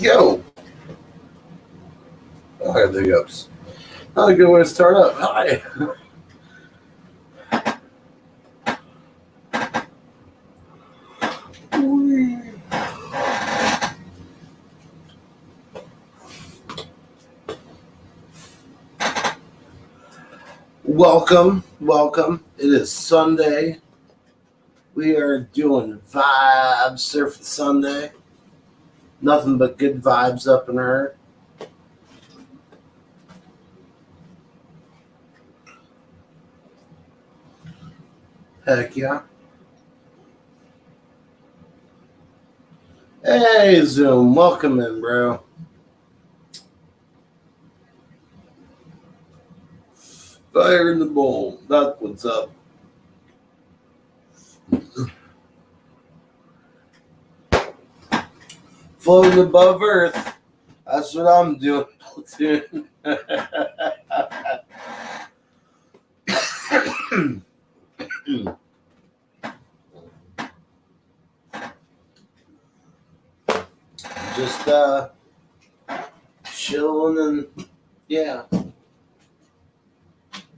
Yo! Oh, I have the hiccups. Not a good way to start up. Hi! Welcome. It is Sunday. We are doing Vibes Surfin Sunday. Nothing but good vibes up in her. Heck yeah. Hey, Zoom. Welcome in, bro. Fire in the bowl. That's what's up. Floating above Earth. That's what I'm doing. Just chilling and yeah.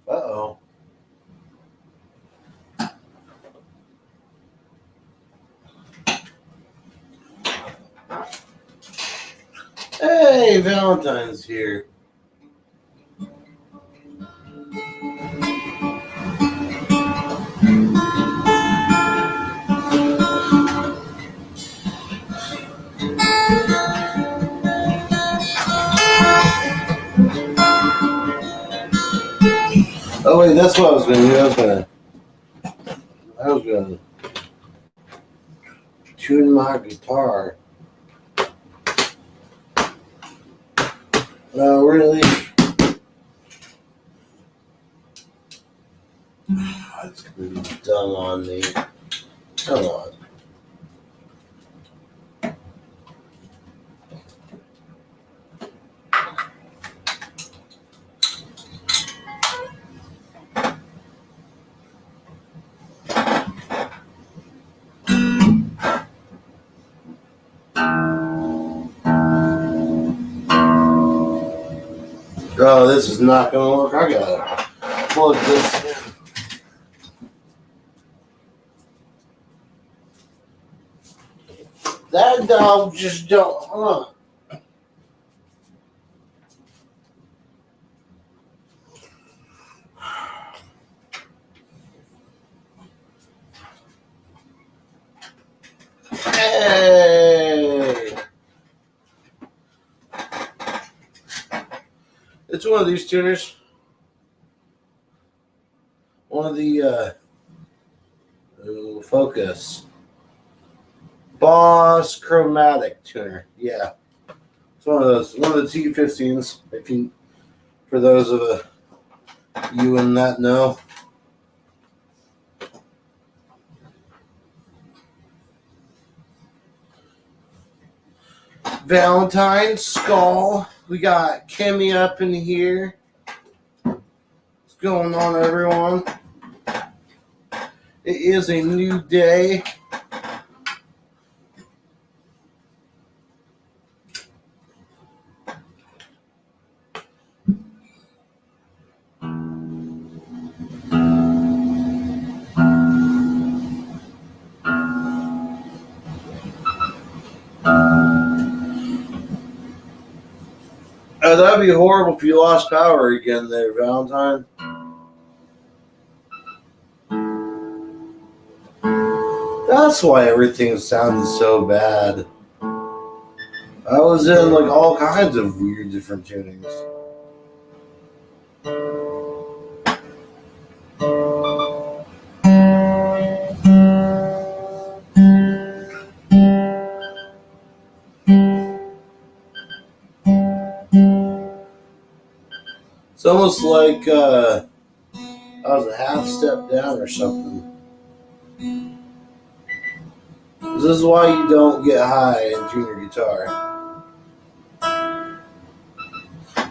Uh-oh. Hey, Valentine's here. Oh wait, that's what I was gonna do. I was gonna tune my guitar. No, really? It's gonna be dumb on me. Come on. Oh, this is not gonna work. I gotta plug this in. That dog just don't. Hold on. Hey! It's one of these tuners. One of the Focus. Boss Chromatic tuner. Yeah. It's one of those. One of the T15s. For those of you in that know. Valentine, Skull. We got Kimmy up in here. What's going on, everyone? It is a new day. That'd be horrible if you lost power again there, Valentine. That's why everything sounded so bad. I was in like all kinds of weird different tunings. It's almost like I was a half step down or something. This is why you don't get high and tune your guitar.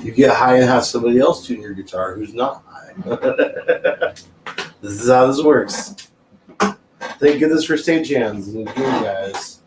You get high and have somebody else tune your guitar who's not high. This is how this works. Thank goodness for stagehands and you guys.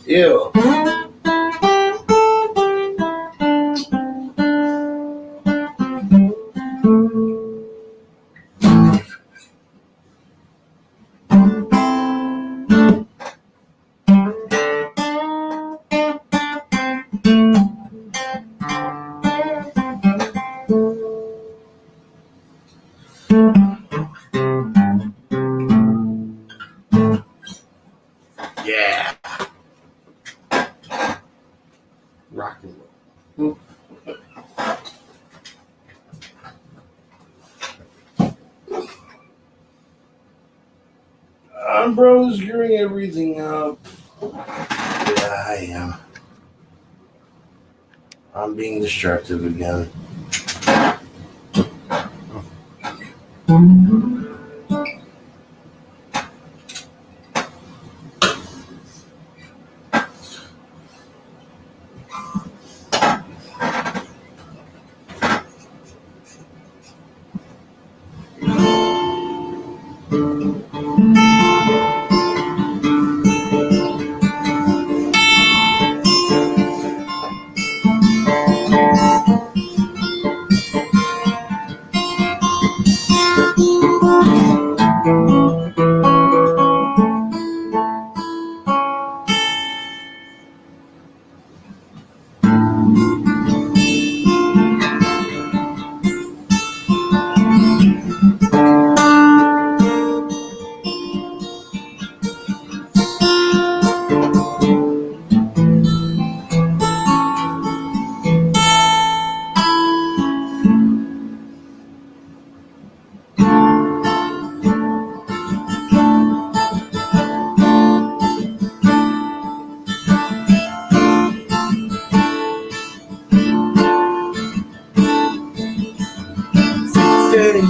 Ew. Yeah. Rock and roll. I'm bro screwing everything up. Yeah, I am. I'm being destructive again.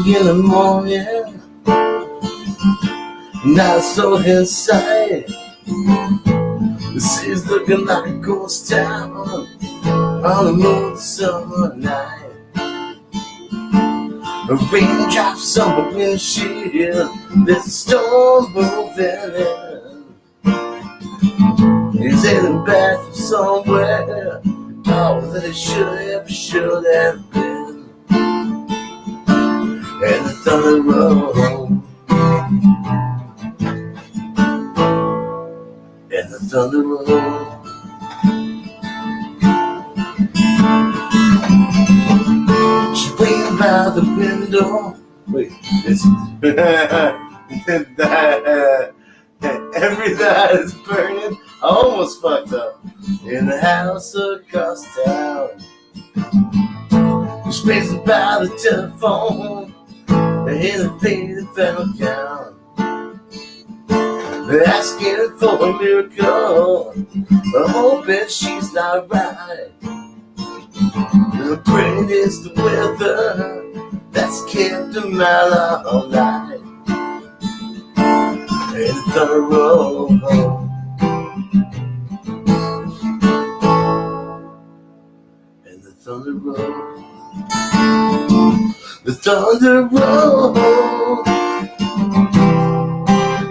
In the morning, not so inside. The city's looking like a ghost town on a moon summer night. A raindrops on the windshield, there's a storm moving in. He's heading back from somewhere, oh, that it should have been. And the thunder rolls, and the thunder rolls. She's waiting by the window. Wait, it's every night is burning. I almost fucked up. In the house across town, she's pacing by the telephone. In a faded final count, they're asking for a miracle, but hoping she's not right. The brain is the weather that's kept them out all night. And the thunder rolls, and the thunder rolls. The thunder rolls,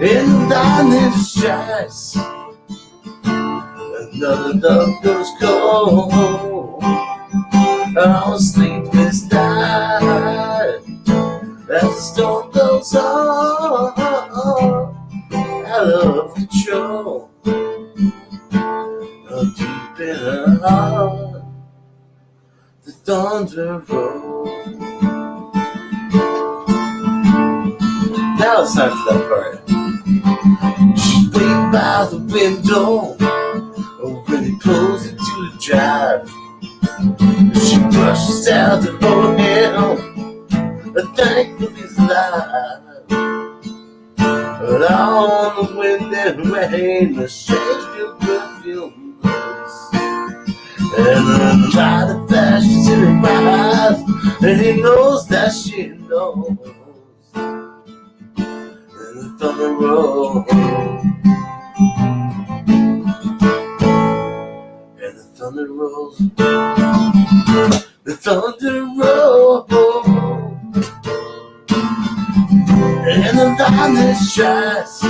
and the lightning strikes. Another love goes cold on a sleepless night. As the storm goes on, out of control, deep in her heart, the thunder rolls. Now it's time for that part. She's waiting by the window when he pulls into the drive. She rushes out to hold him, thankful he's alive. But on the wind and rain, the strange new perfume blows. And the light of flashes in her eyes, and he knows that she knows. And the thunder rolls, and the thunder rolls, the thunder roll, and the lightning strikes,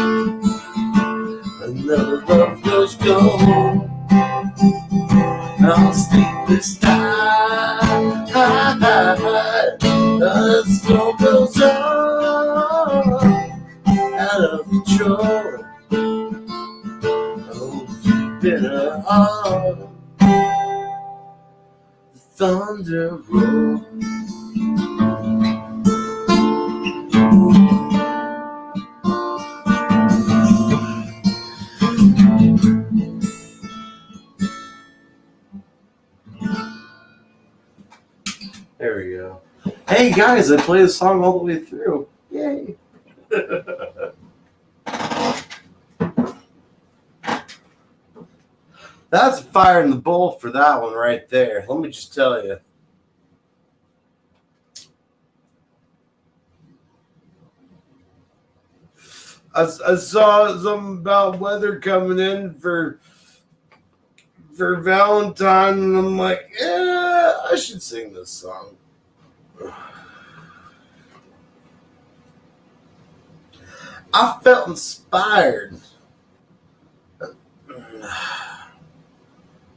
another love goes cold. On sleepless night, the storm goes on, out of control. Oh, you've been on the thunder roll. There we go. Hey guys, I played the song all the way through. Yay! That's fire in the bowl for that one right there. Let me just tell you. I saw something about weather coming in for Valentine, and I'm like, yeah, I should sing this song. I felt inspired.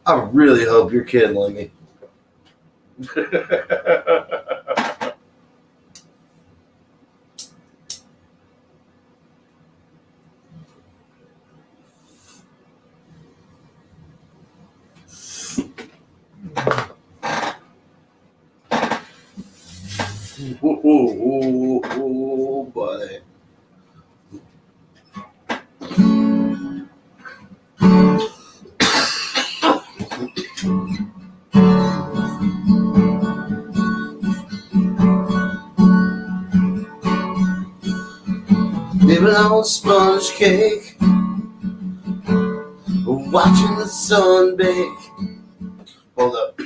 I really hope you're kidding me. Oh, buddy. Living on sponge cake, watching the sun bake. Hold up.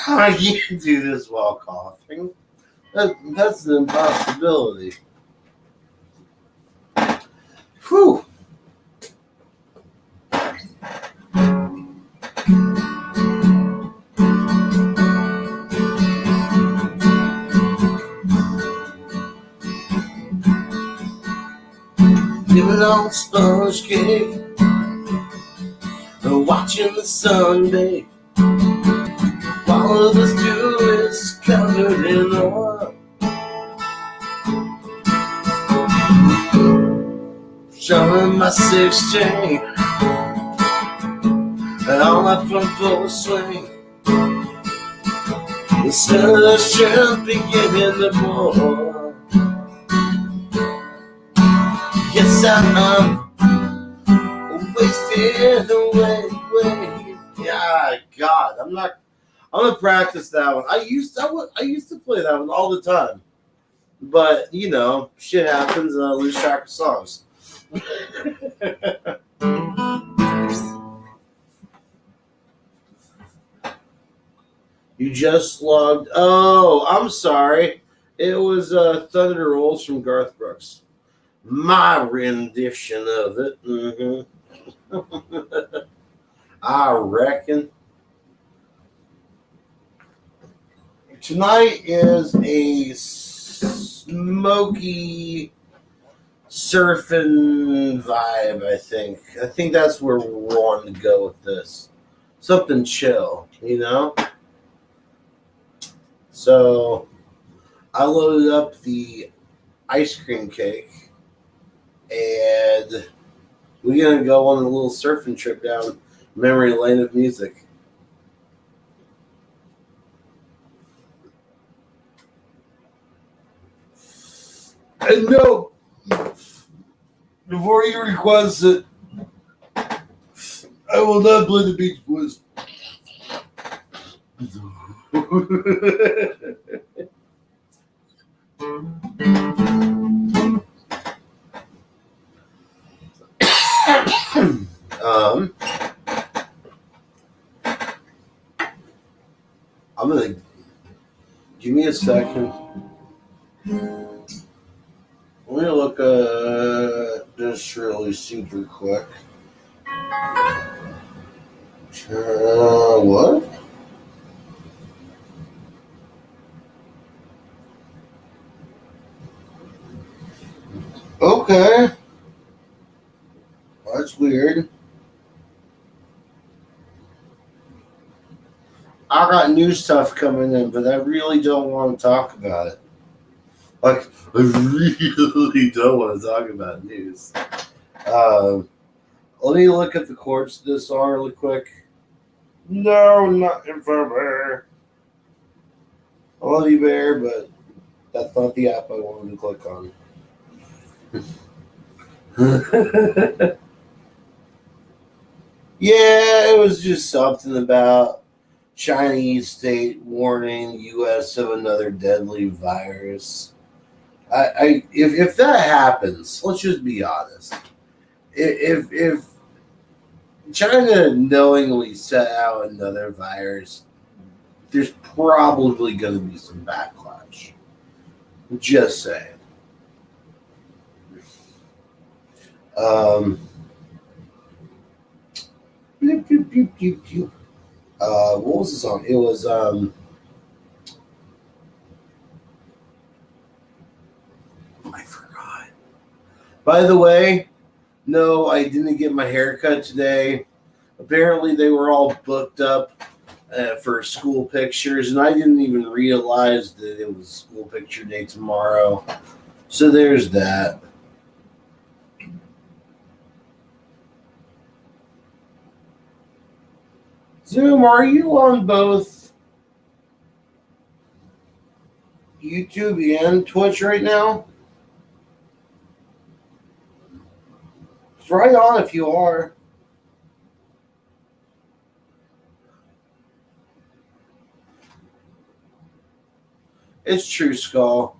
I can't do this while coughing. That's an impossibility. Whew. Living on sponge cake, watching the sun bake. While others do is covered in oil. Showing my 6 chain and all my front door swing. The sun should beginning to pour. Yes, I'm wasted away. Yeah, God, I'm gonna practice that one. I used to play that one all the time, but you know, shit happens and I lose track of songs. You just logged. Oh, I'm sorry. It was Thunder Rolls from Garth Brooks. My rendition of it. Mm-hmm. I reckon. Tonight is a smoky surfing vibe, I think. I think that's where we're wanting to go with this. Something chill, you know? So I loaded up the ice cream cake and we're going to go on a little surfing trip down memory lane of music. And no, before you request it, I will not play the Beach Boys. I'm gonna give me a second. Let me look at this really super quick. What? Okay. That's weird. I got new stuff coming in, but I really don't want to talk about it. Like, I really don't want to talk about news. Let me look at the chords to this song really quick. No, not Info I love you, Bear, but that's not the app I wanted to click on. Yeah, it was just something about Chinese state warning U.S. of another deadly virus. If that happens, let's just be honest. If China knowingly set out another virus, there's probably going to be some backlash. Just saying. What was the song? It was I forgot. By the way, no, I didn't get my haircut today. Apparently, they were all booked up for school pictures, and I didn't even realize that it was school picture day tomorrow. So there's that. Zoom, are you on both YouTube and Twitch right now? It's right on if you are. It's True Skull.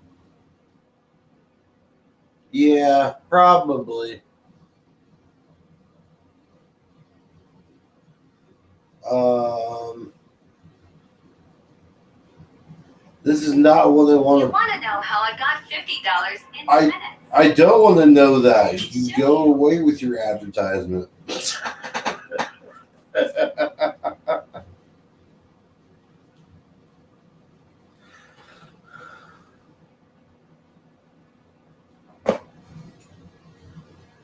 Yeah, probably. This is not what I want to. You want to know how I got $50 in 2 minutes? I don't want to know that. You go away with your advertisement.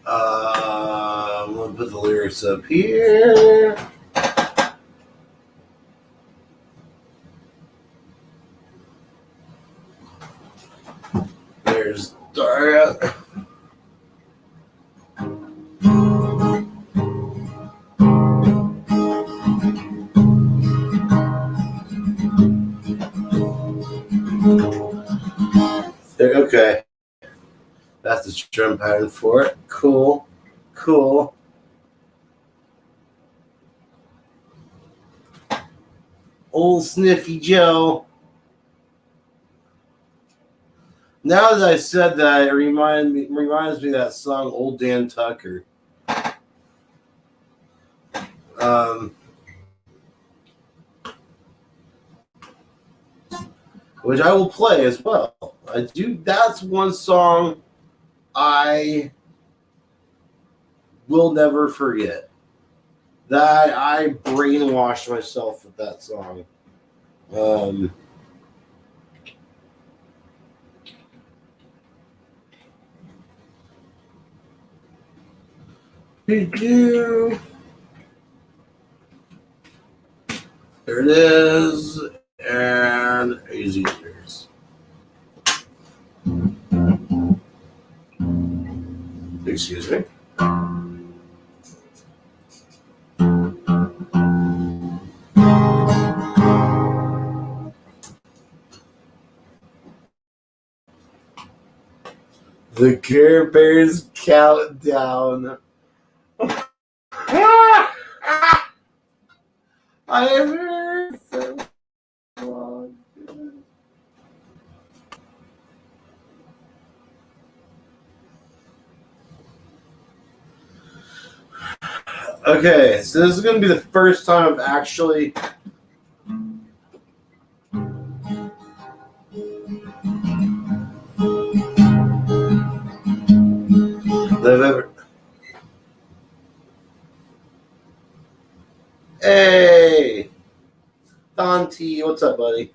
I'm gonna put the lyrics up here. There's Daria. Okay. That's the drum pattern for it. Cool. Cool. Old Sniffy Joe. Now that I said that, it reminds me of that song Old Dan Tucker. Which I will play as well. That's one song I will never forget. That I brainwashed myself with that song. There it is. And easy ears. Excuse me. The Care Bears countdown. I have heard so long. Okay, so this is going to be the first time I've actually T, what's up, buddy?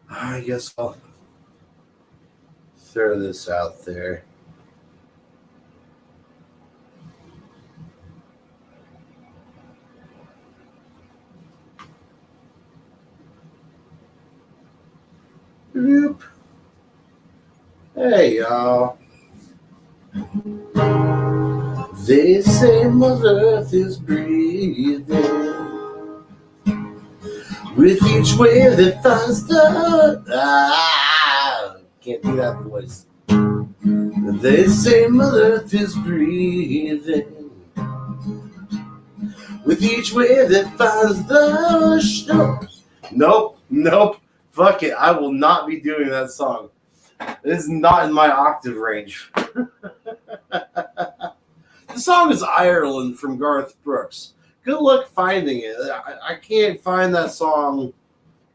I guess I'll throw this out there. Boop. Hey, y'all. They say Mother Earth is breathing. With each wave that finds the... can't do that voice. They say Mother Earth is breathing. With each wave that finds the shore. Nope. Fuck it. I will not be doing that song. It is not in my octave range. The song is Ireland from Garth Brooks. Good luck finding it. I can't find that song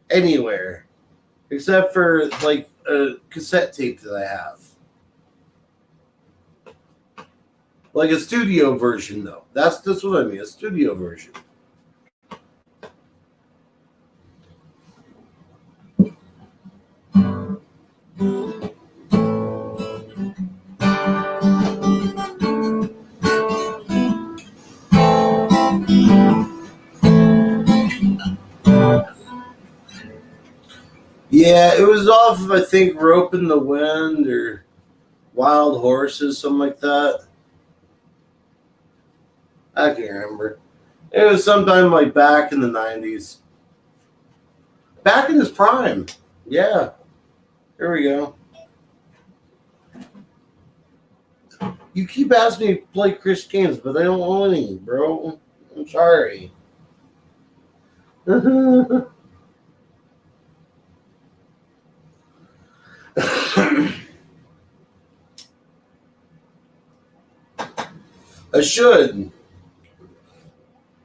anywhere except for like a cassette tape that I have. Like a studio version, though. That's what I mean, a studio version. Yeah, it was off of, I think, Rope in the Wind or Wild Horses, something like that. I can't remember. It was sometime like back in the 90s. Back in his prime. Yeah. Here we go. You keep asking me to play Chris games, but I don't own any, bro. I'm sorry. I should.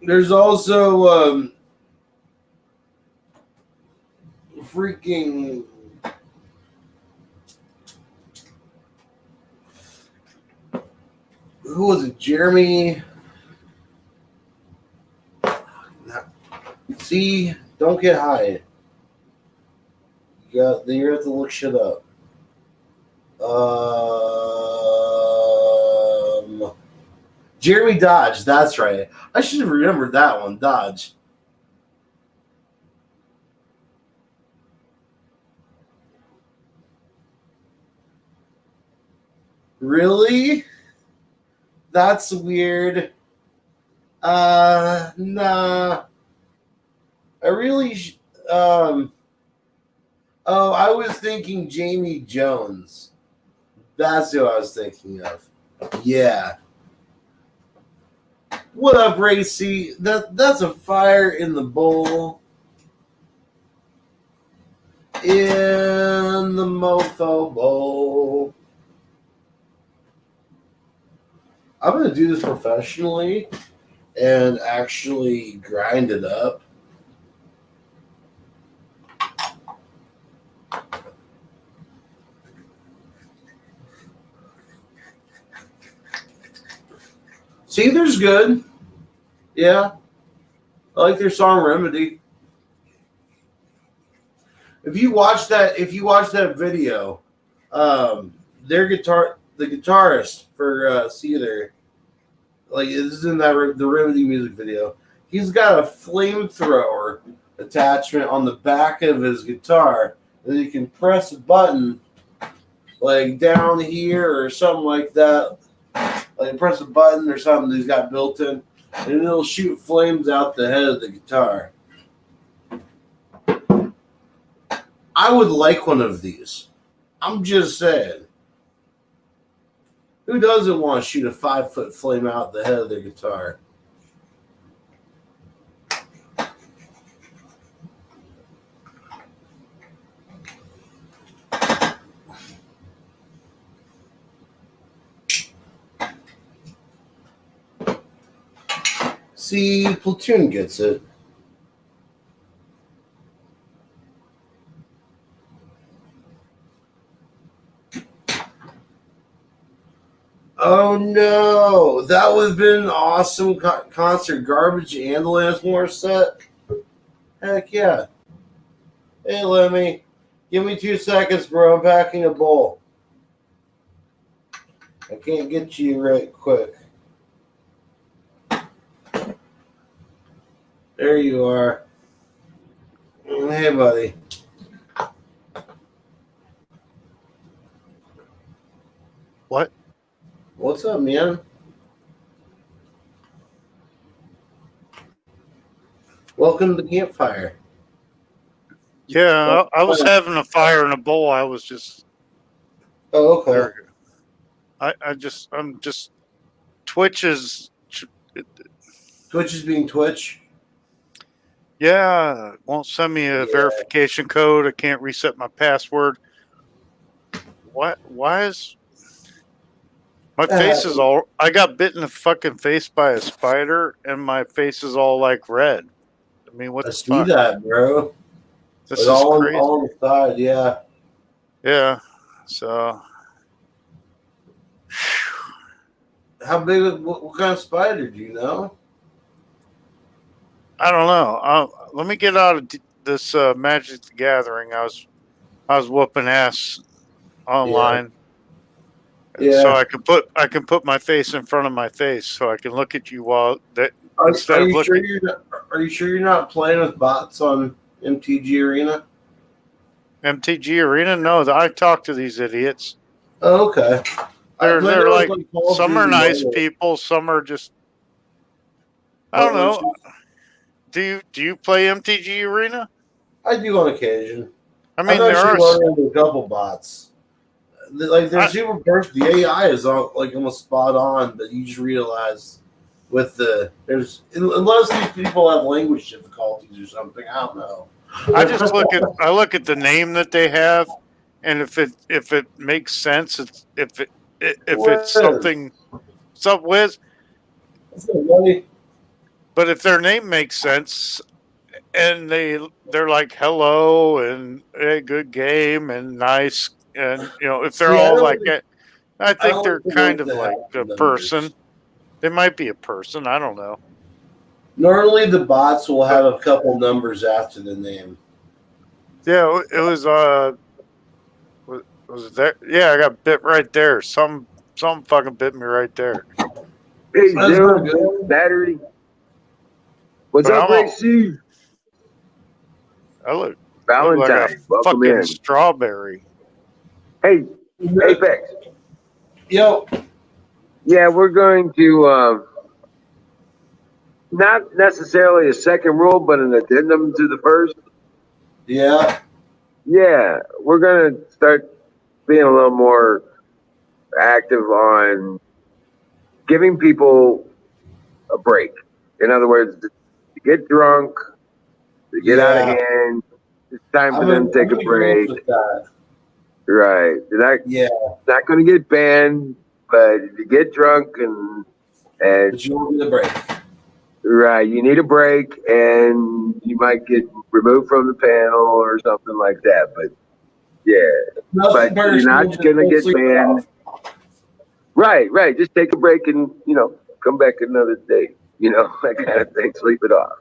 There's also freaking who was it? Jeremy. See, don't get high. You have to look shit up. Jeremy Dodge, that's right. I should have remembered that one. Dodge. Really? That's weird. Nah. I really. Oh, I was thinking Jamie Jones. That's who I was thinking of. Yeah. What up, Racy? That's a fire in the bowl. In the mofo bowl. I'm going to do this professionally and actually grind it up. See, there's good. Yeah. I like their song Remedy. If you watch that video, the guitarist for Seether, like this is in the Remedy music video. He's got a flamethrower attachment on the back of his guitar that you can press a button like down here or something like that. Like press a button or something that he's got built in, and it'll shoot flames out the head of the guitar. I would like one of these. I'm just saying. Who doesn't want to shoot a 5-foot flame out the head of their guitar? See, Platoon gets it. Oh no, that would have been an awesome concert. Garbage and Alanis Morissette. Heck yeah. Hey Lemmy, give me 2 seconds, bro. I'm packing a bowl. I can't get to you right quick. There you are. Hey, buddy. What? What's up, man? Welcome to the campfire. Yeah, I was having a fire in a bowl. I was just. Oh, okay. I'm just. Twitch is. Twitch is being Twitch. Yeah, won't send me a verification code. I can't reset my password. What? Why is my face is all? I got bit in the fucking face by a spider, and my face is all like red. I mean, what the fuck? I see that, bro. This is crazy. All on the side, yeah. Yeah. So. How big? What kind of spider do you know? I don't know. Let me get out of this Magic the Gathering. I was whooping ass online. Yeah. So I can put my face in front of my face, so I can look at you while that. Are you sure you're not playing with bots on MTG Arena? MTG Arena? No, I talk to these idiots. Oh, okay. They're like some are nice people, some are just. I don't know. Do you play MTG Arena? I do on occasion. I mean, there are a couple bots. Like they're super burst. The AI is all, like almost spot on, but you just realize with unless these people have language difficulties or something. I don't know. I look at the name that they have, and if it makes sense, if it's something. What's up, Wiz? But if their name makes sense, and they're like hello and hey, good game and nice, and if they're all like that, I think they're kind of like a person. They might be a person. I don't know. Normally, the bots will have a couple numbers after the name. Yeah, it was. Was it there? Yeah, I got bit right there. Some fucking bit me right there. Hey, Zoom, battery. What's up, Ray C? I look Valentine. Like a Welcome fucking in. Strawberry. Hey, Apex. Yo. Yeah, we're going to not necessarily a second rule, but an addendum to the first. Yeah. Yeah, we're going to start being a little more active on giving people a break. In other words, to get drunk, to get out of hand, it's time for them to take a break. Right. Not going to get banned, but if you get drunk and but you want a break. Right. You need a break, and you might get removed from the panel or something like that. But yeah, but you're not going to get banned. Right. Just take a break and come back another day. That kind of thing. Sleep it off.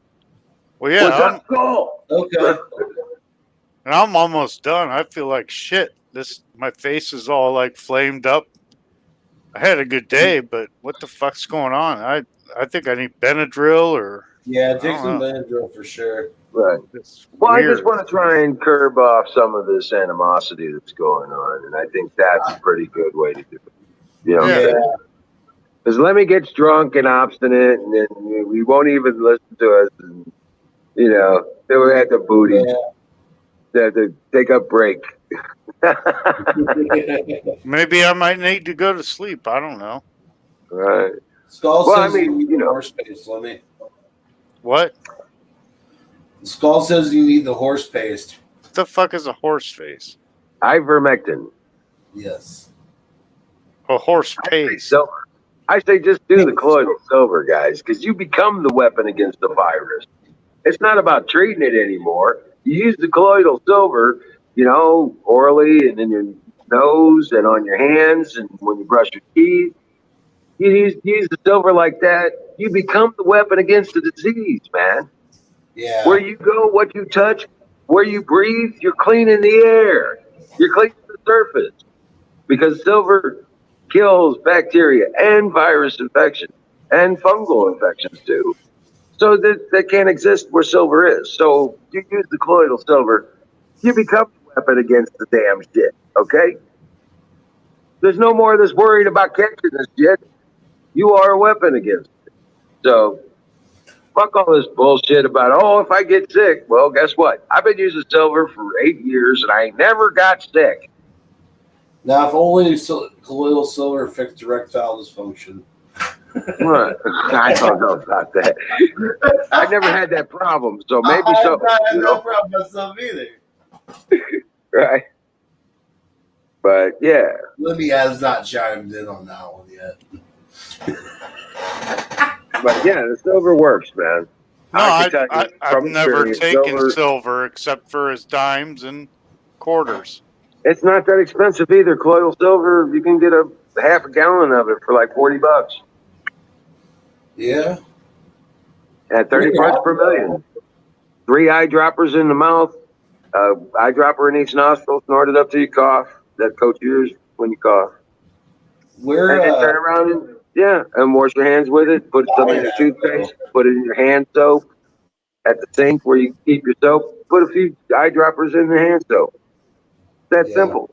Well, yeah. What's up, Cole? Okay. And I'm almost done. I feel like shit. My face is all like flamed up. I had a good day, but what the fuck's going on? I think I need Benadryl or. Yeah, take some Benadryl for sure. Right. Well, I just want to try and curb off some of this animosity that's going on, and I think that's a pretty good way to do it. Because Lemmy gets drunk and obstinate, and then we won't even listen to us, and then we had the booty. To take a break. Maybe I might need to go to sleep. I don't know. Right. Skull says you need the horse paste, Lemmy. What? Skull says you need the horse paste. What the fuck is a horse face? Ivermectin. Yes. A horse paste. I say just do the colloidal silver, guys, because you become the weapon against the virus. It's not about treating it anymore. You use the colloidal silver, orally and in your nose and on your hands and when you brush your teeth. You use the silver like that, you become the weapon against the disease, man. Yeah. Where you go, what you touch, where you breathe, you're cleaning the air. You're cleaning the surface. Because silver kills bacteria and virus infections and fungal infections too. So that can't exist where silver is. So you use the colloidal silver, you become the weapon against the damn shit. Okay? There's no more of this worried about catching this shit. You are a weapon against it. So fuck all this bullshit about, oh, if I get sick. Well, guess what? I've been using silver for 8 years and I ain't never got sick. Now, if only colloidal silver fixed erectile dysfunction. What? I don't know about that. I never had that problem, so maybe so. I have no problem with myself either. Right. But yeah. Libby has not chimed in on that one yet. But yeah, the silver works, man. No, I've from never experience, taken silver except for as dimes and quarters. It's not that expensive either. Colloidal silver, you can get a half a gallon of it for like $40. Yeah. At 30 parts per million. 3 eyedroppers in the mouth, eyedropper in each nostril, snort it up till you cough. That coats yours when you cough. Where and then turn around and wash your hands with it. Put some in your toothpaste. Put it in your hand soap at the sink where you keep your soap. Put a few eyedroppers in the hand soap. That's simple.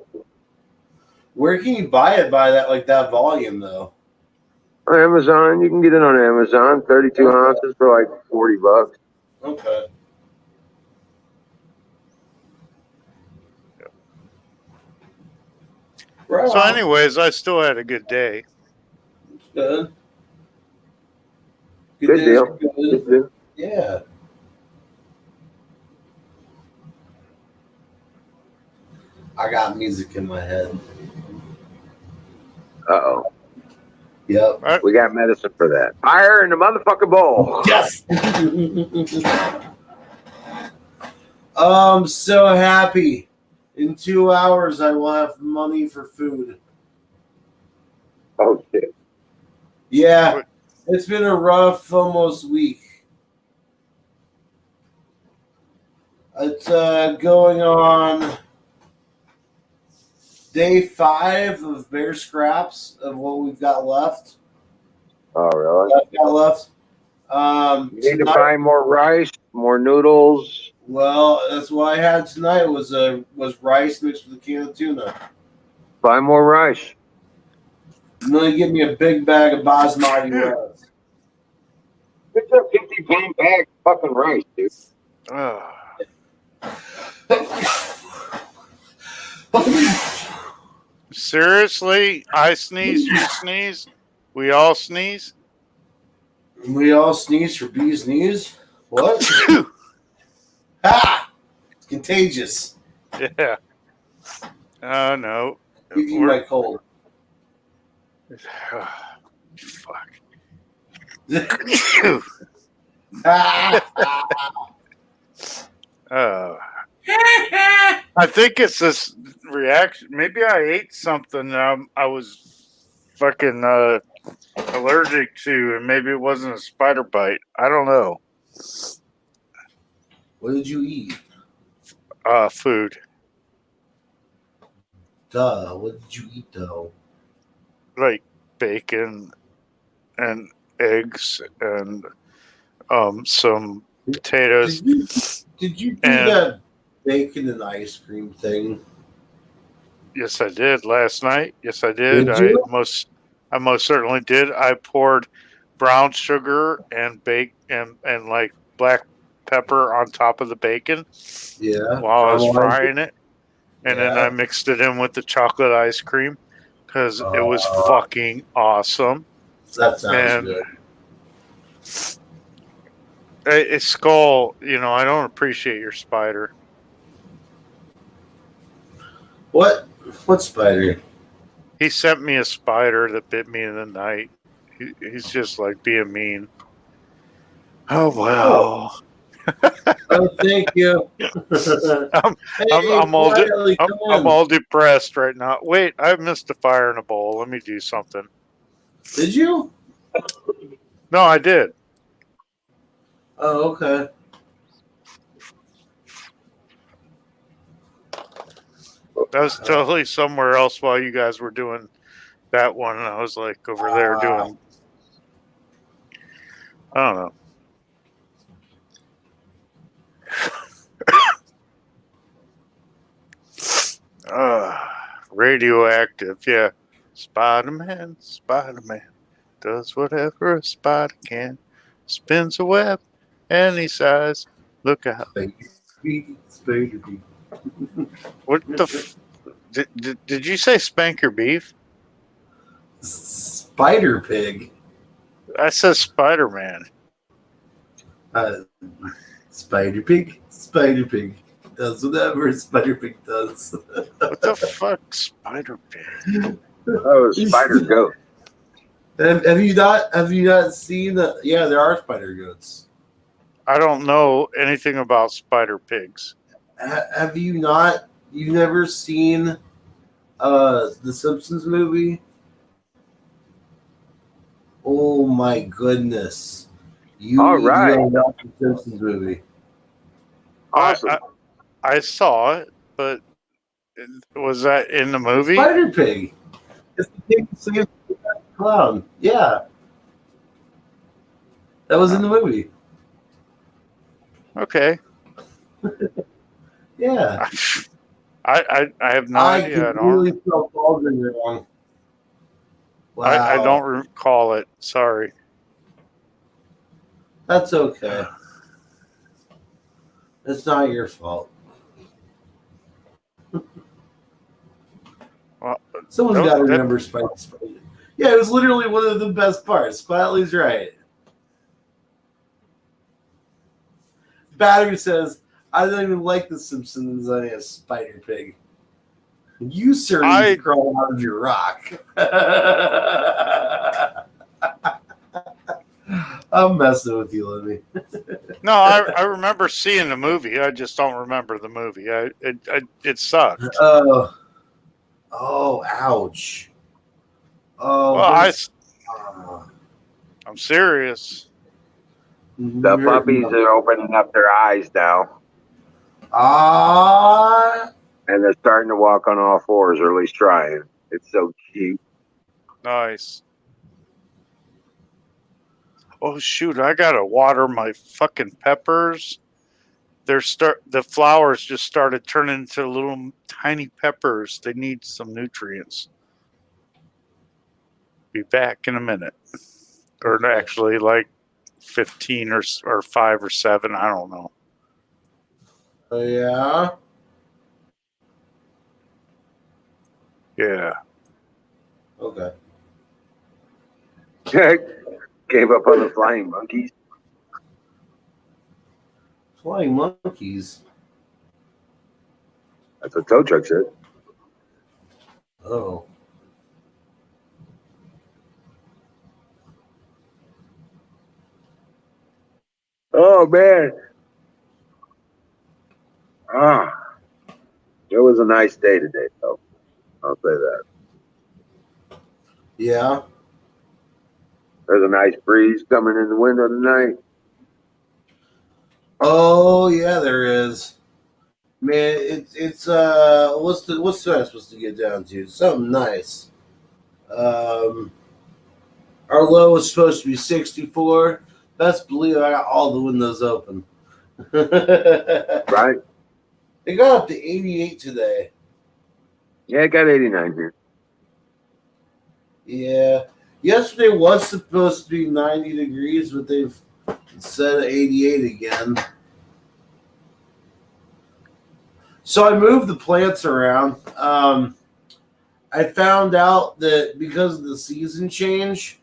Where can you buy it by that volume though? On Amazon, you can get it on Amazon. 32 ounces for like $40. Okay. Right. So, anyways, I still had a good day. Good. Good deal. Good deal. Yeah. I got music in my head. Uh-oh. Yep. Right. We got medicine for that. Fire in the motherfucking bowl. Yes. I'm so happy. In 2 hours, I will have money for food. Oh, shit. Yeah. It's been a rough almost week. It's going on day 5 of bare scraps of what we've got left. Oh, really? I've got left. You need to buy more rice, more noodles. Well, that's what I had tonight was rice mixed with a can of tuna. Buy more rice. And then you give me a big bag of basmati rice. It's a 50-pound bag of fucking rice, dude. Seriously? I sneeze, you sneeze, we all sneeze? We all sneeze for bees' knees? What? Ah! It's contagious. Yeah. Oh, no. Give you my cold. Fuck. I think it's this reaction. Maybe I ate something I was fucking allergic to, and maybe it wasn't a spider bite. I don't know. What did you eat? Food. Duh. What did you eat, though? Like bacon and eggs and some potatoes. Did you do that bacon and ice cream thing? Yes, I did last night. Yes, I did. Did you? I most certainly did. I poured brown sugar and and like black pepper on top of the bacon. Yeah. While I was frying it, and then I mixed it in with the chocolate ice cream because it was fucking awesome. That sounds good. Hey, Skull, I don't appreciate your spider. What? What spider? He sent me a spider that bit me in the night. He's just like being mean. Oh, well. Oh, thank you. I'm all depressed right now. Wait, I missed a fire in a bowl. Let me do something. Did you? No, I did. Oh, okay. I was totally somewhere else while you guys were doing that one. And I was like over there doing, I don't know. Radioactive, yeah. Spider-Man does whatever a spider can. Spins a web any size. Look out. Spider Pig. What the did you say spank your beef? Spider Pig. I said Spider-Man. Uh, Spider Pig. Spider Pig does whatever Spider Pig does. What the fuck, Spider Pig? Oh, spider goat. Have you not seen the? Yeah, there are spider goats. I don't know anything about spider pigs. Have you not? You've never seen the Simpsons movie? Oh my goodness! You All need right. to go watch the Simpsons movie. Awesome. I saw it, but was that in the movie? Spider Pig. It's the pig singing the clown. Yeah, that was in the movie. Okay. Yeah. I have no idea. I completely don't. spelled Baldwin wrong. Wow. I don't recall it. Sorry. That's okay. It's not your fault. Well, Someone's no, got to that- remember Spike. Yeah, it was literally one of the best parts. Quietly's right. Battery says, I don't even like The Simpsons. I a Spider Pig. You, sir, need to crawl out of your rock. I'm messing with you, Libby. No, I remember seeing the movie. I just don't remember the movie. It sucked. Oh, ouch. Oh, Well, I'm serious. The puppies are opening up their eyes now. And they're starting to walk on all fours, or at least trying. It's so cute. Nice. Oh shoot! I gotta water my fucking peppers. The flowers just started turning into little tiny peppers. They need some nutrients. Be back in a minute, or actually like 15 or 5 or 7. I don't know. Yeah. Yeah. Okay. Gave up on the flying monkeys. Flying monkeys. That's what tow truck said. Oh. Oh man. It was a nice day today, though. I'll say that. Yeah. There's a nice breeze coming in the window tonight. Oh yeah, there is. Man, it's what's I supposed to get down to? Something nice. Our low is supposed to be 64. Best believe I got all the windows open. Right? It got up to 88 today. Yeah, it got 89 here. Yeah. Yesterday was supposed to be 90 degrees, but they've set 88 again. So I moved the plants around. I found out that because of the season change,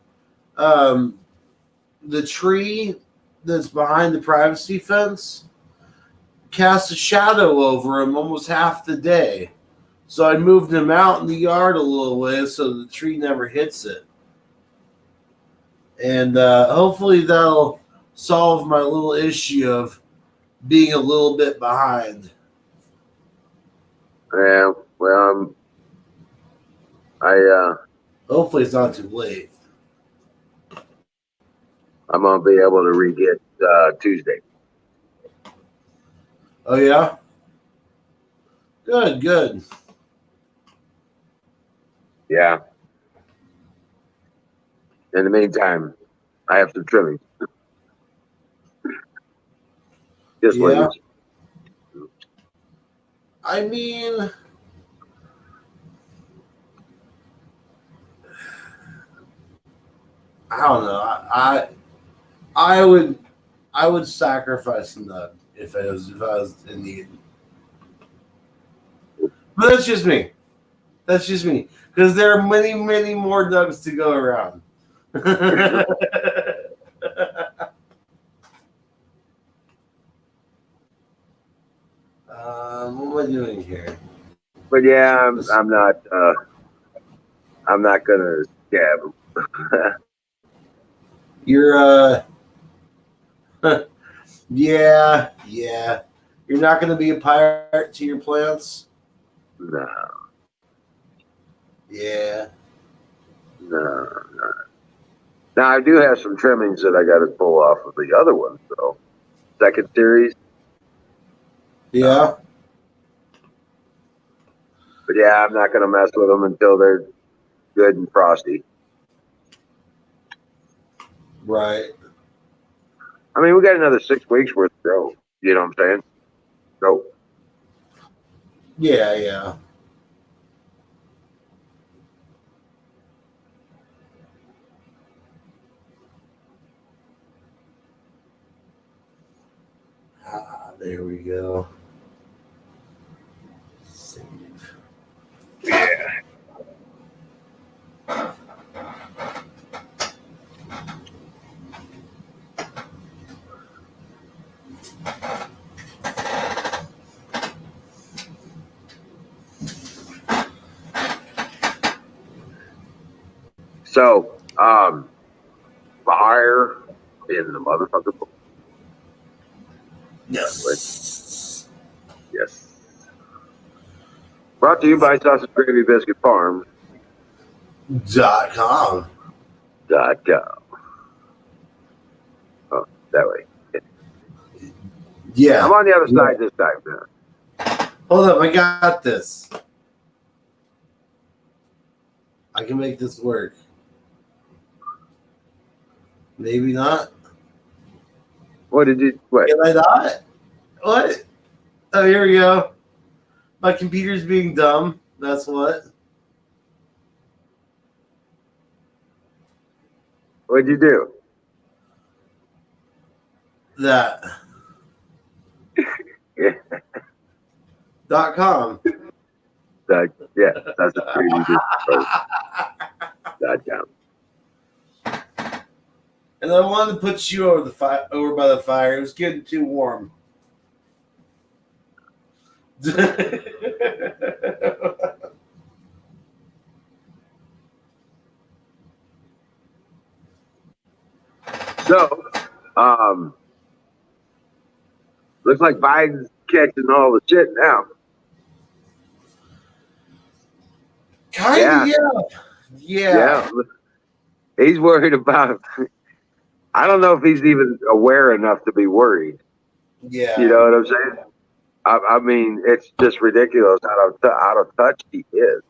the tree that's behind the privacy fence casts a shadow over him almost half the day. So I moved him out in the yard a little ways so the tree never hits it. And hopefully that'll solve my little issue of being a little bit behind. Yeah, well, Hopefully it's not too late. I'm gonna be able to re-get Tuesday. Oh yeah. Good. Yeah. In the meantime, I have some trimming. Just Yeah. leaves. I mean, I don't know. I would sacrifice a nug if I was in need. But that's just me. Because there are many more nugs to go around. What am I doing here? But yeah, I'm not gonna scab them. You're yeah. You're not gonna be a pirate to your plants? No, Yeah. no. Now I do have some trimmings that I got to pull off of the other ones, though. Second series. Yeah. But yeah, I'm not gonna mess with them until they're good and frosty. Right. I mean, we got another 6 weeks worth to go. You know what I'm saying? Go. Yeah. There we go. Save. Yeah. So, fire in the motherfucker book. Yes. Yes. Brought to you by Sausage Gravy Biscuit Farms. .com. Oh, that way. Yeah. I'm on the other side this time, man. Hold up, I got this. I can make this work. Maybe not. What did you? What? Can I not? What? Oh, here we go. My computer's being dumb. That's what. What'd you do? That. Yeah. .com. Yeah, that's a pretty good .com. And I wanted to put you over by the fire. It was getting too warm. So, looks like Biden's catching all the shit now. Kind of, yeah. He's worried about. I don't know if he's even aware enough to be worried. Yeah. You know what I'm saying? I mean, it's just ridiculous out of touch he is.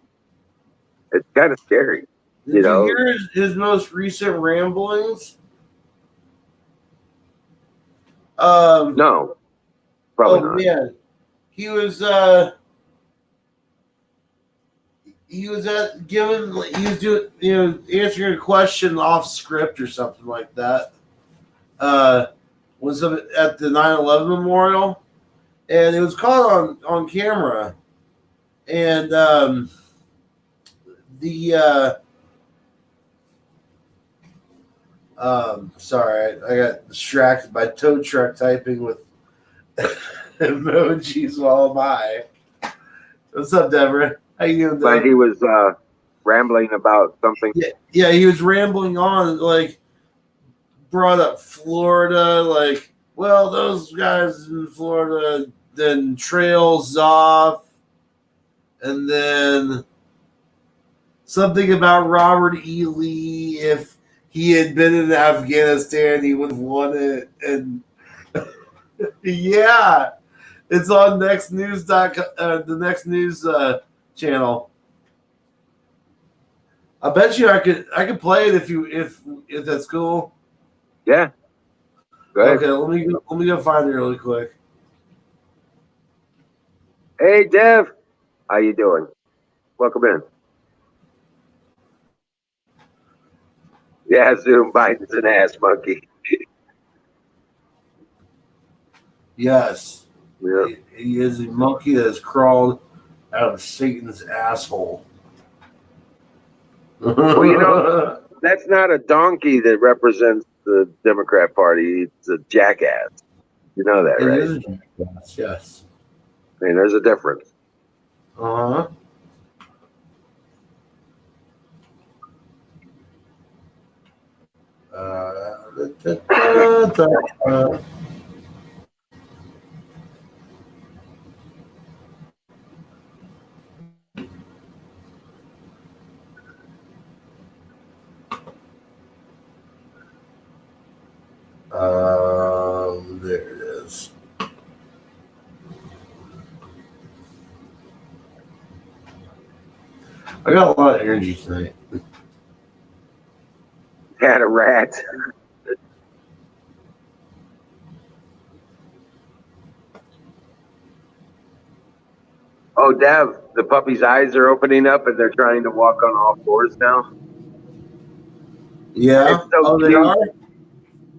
It's kind of scary. Did you hear his most recent ramblings? No, probably not. Man, he was answering a question off script or something like that. Was at the 9/11 memorial, and it was caught on camera, and sorry, I got distracted by tow truck typing with emojis while I'm high. What's up, Deborah? How you doing, Deborah? But he was rambling about something. Yeah, he was rambling on, like, brought up Florida, like, well, those guys in Florida then trails off, and then something about Robert E. Lee, if he had been in Afghanistan, he would have won it. And yeah, it's on Next News the Next News channel. I bet you I could play it if that's cool. Yeah. Go ahead. Okay, let me go find it really quick. Hey, Dev. How you doing? Welcome in. Yeah, Zoom Biden's an ass monkey. Yes, Yeah. he is a monkey that has crawled out of Satan's asshole. Well, you know, that's not a donkey that represents the Democrat Party. It's a jackass. You know that, It right? is a jackass, yes. I mean, there's a difference. Uh-huh. Da, da, da, da. There it is. I got a lot of energy tonight. Had a rat. Oh, Dev, the puppy's eyes are opening up and they're trying to walk on all fours now. Yeah. It's so They cute. are?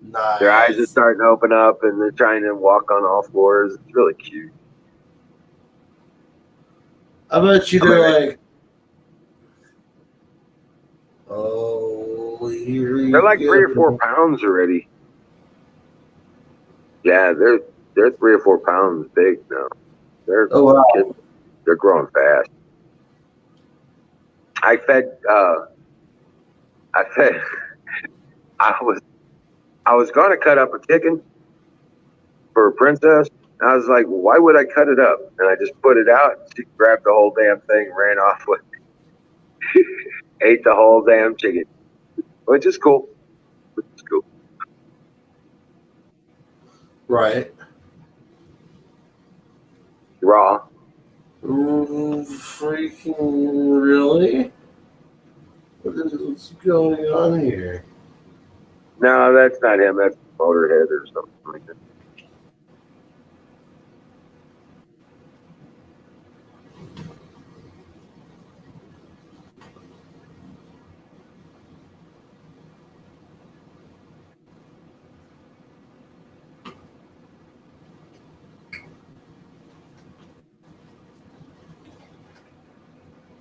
Nice. Their eyes are starting to open up and they're trying to walk on all fours. It's really cute. I bet you they're like, oh, here you They're like 3 or 4 go. pounds already. Yeah, they're 3 or 4 pounds big now. They're Oh, wow. they're growing fast. I fed I was gonna cut up a chicken for a princess. And I was like, well, why would I cut it up? And I just put it out. She grabbed the whole damn thing, ran off with it, ate the whole damn chicken, which is cool. Which is cool. Right. Raw. Freaking really? What's going on here? No, that's not him. That's Motorhead or something like that.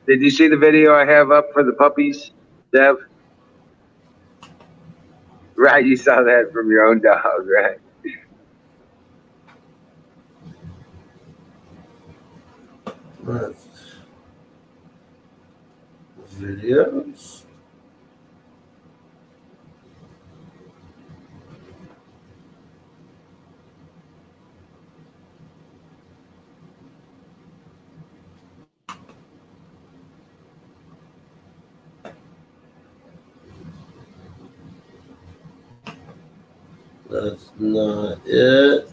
Did you see the video I have up for the puppies, Dev? Right, you saw that from your own dog, right? Videos. That's not it.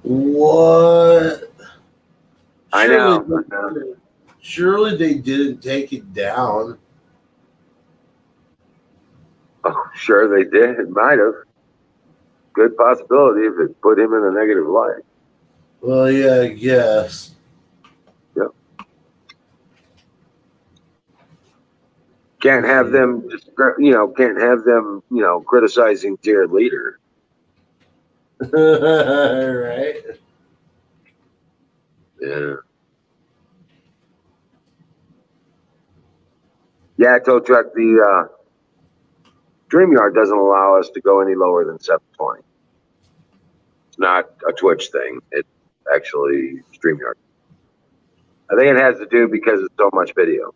What? I Surely, know. surely they didn't take it down. Oh, sure they did. Might have. Good possibility if it put him in a negative light. Well, yeah, I guess. Yep. Can't have them, can't have them, criticizing their leader. Right. Yeah. Yeah, tow truck. The StreamYard doesn't allow us to go any lower than 720. It's not a Twitch thing. It's actually StreamYard. I think it has to do because it's so much video.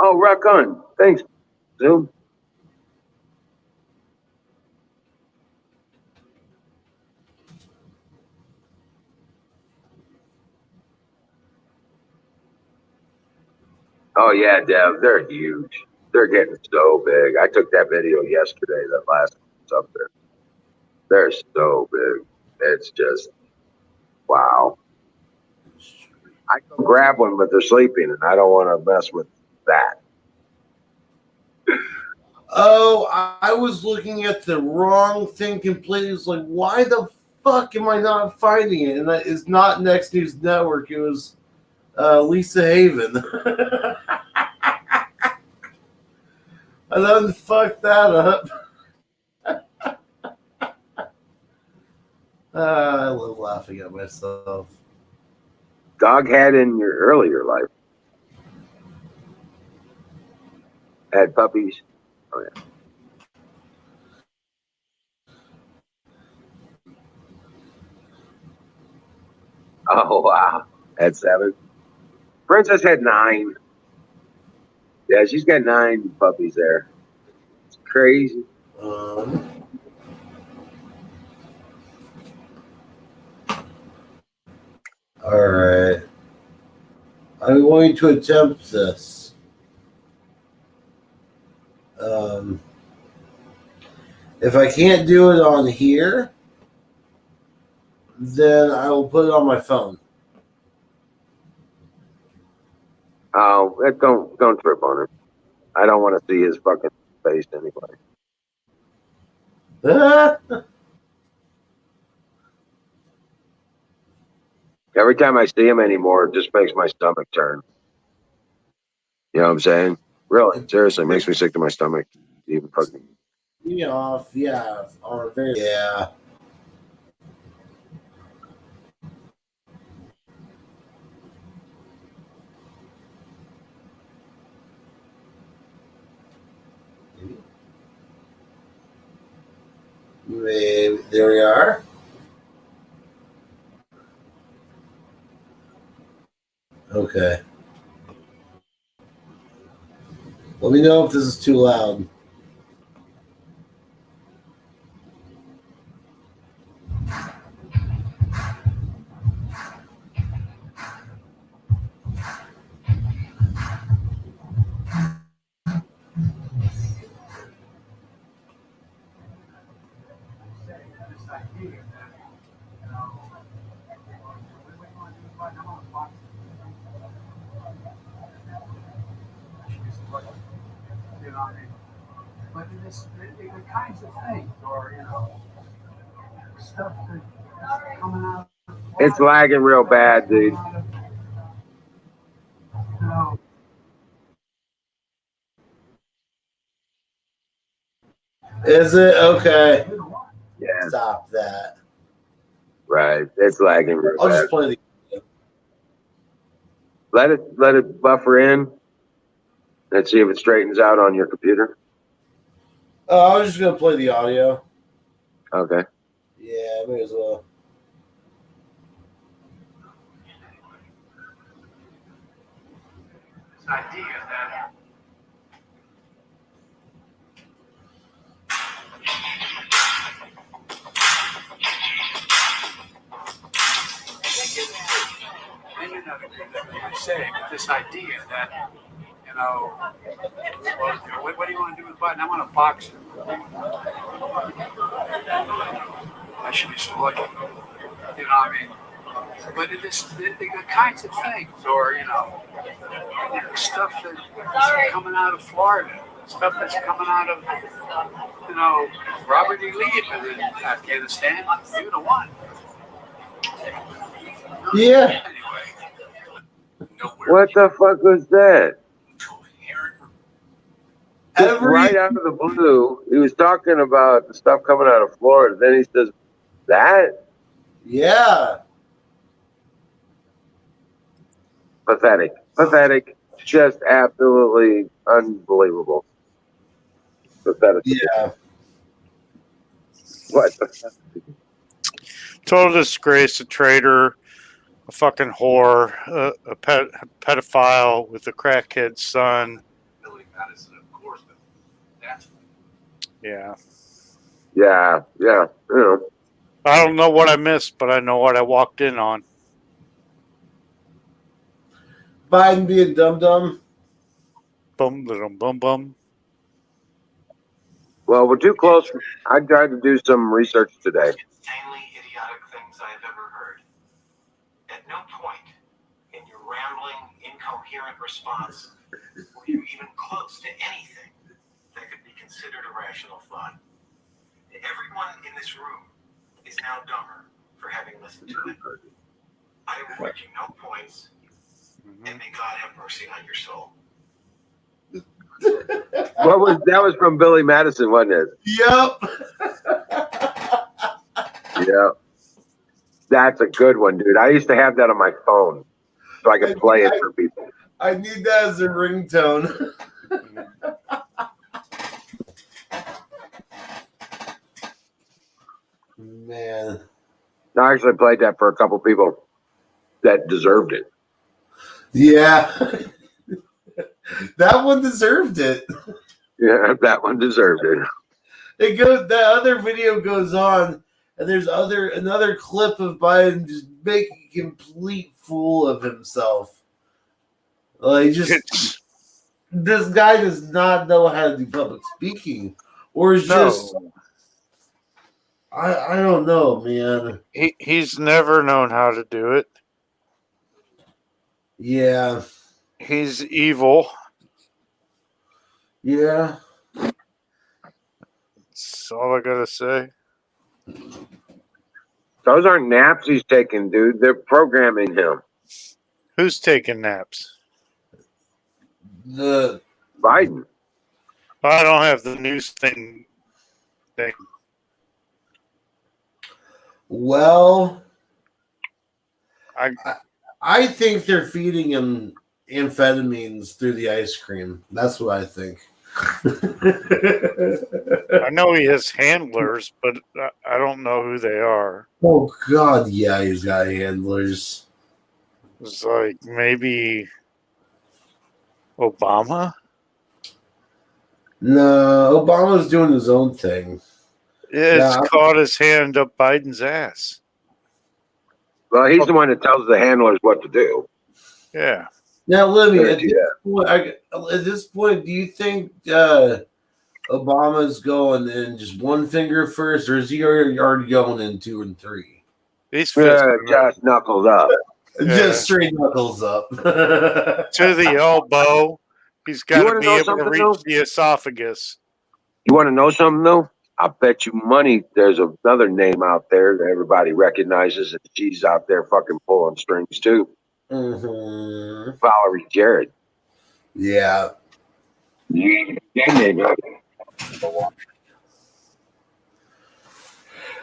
Oh, rock on. Thanks, Zoom. Oh yeah, Dev, they're huge. They're getting so big. I took that video yesterday. That last one's up there. They're so big. It's just wow. I go grab one, but they're sleeping, and I don't want to mess with that. Oh, I was looking at the wrong thing completely. It's like, why the fuck am I not finding it? And that is not Next News Network. It was Lisa Haven. I done fucked that up. I love laughing at myself. Dog had in your earlier life had puppies. Oh yeah. Oh wow. Had 7. Princess had 9. Yeah, she's got 9 puppies there. It's crazy. All right. I'm going to attempt this. If I can't do it on here, then I will put it on my phone. Oh, don't trip on him. I don't want to see his fucking face anyway. Every time I see him anymore, it just makes my stomach turn. You know what I'm saying? Really, seriously, it makes me sick to my stomach. Even fucking. Me off, yeah. Or very, yeah. Maybe, there we are. Okay. Let me know if this is too loud. You know what I mean? But the kinds of things, or stuff that's coming out. It's lagging real bad, dude. Is it? Okay. Yeah. Stop that. Right. It's lagging real I'll bad. just play the. Let it buffer in and see if it straightens out on your computer. I was just gonna play the audio. Okay. Yeah, may as well. This idea that I say, but this idea that, well, what do you want to do with Biden? I want to box him. I should be so lucky. You know what I mean? But the kinds of things, or, stuff that's coming out of Florida, stuff that's coming out of, Robert E. Lee in Afghanistan, you know what? Yeah. What the fuck was that? Just Every right out of the blue, he was talking about the stuff coming out of Florida. Then he says, that? yeah. Pathetic. Pathetic. Just absolutely unbelievable. Pathetic. Yeah. What the fuck? Total disgrace, a traitor, a fucking whore, a pedophile with a crackhead son. Yeah. Yeah, yeah. I don't know what I missed, but I know what I walked in on. Biden being dumb. bum, little bum, bum. Well, we're too close. I tried to do some research today. Insanely idiotic things I have ever heard. At no point in your rambling, incoherent response were you even close to anything that could be considered a rational thought. Everyone in this room is now dumber for having listened to it. I am awarding no points, and may God have mercy on your soul. That was from Billy Madison, wasn't it? Yep. Yeah. That's a good one, dude. I used to have that on my phone so I could play it for people. I need that as a ringtone. Man. I actually played that for a couple people that deserved it. Yeah. That one deserved it. Yeah, that one deserved it. The other video goes on, and there's another clip of Biden just making a complete fool of himself. Like, just this guy does not know how to do public speaking, or is just I don't know, man. He's never known how to do it. Yeah. He's evil. Yeah. That's all I gotta say. Those aren't naps he's taking, dude. They're programming him. Who's taking naps? The Biden. I don't have the news thing. Well, I I think they're feeding him amphetamines through the ice cream. That's what I think. I know he has handlers, but I don't know who they are. Oh God, yeah, he's got handlers. It's like maybe Obama. No, Obama's doing his own thing. It's caught his hand up Biden's ass. Well, he's the one that tells the handlers what to do. Yeah. Now, Libby, at this point, do you think Obama's going in just one finger first, or is he already going in 2 and 3? He's just knuckles up. Just straight knuckles up. To the elbow. He's got to be able to reach the esophagus. You want to know something, though? I bet you money there's another name out there that everybody recognizes, and she's out there fucking pulling strings, too. Mm-hmm. Valerie Jarrett. Yeah. They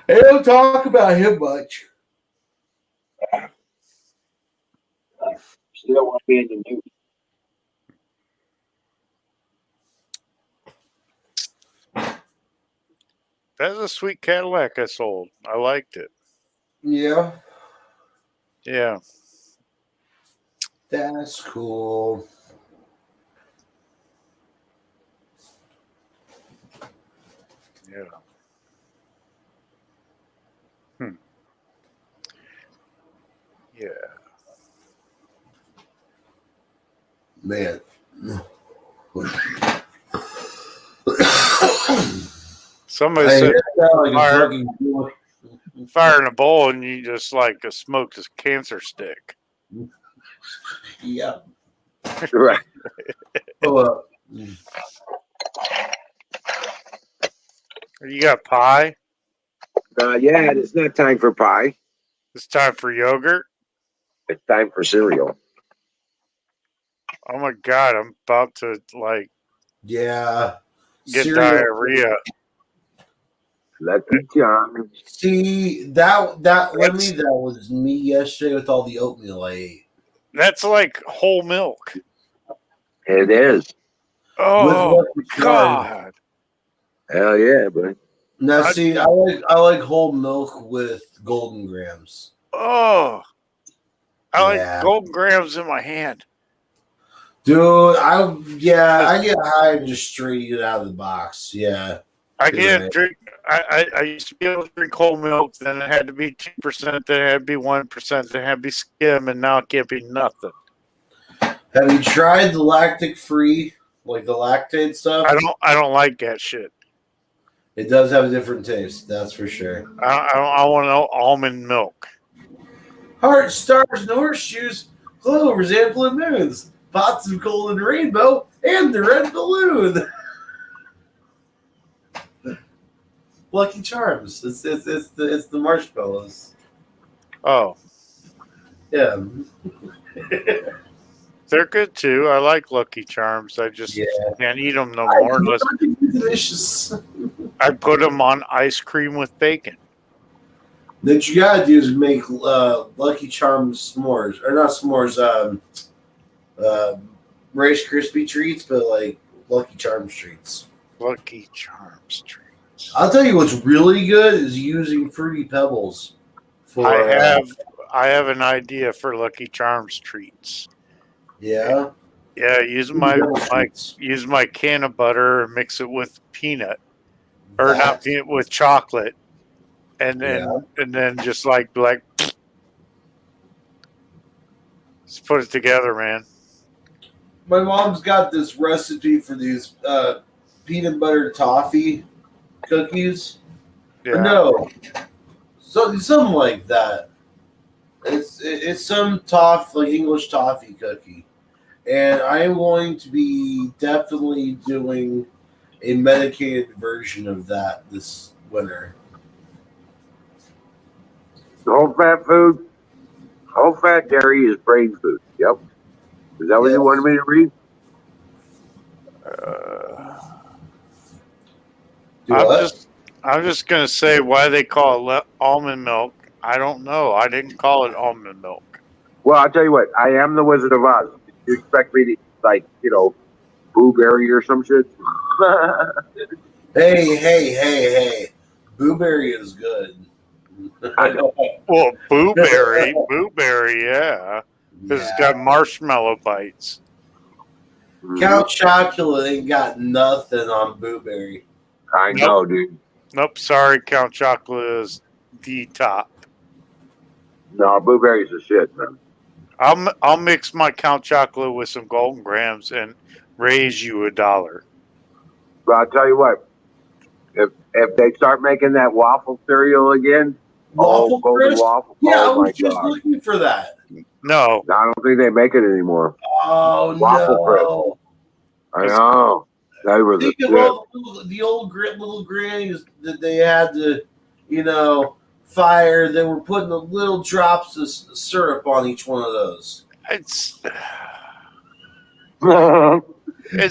don't talk about him much. Still want to be in the news. That's a sweet Cadillac I sold. I liked it. Yeah. Yeah. That's cool. Yeah. Yeah. Man. Somebody said fire in a bowl and you just like a smoked cancer stick. Yeah. Right. You got pie? Yeah, it's not time for pie. It's time for yogurt. It's time for cereal. Oh my God, I'm about to get cereal. Diarrhea. Lucky John. See, that was me yesterday with all the oatmeal I ate. That's like whole milk. It is. Oh God. Hell yeah, buddy. Now see, I like whole milk with golden grams. Oh. I like golden grams in my hand. Dude, I get high and just straight eat it out of the box. Yeah. I can't drink. I used to be able to drink whole milk. Then it had to be 2%. Then it had to be 1%. Then it had to be skim, and now it can't be nothing. Have you tried the lactic free like the lactate stuff. I don't like that shit. It does have a different taste, that's for sure. I want to know almond milk. Hearts, stars, and horseshoes, clovers, and blue moons, pots of golden rainbow, and the red balloon. Lucky Charms. It's the marshmallows. Oh, Yeah. they're good too. I like Lucky Charms. I just Yeah. can't eat them no more unless Delicious. I put them on ice cream with bacon. What you gotta do is make Lucky Charms s'mores, or not s'mores. Rice Krispie treats, but like Lucky Charms treats. Lucky Charms treats. I'll tell you what's really good is using Fruity Pebbles. For I have an idea for Lucky Charms treats. Yeah. Yeah, use my can of butter and mix it with peanut, or not peanut, with chocolate, and then just like just put it together, man. My mom's got this recipe for these peanut butter toffee cookies. Yeah. Or no, something like that. It's some like English toffee cookie, and I am going to be definitely doing a medicated version of that this winter. Whole fat food, whole fat dairy is brain food. Yep. Is that what you wanted me to read? I'm just gonna say why they call it almond milk. I don't know. I didn't call it almond milk. Well, I'll tell you what. I am the Wizard of Oz. Did you expect me to, like, blueberry or some shit? Hey. Blueberry is good. I know. Well, blueberry, yeah. Because it's got marshmallow bites. Count Chocula ain't got nothing on blueberry. I know, dude. Nope, sorry, Count Chocula is the top. No, blueberries are shit, man. I'll mix my Count Chocula with some Golden Grams and raise you $1. But I'll tell you what. If they start making that waffle cereal again, Waffle crisp? waffle. Yeah, oh I was my just God. looking for that. No, I don't think they make it anymore. Oh Waffle no! I know. They were the Think of shit. all the old little grannies that they had to, fire. They were putting the little drops of syrup on each one of those. it's You remember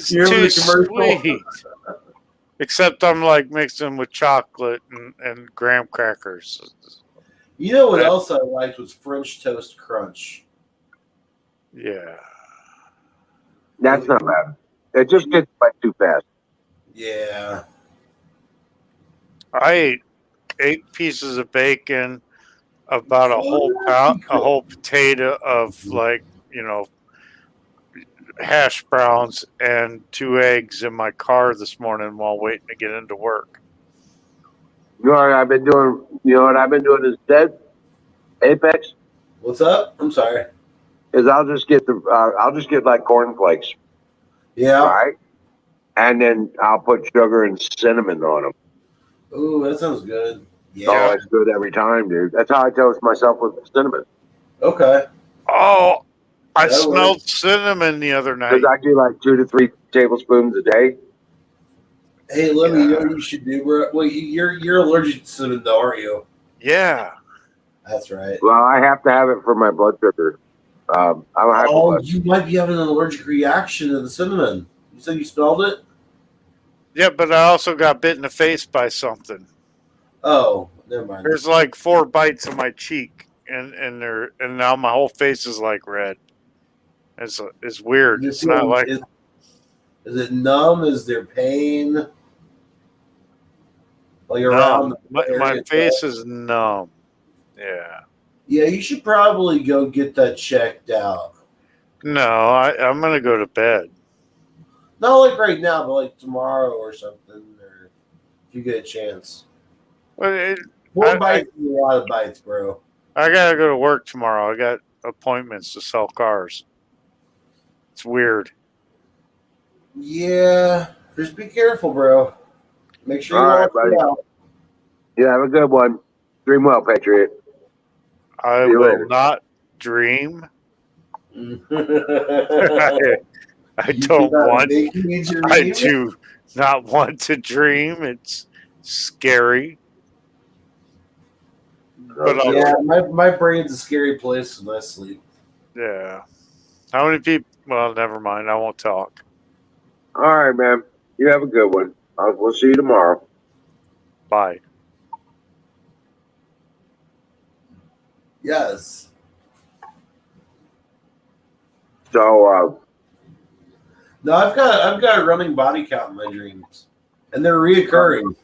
too the commercial? sweet. Except I'm like mixing with chocolate and graham crackers. You know what else I liked was French Toast Crunch. Yeah. That's not bad. It just gets by too fast. Yeah. I ate 8 pieces of bacon, about a whole potato of hash browns, and 2 eggs in my car this morning while waiting to get into work. You know what I've been doing? You know what I've been doing instead? Apex. What's up? I'm sorry. Is I'll just get like cornflakes. Yeah. Right. And then I'll put sugar and cinnamon on them. Ooh, that sounds good. Yeah. Oh, it's good every time, dude. That's how I toast myself with cinnamon. Okay. Oh, I That smelled works. cinnamon the other night. Because I do like 2 to 3 tablespoons a day. Hey, let me know what you should do, bro. Well, you're allergic to cinnamon, though, aren't you? Yeah. That's right. Well, I have to have it for my blood sugar. I'm a Oh, you might be having an allergic reaction to the cinnamon. You said you smelled it? Yeah, but I also got bit in the face by something. Oh, never mind. There's like 4 bites on my cheek, and now my whole face is like red. It's weird. It's not like. Is it numb? Is there pain? Like around my face is numb. Yeah. Yeah, you should probably go get that checked out. No, I'm gonna go to bed. Not like right now, but like tomorrow or something, or if you get a chance. Well, 4 bites is a lot of bites, bro. I gotta go to work tomorrow. I got appointments to sell cars. It's weird. Yeah, just be careful, bro. Make sure you All right, watch buddy. it out. You have a good one. Dream well, Patriot. I See you will later. not dream. You I do don't not want. make me I dream. do not want to dream. It's scary. But I'll. Yeah, my brain's a scary place when I sleep. Yeah. How many people? Well, never mind. I won't talk. All right, man. You have a good one. We'll see you tomorrow. Bye. Yes. So, No, I've got a running body count in my dreams, and they're reoccurring.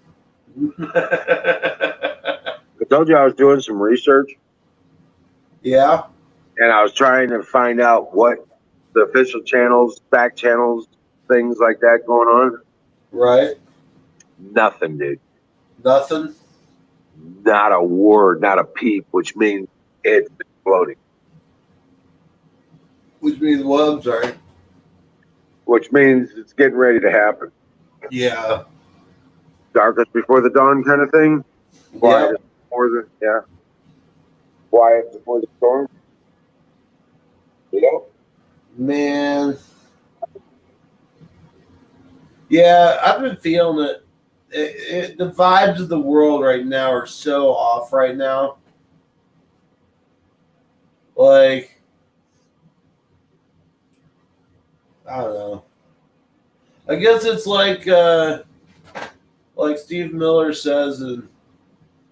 I told you I was doing some research, Yeah. and I was trying to find out what the official channels, back channels, things like that going on. Right. Nothing, dude. Nothing. Not a word, not a peep, which means it's exploding. Which means what? I'm sorry. Which means it's getting ready to happen. Yeah. Darkest before the dawn kind of thing. Quiet Yep. before the quiet before the storm. Yep. Man. Yeah, I've been feeling it. The vibes of the world right now are so off right now. Like, I don't know. I guess it's like Steve Miller says in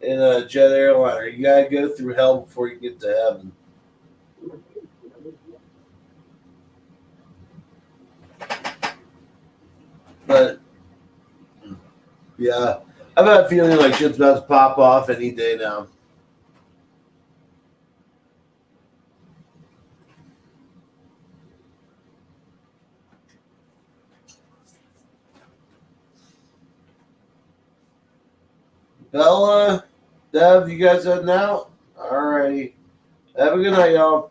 a jet airliner, you gotta go through hell before you get to heaven. But yeah, I've got a feeling like shit's about to pop off any day now. Bella, Dev, you guys heading out? Alrighty. Have a good night, y'all.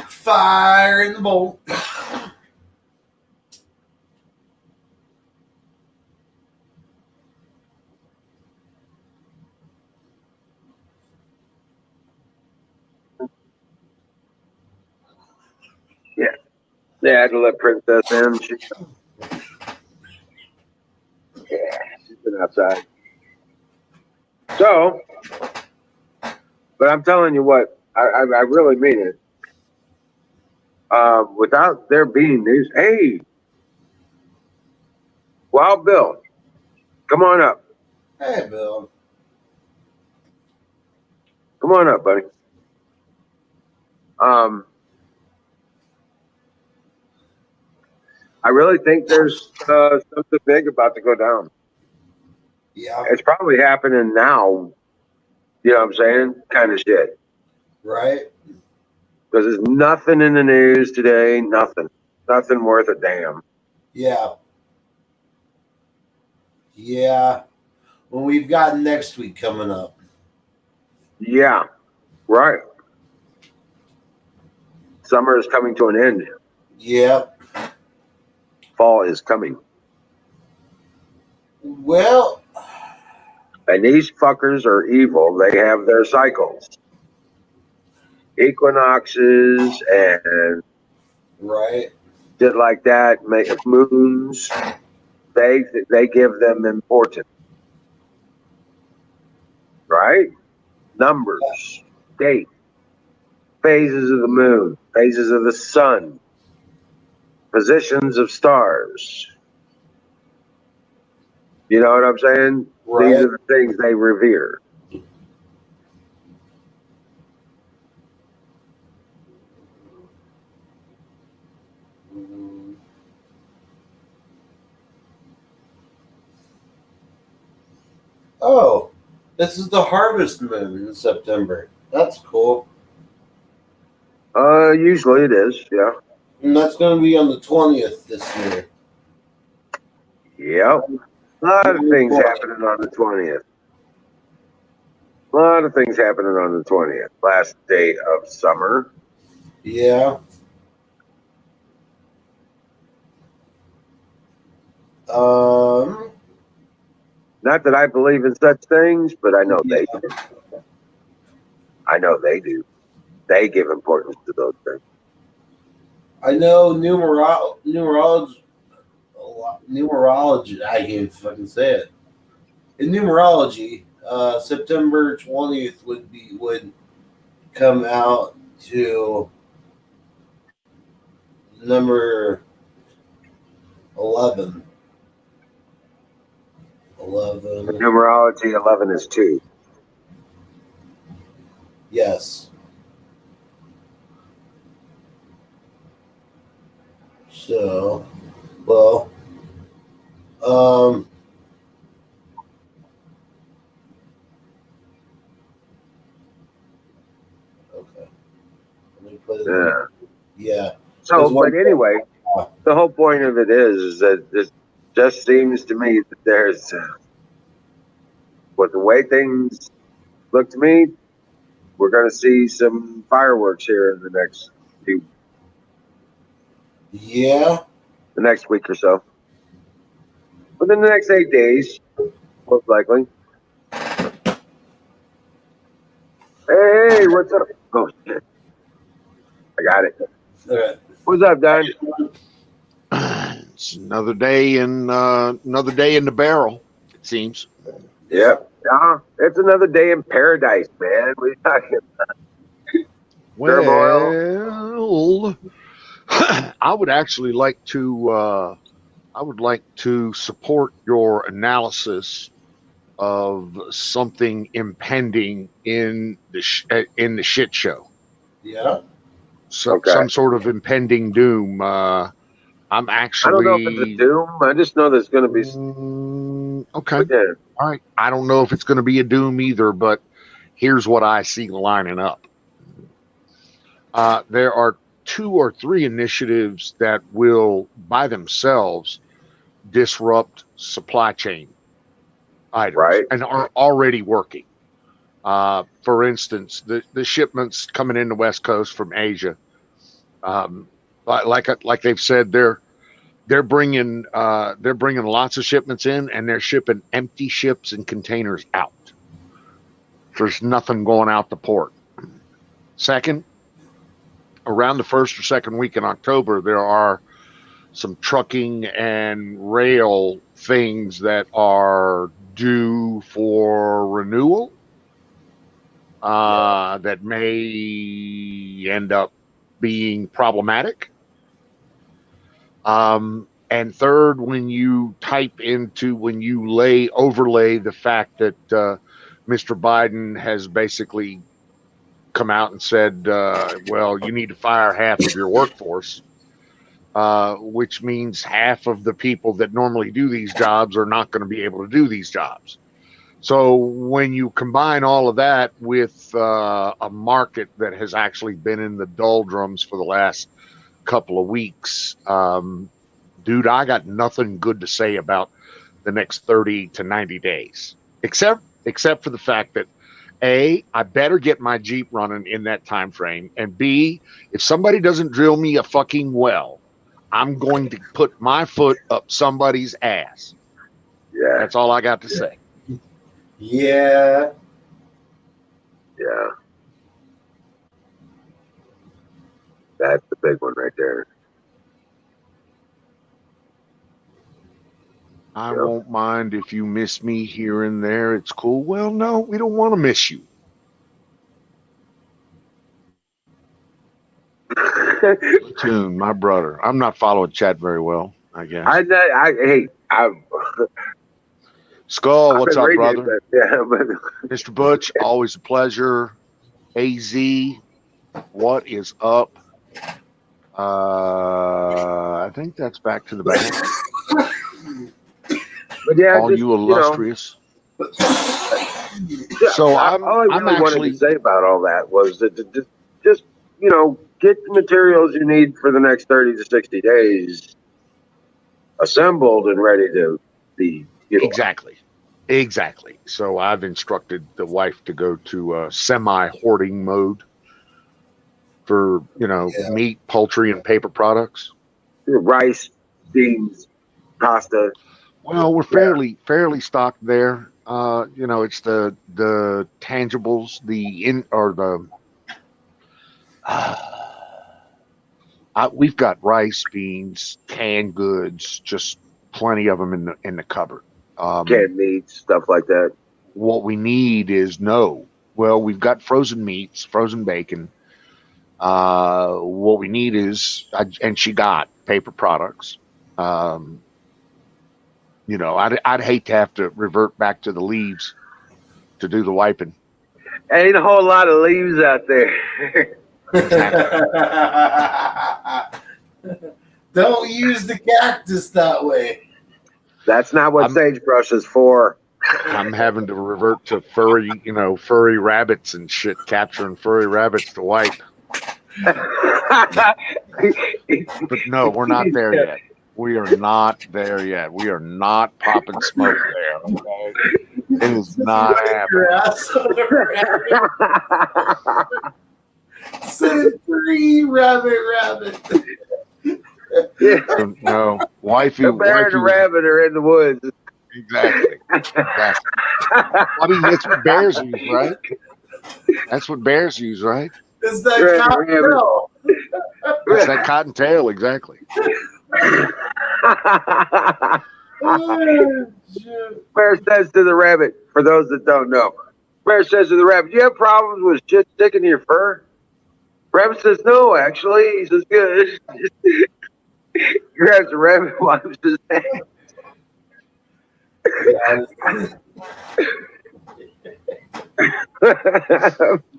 Fire in the bowl. Yeah. They had to let Princess in. She's been outside. So, but I'm telling you what, I really mean it. Without there being news, hey, Wild Bill, come on up. Hey, Bill. Come on up, buddy. I really think there's something big about to go down. Yeah. It's probably happening now. You know what I'm saying? Kind of shit. Right? Because there's nothing in the news today. Nothing. Nothing worth a damn. Yeah. Yeah. When we've got next week coming up. Yeah. Right. Summer is coming to an end. Yep. Fall is coming. Well, And these fuckers are evil. They have their cycles. Equinoxes and right. shit like that, moons, they give them importance. Right? Numbers, dates, phases of the moon, phases of the sun, positions of stars. You know what I'm saying? Right. These are the things they revere. Oh, this is the harvest moon in September. That's cool. Usually it is, yeah. And that's going to be on the 20th this year. Yep. A lot of things happening on the 20th. A lot of things happening on the 20th, last day of summer. Yeah. Not that I believe in such things, but I know they do. I know they do. They give importance to those things. I know numerology. I can't fucking say it. In numerology, September 20th would come out to number 11. 11. The numerology 11 is 2. Yes. So, well, okay. Let me put it in. Yeah. Yeah. So, but anyway, the whole point of it is that it just seems to me that there's, with the way things look to me, we're going to see some fireworks here in the next the next week or so. Within the next 8 days, most likely. Hey, what's up? Oh shit. I got it. All right. What's up, Don? It's another day in the barrel, it seems. Yep. It's another day in paradise, man. What are you talking about? Well, I would actually like to support your analysis of something impending in the shit show. Yeah. So, Okay. some sort of impending doom. I'm actually. I don't know if it's a doom. I just know there's going to be. Okay. Yeah. All right. I don't know if it's going to be a doom either, but here's what I see lining up. There are 2 or 3 initiatives that will, by themselves, disrupt supply chain items, right, and are already working. For instance, the shipments coming in the West Coast from Asia, like they've said, they're bringing lots of shipments in, and they're shipping empty ships and containers out. There's nothing going out the port. Second, around the first or second week in October, there are some trucking and rail things that are due for renewal that may end up being problematic. And third, when you overlay the fact that Mr. Biden has basically come out and said, well, you need to fire half of your workforce, which means half of the people that normally do these jobs are not going to be able to do these jobs. So when you combine all of that with a market that has actually been in the doldrums for the last couple of weeks, dude, I got nothing good to say about the next 30 to 90 days, except for the fact that A, I better get my Jeep running in that time frame, and B, if somebody doesn't drill me a fucking well, I'm going to put my foot up somebody's ass. yeah, That's all I got to say. Yeah. yeah. That's the big one right there. I won't mind if you miss me here and there. It's cool. Well, no, we don't want to miss you. Platoon, my brother. I'm not following chat very well, I guess. Skull, what's up, brother? Mr. Butch, always a pleasure. AZ, what is up? I think that's back to the back. But yeah, all you illustrious. So all I really wanted to say about all that was that just get the materials you need for the next 30 to 60 days assembled and ready to be utilized. Exactly. Exactly. So I've instructed the wife to go to semi-hoarding mode for, Yeah. meat, poultry, and paper products. Rice, beans, pasta. Well, we're Yeah. fairly stocked there. It's the tangibles, the in or the we've got rice, beans, canned goods, just plenty of them in the cupboard. Canned meats, stuff like that. What we need is no. Well, we've got frozen meats, frozen bacon. What we need is, and she got paper products. Um, I'd hate to have to revert back to the leaves to do the wiping. Ain't a whole lot of leaves out there. Don't use the cactus that way. That's not what I'm- sagebrush is for. I'm having to revert to furry rabbits and shit, capturing furry rabbits to wipe. But no, we're not there yet. We are not there yet. We are not popping smoke there. Okay? It is not happening. Say free rabbit. Yeah. So, no, wifey, The bear and the rabbit are in the woods. Exactly. I mean, that's what bears use, right? That's what bears use, right? It's that cottontail. It's that cottontail, exactly. Bear says to the rabbit, for those that don't know, Bear says to the rabbit, "Do you have problems with shit sticking to your fur?" Rabbit says, "No, actually." He says, "Good." He grabs the rabbit, wipes his hands.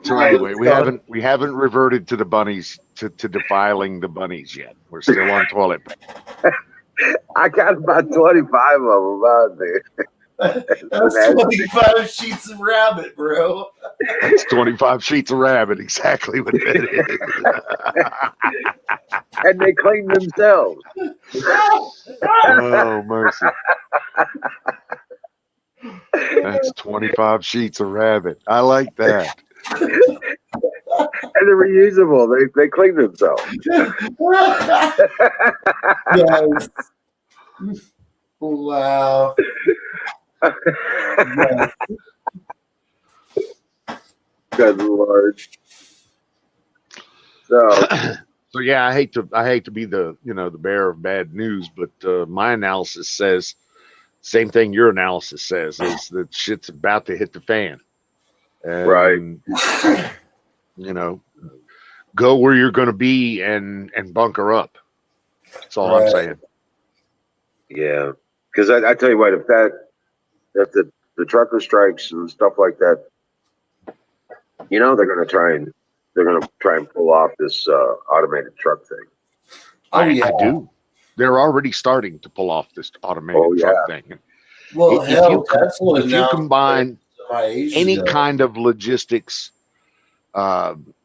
So anyway, we haven't reverted to the bunnies to defiling the bunnies yet. We're still on toilet paper. I got about 25 of them out there. That's 25 sheets of rabbit, bro. It's 25 sheets of rabbit, exactly what that is. And they clean themselves. Oh, mercy. That's 25 sheets of rabbit. I like that. And they're reusable. They clean themselves. Yes. Wow. Yes. Good Lord. So yeah, I hate to be the the bearer of bad news, but my analysis says same thing your analysis says is that shit's about to hit the fan. And, right. Go where you're going to be and bunker up. That's all I'm saying. Yeah, because I tell you what, if the trucker strikes and stuff like that, they're gonna try and pull off this automated truck thing. I do. They're already starting to pull off this automated truck thing. Well, if you combine any kind of logistics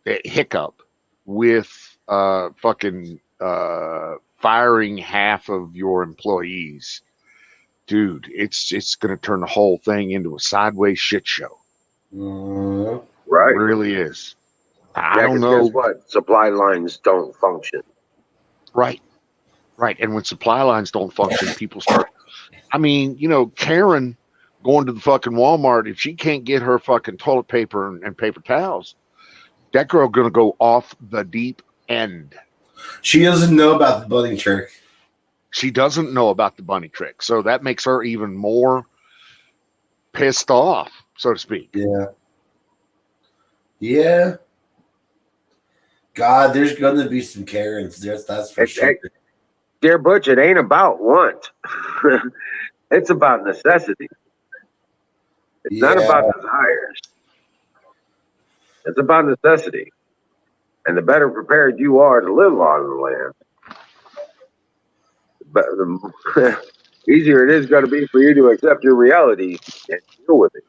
hiccup with fucking firing half of your employees, dude, it's going to turn the whole thing into a sideways shit show. Right. It really is. I Yeah, don't know. Guess what? Supply lines don't function. Right. And when supply lines don't function, people start. I mean, Karen going to the fucking Walmart, if she can't get her fucking toilet paper and paper towels, that girl going to go off the deep end. She doesn't know about the bunny trick. She doesn't know about the bunny trick. So that makes her even more pissed off, so to speak. Yeah. God, there's going to be some Karens. That's for sure. Dear Butch, it ain't about want. It's about necessity. It's not about desires. It's about necessity. And the better prepared you are to live on the land, the easier it is going to be for you to accept your reality and deal with it.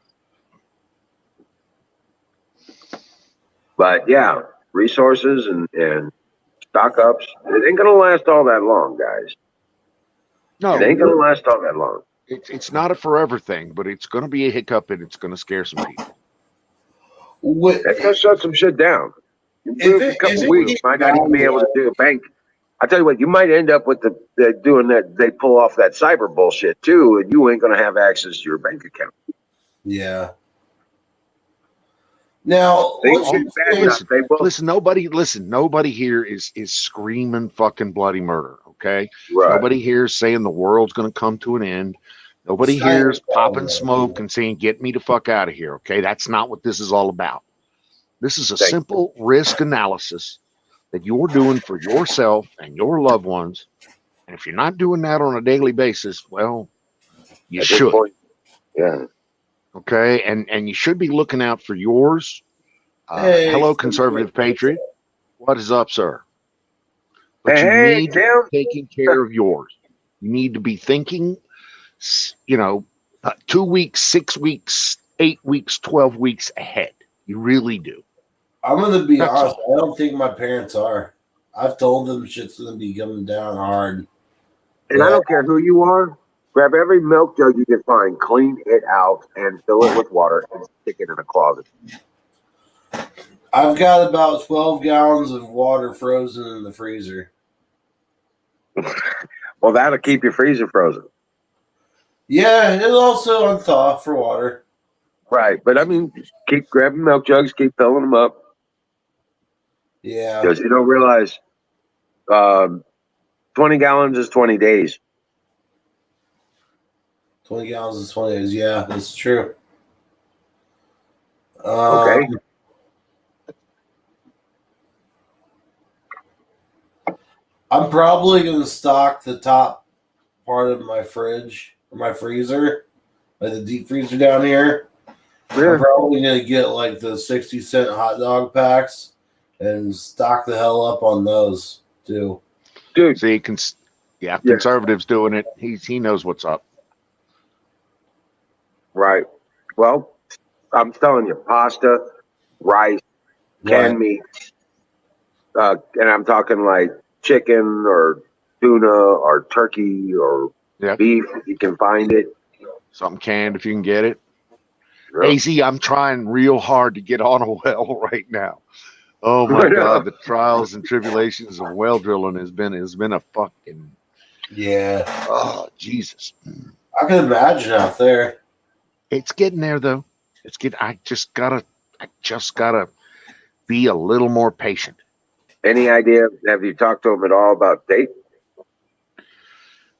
But yeah, resources and stock ups, it ain't going to last all that long, guys. No, it ain't going to last all that long. It's not a forever thing, but it's going to be a hiccup and it's going to scare some people. That's gonna shut some shit down. In a couple weeks, you might not even be able to do a bank. I tell you what, you might end up with the doing that. They pull off that cyber bullshit too, and you ain't gonna have access to your bank account. Yeah. Now, listen, nobody here is screaming fucking bloody murder. Okay, right. Nobody here is saying the world's going to come to an end. Nobody here is popping smoke and saying get me the fuck out of here. Okay, that's not what this is all about. This is a simple risk analysis that you're doing for yourself and your loved ones. And if you're not doing that on a daily basis, well, you should. Yeah. Okay, and you should be looking out for yours. Hello, conservative patriot. What is up, sir? But you need to be taking care of yours. You need to be thinking, 2 weeks, 6 weeks, 8 weeks, 12 weeks ahead. You really do. I'm going to be honest. I don't think my parents are. I've told them shit's going to be coming down hard. And I don't care who you are. Grab every milk jug you can find, clean it out, and fill it with water and stick it in a closet. I've got about 12 gallons of water frozen in the freezer. Well, that'll keep your freezer frozen. Yeah, it'll also unthaw for water. Right, but I mean, keep grabbing milk jugs, keep filling them up. Yeah. Because you don't realize 20 gallons is 20 days. 20 gallons is 20 days. Yeah, that's true. Okay. I'm probably going to stock the top part of my fridge or my freezer, like the deep freezer down here. Yeah. I'm probably going to get like the 60-cent hot dog packs and stock the hell up on those too. Dude, see, conservatives doing it. He knows what's up. Right. Well, I'm telling you, pasta, rice, canned meats, and I'm talking like chicken or tuna or turkey or beef if you can find it. Something canned if you can get it. Yep. AZ, I'm trying real hard to get on a well right now. Oh my God, the trials and tribulations of well drilling has been a fucking Oh Jesus. I can imagine out there. It's getting there though. I just gotta be a little more patient. Any idea? Have you talked to him at all about date?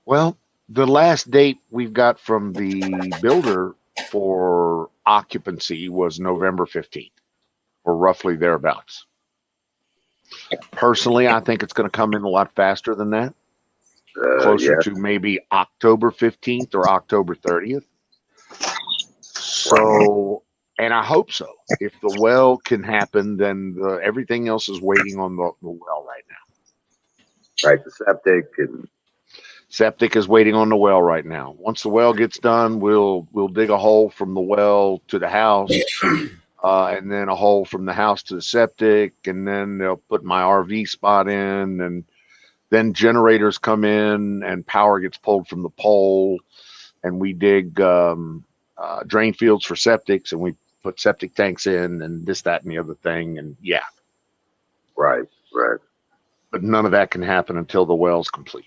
Well, the last date we've got from the builder for occupancy was November 15th, or roughly thereabouts. Personally, I think it's going to come in a lot faster than that, closer to maybe October 15th or October 30th. So, and I hope so. If the well can happen, then everything else is waiting on the well right now. Right, the septic is waiting on the well right now. Once the well gets done, we'll dig a hole from the well to the house, and then a hole from the house to the septic, and then they'll put my RV spot in, and then generators come in, and power gets pulled from the pole, and we dig drain fields for septics, and we put septic tanks in, and this, that, and the other thing, and right. But none of that can happen until the well's complete.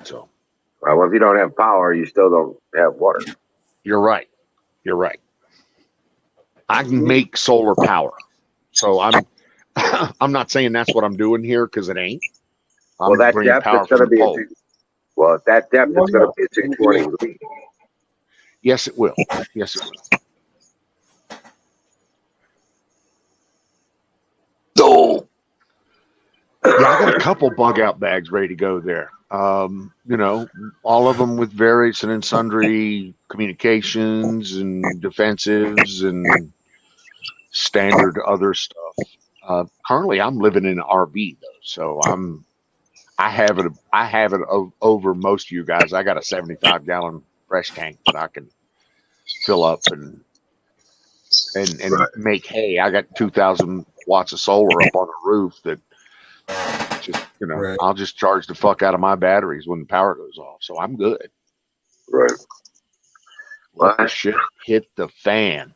So, well, if you don't have power, you still don't have water. You're right. I can make solar power, so I'm not saying that's what I'm doing here because it ain't. Well, that depth is going to be at that depth it's going to be a 220. Yes, it will. Yeah, I got a couple bug out bags ready to go there. All of them with various and sundry communications and defensives and standard other stuff. Currently, I'm living in an RV though, so I have it over most of you guys. I got a 75-gallon fresh tank that I can fill up and make hay. I got 2,000 watts of solar up on the roof that just I'll just charge the fuck out of my batteries when the power goes off. So I'm good. Right. Let the shit hit the fan.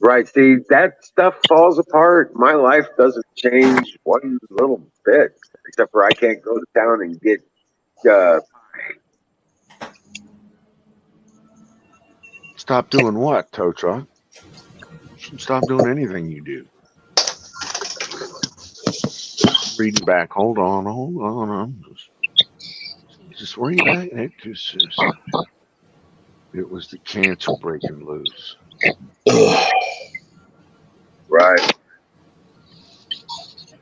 Right. See, that stuff falls apart. My life doesn't change one little bit, except for I can't go to town and get. Uh, Stop doing what, tow truck? Stop doing anything you do. Reading back. Hold on. I'm just reading back. It was the cancer breaking loose. right.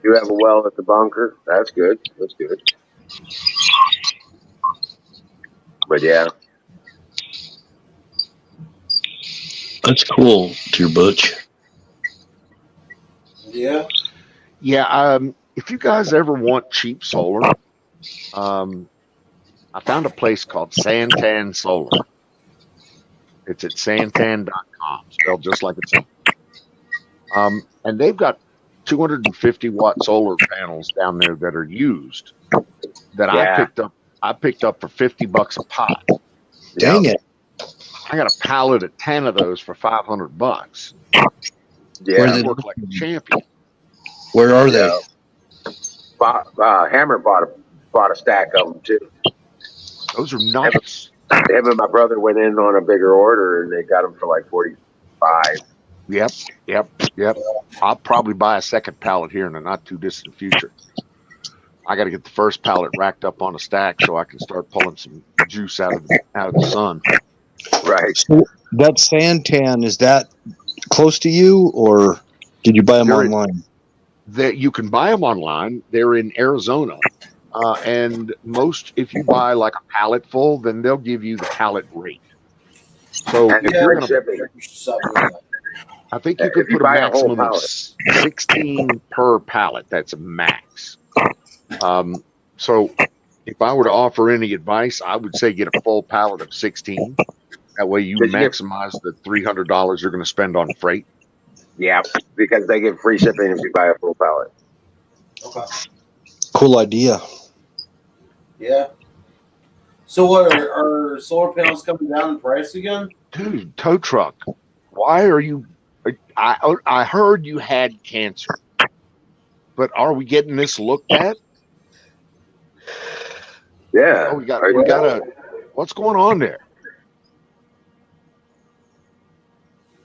You have a well at the bunker. That's good. That's good. But yeah, That's cool, dear Butch. Yeah. Yeah. If you guys ever want cheap solar, I found a place called Santan Solar. It's at santan.com, spelled just like it sounds. And they've got 250-watt solar panels down there that are used that I yeah, picked up. I picked up for $50 a pop. Dang it. I got a pallet of 10 of those for $500. Where yeah, they Work like a champion. Where are yeah. they? Hammer bought a stack of them too. Those are nice. Him and my brother went in on a bigger order, and they got them for like 45. Yep. I'll probably buy a second pallet here in the not too distant future. I got to get the first pallet racked up on a stack so I can start pulling some juice out of the sun. Right. So that Santan, is that close to you, or did you buy them online? That you can buy them online. They're in Arizona, and if you buy like a pallet full, then they'll give you the pallet rate. So And if yeah, you're gonna, Shipping. I think you could if you put a buy a whole maximum of pallet. 16 per pallet. That's a max. So if I were to offer any advice, I would say get a full pallet of 16. That way you Did you get- maximize the $300 you're going to spend on freight. Yeah, because they give free shipping if you buy a full pallet. Okay. Cool idea. Yeah. So what are solar panels coming down in price again? Dude, tow truck, why are you? I heard you had cancer, but are we getting this looked at? Yeah. Oh, we got a. What's going on there?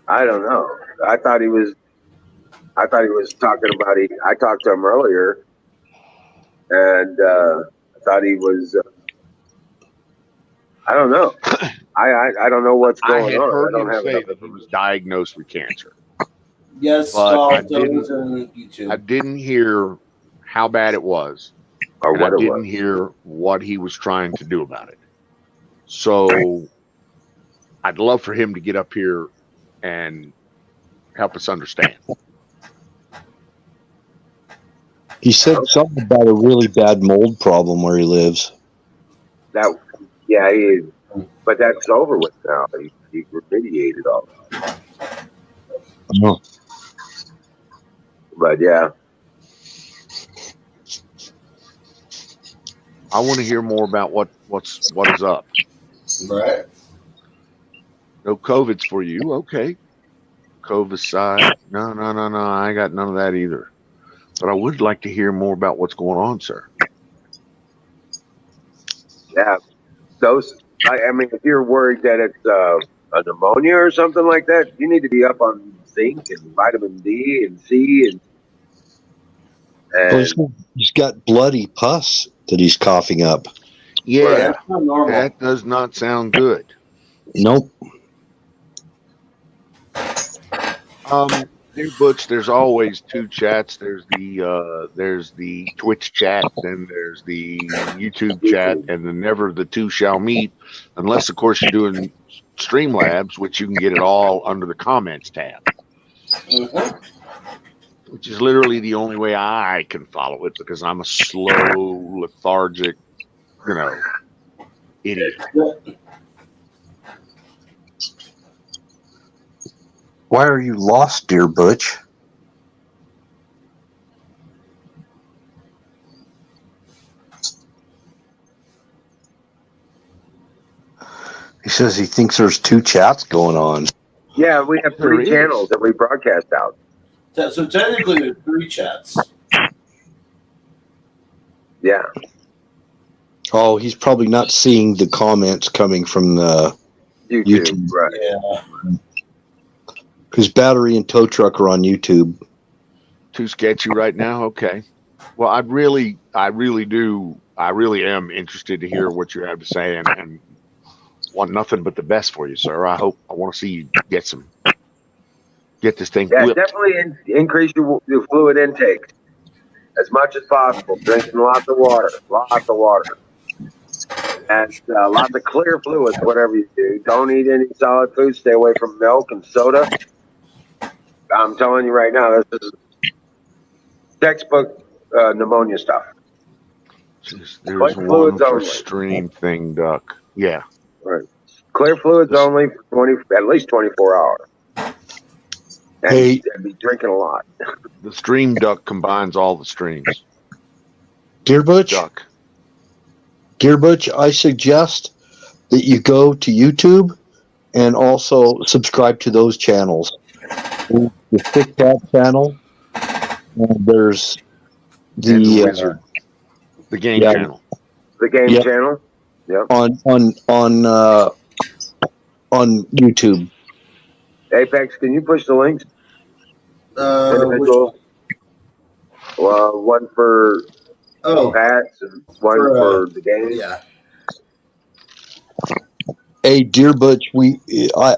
I don't know. I thought he was talking about it. I talked to him earlier, and I thought he was. I don't know. I don't know what's I going had on. heard I don't him have say enough that he was information. diagnosed with cancer. Yes, But I those on YouTube. I didn't hear how bad it was, Or and I what it didn't was. hear what he was trying to do about it. So I'd love for him to get up here and help us understand. He said something about a really bad mold problem where he lives. That, yeah, but that's over with now. He remediated all that. Oh. But yeah, I want to hear more about what is up. Right. No COVID's for you, okay? COVID side, no. I got none of that either. But I would like to hear more about what's going on, sir. yeah. Those. I mean, if you're worried that it's a pneumonia or something like that, you need to be up on zinc and vitamin D and C Well, and he's got bloody pus that he's coughing up. Yeah, That's not normal. that does not sound good. Nope. Dear Butch, there's always two chats. There's the Twitch chat, then there's the YouTube chat, and then never the two shall meet, unless of course you're doing Streamlabs, which you can get it all under the comments tab, which is literally the only way I can follow it because I'm a slow, lethargic, idiot. Why are you lost, dear Butch? He says he thinks there's 2 chats going on. Yeah, we have 3 channels that we broadcast out. So technically, there's 3 chats. Yeah. Oh, he's probably not seeing the comments coming from the YouTube. Right. Yeah. Because Battery and Tow Truck are on YouTube. Too sketchy right now. Okay. Well, I really am interested to hear what you have to say, and want nothing but the best for you, sir. I want to see you get this thing. Yeah, whipped. definitely increase your fluid intake as much as possible. Drinking lots of water, and lots of clear fluids. Whatever you do, don't eat any solid food. Stay away from milk and soda. I'm telling you right now, this is textbook pneumonia stuff. Jeez, there's one for stream thing, Duck. Yeah. Right. Clear fluids only for at least 24 hours. And be drinking a lot. The stream duck combines all the streams. Dear Butch? Duck. Dear Butch, I suggest that you go to YouTube and also subscribe to those channels. The Thick Cat channel, and there's the Wizard. The game channel. The game channel? Yeah. On YouTube. Apex, can you push the links? Individual. Well, one for hats and one for the game. Yeah. Hey, Dear Butch,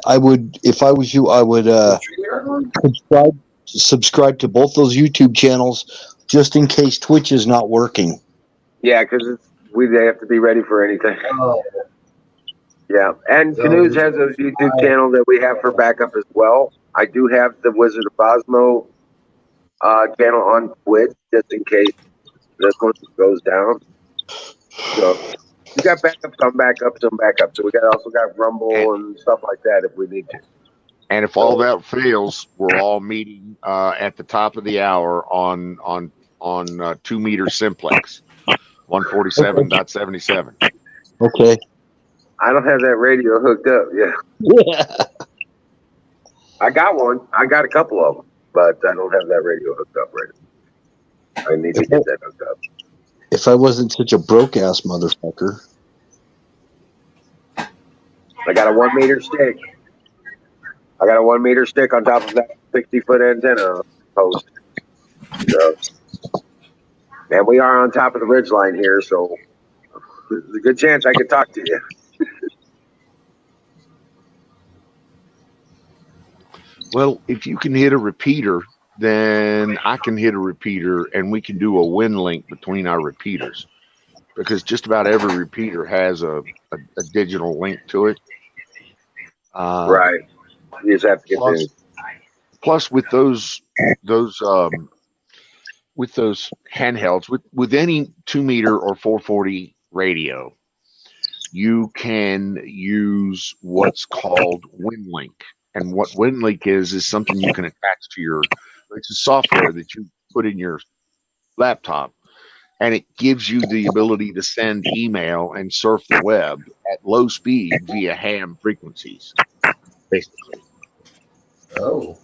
I would, if I was you, I would subscribe to both those YouTube channels just in case Twitch is not working. Yeah, because they have to be ready for anything. Oh. Yeah, and Canoes has a YouTube channel that we have for backup as well. I do have the Wizard of Osmo channel on Twitch just in case this one goes down. So we got backups on backups on backups. So we also got Rumble and stuff like that if we need to. And if all that fails, we're all meeting at the top of the hour on 2 meter simplex, 147.77. Okay. I don't have that radio hooked up. Yeah. I got one. I got a couple of them, but I don't have that radio hooked up right now. I need to get that hooked up. If I wasn't such a broke ass motherfucker. I got a 1 meter stick. I got a 1 meter stick on top of that 60-foot antenna post. So, and we are on top of the ridge line here, so there's a good chance I could talk to you. Well, if you can hit a repeater, then I can hit a repeater, and we can do a win link between our repeaters, because just about every repeater has a digital link to it. Right. You just have to get plus with those handhelds, with any 2 meter or 440 radio, you can use what's called WinLink. And what WinLink is something you can attach to it's a software that you put in your laptop, and it gives you the ability to send email and surf the web at low speed via ham frequencies, basically. Oh.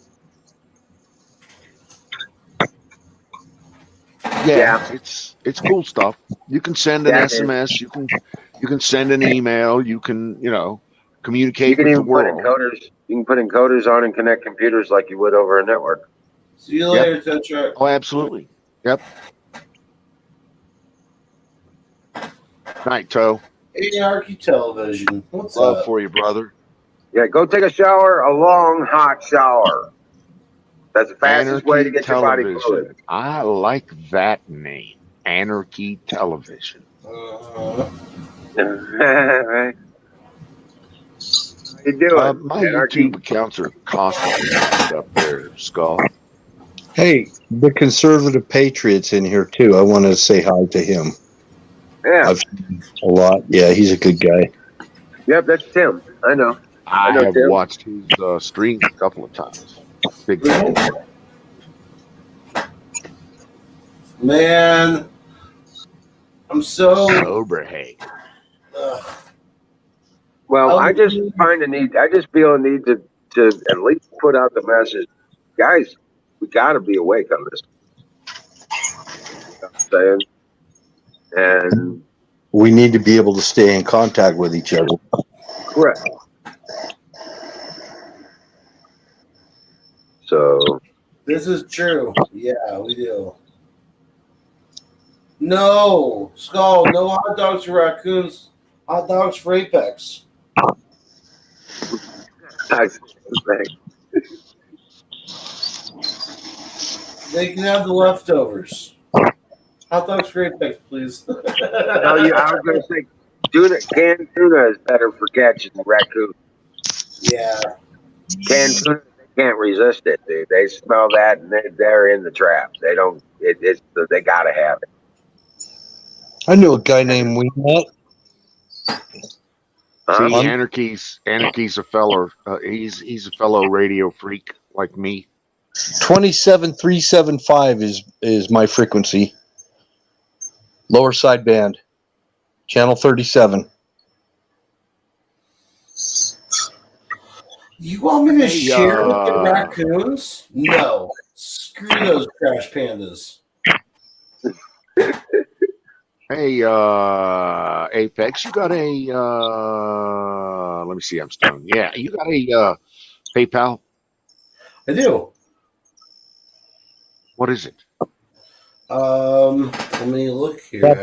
Yeah, it's cool stuff. You can send an SMS, you can send an email, you can, communicate with the world. You can put encoders on and connect computers like you would over a network. See you later, Tow Truck. Oh, absolutely. Yep. Night, Toe. Anarchy Television. What's Love up? for you, brother. Yeah, go take a shower, a long, hot shower. That's the fastest way to get your body fluid. I like that name, Anarchy Television. Right. You doing? My YouTube accounts are constantly up there, Skull. Hey, the conservative patriot's in here too. I want to say hi to him. Yeah, I've seen him a lot. Yeah, he's a good guy. Yep, that's Tim. I know. I know have Tim. watched his streams a couple of times. Big fan. Man, I'm so Soberhay. Well, I just find a need. I just feel a need to at least put out the message, guys. We got to be awake on this. You know what I'm saying? And We need to be able to stay in contact with each other. correct. So This is true. Yeah, we do. No, Skull, no hot dogs for raccoons. Hot dogs for Apex. They can have the leftovers. Hot dogs for Apex, please. tell you, I was going to say, canned tuna is better for catching raccoon. Yeah. Canned tuna, they can't resist it, dude. They smell that and they're in the trap. They don't. They got to have it. I knew a guy named Weenet. See, Anarchy's a fellow. He's a fellow radio freak like me. 27375 is my frequency. Lower sideband, channel 37. You want me to share with the raccoons? No. Screw those trash pandas. Hey, Apex, you got a? Let me see. I'm stoned. Yeah, you got a PayPal? I do. What is it? Let me look here.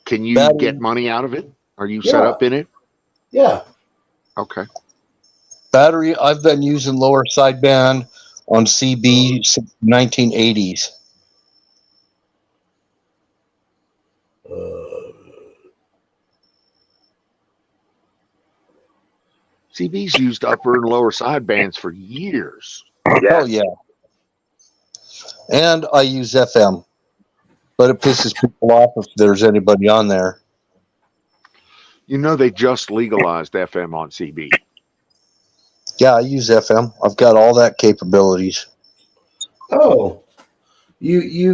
Can you get money out of it? Are you set up in it? Yeah. Okay. Battery, I've been using lower sideband on CB since 1980s. CB's used upper and lower sidebands for years. Oh, yeah. And I use FM, but it pisses people off if there's anybody on there. You know, they just legalized FM on CB. Yeah, I use FM. I've got all that capabilities. Oh, you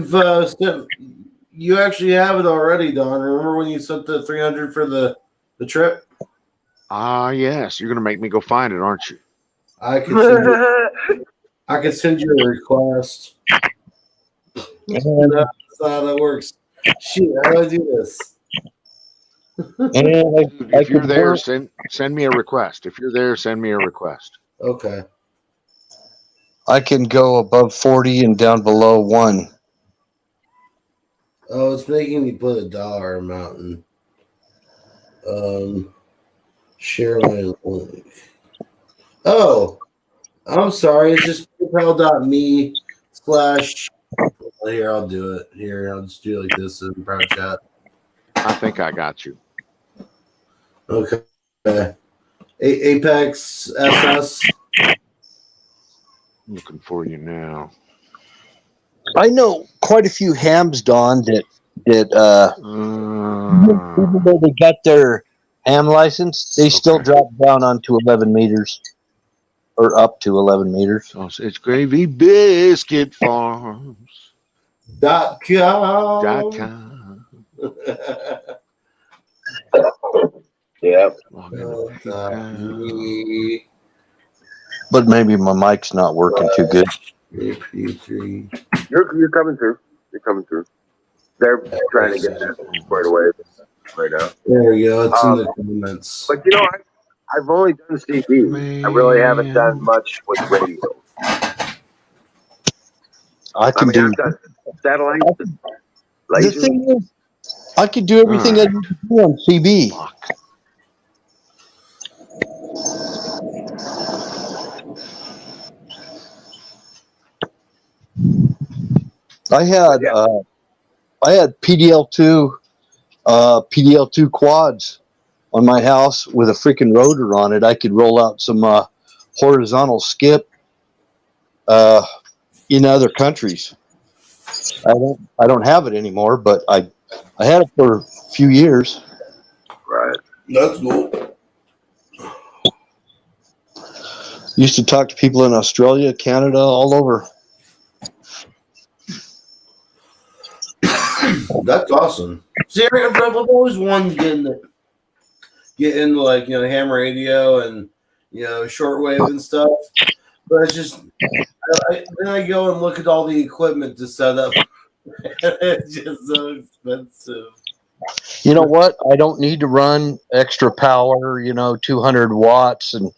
actually have it already, Don. Remember when you sent the 300 for the trip? Yes. You're gonna make me go find it, aren't you? I can send you a request. That's how that works. Shoot, how do I do this? If you're there, send me a request. If you're there, send me a request. Okay. I can go above 40 and down below 1. Oh, it's making me put a dollar amount in. Share my link. Oh, I'm sorry. It's just paypal.me/ Here, I'll do it. Here, I'll just do it like this in Proud Chat. I think I got you. Okay. Apex SS. I'm looking for you now. I know quite a few hams, Don, that even though they got their ham license, they still drop down onto 11 meters or up to 11 meters. Sausage Gravy Biscuit Farms. .com. Yeah. But maybe my mic's not working too good. AP3. You're coming through. You're coming through. They're trying to get that squared away right now. There we go. It's in the comments. But you know, I've only done CD. I really haven't done much with radio. I've done satellites. The thing is, I could do everything I need to do on CB. I had PDL2 quads on my house with a freaking rotor on it. I could roll out some horizontal skip in other countries. I don't have it anymore, but I had it for a few years. Right. That's cool. Used to talk to people in Australia, Canada, all over. That's awesome. See, I've always wanted to get in get into like ham radio and shortwave and stuff. But it's just then I go and look at all the equipment to set up. It's just so expensive. You know what? I don't need to run extra power, 200 watts and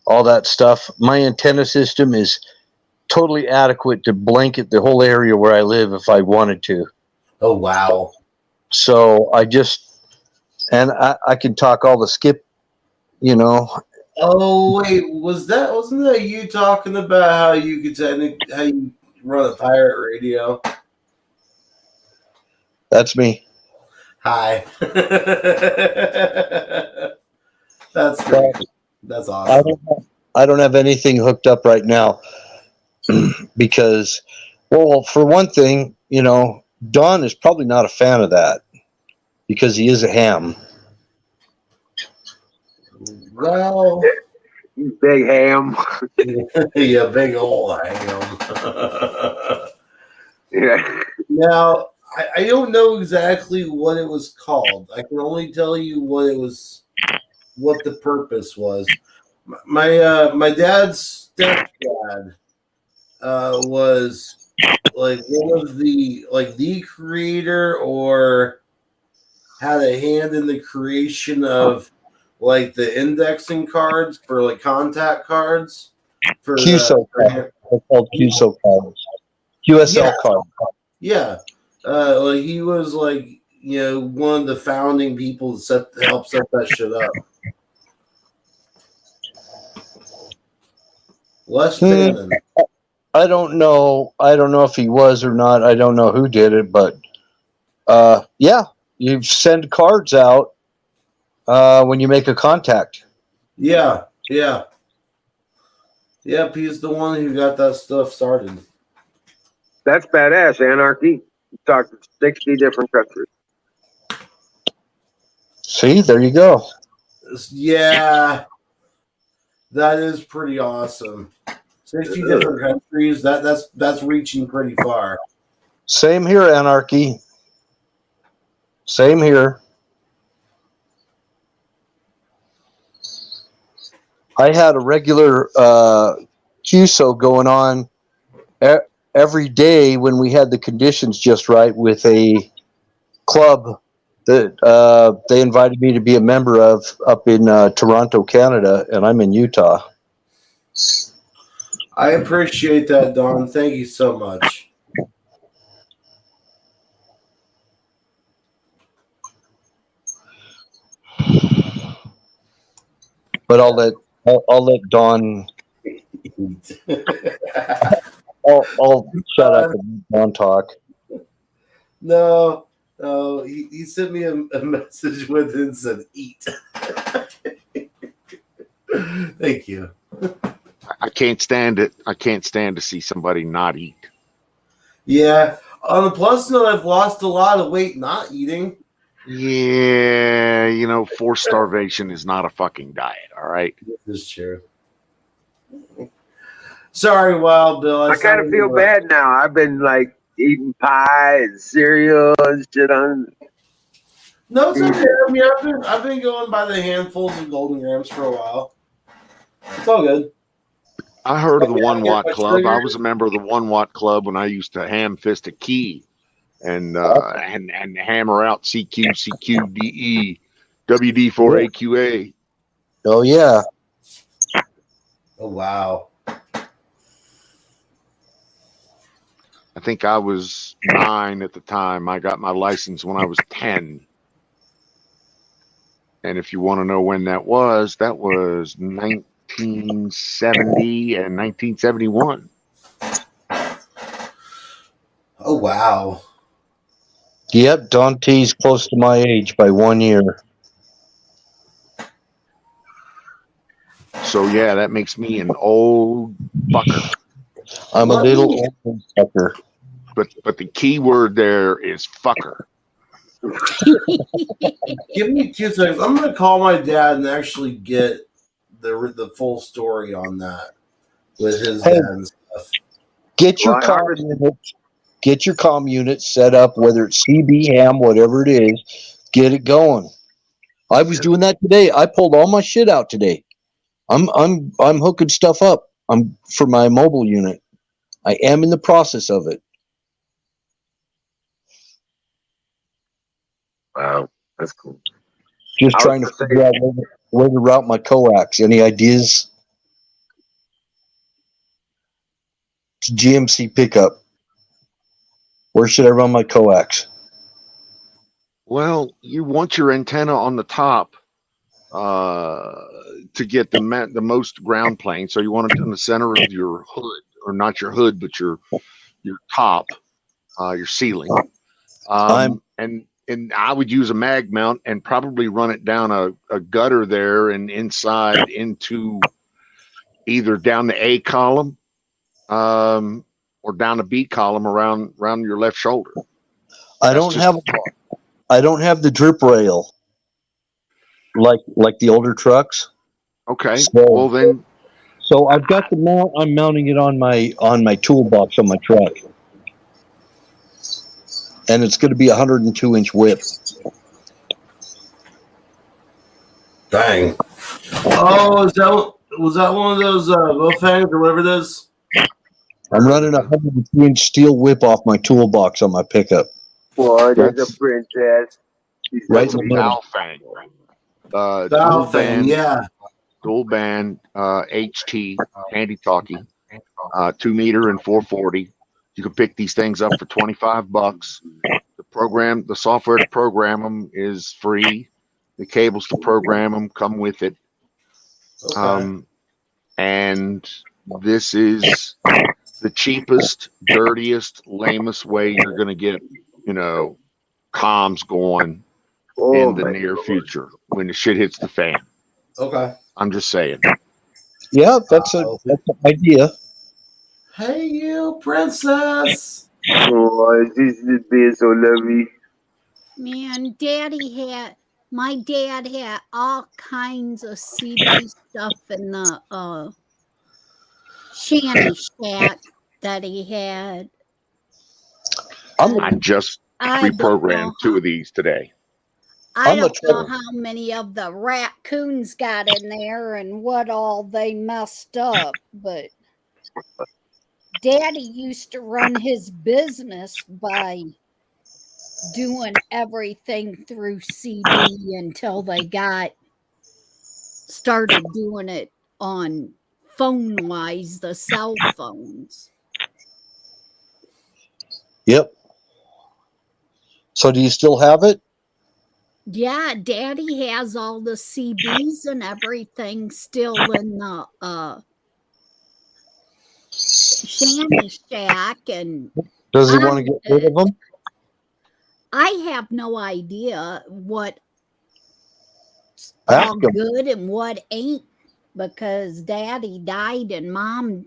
all that stuff. My antenna system is totally adequate to blanket the whole area where I live if I wanted to. Oh, wow. So I I can talk all the skip, Oh, wait, wasn't that you talking about how you how you run a pirate radio? That's me. Hi. That's great. That's awesome. I don't have anything hooked up right now because, well, for one thing, Don is probably not a fan of that because he is a ham. Well, you big ham. yeah, big old ham. Yeah. Now, I don't know exactly what it was called. I can only tell you what the purpose was. My dad's stepdad was like one of the creator or had a hand in the creation of like the indexing cards for like contact cards for QSO cards. They're called QSO cards. QSL cards. Yeah. Like he was like one of the founding people to help set that shit up. Les Bannon. I don't know if he was or not. I don't know who did it, but yeah, you send cards out when you make a contact. Yeah. Yep, he's the one who got that stuff started. That's badass, Anarchy. You talked to 60 different countries. See, there you go. Yeah, that is pretty awesome. 60 different countries. That's reaching pretty far. Same here, Anarchy. Same here. I had a regular QSO going on every day when we had the conditions just right with a club that they invited me to be a member of up in Toronto, Canada, and I'm in Utah. I appreciate that, Don. Thank you so much. But I'll let Don. I'll shut up and Don talk. No, he sent me a message with it and said, "Eat." Thank you. I can't stand it. I can't stand to see somebody not eat. Yeah. On the plus note, I've lost a lot of weight not eating. Yeah, forced starvation is not a fucking diet, all right? This is true. Sorry, Wild Bill. I kind of feel bad now. I've been like eating pie and cereal and shit on. No, it's okay. I mean, I've been going by the handfuls of Golden Grams for a while. It's all good. I heard of the 1 Watt Club. I was a member of the 1 Watt Club when I used to ham fist a key and hammer out CQ, CQDE, WD4 AQA. Oh yeah. Oh wow. I think I was 9 at the time. I got my license when I was 10. And if you want to know when that was 1970 and 1971. Oh wow. Yep, Don T's close to my age by 1 year. So yeah, that makes me an old fucker. I'm a little old fucker. But the key word there is fucker. Give me 2 seconds. I'm gonna call my dad and actually get the full story on that with his dad and stuff. Get your comm unit set up, whether it's CB ham, whatever it is. Get it going. I was doing that today. I pulled all my shit out today. I'm hooking stuff up. I'm for my mobile unit. I am in the process of it. Wow, that's cool. Just I was trying to gonna say, figure out where to route my coax. Any ideas? It's GMC pickup. Where should I run my coax? Well, you want your antenna on the top to get the most ground plane. So you want it in the center of your hood, or not your hood, but your top, your ceiling. And I would use a mag mount and probably run it down a gutter there and inside into either down the A column or down the B column around your left shoulder. I don't have the drip rail like the older trucks. Okay. So, Well then, so I've got the mount. I'm mounting it on my toolbox on my truck, and it's going to be 102-inch whip. Dang. Oh, was that one of those Bowfangs or whatever it is? I'm running a 102-inch steel whip off my toolbox on my pickup. well, there's a That's- princess. Right in the middle. Balfang. Yeah. Dual band HT handy talkie, 2 meter and 440. You can pick these things up for $25. The software to program them is free. The cables to program them come with it. Okay. And this is the cheapest, dirtiest, lamest way you're going to get, comms going in the near future when the shit hits the fan. Okay. I'm just saying. Yeah, that's an idea. Hey, you princess. Oh, this is being so lovely. Man, my dad had all kinds of CD stuff in the shanty shack that he had. I just I don't reprogrammed know 2 of these today. I don't know how many of the raccoons got in there and what all they messed up, but Daddy used to run his business by doing everything through CD until they started doing it on phone-wise, the cell phones. Yep. So do you still have it? Yeah, Daddy has all the CDs and everything still in the shanty shack. And does he want to get rid of them? I have no idea what all good and what ain't, because Daddy died and Mom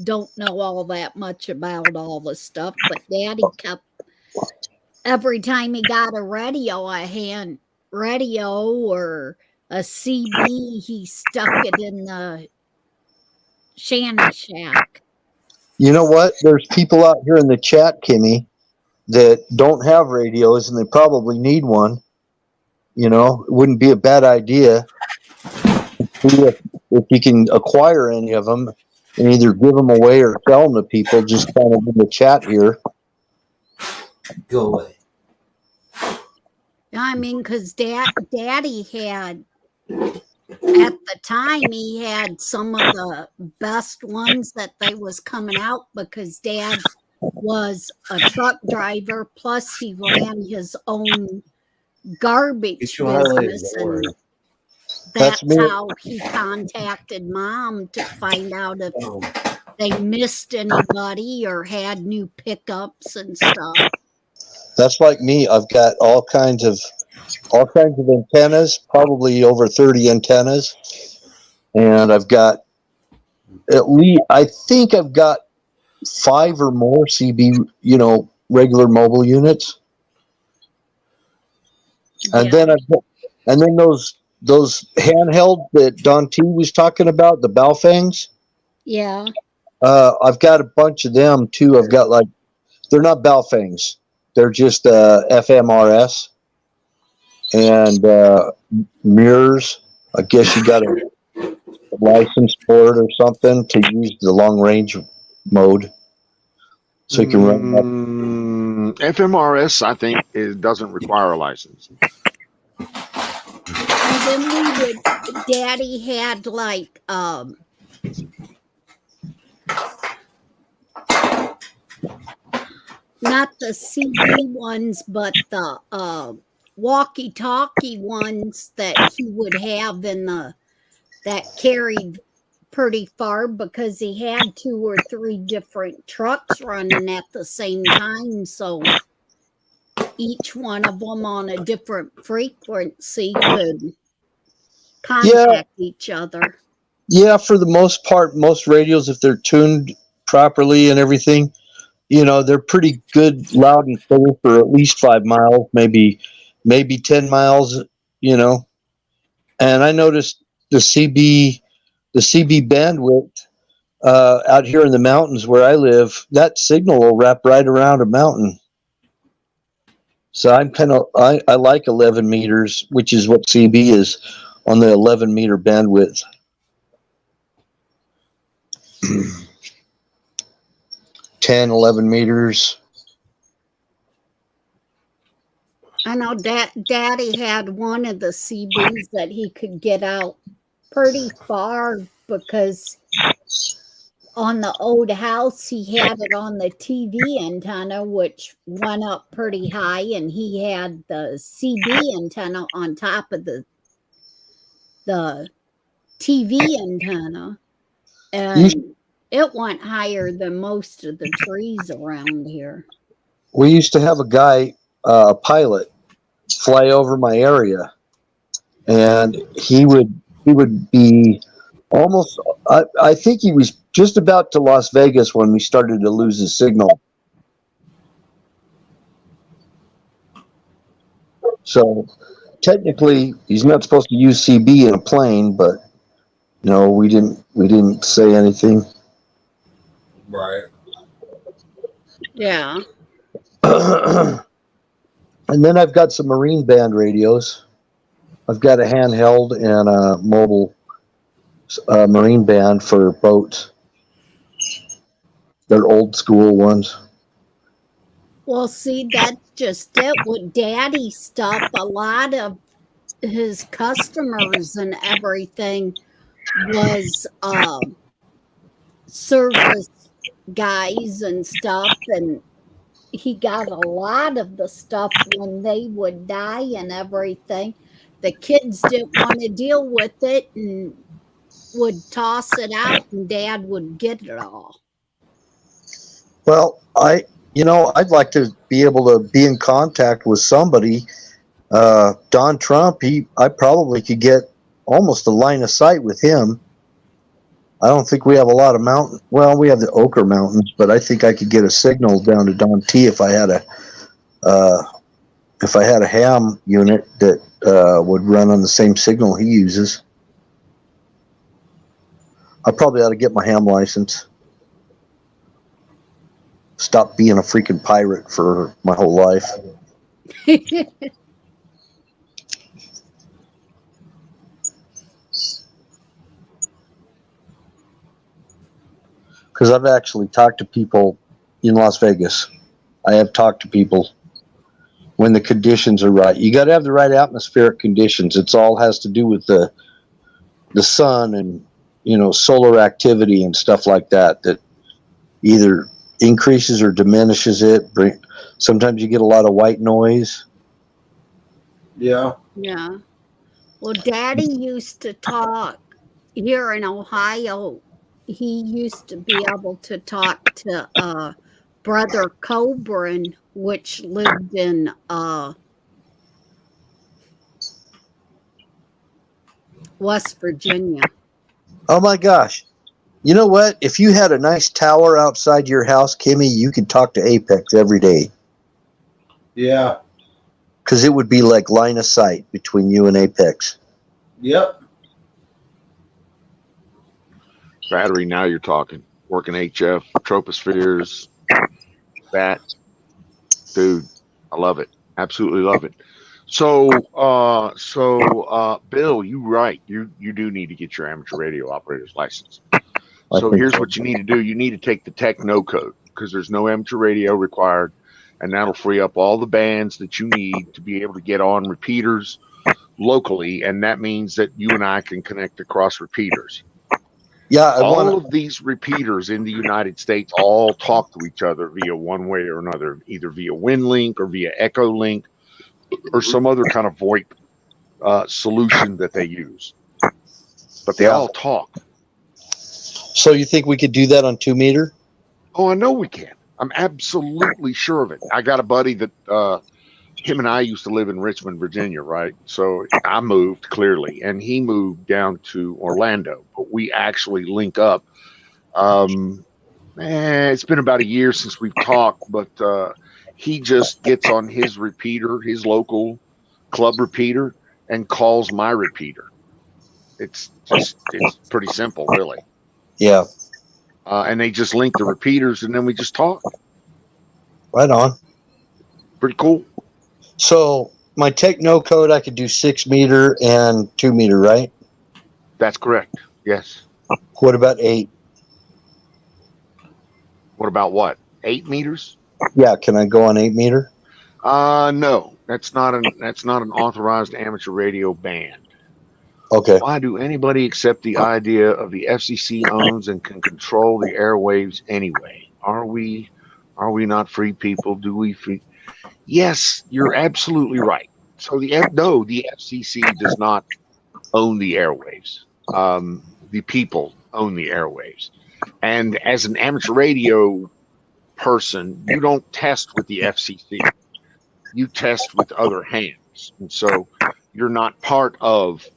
don't know all that much about all the stuff, but Daddy kept, every time he got a hand radio or a CD, he stuck it in the shanty shack. You know what? There's people out here in the chat, Kimmy, that don't have radios and they probably need one. It wouldn't be a bad idea if you can acquire any of them and either give them away or sell them to people, just kind of in the chat here. Go away. I mean, because Daddy had, at the time, he had some of the best ones that they was coming out, because Dad was a truck driver, plus he ran his own garbage business, and that's how he contacted Mom to find out if they missed anybody or had new pickups and stuff. That's like me. I've got all kinds of antennas, probably over 30 antennas, and I've got I think I've got 5 or more CB, regular mobile units. And then those handheld that Don T was talking about, the Balfangs. Yeah. I've got a bunch of them too. I've got they're not Balfangs. They're just FMRS. and mirrors. I guess you got a license for it or something to use the long range mode, so you can run up. FMRS, I think, it doesn't require a license. And then we would, Daddy had like, not the CD ones, but the walkie-talkie ones that he would have in the that carried pretty far because he had 2 or 3 different trucks running at the same time. So each one of them on a different frequency could Yeah, contact each other. yeah. For the most part, most radios, if they're tuned properly and everything, they're pretty good, loud and clear for at least 5 miles, maybe 10 miles. You know, and I noticed the CB bandwidth out here in the mountains where I live. That signal will wrap right around a mountain. So I like 11 meters, which is what CB is on the 11-meter bandwidth. 10, 11 meters. I know Daddy had one of the CBs that he could get out pretty far because on the old house he had it on the TV antenna, which went up pretty high, and he had the CB antenna on top of the TV antenna, and it went higher than most of the trees around here. We used to have a guy, a pilot, fly over my area, and he would be almost. I think he was just about to Las Vegas when we started to lose his signal. So technically, he's not supposed to use CB in a plane, but no, we didn't say anything. Right. Yeah. And then I've got some marine band radios. I've got a handheld and a mobile marine band for boats. They're old school ones. Well, see, that's just it with Daddy stuff. A lot of his customers and everything was service guys and stuff, and he got a lot of the stuff when they would die and everything. The kids didn't want to deal with it and would toss it out, and Dad would get it all. Well, I'd like to be able to be in contact with somebody. Don Trump, I probably could get almost a line of sight with him. I don't think we have a lot of mountains. Well, we have the Ochre Mountains, but I think I could get a signal down to Don T if I had a ham unit that would run on the same signal he uses. I probably ought to get my ham license. Stop being a freaking pirate for my whole life. Because I've actually talked to people in Las Vegas. I have talked to people when the conditions are right. You got to have the right atmospheric conditions. It's all has to do with the sun and solar activity and stuff like that. That either increases or diminishes it. Sometimes you get a lot of white noise. Yeah. Yeah. Well, Daddy used to talk here in Ohio. He used to be able to talk to Brother Coburn, which lived in West Virginia. Oh my gosh. You know what? If you had a nice tower outside your house, Kimmy, you could talk to Apex every day. Yeah. Because it would be like line of sight between you and Apex. Yep. Battery, now you're talking. Working HF, tropospheres, that. Dude, I love it. Absolutely love it. Bill, you're right. You do need to get your amateur radio operator's license. I So think here's so. what you need to do. You need to take the techno code because there's no amateur radio required, and that'll free up all the bands that you need to be able to get on repeaters locally, and that means that you and I can connect across repeaters. Yeah, I All want of these repeaters in the United States all talk to each other via one way or another, either via WinLink or via EchoLink or some other kind of VoIP solution that they use. But they Yeah. all talk. So you think we could do that on 2 meter? Oh, I know we can. I'm absolutely sure of it. I got a buddy that him and I used to live in Richmond, Virginia, right? So I moved clearly, and he moved down to Orlando. But we actually link up. It's been about a year since we've talked, but he just gets on his repeater, his local club repeater, and calls my repeater. It's pretty simple, really. Yeah. And they just link the repeaters, and then we just talk. Right on. Pretty cool. So my techno code, I could do 6 meter and 2 meter, right? That's correct. Yes. What about 8? What about what? 8 meters? Yeah, can I go on 8 meter? No. That's not an authorized amateur radio band. Okay. Why do anybody accept the idea of the FCC owns and can control the airwaves anyway? Are we not free people? Do we free? Yes, you're absolutely right. So the FCC does not own the airwaves. The people own the airwaves. And as an amateur radio person, you don't test with the FCC. You test with other hands. And so you're not part of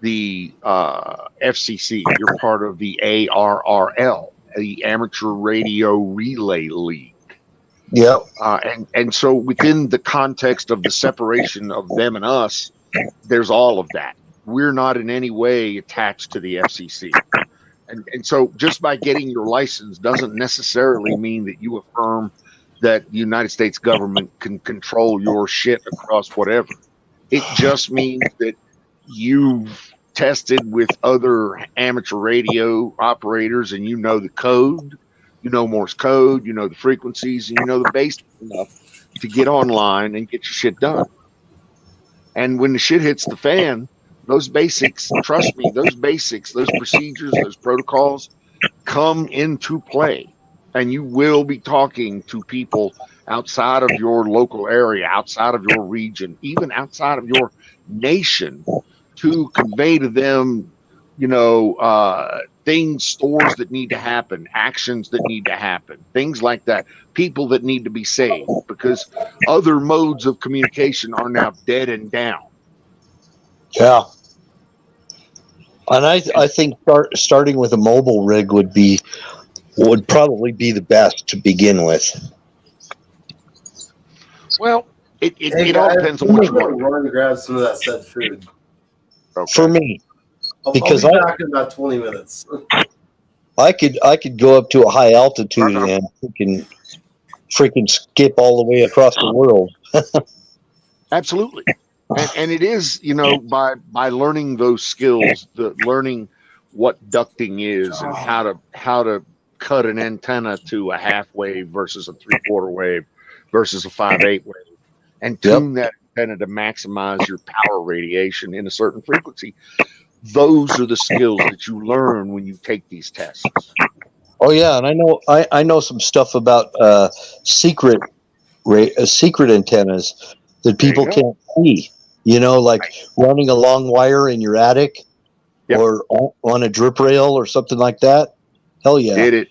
the FCC. You're part of the ARRL, the Amateur Radio Relay League. Yep. And so within the context of the separation of them and us, there's all of that. We're not in any way attached to the FCC. And so just by getting your license doesn't necessarily mean that you affirm that the United States government can control your shit across whatever. It just means that you've tested with other amateur radio operators and you know the code, you know Morse code, you know the frequencies, and you know the basics enough to get online and get your shit done. And when the shit hits the fan, those basics, trust me, those basics, those procedures, those protocols come into play. And you will be talking to people outside of your local area, outside of your region, even outside of your nation to convey to them, things, stores that need to happen, actions that need to happen, things like that, people that need to be saved because other modes of communication are now dead and down. Yeah. And I think starting with a mobile rig would probably be the best to begin with. Well, it all depends on what you want to run and grab some of that said food. Okay. For me, because I'll be back in about 20 minutes. I could go up to a high altitude and freaking skip all the way across the world. Absolutely. And it is, by learning those skills, learning what ducting is and how to cut an antenna to a half wave versus a 3/4 wave versus a 5/8 wave and tune that antenna to maximize your power radiation in a certain frequency. Those are the skills that you learn when you take these tests. Oh yeah, and I know some stuff about secret antennas that people can't see. Like running a long wire in your attic or on a drip rail or something like that. Hell yeah. Did it.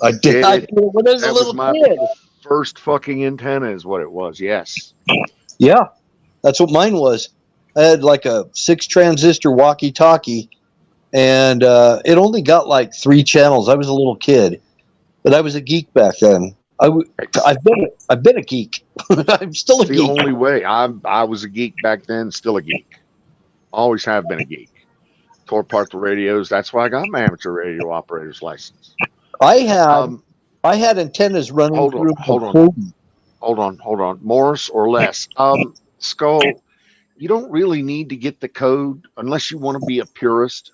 I did it when I was a little kid. First fucking antenna is what it was. Yes. Yeah. That's what mine was. I had like a 6 transistor walkie-talkie and it only got like 3 channels. I was a little kid, but I was a geek back then. I've been a geek. I'm still a geek. The only way. I was a geek back then, still a geek. Always have been a geek. Tore apart the radios. That's why I got my amateur radio operator's license. I had antennas running through. Hold on. hold on. Morse or less. Skull, you don't really need to get the code unless you want to be a purist.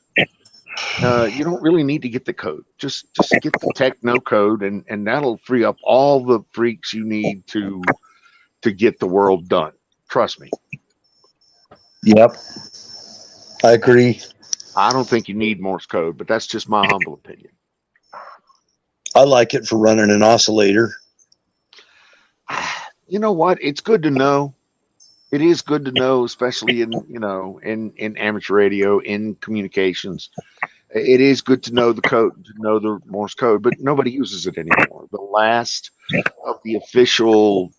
You don't really need to get the code. Just get the techno code, and that'll free up all the freaks you need to get the world done. Trust me. Yep. I agree. I don't think you need Morse code, but that's just my humble opinion. I like it for running an oscillator. You know what? It's good to know. It is good to know, especially in amateur radio, in communications. It is good to know the code, to know the Morse code, but nobody uses it anymore. The last of the official,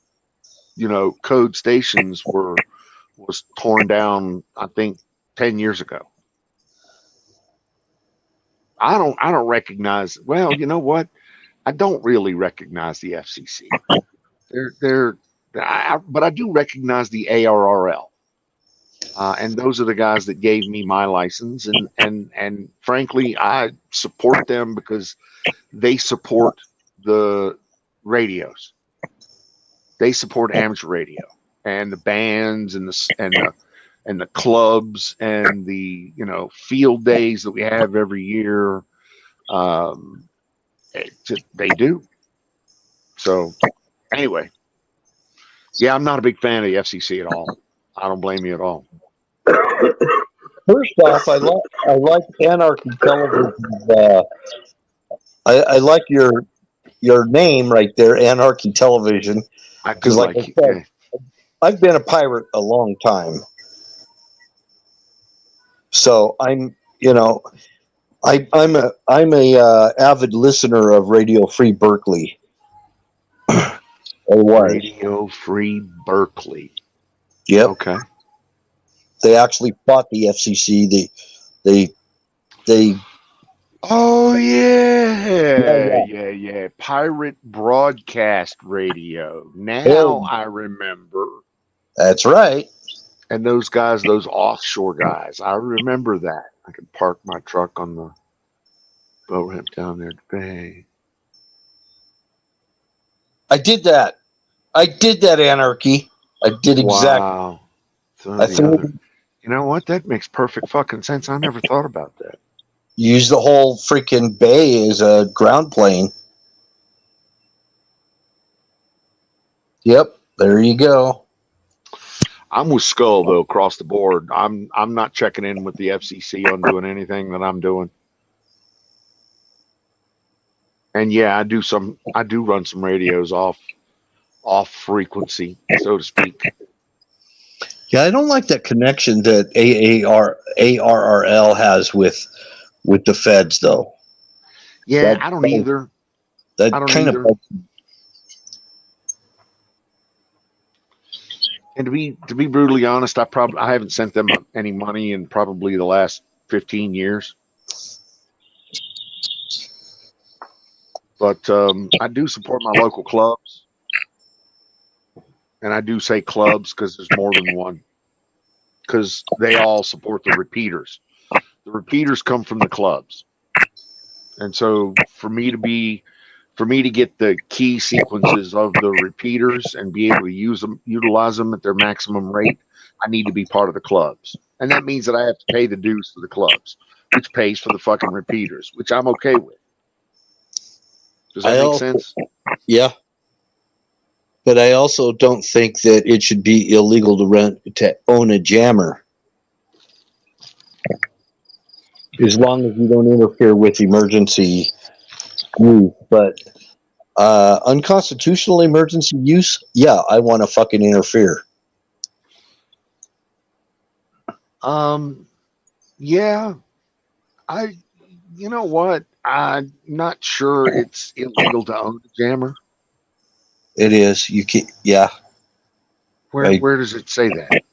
code stations was torn down, I think, 10 years ago. I don't recognize. Well, you know what? I don't really recognize the FCC. But I do recognize the ARRL. And those are the guys that gave me my license, and frankly, I support them because they support the radios. They support amateur radio and the bands and the clubs and the field days that we have every year. They do. So anyway, yeah, I'm not a big fan of the FCC at all. I don't blame you at all. First off, I like Anarchy Television. I like your name right there, Anarchy Television. Because, like I said, I've been a pirate a long time, so I'm a avid listener of Radio Free Berkeley. Radio Free Berkeley. Yep. Okay. They actually fought the FCC. They. Oh yeah. Pirate Broadcast Radio. Now I remember. That's right. And those guys, those offshore guys, I remember that. I could park my truck on the boat ramp down there today. I did that, Anarchy. I did exactly. Wow. You know what? That makes perfect fucking sense. I never thought about that. Use the whole freaking bay as a ground plane. Yep, there you go. I'm with Skull though, across the board. I'm not checking in with the FCC on doing anything that I'm doing. And yeah, I do run some radios off frequency, so to speak. Yeah, I don't like that connection that ARRL has with the feds, though. Yeah, I don't either. That kind of. And to be brutally honest, I haven't sent them any money in probably the last 15 years. But I do support my local clubs. And I do say clubs because there's more than one. Because they all support the repeaters. The repeaters come from the clubs. And so for me to get the key sequences of the repeaters and be able to utilize them at their maximum rate, I need to be part of the clubs. And that means that I have to pay the dues to the clubs, which pays for the fucking repeaters, which I'm okay with. Does that make sense? Yeah. But I also don't think that it should be illegal to own a jammer. As long as you don't interfere with emergency use. But unconstitutional emergency use, yeah, I want to fucking interfere. Yeah. You know what? I'm not sure it's illegal to own a jammer. It is. You can, yeah. Where does it say that?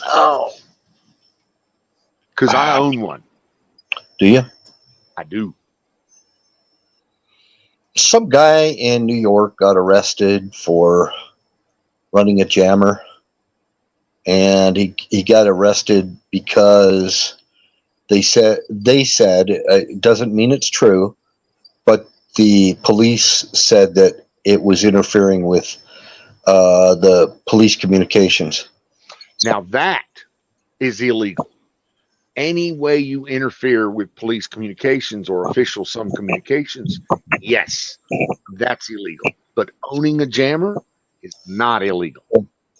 Oh. Because I own one. Do you? I do. Some guy in New York got arrested for running a jammer. And he got arrested because they said it doesn't mean it's true, but the police said that it was interfering with the police communications. Now that is illegal. Any way you interfere with police communications or official some communications, yes, that's illegal. But owning a jammer is not illegal.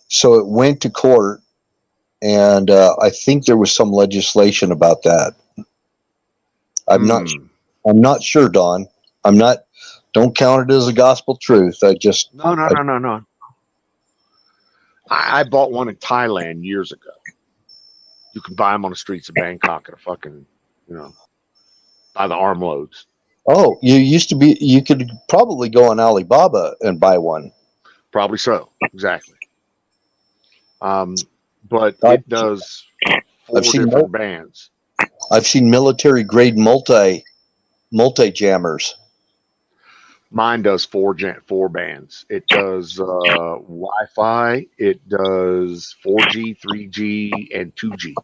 So it went to court, and I think there was some legislation about that. I'm not sure, Don. I'm not. Don't count it as a gospel truth. No. I bought one in Thailand years ago. You can buy them on the streets of Bangkok at a fucking, by the armloads. Oh, you could probably go on Alibaba and buy one. Probably so. Exactly. But it does 4 different bands. I've seen military grade multi jammers. Mine does 4 bands. It does Wi-Fi. It does 4G, 3G, and 2G.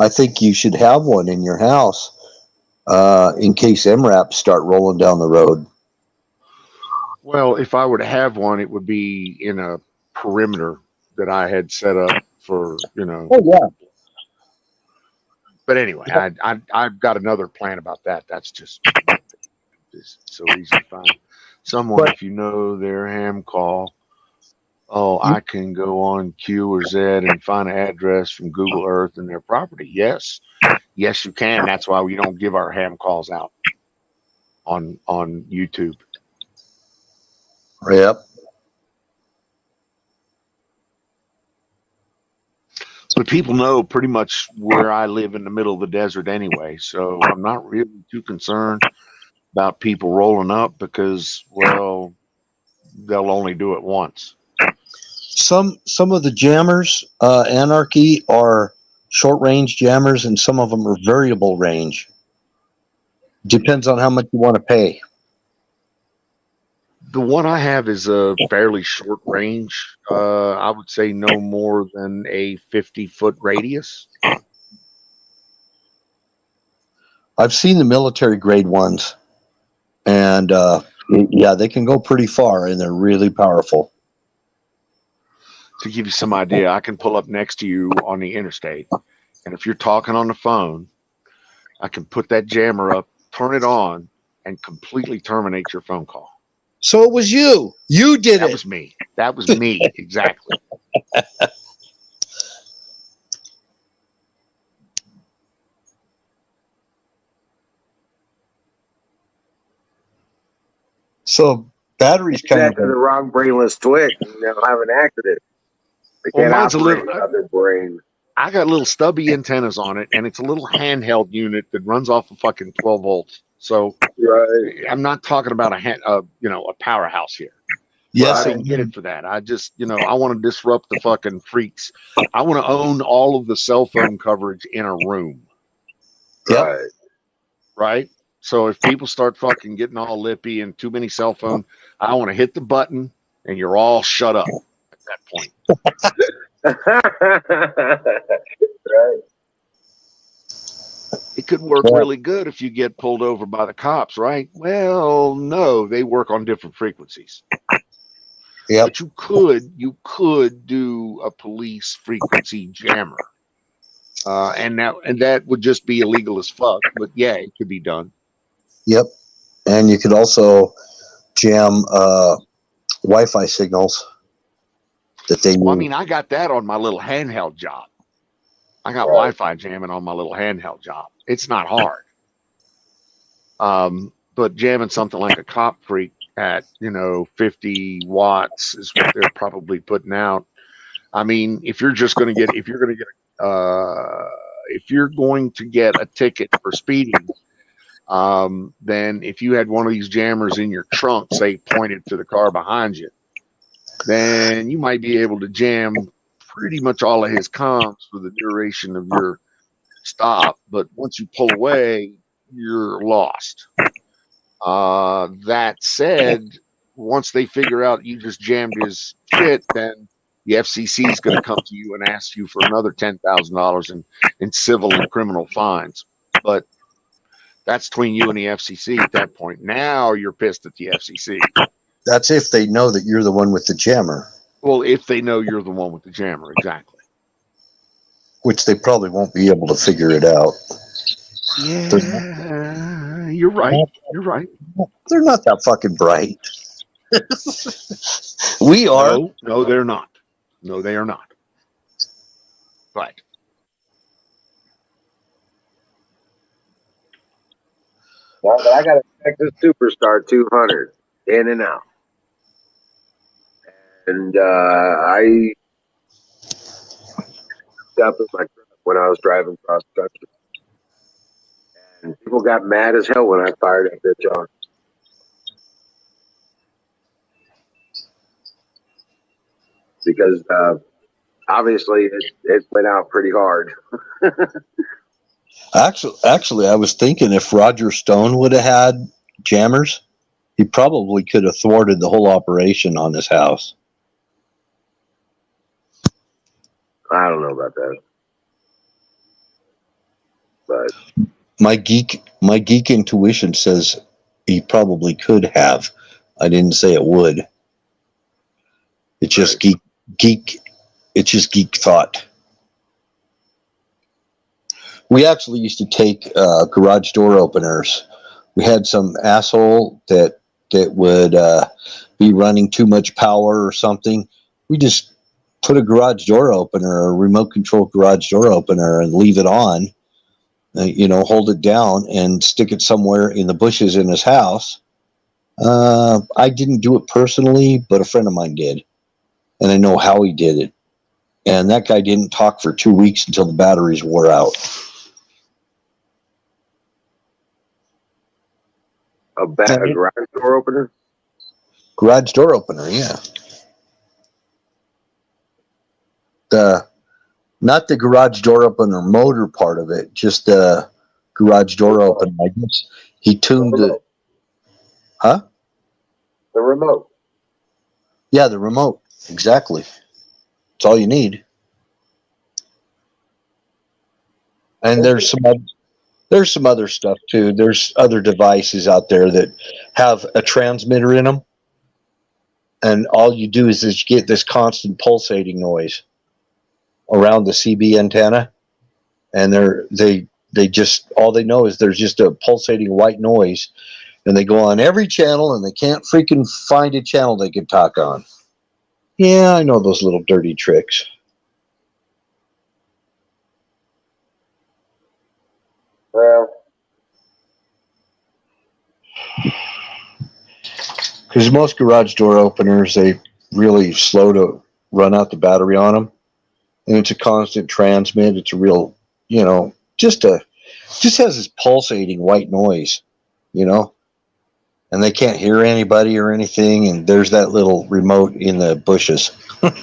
I think you should have one in your house in case MRAPs start rolling down the road. Well, if I were to have one, it would be in a perimeter that I had set up for, Oh yeah. But anyway, I've got another plan about that. That's just so easy to find. Someone, if you know their ham call, I can go on Q or Z and find an address from Google Earth and their property. Yes, you can. That's why we don't give our ham calls out on YouTube. Yep. But people know pretty much where I live in the middle of the desert anyway, so I'm not really too concerned about people rolling up because, well, they'll only do it once. Some of the jammers, Anarchy, are short range jammers, and some of them are variable range. Depends on how much you want to pay. The one I have is a fairly short range. I would say no more than a 50-foot radius. I've seen the military grade ones, and they can go pretty far, and they're really powerful. To give you some idea, I can pull up next to you on the interstate, and if you're talking on the phone, I can put that jammer up, turn it on, and completely terminate your phone call. So it was you. You did it. That was me. That was me. Exactly. So batteries kind of the wrong brainless twitch and they'll have an accident. They can't mine's operate other brain. I got little stubby antennas on it, and it's a little handheld unit that runs off of fucking 12 volts. So I'm not talking about a powerhouse here. Yes, I didn't get it for that. I just, I want to disrupt the fucking freaks. I want to own all of the cell phone coverage in a room. Yep. Right? So if people start fucking getting all lippy and too many cell phone, I want to hit the button and you're all shut up at that point. Right. It could work really good if you get pulled over by the cops, right? Well, no, they work on different frequencies. Yep. But you could do a police frequency jammer. And that would just be illegal as fuck, but yeah, it could be done. Yep. And you could also jam Wi-Fi signals that they Well, I need. mean, I got that on my little handheld job. I got Wi-Fi jamming on my little handheld job. It's not hard. But jamming something like a cop freak at 50 watts is what they're probably putting out. I mean, if you're going to get a ticket for speeding, then if you had one of these jammers in your trunk, say pointed to the car behind you, then you might be able to jam pretty much all of his comms for the duration of your stop. But once you pull away, you're lost. That said, once they figure out you just jammed his shit, then the FCC is going to come to you and ask you for another $10,000 in civil and criminal fines. But that's between you and the FCC at that point. Now you're pissed at the FCC. That's if they know that you're the one with the jammer, Well, if they know you're the one with the jammer, exactly. which they probably won't be able to figure it out. Yeah, you're right. You're right. They're not that fucking bright. We are. No, they're not. No, they are not. But Well, but I got a Texas Superstar 200 in and out. And I got up in my truck when I was driving cross country. And people got mad as hell when I fired that bitch on. Because obviously it went out pretty hard. Actually, I was thinking if Roger Stone would have had jammers, he probably could have thwarted the whole operation on his house. I don't know about that. But My geek intuition says he probably could have. I didn't say it would. It's just geek. It's just geek thought. We actually used to take garage door openers. We had some asshole that would be running too much power or something. We just put a garage door opener or a remote control garage door opener and leave it on. Hold it down and stick it somewhere in the bushes in his house. I didn't do it personally, but a friend of mine did, and I know how he did it. And that guy didn't talk for 2 weeks until the batteries wore out. a garage door opener? Garage door opener, yeah. Not the garage door opener motor part of it, just the garage door opener. I guess he tuned the huh? The remote. Yeah, the remote. Exactly. That's all you need. And there's some other stuff too. There's other devices out there that have a transmitter in them, and all you do is just get this constant pulsating noise around the CB antenna, and they just all they know is there's just a pulsating white noise, and they go on every channel, and they can't freaking find a channel they can talk on. Yeah, I know those little dirty tricks. Well, because most garage door openers, they really slow to run out the battery on them, and it's a constant transmit. It's a real, just has this pulsating white noise, and they can't hear anybody or anything. And there's that little remote in the bushes. that's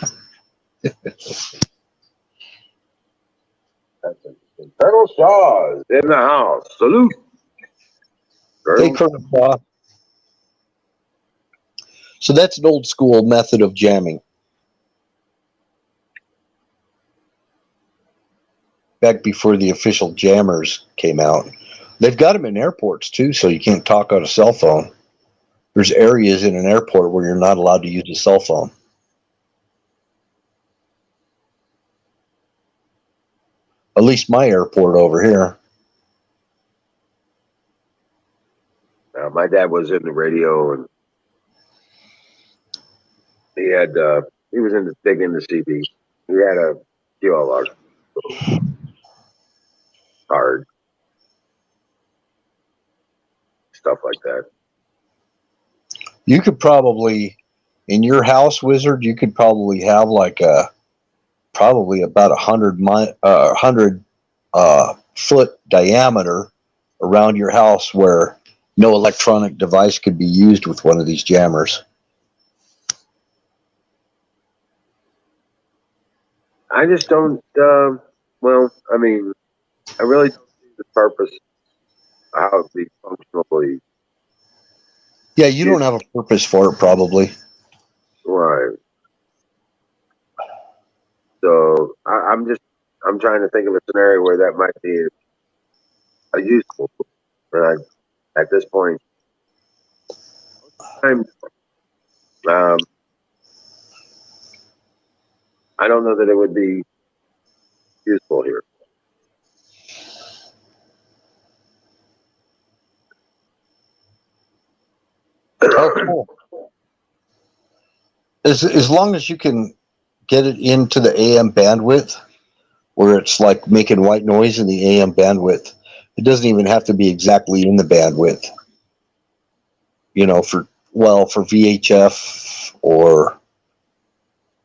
interesting. Colonel Shaw's in the house. Salute. Hey, Colonel Shaw. So that's an old school method of jamming. Back before the official jammers came out. They've got them in airports too, so you can't talk on a cell phone. There's areas in an airport where you're not allowed to use a cell phone. At least my airport over here. My dad was in the radio, and he was big into CB. He had a QLR card, stuff like that. You could probably, in your house, Wizard, you could probably have probably about 100 foot diameter around your house where no electronic device could be used with one of these jammers. I just don't. I really don't see the purpose of how it be functionally. Yeah, you don't have a purpose for it, probably. Right. So I'm trying to think of a scenario where that might be a useful. But at this point, I don't know that it would be useful here. Oh, cool. As long as you can get it into the AM bandwidth, where it's like making white noise in the AM bandwidth, it doesn't even have to be exactly in the bandwidth. You know, for VHF, or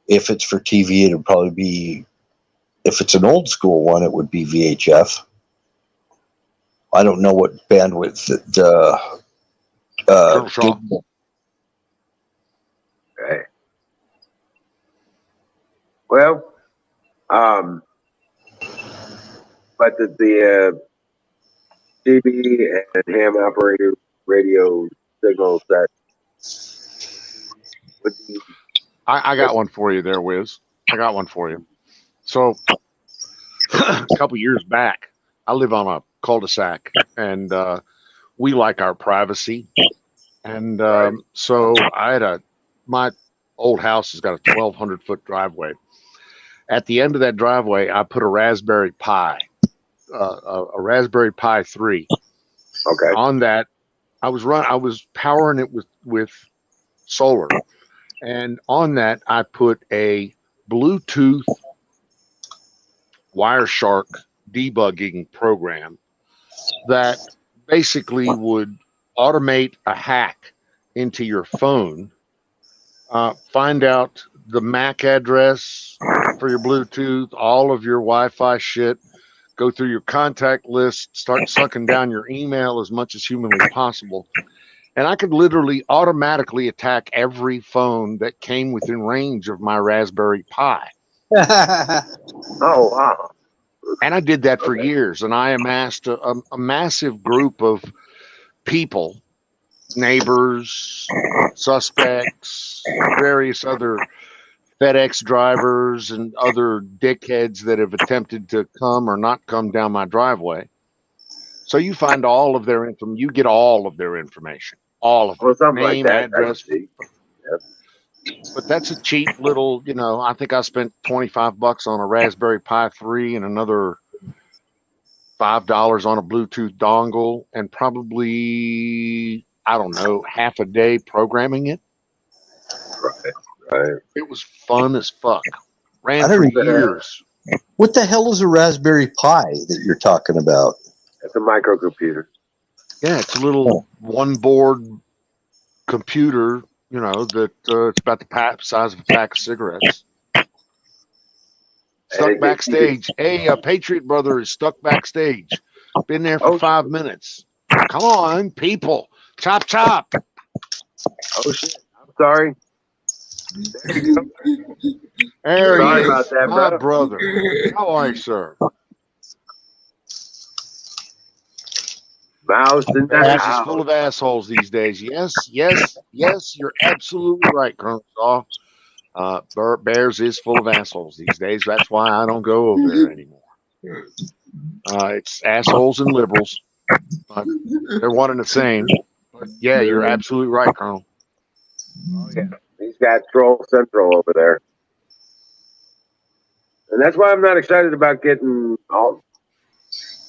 if it's for TV, it would probably be, if it's an old school one, it would be VHF. I don't know what bandwidth that Colonel Shaw. Right. Well, but the DB and ham operator radio signals that would be. I got one for you there, Wiz. I got one for you. So a couple years back, I live on a cul-de-sac, and we like our privacy. And so I had my old house has got a 1,200-foot driveway. At the end of that driveway, I put a Raspberry Pi, a Raspberry Pi 3. Okay. On that, I was powering it with solar, and on that I put a Bluetooth Wireshark debugging program that basically would automate a hack into your phone, find out the MAC address for your Bluetooth, all of your Wi-Fi shit, go through your contact list, start sucking down your email as much as humanly possible. And I could literally automatically attack every phone that came within range of my Raspberry Pi. Oh, wow. And I did that for years, and I amassed a massive group of people, neighbors, suspects, various other FedEx drivers, and other dickheads that have attempted to come or not come down my driveway. So you find all of their information. You get all of their information, all of it, name, like address. Yep. But that's a cheap little, I think I spent $25 on a Raspberry Pi 3 and another $5 on a Bluetooth dongle, and probably, I don't know, half a day programming it. Right. It was fun as fuck. Ran for years. What the hell is a Raspberry Pi that you're talking about? It's a microcomputer. Yeah, it's a little one board computer, that it's about the size of a pack of cigarettes. Stuck backstage. Hey, Patriot Brother is stuck backstage. Been there for 5 minutes. Come on, people. Chop, chop. Oh, shit. I'm sorry. There you go. There Sorry he is, about that, my brother. How are you, sir? Mouse in the Bears house. is full of assholes these days. Yes, you're absolutely right, Colonel Shaw. Bears is full of assholes these days. That's why I don't go over there anymore. It's assholes and liberals. They're one and the same. But yeah, you're absolutely right, Colonel. Oh, yeah. He's got Troll Central over there. And that's why I'm not excited about getting all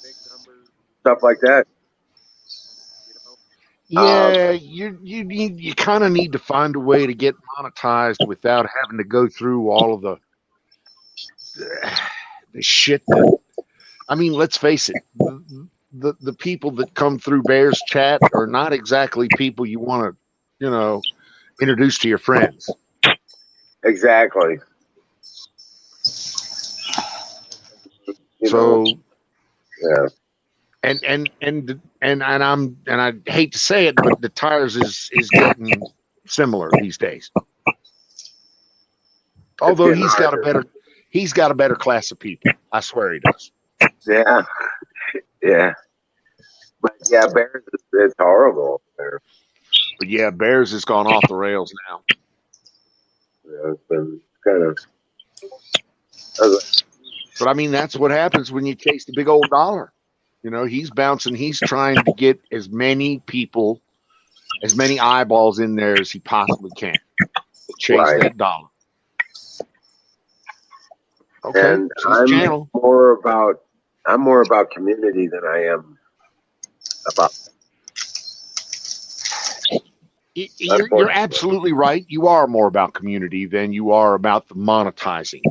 big numbers, stuff like that. Yeah, you kind of need to find a way to get monetized without having to go through all of the shit that, I mean, let's face it, the people that come through Bears Chat are not exactly people you want to, introduce to your friends. Exactly. So yeah. And I hate to say it, but the tires is getting similar these days. Although he's got a better class of people. I swear he does. Yeah. Yeah. But yeah, Bears is horrible there. But yeah, Bears has gone off the rails now. Yeah, it's been kind of. But I mean, that's what happens when you chase the big old dollar. He's bouncing. He's trying to get as many people, as many eyeballs in there as he possibly can. chase Right. that dollar. Okay, And so this channel. I'm more about community than I am about. You're absolutely right. You are more about community than you are about the monetizing.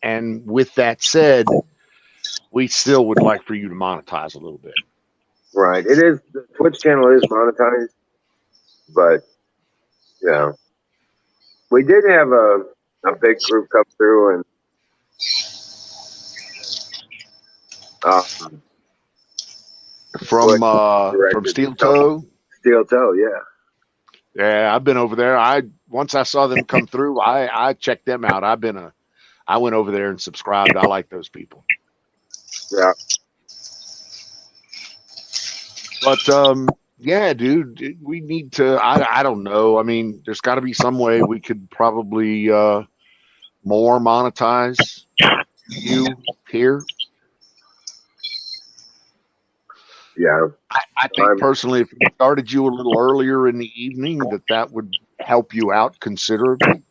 And with that said, we still would like for you to monetize a little bit. Right. It is, the Twitch channel is monetized, but yeah, we did have a big group come through and From Steel Toe. Steel Toe, yeah. Yeah, I've been over there. Once I saw them come through, I checked them out. I went over there and subscribed. I like those people. Yeah. But yeah, dude, we need to. I don't know. I mean, there's got to be some way we could probably more monetize you here. Yeah. I think personally, if we started you a little earlier in the evening, that would help you out considerably.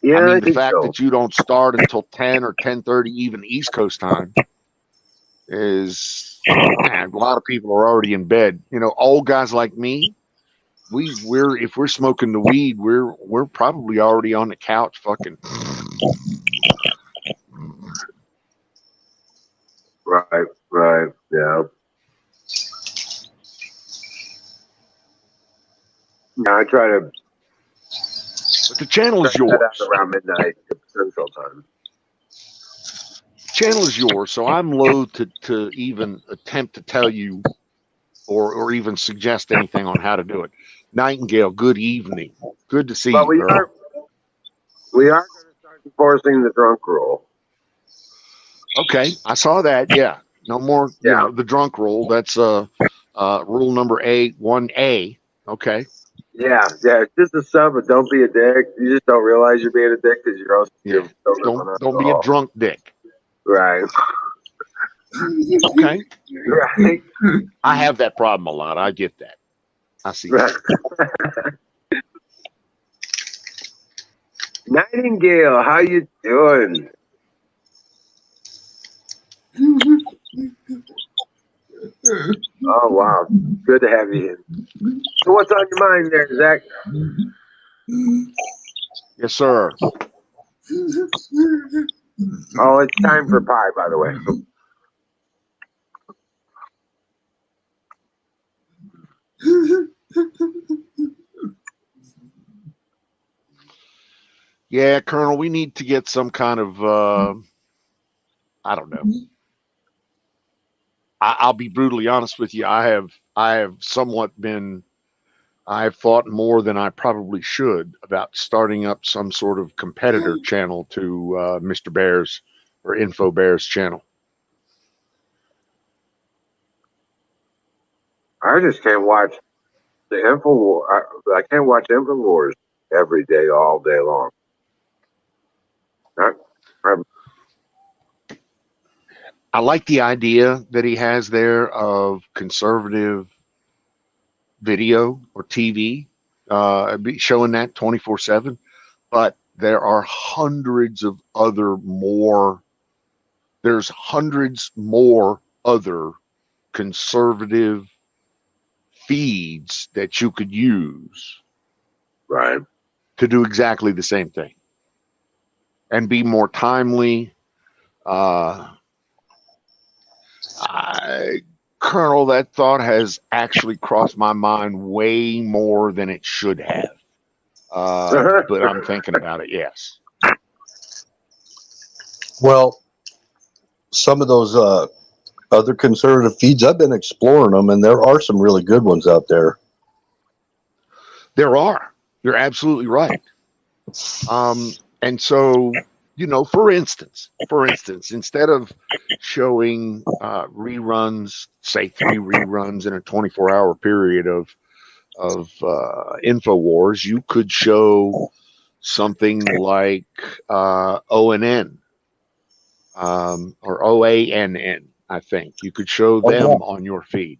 Yeah, I mean, I the think fact so. that you don't start until 10 or 10:30, even East Coast time, is, man, a lot of people are already in bed. You know, old guys like me, we're if we're smoking the weed, we're probably already on the couch, fucking. Right, yeah. Yeah, I try to. But the channel is Head out yours. around midnight Central Time. Channel is yours, so I'm loath to even attempt to tell you or even suggest anything on how to do it. Nightingale, good evening. Good to see But you, girl. we are going to start enforcing the drunk rule. Okay, I saw that. Yeah, no more. Yeah. You know, the drunk rule. That's rule number 1A. Okay. Yeah. It's just a sub, but don't be a dick. You just don't realize you're being a dick because you're also Yeah. Don't be a drunk dick. Right. Okay. Right. I have that problem a lot. I get that. I see Right. that. Nightingale, how you doing? Oh wow, good to have you here. So what's on your mind there, Zach? Yes, sir. Oh, it's time for pie, by the way. Yeah, Colonel, we need to get some kind of I don't know. I'll be brutally honest with you. I have somewhat been. I've thought more than I probably should about starting up some sort of competitor channel to Mr. Bear's or Info Bear's channel. I just can't watch the Info War. I can't watch Info Wars every day, all day long. I like the idea that he has there of conservative video or TV, showing that 24/7. But there are hundreds of other more. There's hundreds more other conservative feeds that you could use, right, to do exactly the same thing and be more timely. Colonel, that thought has actually crossed my mind way more than it should have. But I'm thinking about it, yes. Well, some of those other conservative feeds, I've been exploring them, and there are some really good ones out there. There are. You're absolutely right. And so, you know, for instance, instead of showing reruns, say 3 reruns in a 24-hour period of InfoWars, you could show something like ONN or OANN. I think you could show them on your feed.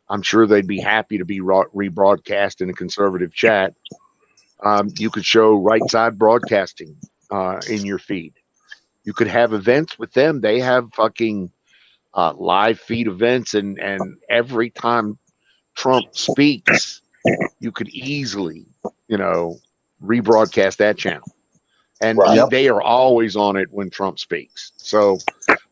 I'm sure they'd be happy to be rebroadcast in a conservative chat. You could show Right Side Broadcasting in your feed. You could have events with them. They have fucking live feed events, and every time Trump speaks, you could easily, rebroadcast that channel. And they are always on it when Trump speaks. So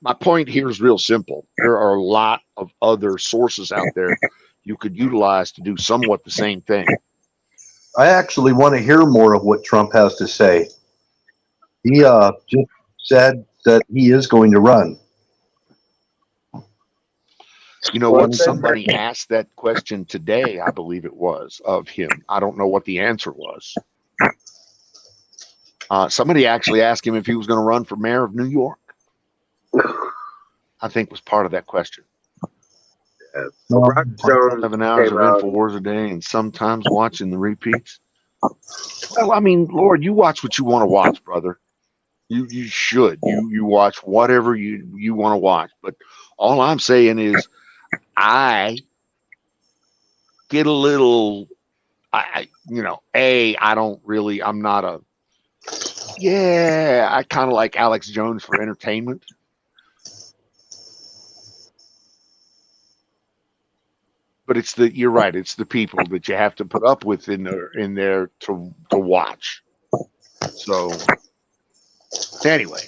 my point here is real simple. There are a lot of other sources out there you could utilize to do somewhat the same thing. I actually want to hear more of what Trump has to say. He just said that he is going to run. You know what? Somebody asked that question today, I believe it was, of him. I don't know what the answer was. Somebody actually asked him if he was going to run for mayor of New York. I think was part of that question. Rock Stone 7 hours of came out. InfoWars a day and sometimes watching the repeats. Well, I mean, Lord, you watch what you want to watch, brother. You should. You watch whatever you want to watch. But all I'm saying is I get a little I don't really, I'm not a, I kind of like Alex Jones for entertainment. But you're right, it's the people that you have to put up with in there to watch. So anyway,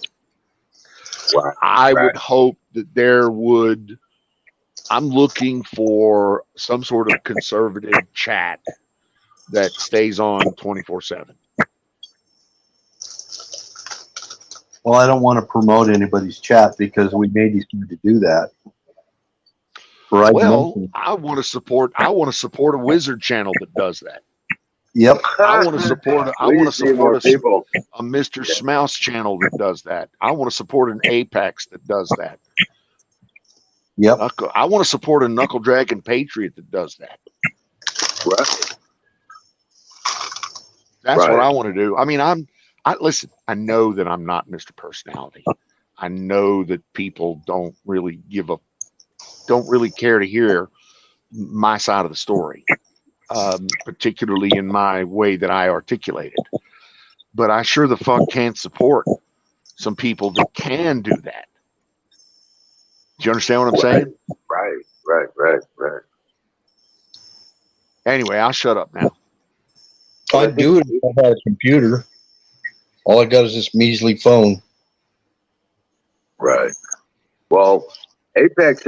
I would hope that I'm looking for some sort of conservative chat that stays on 24/7. Well, I don't want to promote anybody's chat because we may decide to do that. Right. Well, I want to support a wizard channel that does that. Yep. I want to support a Mr. Yeah. Smouse channel that does that. I want to support an Apex that does that. Yep. I want to support a Knuckle Dragon Patriot that does that. Right. That's what I want to do. I mean, listen, I know that I'm not Mr. Personality. I know that people don't really care to hear my side of the story, particularly in my way that I articulate it. But I sure the fuck can't support some people that can do that. Do you understand what I'm saying? Right. Anyway, I'll shut up now. I'd do it if I had a computer. All I got is this measly phone. Right. Well, Apex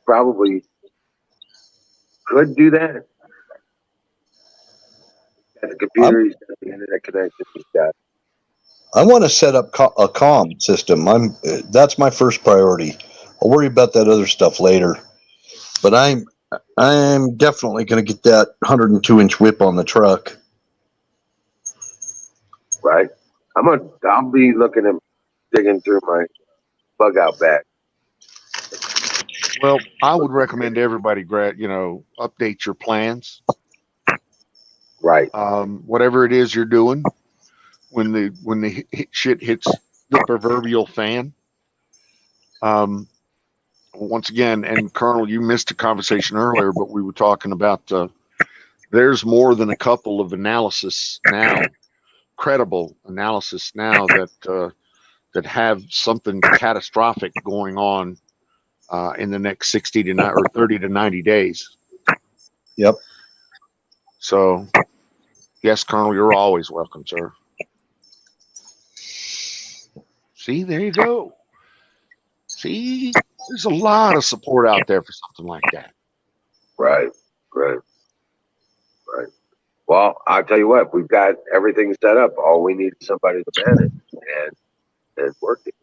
probably could do that. He's got the computer, he's got the internet connection, he's got. I want to set up a comm system. That's my first priority. I'll worry about that other stuff later. But I'm definitely going to get that 102-inch whip on the truck. Right. I'll be digging through my bug out bag. Well, I would recommend everybody, update your plans. Right. Whatever it is you're doing, when the shit hits the proverbial fan. Once again, and Colonel, you missed a conversation earlier, but we were talking about there's more than a couple of credible analysis now that have something catastrophic going on in the next 30 to 90 days. Yep. So, yes, Colonel, you're always welcome, sir. See, there you go. See, there's a lot of support out there for something like that. Right. Well, I'll tell you what, we've got everything set up. All we need is somebody to man it and work it.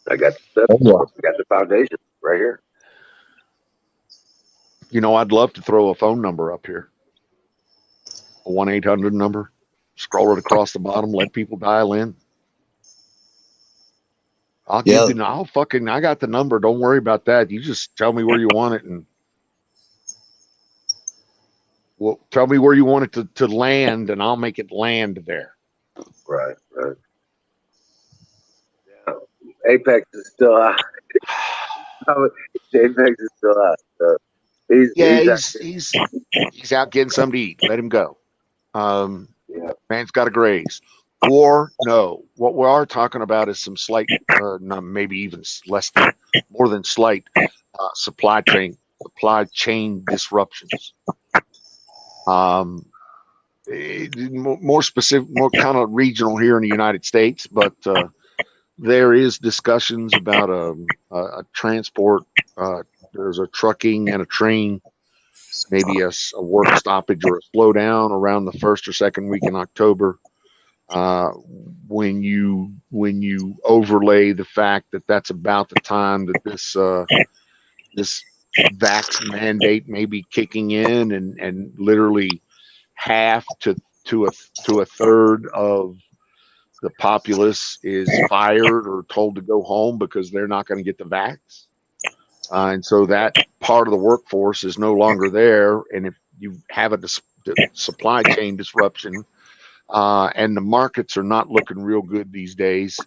I got we got the foundation right here. I'd love to throw a phone number up here. A 1-800 number. Scroll it across the bottom, let people dial in. I got the number. Don't worry about that. You just tell me where you want it, and tell me where you want it to land, and I'll make it land there. Right. Yeah. Apex is still out. Apex is still out. So he's Yeah, he's out getting something to eat. Let him go. Yeah. Man's got to graze. Or no, what we are talking about is some slight, no, maybe even more than slight supply chain disruptions. More specific, more kind of regional here in the United States, but there is discussions about a transport. There's a trucking and a train, maybe a work stoppage or a slowdown around the first or second week in October. When you overlay the fact that that's about the time that this vax mandate may be kicking in, and literally half to a third of the populace is fired or told to go home because they're not going to get the vax. And so that part of the workforce is no longer there. And if you have a supply chain disruption, and the markets are not looking real good these days.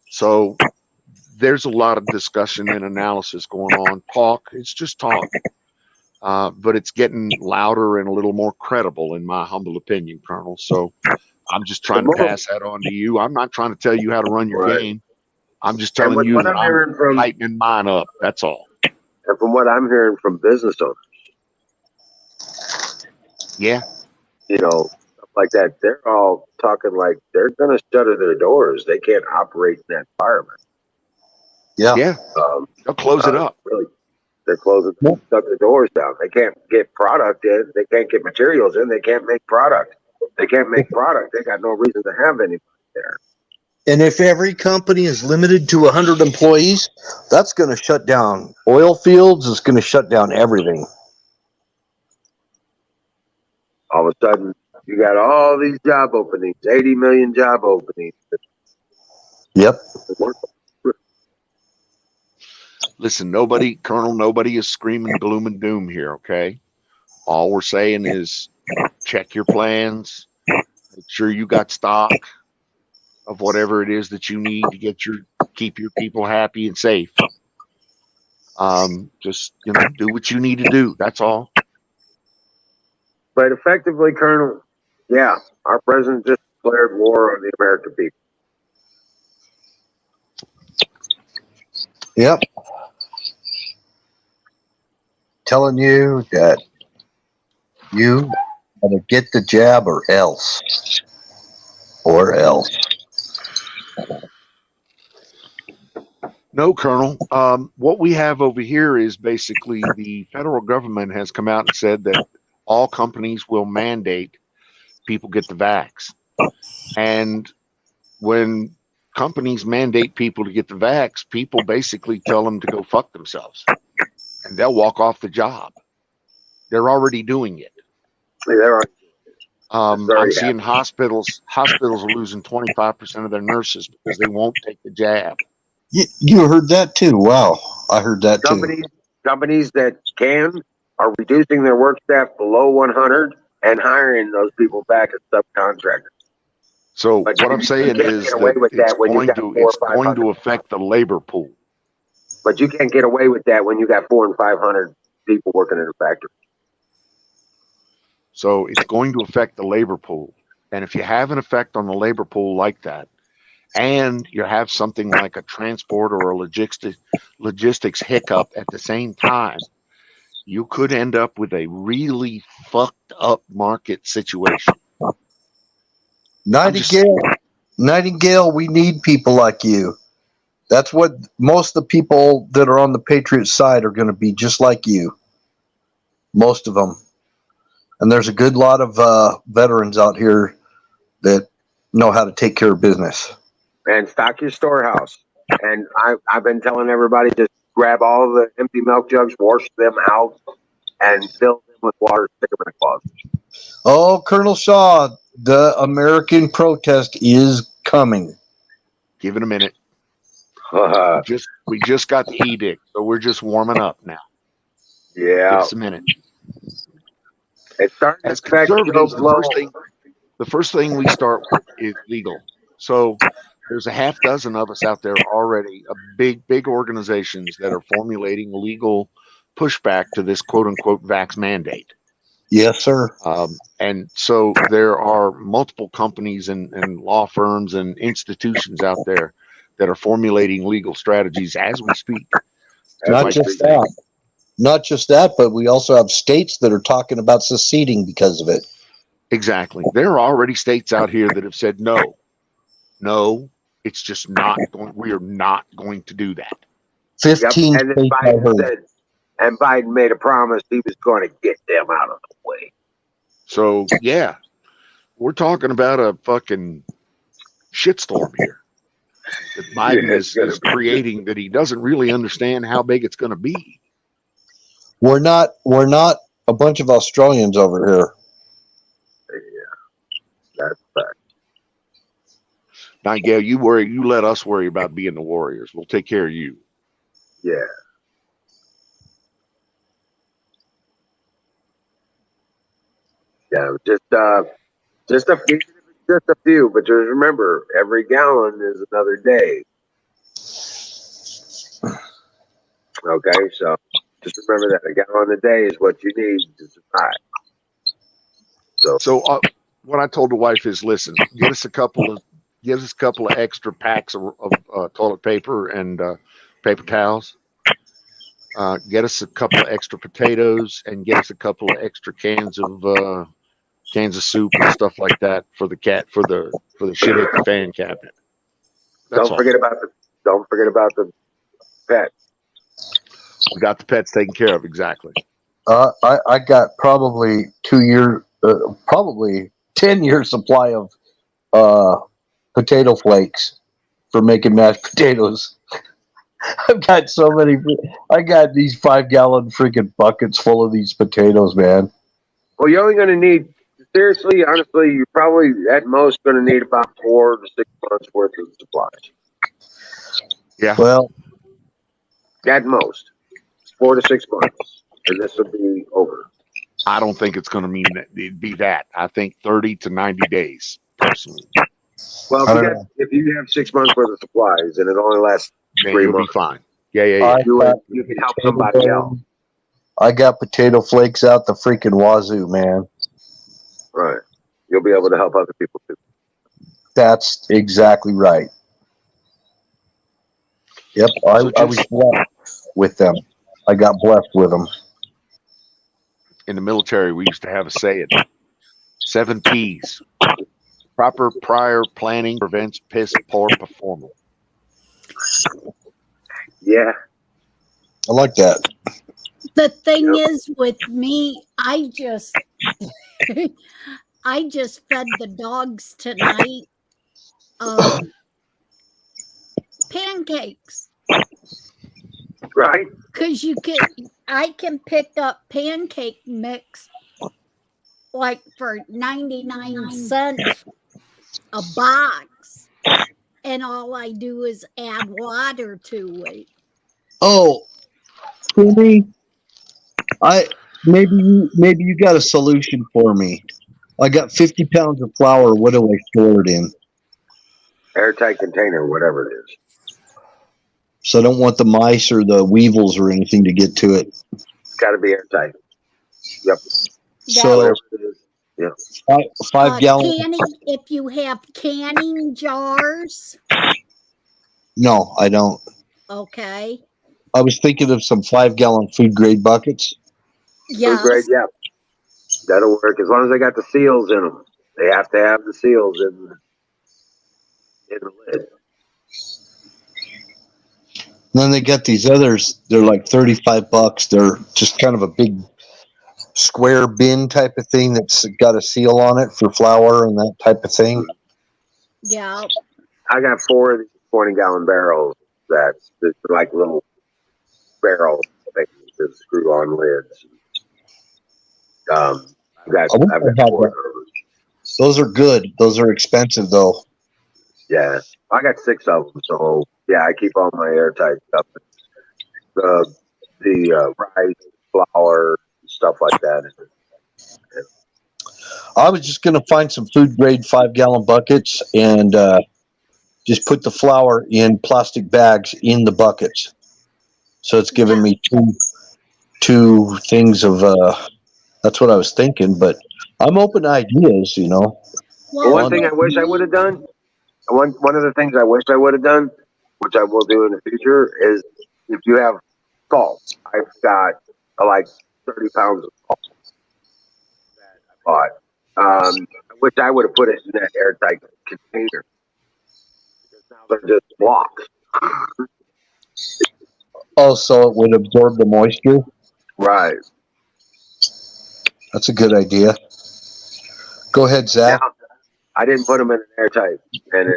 So there's a lot of discussion and analysis going on. Talk, it's just talk. But it's getting louder and a little more credible, in my humble opinion, Colonel. So I'm just trying to pass that on to you. I'm not trying to tell you how to run your game. I'm just telling you that I'm tightening mine up. That's all. And from what I'm hearing from business owners, yeah, stuff like that, they're all talking like they're going to shutter their doors. They can't operate in that environment. Yeah. They'll close it up. Really, they're closing, shut the doors down. They can't get product in. They can't get materials in. They can't make product. They can't make product. They got no reason to have anybody there. And if every company is limited to 100 employees, that's going to shut down oil fields. It's going to shut down everything. All of a sudden, you got all these job openings, 80 million job openings. Yep. Listen, Colonel, nobody is screaming gloom and doom here, okay? All we're saying is check your plans, make sure you got stock of whatever it is that you need to keep your people happy and safe. Just do what you need to do. That's all. But effectively, Colonel, yeah, our president just declared war on the American people. Yep. Telling you that you gotta get the jab or else. Or else. No, Colonel. What we have over here is basically the federal government has come out and said that all companies will mandate people get the vax. And when companies mandate people to get the vax, people basically tell them to go fuck themselves. And they'll walk off the job. They're already doing it. I'm seeing hospitals are losing 25% of their nurses because they won't take the jab. You heard that too. Wow. I heard that too. Companies that are reducing their work staff below 100 and hiring those people back as subcontractors. So what I'm saying is that it's going to affect the labor pool. But you can't get away with that when you got 400 and 500 people working in a factory. So it's going to affect the labor pool. And if you have an effect on the labor pool like that, and you have something like a transport or a logistics hiccup at the same time, you could end up with a really fucked up market situation. Nightingale, we need people like you. That's what most of the people that are on the Patriot side are going to be, just like you. Most of them. And there's a good lot of veterans out here that know how to take care of business. And stock your storehouse. And I've been telling everybody, just grab all the empty milk jugs, wash them out, and fill them with water, stick them in a closet. Oh, Colonel Shaw, the American protest is coming. Give it a minute. We just got the edict, so we're just warming up now. Yeah. Give us a minute. As conservatives, the first thing we start with is legal. So there's a half dozen of us out there already, big organizations that are formulating legal pushback to this quote unquote vax mandate. Yes, sir. And so there are multiple companies and law firms and institutions out there that are formulating legal strategies as we speak. Not just that. Not just that, but we also have states that are talking about seceding because of it. Exactly. There are already states out here that have said no, it's just not going. We are not going to do that. 15 And then states, I Biden heard. said, and Biden made a promise he was going to get them out of the way. So yeah, we're talking about a fucking shitstorm here that Biden is creating that he doesn't really understand how big it's going to be. We're not a bunch of Australians over here. Yeah, that's fact. Now, Gail, you let us worry about being the Warriors. We'll take care of you. Yeah. Yeah, just a few, but just remember, every gallon is another day. Okay, so just remember that a gallon a day is what you need to survive. So what I told the wife is, listen, give us a couple of extra packs of toilet paper and paper towels. Get us a couple of extra potatoes and get us a couple of extra cans of soup and stuff like that for the shit hit the fan cabinet. Don't forget about the pet. We got the pets taken care of. Exactly. I got probably 2 year, probably 10-year supply of potato flakes for making mashed potatoes. I've got so many. I got these 5-gallon freaking buckets full of these potatoes, man. Well, you're only going to need, seriously, honestly, you're probably at most going to need about 4 to 6 months worth of supplies. Yeah. Well, at most 4 to 6 months, and this will be over. I don't think it's going to mean that it'd be that. I think 30 to 90 days, personally. Well, if you have 6 months worth of supplies and it only lasts then 3 you'll months, be fine. Yeah. You can help somebody else. I got potato flakes out the freaking wazoo, man. Right. You'll be able to help other people too. That's exactly right. Yep, I was blessed with them. I got blessed with them. In the military, we used to have a saying: 7 P's. Proper prior planning prevents piss poor performance. Yeah. I like that. The thing is with me, I just fed the dogs tonight pancakes. Right. Because I can pick up pancake mix like for 99 cents a box, and all I do is add water to it. Oh, Timmy, maybe you got a solution for me. I got 50 pounds of flour. What do I store it in? Airtight container, whatever it is. So I don't want the mice or the weevils or anything to get to it. It's got to be airtight. Yep. So, yeah. 5 gallons. If you have canning jars. No, I don't. Okay. I was thinking of some 5-gallon food grade buckets. Yes. Food grade, yeah. That'll work as long as they got the seals in them. They have to have the seals in the lid. And then they got these others. They're like $35. They're just kind of a big square bin type of thing that's got a seal on it for flour and that type of thing. Yeah. I got 4 of these 20-gallon barrels that's like little barrel things that screw on lids. I've got 4 of those. Those are good. Those are expensive though. Yeah, I got 6 of them. So yeah, I keep all my airtight stuff. The rice, flour, stuff like that. I was just going to find some food grade 5-gallon buckets and just put the flour in plastic bags in the buckets. So it's giving me two things of. That's what I was thinking, but I'm open to ideas. Well, Well, one thing I wish I would have done. One of the things I wish I would have done, which I will do in the future, is if you have salt. I've got like 30 pounds of salt that I bought. I wish I would have put it in that airtight container because now they're just blocks. Also, it would absorb the moisture. Right. That's a good idea. Go ahead, Zach. Now, I didn't put them in an airtight, and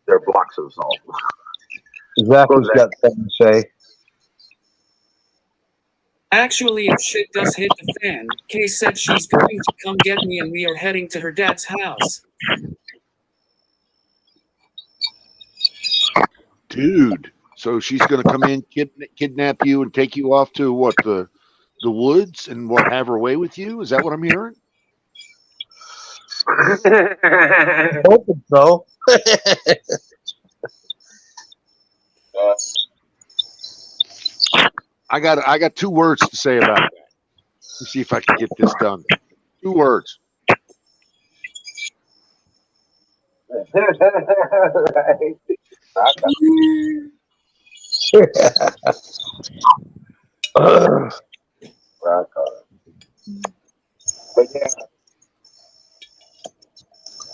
they're blocks of salt. Zach Go, has Zach. got something to say. Actually, if shit does hit the fan, Kay said she's going to come get me and we are heading to her dad's house. Dude, so she's going to come in, kidnap you, and take you off to what, the woods, and what, have her way with you? Is that what I'm hearing? Hoping so. I got 2 words to say about that. Let's see if I can get this done. 2 words. But yeah,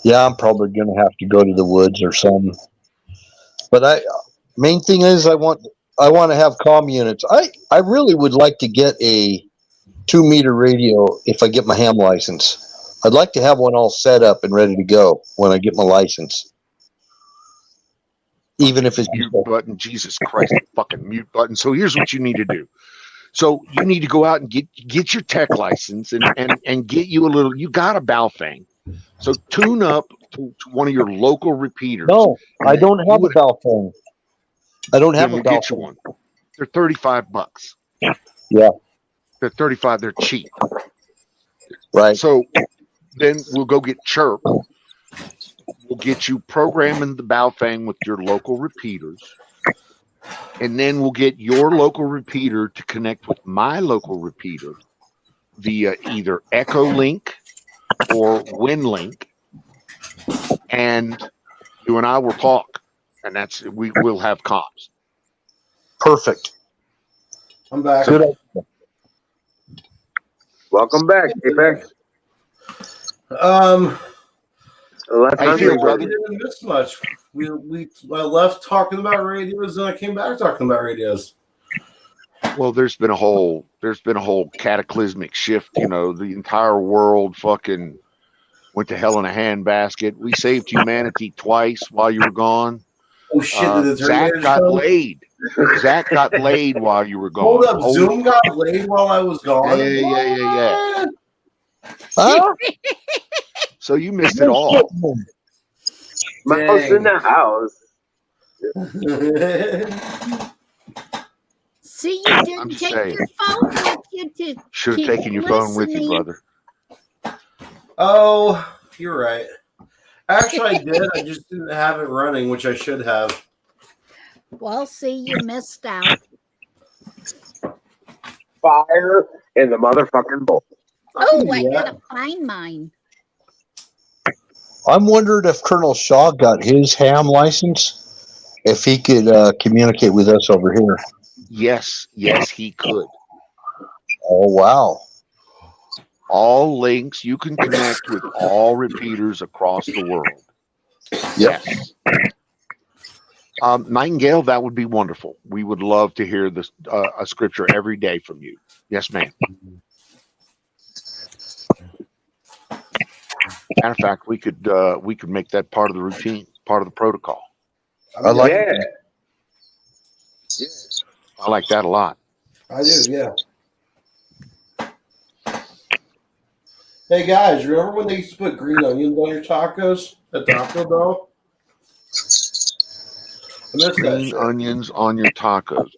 Yeah, I'm probably going to have to go to the woods or something. But main thing is I want to have comm units. I really would like to get a 2-meter radio if I get my ham license. I'd like to have one all set up and ready to go when I get my license. Even if it's Mute button, Jesus Christ, fucking mute button. So here's what you need to do. So you need to go out and get your tech license and get you a little. You got a Baofeng, so tune up to one of your local repeaters. No, I don't have a Baofeng. I don't have a Then we'll get you Baofeng. one. They're $35. Yeah, They're 35. They're cheap. right. So then we'll go get Chirp. We'll get you programming the Baofeng with your local repeaters. And then we'll get your local repeater to connect with my local repeater via either Echo Link or WinLink. And you and I will talk. And we will have comms. Perfect. I'm back. Good idea. welcome back, Apex. How you feel, We brother? didn't miss much. I left talking about radios, and I came back talking about radios. Well, there's been a whole cataclysmic shift. You know, the entire world fucking went to hell in a handbasket. We saved humanity twice while you were gone. Oh shit! Did the Zach Terminator got show? laid. Zach got laid while you were gone. Hold up, Holy Zoom got laid while I was gone. Yeah. Huh? So you missed it all. Mouse in the house. see, you I'm didn't just take saying. your phone with you to Should have keep taken your phone with you, listening. brother. Oh, you're right. Actually, I did. I just didn't have it running, which I should have. Well, see, you missed out. Fire in the motherfucking bowl. Oh, I Yeah. gotta find mine. I'm wondering if Colonel Shaw got his ham license, if he could communicate with us over here. Yes, he could. Oh, wow. All links, you can connect with all repeaters across the world. Yes. Nightingale, that would be wonderful. We would love to hear this a scripture every day from you. Yes, ma'am. Matter of fact, we could make that part of the routine, part of the protocol. I like Yeah. I like that a lot. I do, yeah. Hey guys, remember when they used to put green onions on your tacos at Taco Bell? I missed that Green shit. onions on your tacos.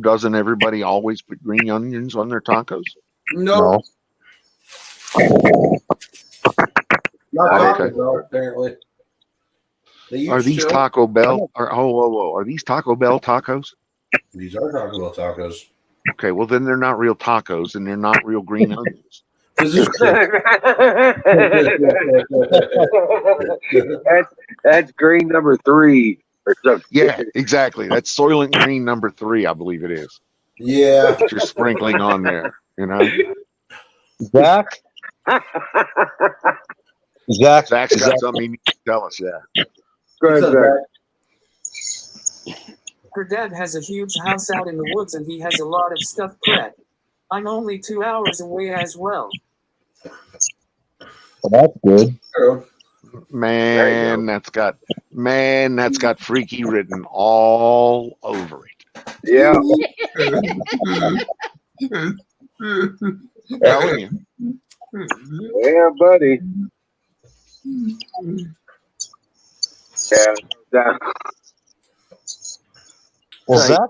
Doesn't everybody always put green onions on their tacos? No, not Taco Okay. Bell, apparently. They used Are these to. Taco Bell? Are these Taco Bell tacos? These are Taco Bell tacos. Okay, well then they're not real tacos and they're not real green onions. that's green number 3 or something. Yeah, exactly. That's Soylent Green number 3, I believe it is. Yeah. That you're sprinkling on there, you know. Zach, Zach's got Zach, something he needs to tell us. Yeah. Go ahead, Zach. Her dad has a huge house out in the woods and he has a lot of stuff prepped. I'm only 2 hours away as well. well, that's good. Man, that's got freaky written all over it. Yeah. Telling you. Yeah, buddy. Yeah. Well,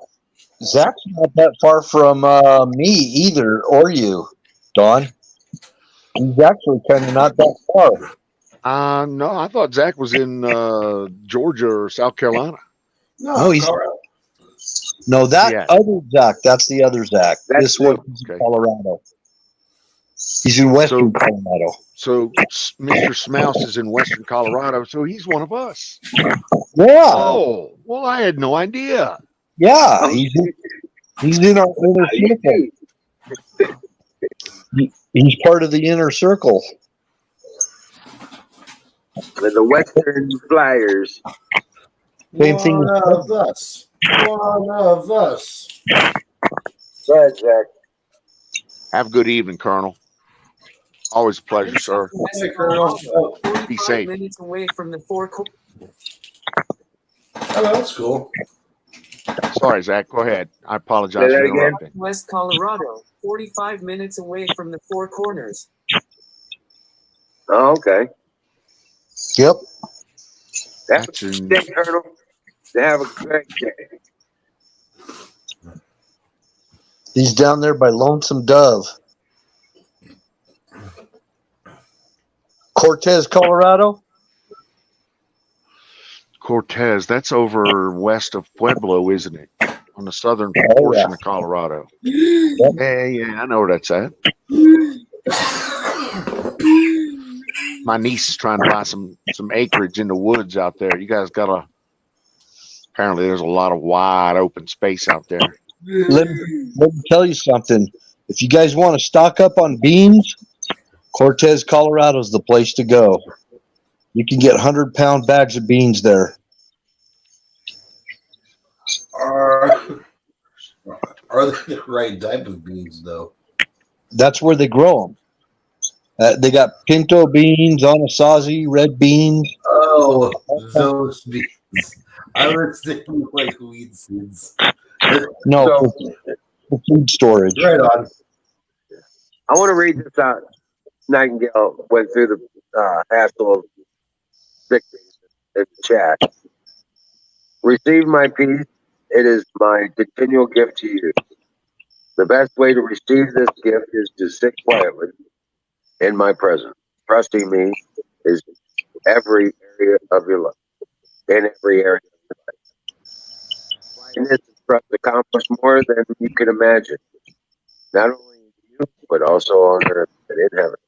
Zach's not that far from me either, or you, Don. He's actually kind of not that far. No, I thought Zach was in Georgia or South Carolina. No, he's no that Yeah. other Zach. That's the other Zach. That's This one is in Colorado. He's in Western Colorado. So Mr. Smouse is in Western Colorado, so he's one of us. Yeah. Oh, well, I had no idea. Yeah, he's in our inner circle. He's part of the inner circle. The Western Flyers. Same thing. One of us. One of us. Go ahead, Zach. Have a good evening, Colonel. Always a pleasure, sir. Hey, Colonel. Oh, Be safe. Minutes away from the four. that's cool. Sorry, Zach. Go ahead. I apologize Say that for again? interrupting. West Colorado, 45 minutes away from the Four Corners. Oh, okay. Yep. That's a good day, Colonel. Have a great day. He's down there by Lonesome Dove. Cortez, Colorado? Cortez, that's over west of Pueblo, isn't it? On the southern portion of Colorado. Yeah, I know where that's at. My niece is trying to buy some acreage in the woods out there. You guys apparently there's a lot of wide open space out there. Let me tell you something. If you guys want to stock up on beans, Cortez, Colorado is the place to go. You can get 100-pound bags of beans there. Are they the right type of beans, though? That's where they grow them. They got pinto beans, anasazi, red beans. Oh, those beans. I was thinking like weed seeds. No, for food storage. Right on. I want to read this out. Nightingale went through the hassle of victory in the chat. Receive my peace. It is my continual gift to you. The best way to receive this gift is to sit quietly in my presence. Trusting me is every area of your life. In every area of your life. Quietness and trust accomplish more than you can imagine. Not only in you, but also on earth and in heaven.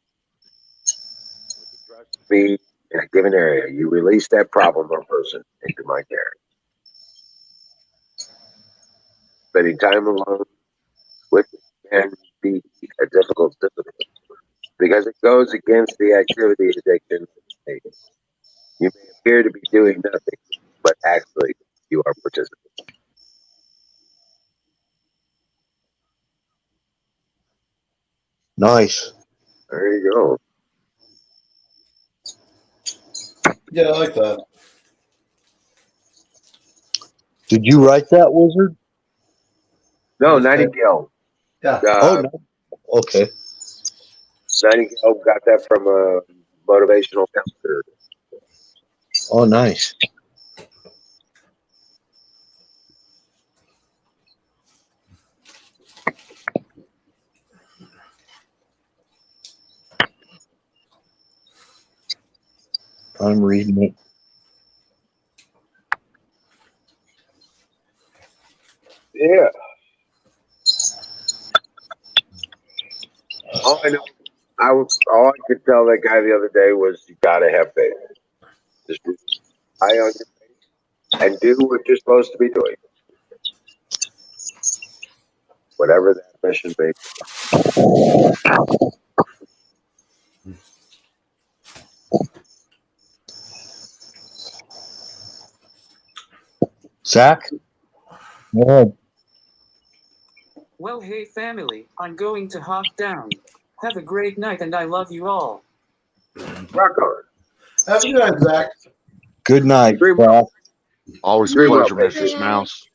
When you trust me in a given area, you release that problem or person into my care. Spending time alone with me can be a difficult discipline because it goes against the activity addiction. You may appear to be doing nothing, but actually you are participating. Nice. There you go. Yeah, I like that. Did you write that, Wizard? No, Nightingale. Yeah. No. Okay. Nightingale got that from a motivational counselor. Oh, nice. I'm reading it. Yeah. All I know, all I could tell that guy the other day was you gotta have faith. Just eye on your faith and do what you're supposed to be doing, whatever that mission may be. Zach? Go ahead. Well, hey family, I'm going to hop down. Have a great night and I love you all. Rock on. Have a good night, Zach. Good night, Dream Zach. well. Always a Dream well, pleasure, baby. Mr. Smouse.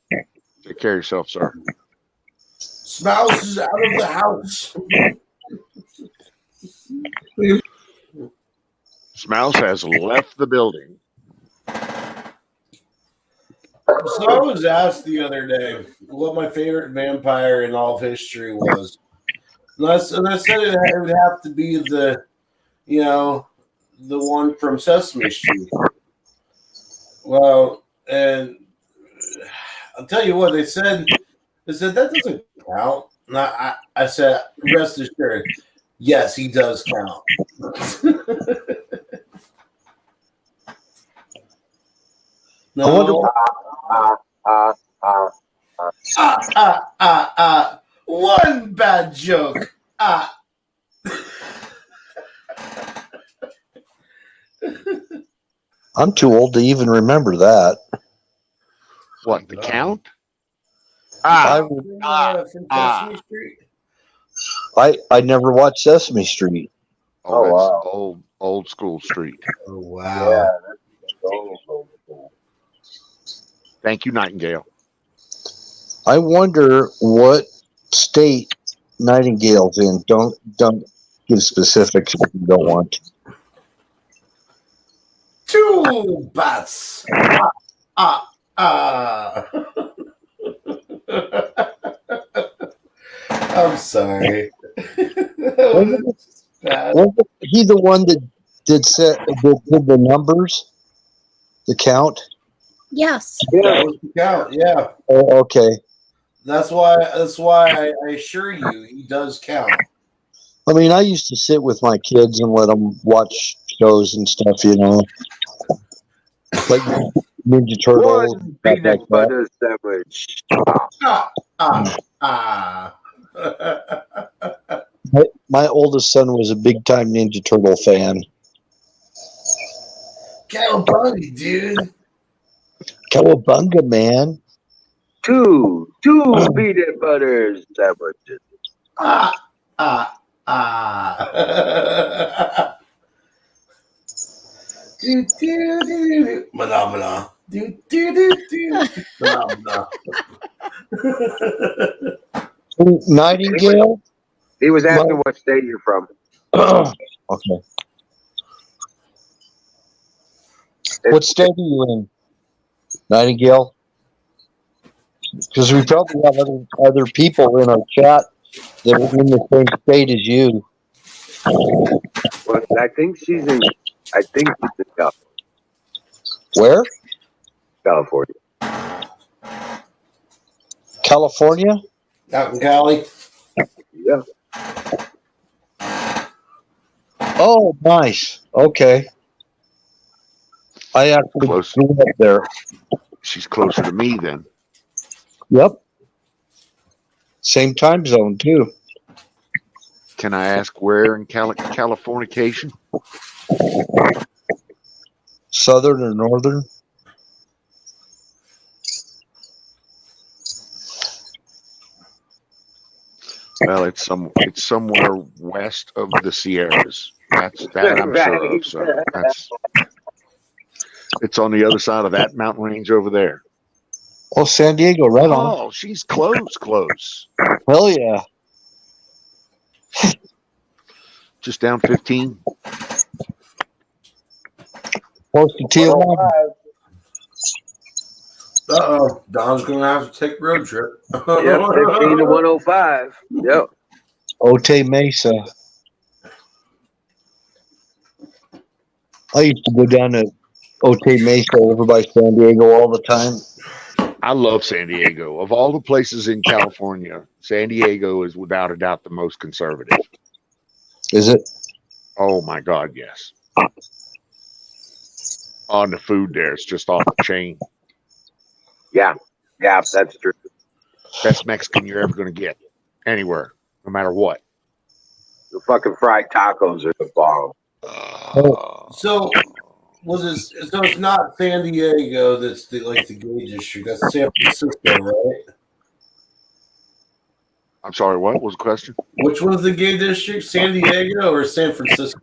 Take care of yourself, sir. Smouse is out of the house. Smouse has left the building. So I was asked the other day what my favorite vampire in all of history was. And I said it would have to be the one from Sesame Street. Well, and I'll tell you what, they said that doesn't count. And I said, rest assured, yes, he does count. No. One bad joke. I'm too old to even remember that. What, the count? From Sesame Street. I never watched Sesame Street. Oh, that's wow. old school street. Oh wow. Yeah, that's so cool. Thank you, Nightingale. I wonder what state Nightingale's in. Don't give specifics if you don't want to. Two bats. I'm sorry. Wasn't he the one that did the numbers, the count? Yes. That was the count. Yeah, Oh, okay. that's why I assure you, he does count. I mean, I used to sit with my kids and let them watch shows and stuff, like Ninja Turtles. One peanut butter sandwich. My oldest son was a big time Ninja Turtle fan. Cowabunga, dude. Cowabunga, man. Two peanut butter sandwiches. Phenomena. Phenomena. Nightingale? He was asking what state you're from. Okay. What state are you in, Nightingale? Because we probably have other people in our chat that are in the same state as you. Well, I think she's in California. Where? California. California? Out in Cali. Yeah. Oh, nice. Okay. I actually grew up there. She's closer to me then. Yep. Same time zone, too. Can I ask where in Californication? Southern or northern? Well, it's somewhere west of the Sierras. That I'm sure of. So it's on the other side of that mountain range over there. Oh, San Diego, right on. Oh, she's close. Hell yeah. Just down 15. Close to Tijuana. Uh-oh. Don's going to have to take a road trip. Yep, 15 to 105. Yep. Otay Mesa. I used to go down to Otay Mesa over by San Diego all the time. I love San Diego. Of all the places in California, San Diego is without a doubt the most conservative. Is it? Oh my God, yes. On the food there, it's just off the chain. Yeah, that's true. Best Mexican you're ever going to get anywhere, no matter what. The fucking fried tacos are the bomb. So was it? So it's not San Diego that's the gay district. That's San Francisco, right? I'm sorry, what was the question? Which one's the gay district? San Diego or San Francisco?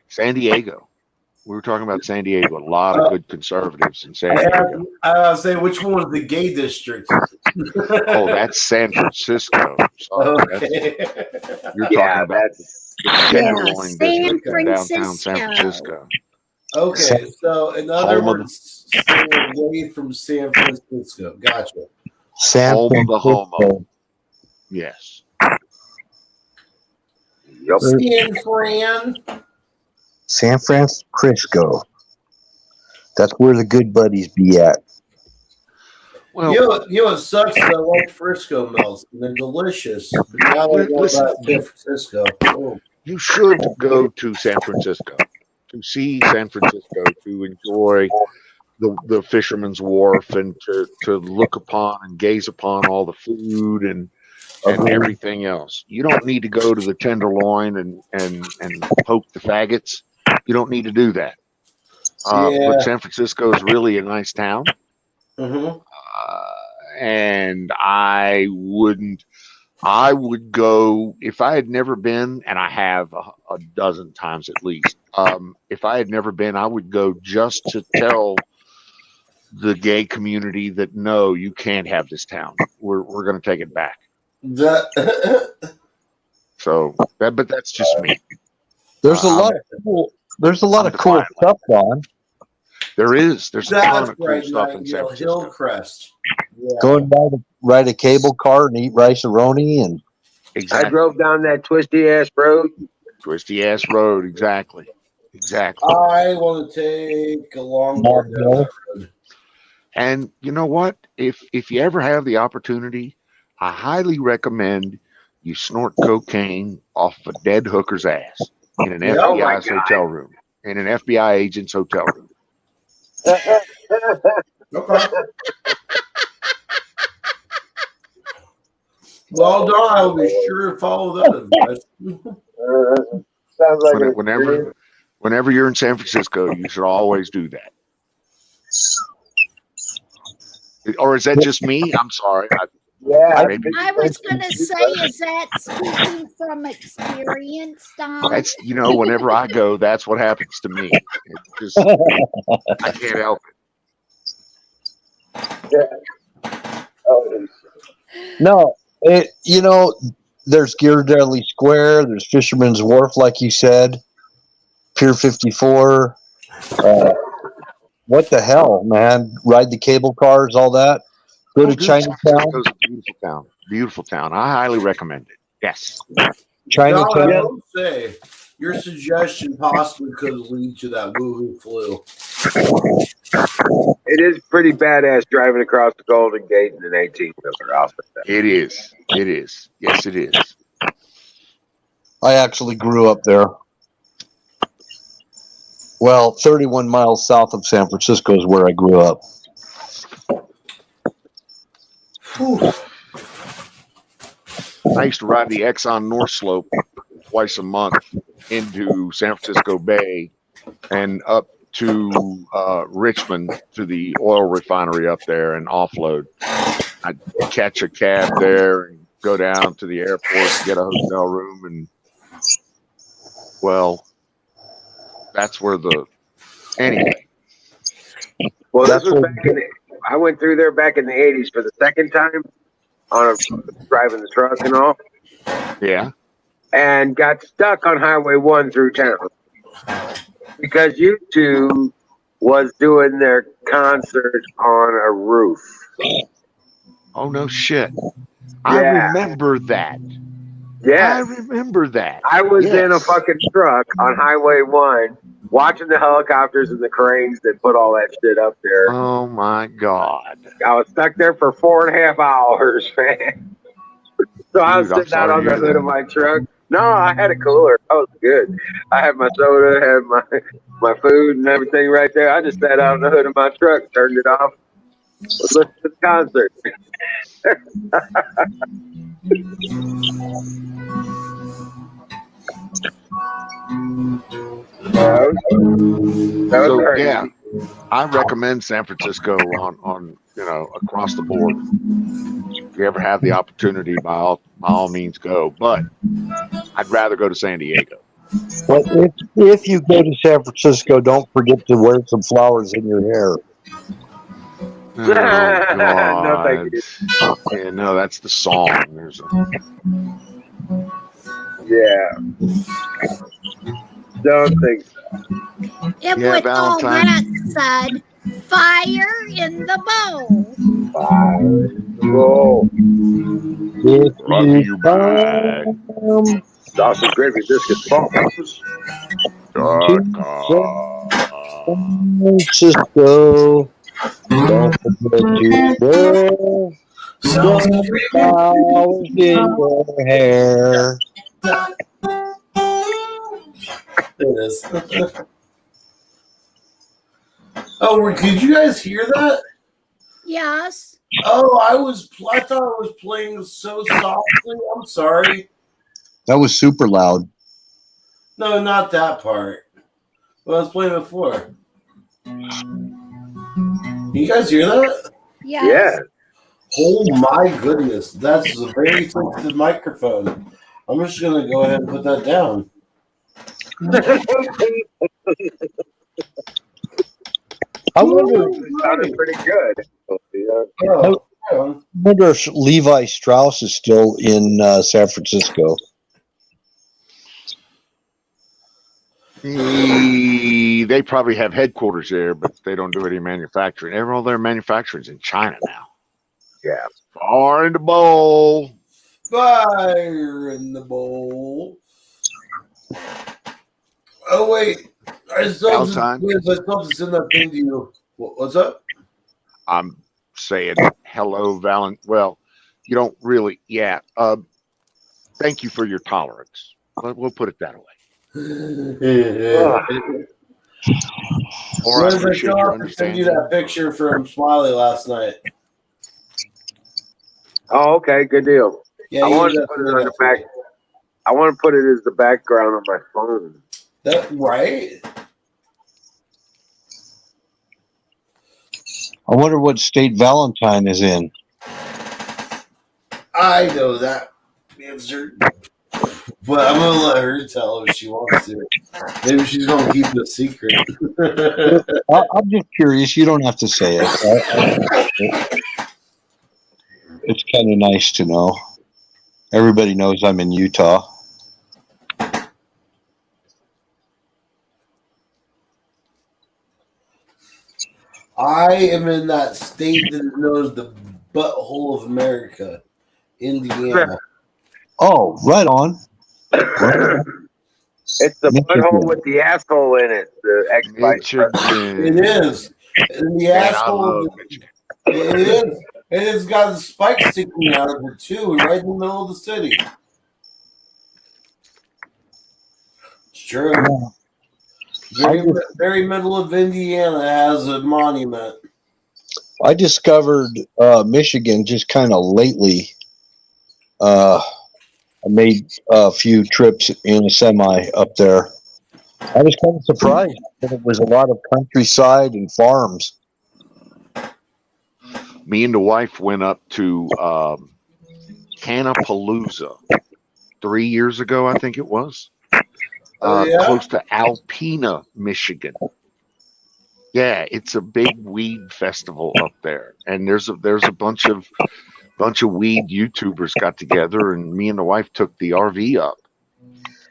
San Diego. We were talking about San Diego. A lot of good conservatives in San Diego. I was saying, which one was the gay district? Oh, that's San Francisco. Sorry, Okay. you're talking about the Tenderloin San district in downtown Francisco. San Francisco. Okay, so in other Home of words, stay away from San Francisco. Gotcha. Home of the homo. Yes. Yep. San Francisco. That's where the good buddies be at. Well, you know what sucks? I like Frisco melts, and they're delicious. But now I know listen, about San Francisco. Oh. you should go to San Francisco to see San Francisco, to enjoy the Fisherman's Wharf, and to look upon and gaze upon all the food and everything else. You don't need to go to the Tenderloin and poke the faggots. You don't need to do that. But San Francisco is really a nice town. Mm-hmm. And I would go if I had never been, and I have a dozen times at least. If I had never been, I would go just to tell the gay community that no, you can't have this town. We're going to take it back. So, but that's just me. There's a lot of cool. There's a lot of cool stuff, Don. There's a ton of cool stuff in San Francisco. Hillcrest. Yeah. Going by to ride a cable car and eat rice-a-roni and. Exactly. I drove down that twisty ass road. Twisty ass road, exactly. I want to take a long walk down that road. And you know what? If you ever have the opportunity, I highly recommend you snort cocaine off a dead hooker's ass in an FBI's hotel room, in an FBI agent's hotel room. Okay. Well done. I will be sure to follow that advice. Sounds like whenever you're in San Francisco, you should always do that. Or is that just me? I'm sorry. I was going to say, is that speaking from experience, Don? That's whenever I go, that's what happens to me. It's just I can't help it. No, there's Ghirardelli Square, there's Fisherman's Wharf, like you said, Pier 54. What the hell, man? Ride the cable cars, all that. Go to Chinatown. It's a beautiful town. Beautiful town. I highly recommend it. Yes. Chinatown. Don, I will say, your suggestion possibly could lead to that woohoo flu. It is pretty badass driving across the Golden Gate in an 18-wheeler. It is. It is. Yes, it is. I actually grew up there. Well, 31 miles south of San Francisco is where I grew up. I used to ride the Exxon North Slope twice a month into San Francisco Bay and up to Richmond to the oil refinery up there and offload. I'd catch a cab there and go down to the airport, get a hotel room, and that's where anyway. Well, this was back I went through there back in the 80s for the second time driving the truck and all. Yeah. And got stuck on Highway 1 through town because U2 was doing their concert on a roof. Oh, no shit. I remember that. Yeah. I remember that. I was in a fucking truck on Highway 1 watching the helicopters and the cranes that put all that shit up there. Oh, my God. I was stuck there for 4.5 hours, man. So I was sitting out on the hood of my truck No, I had a cooler. I was good. I had my soda, had my food and everything right there. I just sat out on the hood of my truck, turned it off, was listening to the concert. That was So crazy. yeah, I recommend San Francisco on across the board. If you ever have the opportunity, by all means go. But I'd rather go to San Diego. But if you go to San Francisco, don't forget to wear some flowers in your hair. Oh No, thank God. you. Yeah, no, that's the song. There's Yeah, don't think And yeah, with all Valentine. that said, fire in the bowl. so. If Brought to you you by come Sausage, gravy, biscuits, bomb. to .com. San Francisco, don't forget to wear some flowers in your hair. There it is. Oh, did you guys hear that? Yes. Oh, I thought I was playing so softly. I'm sorry. That was super loud. No, not that part. What I was playing before. You guys hear that? Yes. Yeah. Oh my goodness, that's a very sensitive microphone. I'm just gonna go ahead and put that down. I wonder, Sounded pretty good. Oh, I wonder if Levi Strauss is still in San Francisco. They probably have headquarters there, but they don't do any manufacturing. All their manufacturing's in China now. Yeah. Far in the bowl. fire in the bowl. Oh wait, I still have to send that thing to you. What's up? I'm saying hello, Valent. Well, you don't really. Yeah. Thank you for your tolerance. We'll put it that way. Or I I appreciate still your have to send you understanding. that picture from Smiley last night. Oh, okay, good deal. Yeah, I you want to got put it on the back. I want to put it as the background on my phone. that right? I wonder what state Valentine is in. I know that answer, but I'm gonna let her tell if she wants to. Maybe she's gonna keep it a secret. I'm just curious. You don't have to say it. It's kind of nice to know. Everybody knows I'm in Utah. I am in that state that knows the butthole of America, Indiana. Oh, right on. It's the butthole with the asshole in it. The ex-vice It is. And the asshole. It is. And it's got the spike sticking out of it too, right in the middle of the city. It's true. Very middle of Indiana has a monument. I discovered Michigan just kind of lately. I made a few trips in a semi up there. I was kind of surprised that it was a lot of countryside and farms. Me and the wife went up to Cannapalooza 3 years ago, I think it was. Close to Alpena, Michigan. Yeah, it's a big weed festival up there, and there's a bunch of weed YouTubers got together, and me and the wife took the RV up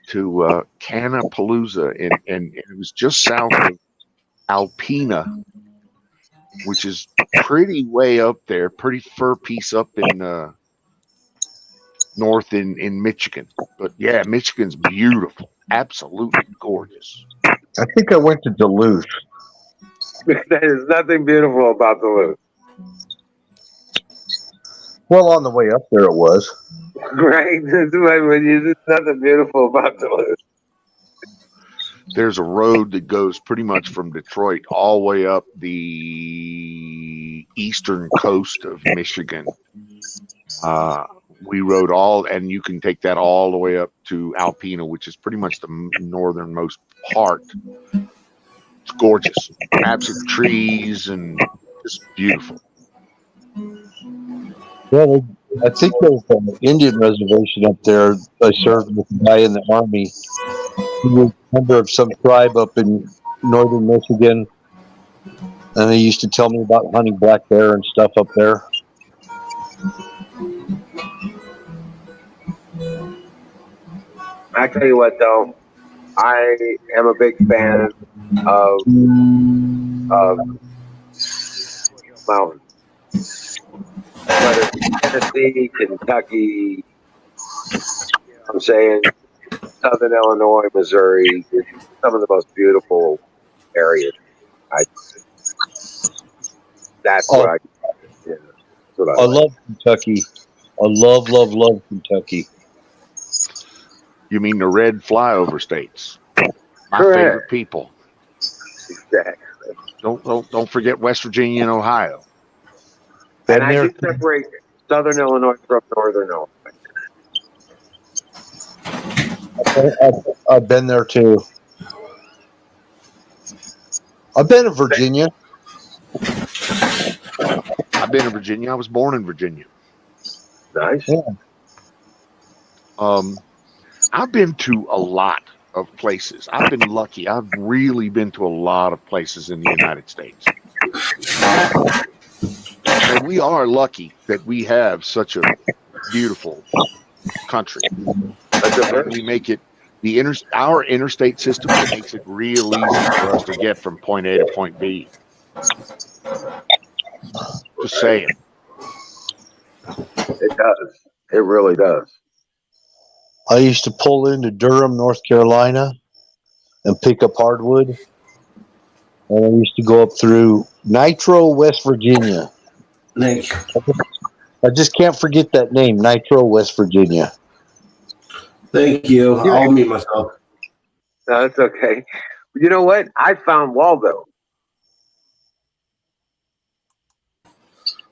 to Cannapalooza, and it was just south of Alpena, which is pretty way up there, pretty fur piece up in north in Michigan. But yeah, Michigan's beautiful, absolutely gorgeous. I think I went to Duluth. There's nothing beautiful about Duluth. Well, on the way up there it was. Right? There's nothing beautiful about Duluth. There's a road that goes pretty much from Detroit all the way up the eastern coast of Michigan. We rode and you can take that all the way up to Alpena, which is pretty much the northernmost part. It's gorgeous. Massive trees and just beautiful. Well, I think there's an Indian reservation up there. I served with a guy in the Army. He was a member of some tribe up in northern Michigan, and he used to tell me about hunting black bear and stuff up there. I tell you what, though, I am a big fan of mountains. Whether it's Tennessee, Kentucky, I'm saying Southern Illinois, Missouri, some of the most beautiful areas. That's what I. Yeah, that's what I like. love Kentucky. I love Kentucky. You mean the red flyover states? My Correct. favorite people. Exactly. Don't forget West Virginia and Ohio. And I do separate Southern Illinois from Northern Illinois. I've been there too. I've been to Virginia. I've been in Virginia. I was born in Virginia. Nice. Yeah. I've been to a lot of places. I've been lucky. I've really been to a lot of places in the United States. And we are lucky that we have such a beautiful country. We make it our interstate system makes it real easy for us to get from point A to point B. Just saying. It does. It really does. I used to pull into Durham, North Carolina, and pick up hardwood. And I used to go up through Nitro, West Virginia. Thank you. I just can't forget that name, Nitro, West Virginia. Thank you. I'll mute myself. No, it's okay. You know what? I found Waldo.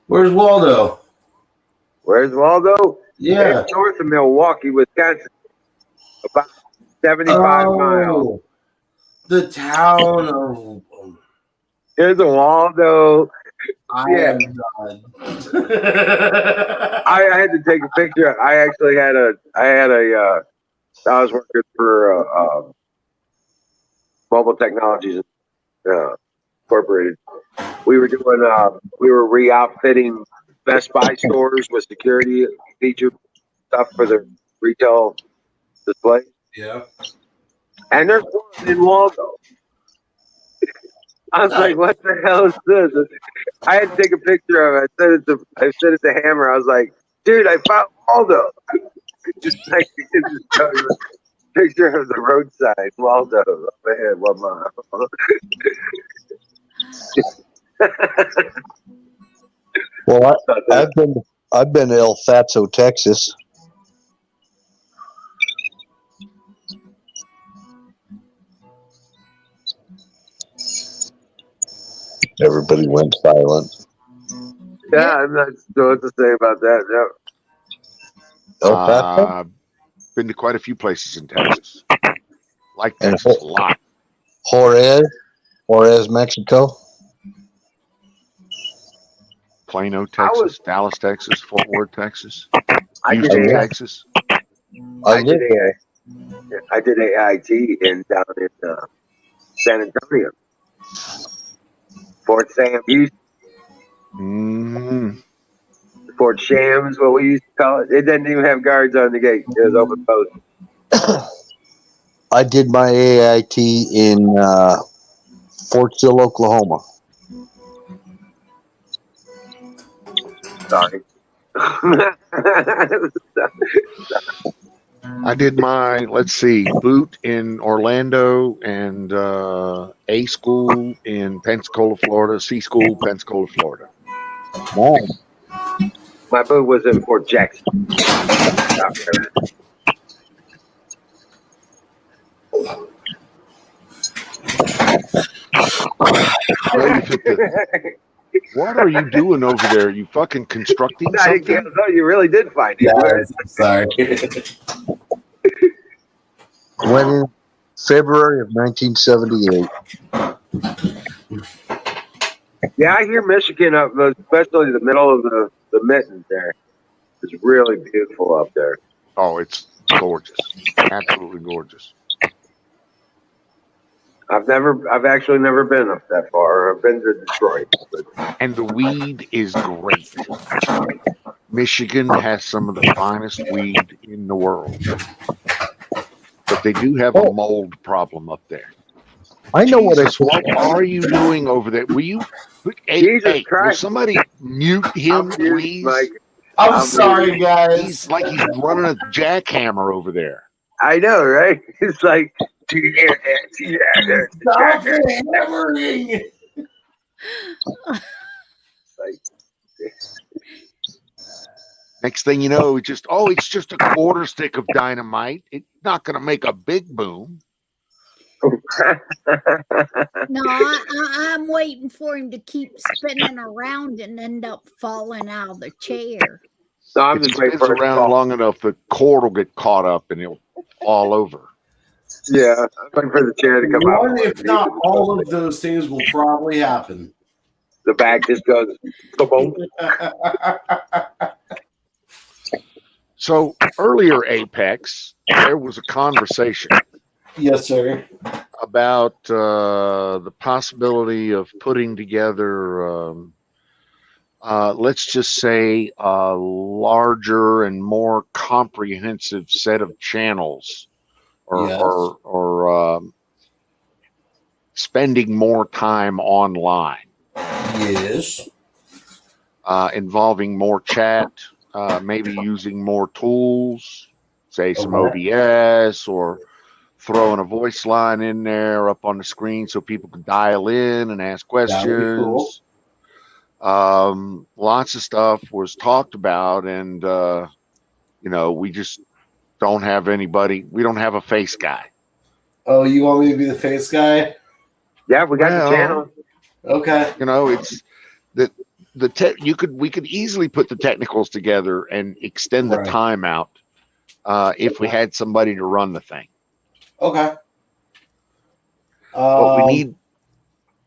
Where's Waldo? Where's Waldo? Yeah. It's north of Milwaukee, Wisconsin. About 75 miles. The town of. Here's a Waldo. I am done. I had to take a picture. I actually had I was working for Mobile Technologies Incorporated. We were re-outfitting Best Buy stores with security feature stuff for the retail display. Yeah. And there's one in Waldo. I was like, what the hell is this? I had to take a picture of it. I said it to Hammer. I was like, dude, I found Waldo. Just like a picture of the roadside Waldo up ahead 1 mile. Well, I've been to El Paso, Texas. Everybody went silent. Yeah, I'm not sure what to say about that. No. El Paso? Been to quite a few places in Texas. Like Texas a lot. Juarez, Mexico. Plano, Texas. Dallas, Texas. Fort Worth, Texas. Houston, Texas. I did AIT down in San Antonio. Fort Sam, Houston. Mm-hmm. Fort Shams, what we used to call it. It didn't even have guards on the gate. It was open post. I did my AIT in Fort Sill, Oklahoma. Sorry. I did my, boot in Orlando and A school in Pensacola, Florida, C school, Pensacola, Florida. Nice. My booth was in Fort Jackson. South Carolina. What are you doing over there? You fucking constructing something? No, you really did find it. Guys, I'm sorry. Went in February of 1978. Yeah, I hear Michigan up, especially the middle of the mittens there. It's really beautiful up there. Oh, it's gorgeous. Absolutely gorgeous. I've actually never been up that far. I've been to Detroit. And the weed is great. Michigan has some of the finest weed in the world. But they do have a mold problem up there. I know Jesus, what are you doing over there? Will you hey, will somebody mute him, please? I'm sorry, guys. He's like he's running a jackhammer over there. I know, right? It's like Stop hammering. Next thing you know, it's just a quarter stick of dynamite. It's not going to make a big boom. No, I'm waiting for him to keep spinning around and end up falling out of the chair. No, I'm if just it waiting spins for it to around fall. long enough, the cord will get caught up and it'll fall over. Yeah, I'm waiting for the chair to come out. One, if not all of those things, will probably happen. The back just goes boom. So earlier, Apex, there was a conversation. Yes, sir. About the possibility of putting together, let's just say, a larger and more comprehensive set of channels, or spending more time online. Yes. Involving more chat, maybe using more tools, say some OBS, or throwing a voice line in there up on the screen so people can dial in and ask questions. Cool. Lots of stuff was talked about, and we just don't have anybody. We don't have a face guy. Oh, you want me to be the face guy? Yeah, we got the channel. Okay. It's we could easily put the technicals together and extend the time out if we had somebody to run the thing. Okay. But we need.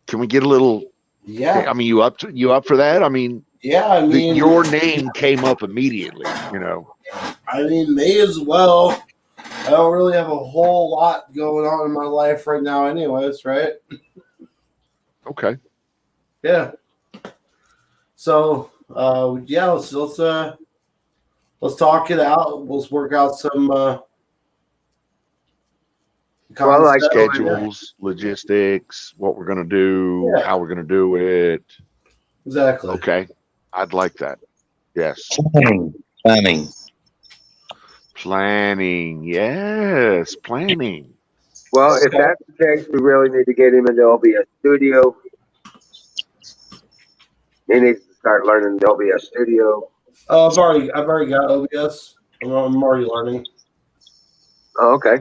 Can we get a little? Yeah. I mean, you up for that? I mean, yeah. Your name came up immediately. I mean, may as well. I don't really have a whole lot going on in my life right now, anyways. Right? Okay. Yeah. So, let's talk it out. Let's work out some. Schedules, logistics, what we're going to do, how we're going to do it. Exactly. Okay. I'd like that. Yes. Planning. Yes. Planning. Well, if that's the case, we really need to get him in the OBS studio. He needs to start learning the OBS studio. I've already got OBS. I'm already learning. Oh, okay.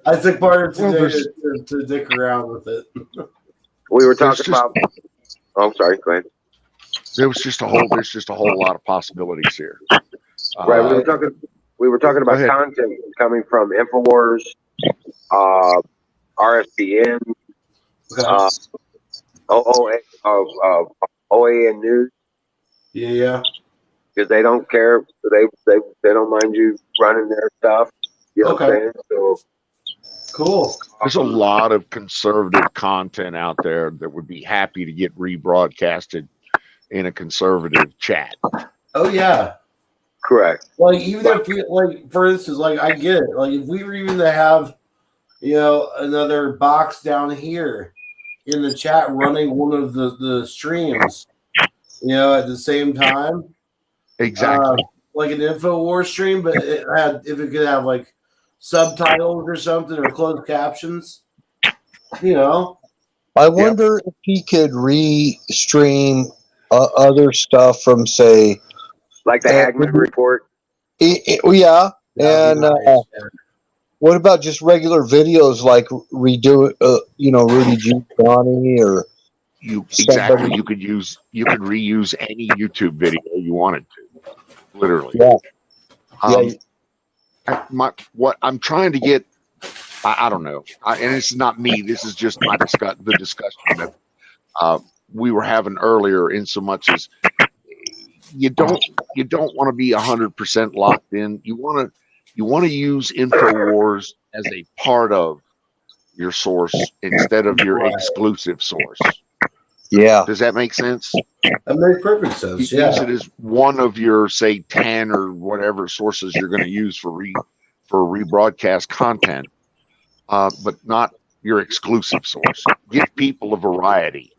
I took part of today to dick around with it. We were talking about. Oh, I'm sorry. Go ahead. There's just a whole lot of possibilities here. Right. We were talking about content coming from InfoWars, RSPN, OAN News. Yeah. Because they don't care. They don't mind you running their stuff. You know what I'm saying? So cool. There's a lot of conservative content out there that would be happy to get rebroadcasted in a conservative chat. Oh yeah. Correct. Like even if we for instance, I get it. Like if we were even to have, another box down here in the chat running one of the streams, at the same time. Exactly. Like an InfoWars stream, but if it could have like subtitles or something or closed captions, I wonder if he could re-stream other stuff from, say, Like the Hagman report. Yeah, and what about just regular videos like Rudy Giuliani or Exactly. somebody? You could reuse any YouTube video you wanted to, literally. Yeah, What I'm trying to get, I don't know, and this is not me. This is just the discussion that we were having earlier. In so much as you don't want to be 100% locked in. You want to use Infowars as a part of your source instead of your exclusive source. Yeah. Does that make sense? That makes perfect sense. You use it as one of your, say, 10 or whatever sources you're going to use for rebroadcast content, but not your exclusive source. Give people a variety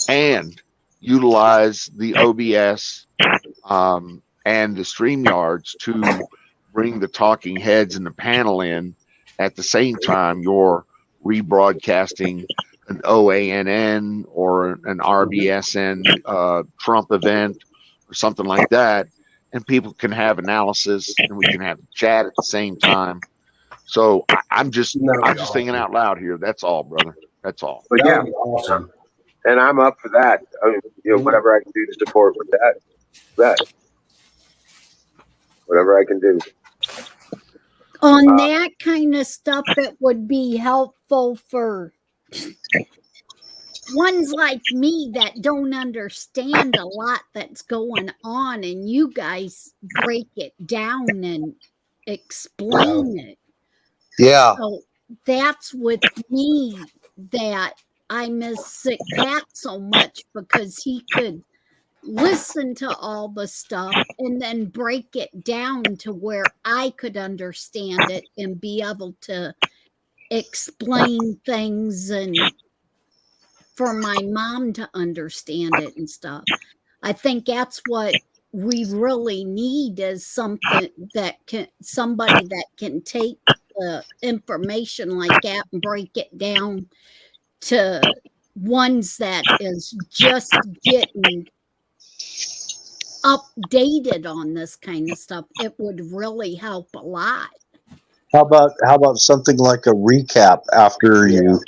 and utilize the OBS and the StreamYards to bring the talking heads and the panel in at the same time you're rebroadcasting an OANN or an RBSN Trump event or something like that, and people can have analysis and we can have chat at the same time. So I'm just thinking out loud here. That's all, brother. That's all. But yeah, awesome. And I'm up for that. I mean, whatever I can do to support with that. Whatever I can do. On that kind of stuff, it would be helpful for ones like me that don't understand a lot that's going on, and you guys break it down and explain it. Yeah. So that's with me that I miss Sick Pat so much, because he could listen to all the stuff and then break it down to where I could understand it and be able to explain things and for my mom to understand it and stuff. I think that's what we really need, is somebody that can take the information like that and break it down to ones that is just getting updated on this kind of stuff. It would really help a lot. How about something like a recap after you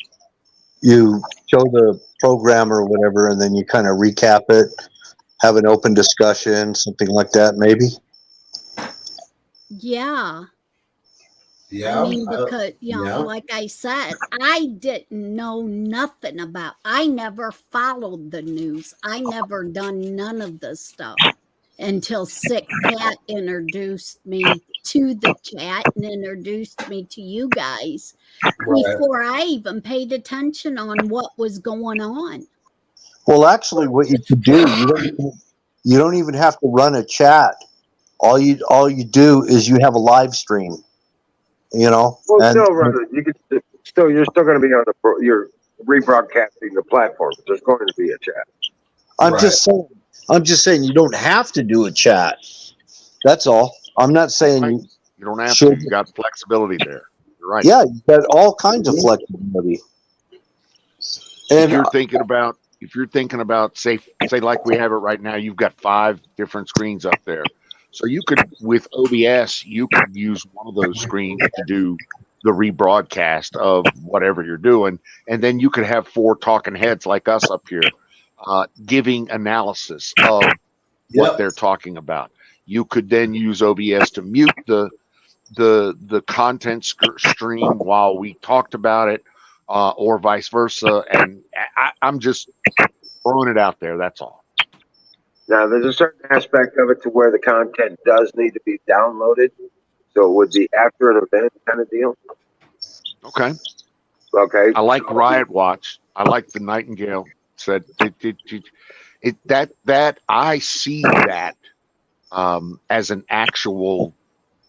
show the program or whatever, and then you kind of recap it, have an open discussion, something like that, maybe? Yeah. Yeah. I mean, because, like I said, I didn't know nothing about, I never followed the news. I never done none of this stuff until Sick Pat introduced me to the chat and introduced me to you guys before I even paid attention on what was going on. Well, actually, what you could do, you don't even have to run a chat. All you do is you have a live stream. Well, you're still going to be on you're rebroadcasting the platform. There's going to be a chat. I'm just saying you don't have to do a chat. That's all. I'm not saying you don't have to. You got flexibility there. You're right. Yeah, you've got all kinds of flexibility. And if you're thinking about say like we have it right now, you've got 5 different screens up there. So you could, with OBS, you could use one of those screens to do the rebroadcast of whatever you're doing, and then you could have 4 talking heads like us up here, giving analysis of what they're talking about. You could then use OBS to mute the content stream while we talked about it, or vice versa. And I'm just throwing it out there. That's all. Now, there's a certain aspect of it to where the content does need to be downloaded. So it would be after an event kind of deal. Okay. I like Riot Watch. I like the Nightingale said that I see that as an actual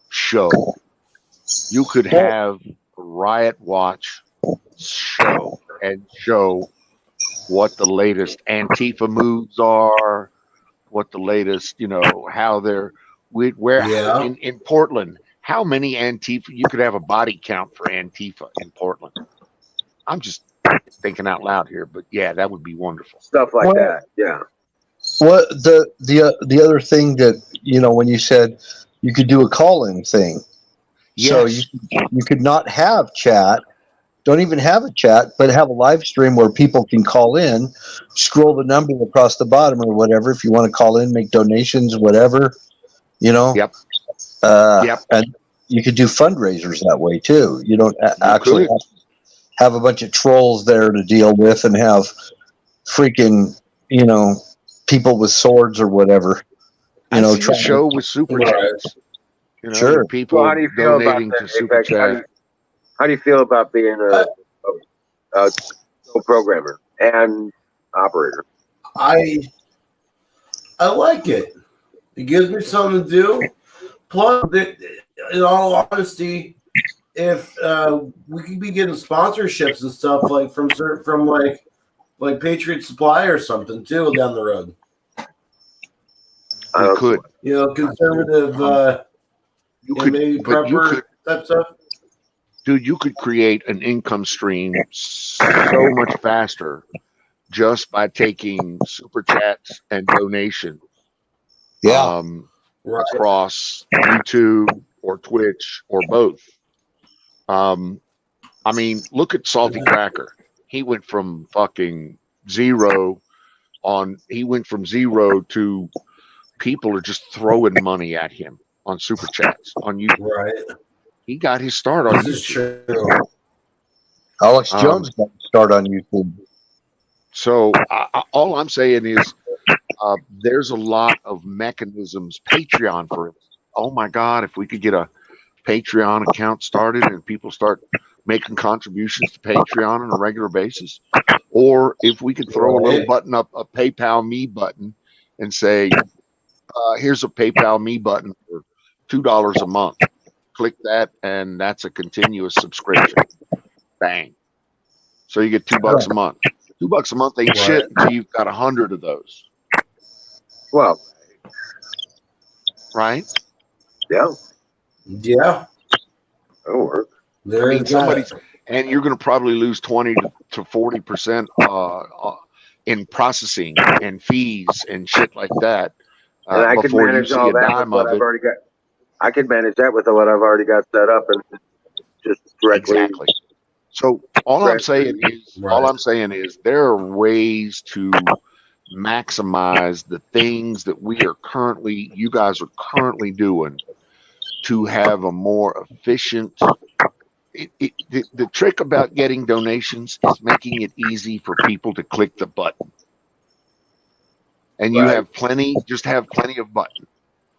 show. You could have a Riot Watch show and show what the latest Antifa moves are, what the latest, how they're in Portland. How many Antifa? You could have a body count for Antifa in Portland. I'm just thinking out loud here, but yeah, that would be wonderful. Stuff like that, yeah. What the other thing that when you said you could do a call-in thing, so Yes. you could not have chat, don't even have a chat, but have a live stream where people can call in, scroll the number across the bottom or whatever if you want to call in, make donations, whatever, Yep. Yep. and you could do fundraisers that way too. You don't You actually could. have a bunch of trolls there to deal with and have freaking people with swords or whatever. I see a trying show with super chats. Sure. With people Well, how do you feel about donating that, to super Apex? chat. How do you feel about being a programmer and operator? I like it. It gives me something to do. Plus, in all honesty, if we could be getting sponsorships and stuff like from like Patriot Supply or something too down the road. We could. Conservative, You could, maybe but you prepper could, type stuff. dude. You could create an income stream so much faster just by taking super chats and donation. Yeah. Across YouTube or Twitch or both. I mean, look at Salty Cracker. He went from fucking zero he went from zero to people are just throwing money at him on super chats on YouTube. Right. He got his start on This is YouTube. true. Alex Jones got to start on YouTube. So all I'm saying is there's a lot of mechanisms. Patreon, for instance. Oh my God, if we could get a Patreon account started and people start making contributions to Patreon on a regular basis, or if we could throw a little button up, a PayPal me button, and say, here's a PayPal me button for $2 a month. Click that, and that's a continuous subscription. Bang. So you get $2 a month. $2 a month ain't shit until you've got 100 of those. Well, right? Yeah. Yeah. That'll work. I mean, and you're going to probably lose 20 to 40% in processing and fees and shit like that and I before can manage you see all a that dime with what of I've it. already got. I can manage that with what I've already got set up and just directly. Exactly. So all I'm saying is there are ways to maximize the things that you guys are currently doing to have a more efficient. The trick about getting donations is making it easy for people to click the button. And you have plenty of buttons.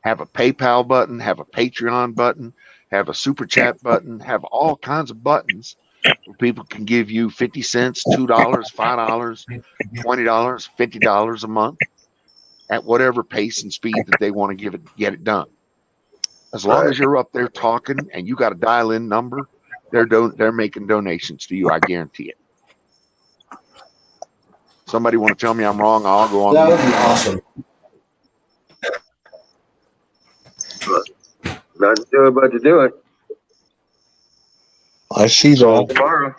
Have a PayPal button, have a Patreon button, have a super chat button, have all kinds of buttons where people can give you 50 cents, $2, $5, $20, $50 a month at whatever pace and speed that they want to get it done. As long as you're up there talking and you got a dial-in number, they're making donations to you. I guarantee it. Somebody want to tell me I'm wrong? I'll go on. That would be awesome. Nothing to it but to do it. I see that. Tomorrow.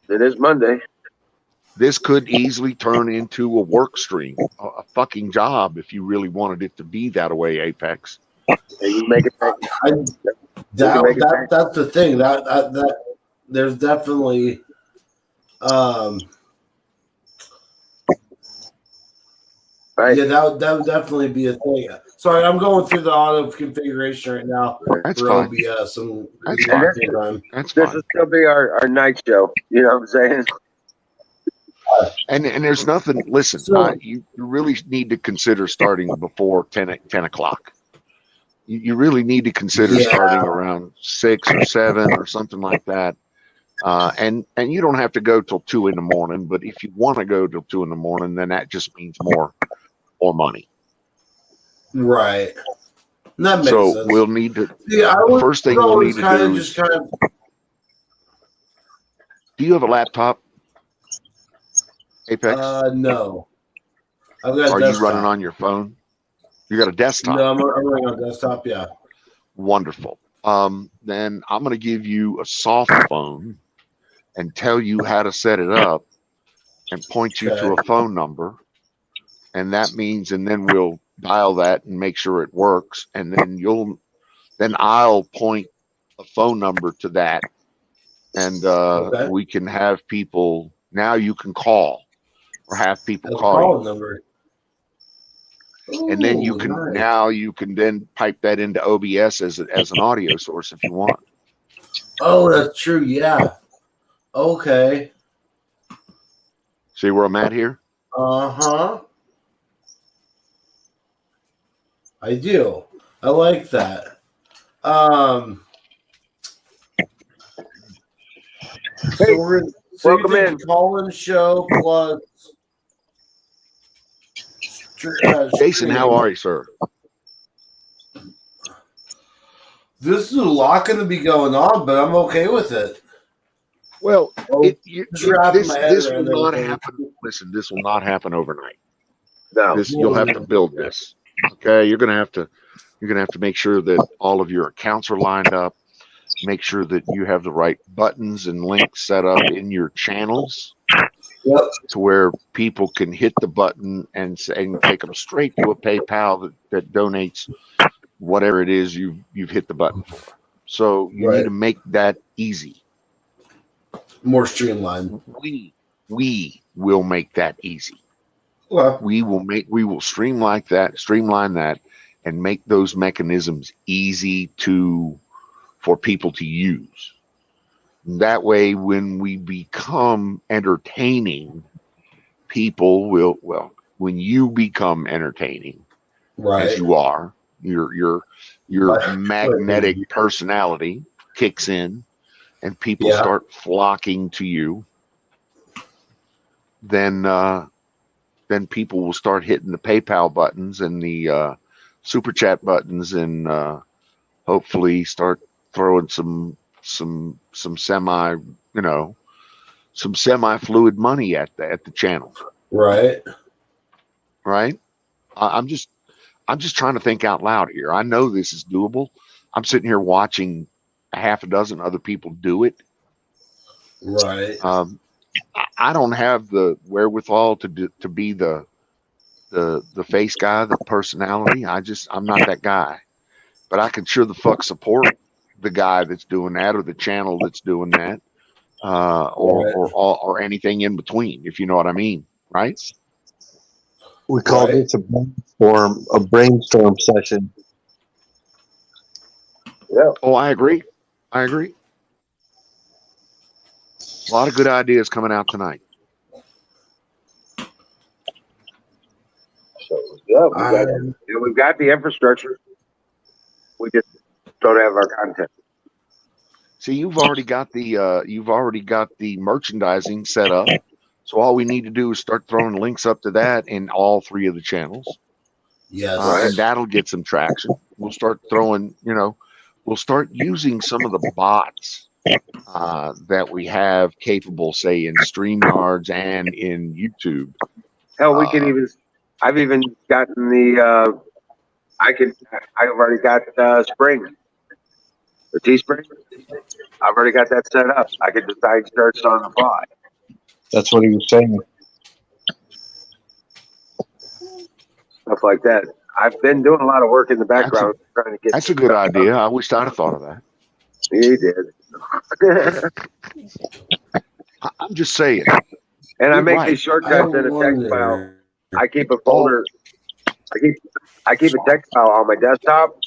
It is Monday. This could easily turn into a work stream, a fucking job, if you really wanted it to be that way, Apex. You make it. That's the thing. That there's definitely yeah, that would definitely be a thing. Sorry, I'm going through the auto configuration right now. That's fine. This will still be our night show. You know what I'm saying? And there's nothing. Listen, you really need to consider starting before 10 o'clock. You really need to consider starting around 6 or 7 or something like that. And you don't have to go till 2 in the morning, but if you want to go till 2 in the morning, then that just means more money. Right. That makes sense. We'll need to. The first thing we'll need to do is. Do you have a laptop, Apex? No. I've got. Are you running on your phone? You got a desktop? No, I'm running on a desktop. Yeah. Wonderful. Then I'm going to give you a soft phone and tell you how to set it up, and point you to a phone number, and that means, and then we'll dial that and make sure it works, and then I'll point a phone number to that, and Okay. we can have people. Now you can call or have people A call you, call number. and then you Ooh, can nice. now you can then pipe that into OBS as an audio source if you want. Oh, that's true. Yeah. Okay. See where I'm at here? Uh-huh. I do. I like that. Hey, So we're gonna, so welcome you in. think call-in show plus Jason, how stream. are you, sir? This is a lot going to be going on, but I'm okay with it. Well, Just wrapping my head this will around not everything. happen. Listen, this will not happen overnight. No. This you'll have to build this. Okay, you're gonna have to make sure that all of your accounts are lined up. Make sure that you have the right buttons and links set up in your channels Yep. to where people can hit the button and take them straight to a PayPal that donates whatever it is you've hit the button for. So you need to make that easy. More streamlined. We will make that easy. Well, We will streamline that and make those mechanisms easy for people to use. That way, when we become entertaining, people will, when you become entertaining, as you are, your magnetic personality kicks in and people start flocking to you, then people will start hitting the PayPal buttons and the super chat buttons, and hopefully start throwing some semi fluid money at the channel. Right. I'm just trying to think out loud here. I know this is doable. I'm sitting here watching a half a dozen other people do it. Right. I don't have the wherewithal to be the face guy, the personality. I'm not that guy. But I can sure the fuck support the guy that's doing that or the channel that's doing that, or anything in between, if you know what I mean, right? We call this a brainstorm session. Yeah. Oh, I agree. A lot of good ideas coming out tonight. So yeah, we've got the infrastructure. We just don't have our content. See, you've already got the merchandising set up. So all we need to do is start throwing links up to that in all three of the channels. Yes. And that'll get some traction. We'll start throwing, we'll start using some of the bots that we have capable, say, in StreamYards and in YouTube. Hell, we can I've even gotten I've already got Spring, the Teespring. I've already got that set up. I can decide starts on the fly. That's what he was saying. Stuff like that. I've been doing a lot of work in the background trying to get. That's a good idea. I wish I'd have thought of that. He did. I'm just saying. And I make these shortcuts in a text file. I keep a folder. I keep a text file on my desktop.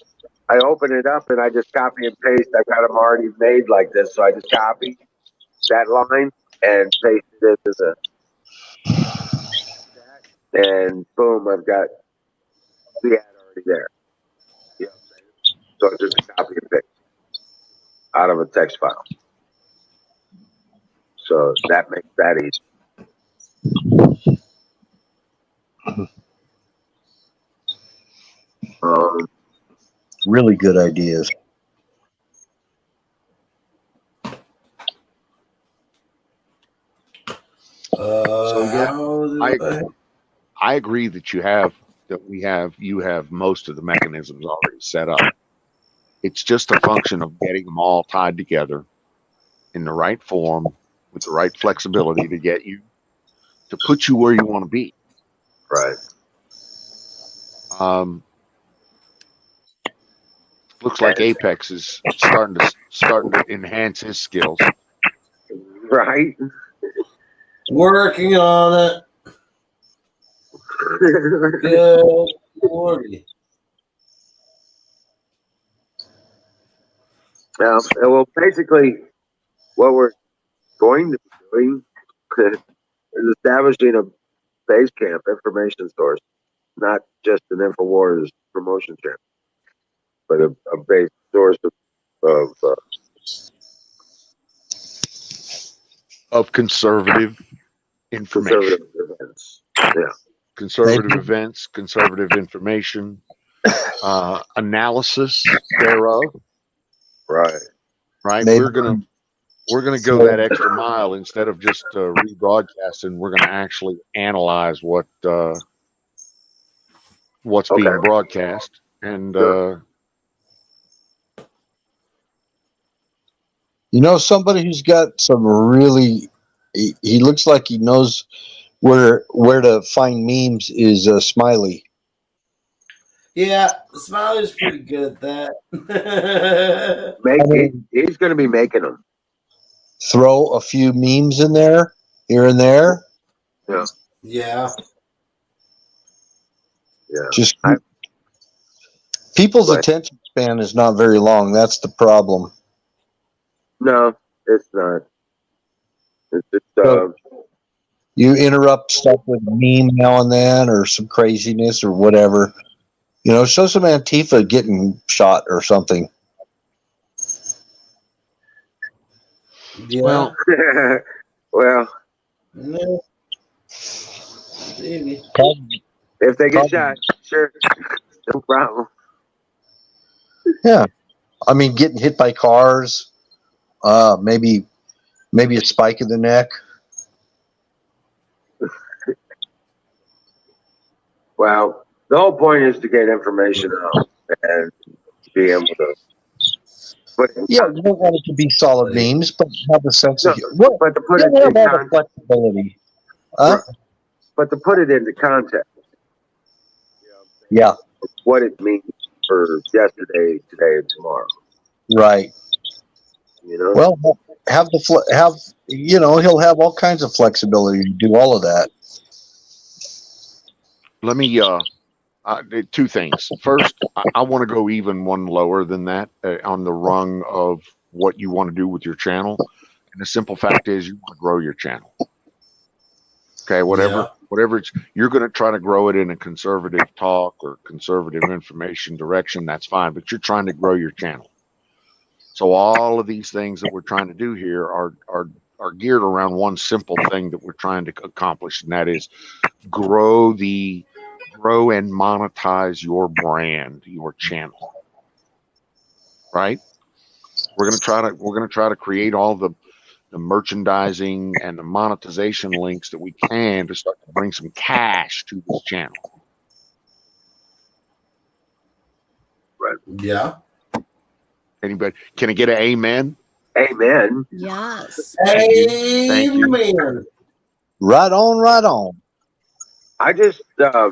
I open it up and I just copy and paste. I've got them already made like this, so I just copy that line and paste it into and boom, I've got the ad already there. You know what I'm saying? So it's just a copy and paste out of a text file. So that makes that easy. Really good ideas. So yeah, I agree that you have most of the mechanisms already set up. It's just a function of getting them all tied together in the right form with the right flexibility to put you where you want to be. Right. Looks like Apex is starting to enhance his skills. Right. Working on it. Good lordy. Well, basically, what we're going to be doing is establishing a base camp information source, not just an InfoWars promotion channel, but a base source Of conservative information. conservative events. Yeah. Conservative events, conservative information, analysis thereof. Right. Right. Maybe. We're gonna go that extra mile instead of just rebroadcasting. We're gonna actually analyze what's being broadcast, and somebody who's got some really. He looks like he knows where to find memes is Smiley. Yeah, Smiley's pretty good at that. He's going to be making them. Throw a few memes in there, here and there. Yeah. Yeah. Yeah. Just people's attention span is not very long. That's the problem. No, it's not. It's just, you interrupt stuff with a meme now and then, or some craziness, or whatever. Show some Antifa getting shot or something. Yeah. Well, no. Maybe. If they get shot, sure, no problem. Yeah, I mean, getting hit by cars, maybe a spike in the neck. Well, the whole point is to get information out and be able to. Yeah, you don't want it to be solid memes, but have a sense of but to put it have in all the flexibility. But to put it into context, yeah, what it means for yesterday, today, and tomorrow. Right. Well, he'll have all kinds of flexibility to do all of that. Let me two things. First, I want to go even one lower than that on the rung of what you want to do with your channel. And the simple fact is, you want to grow your channel. Okay, whatever it's, you're going to try to grow it in a conservative talk or conservative information direction. That's fine, but you're trying to grow your channel. So all of these things that we're trying to do here are geared around one simple thing that we're trying to accomplish, and that is grow and monetize your brand, your channel. Right? We're going to try to create all the merchandising and the monetization links that we can to start to bring some cash to this channel. Right. Yeah. Anybody? Can I get an amen? Amen. Yes. Thank you. Right on, right on. I just yeah.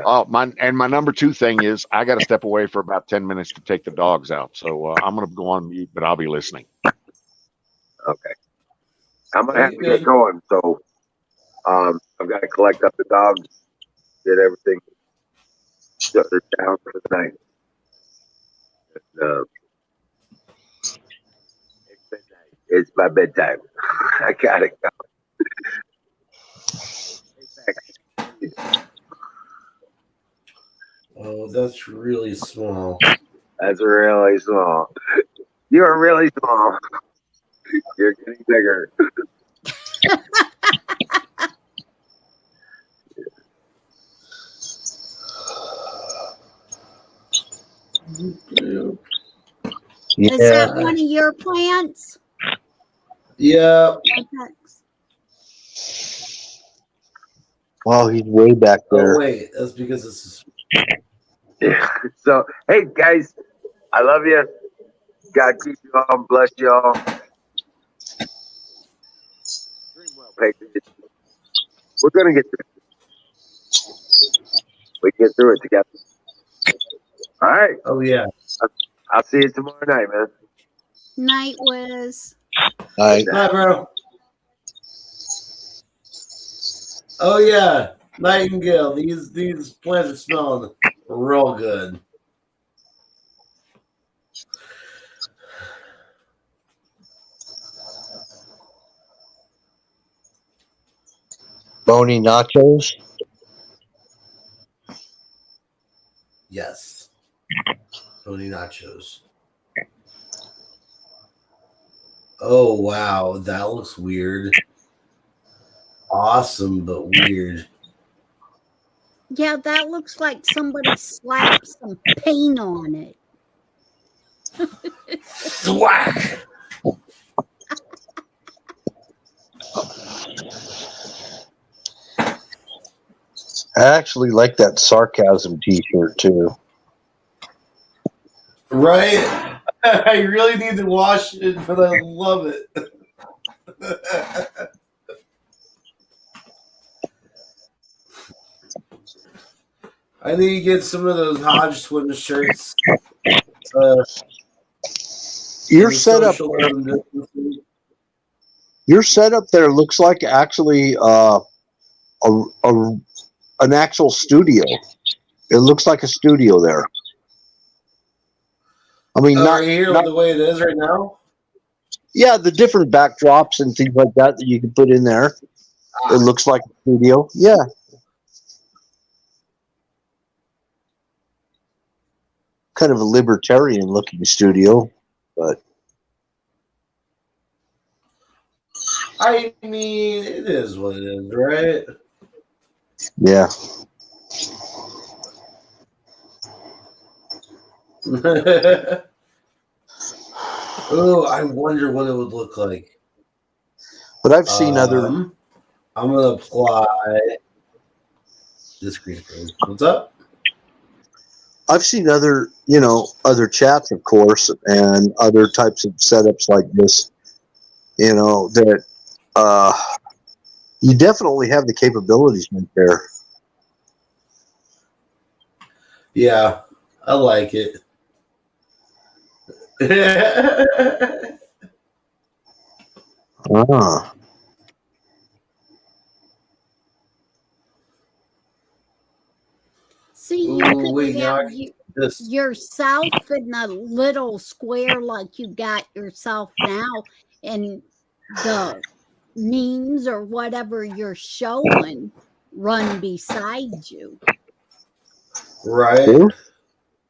Oh, my number two thing is I got to step away for about 10 minutes to take the dogs out. So I'm going to go on mute, but I'll be listening. Okay. I'm going to have to get going. So I've got to collect up the dogs, get everything shut down for the night. And, it's my bedtime. I gotta go. Oh, that's really small. That's really small. You are really small. You're getting bigger. Is that one of your plants? Yeah. Well, he's way back there. Oh, wait, that's because this is. Yeah. So, hey guys, I love you. God keep you all, bless you all. Dream well, Patriots. We're gonna get there. We get through it together. All right. Oh yeah. I'll see you tomorrow night, man. Night Wiz. I Night, bro. Oh yeah. Nightingale. These plants are smelling real good. Bony nachos. Yes. Tony nachos. Oh wow, that looks weird. Awesome, but weird. Yeah, that looks like somebody slapped some paint on it. Thwack! I actually like that sarcasm T-shirt too. Right? I really need to wash it, but I love it. I need to get some of those Hodge Twin shirts. Your setup, your setup there looks like actually an actual studio. It looks like a studio there. I mean, Oh, not right here, not the way it is right now. yeah, the different backdrops and things like that that you can put in there. It looks like a studio. Yeah. Kind of a libertarian looking studio, but I mean, it is what it is, right? yeah. Oh, I wonder what it would look like. But I've seen other. I'm gonna apply this green screen. What's up? I've seen other, other chats, of course, and other types of setups like this. That you definitely have the capabilities right there. Yeah, I like it. Ah. See, you Ooh, could wait, now have I can this. yourself in a little square like you got yourself now, and the memes or whatever you're showing run beside you. Right. True.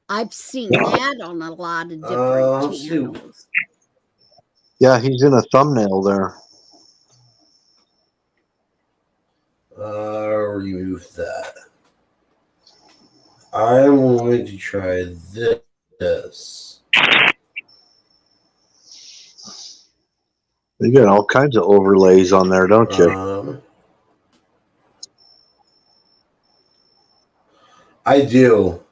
I've seen that on a lot of different Let's see. channels. Yeah, he's in a thumbnail there. Remove that. I'm going to try this. You got all kinds of overlays on there, don't you? I do.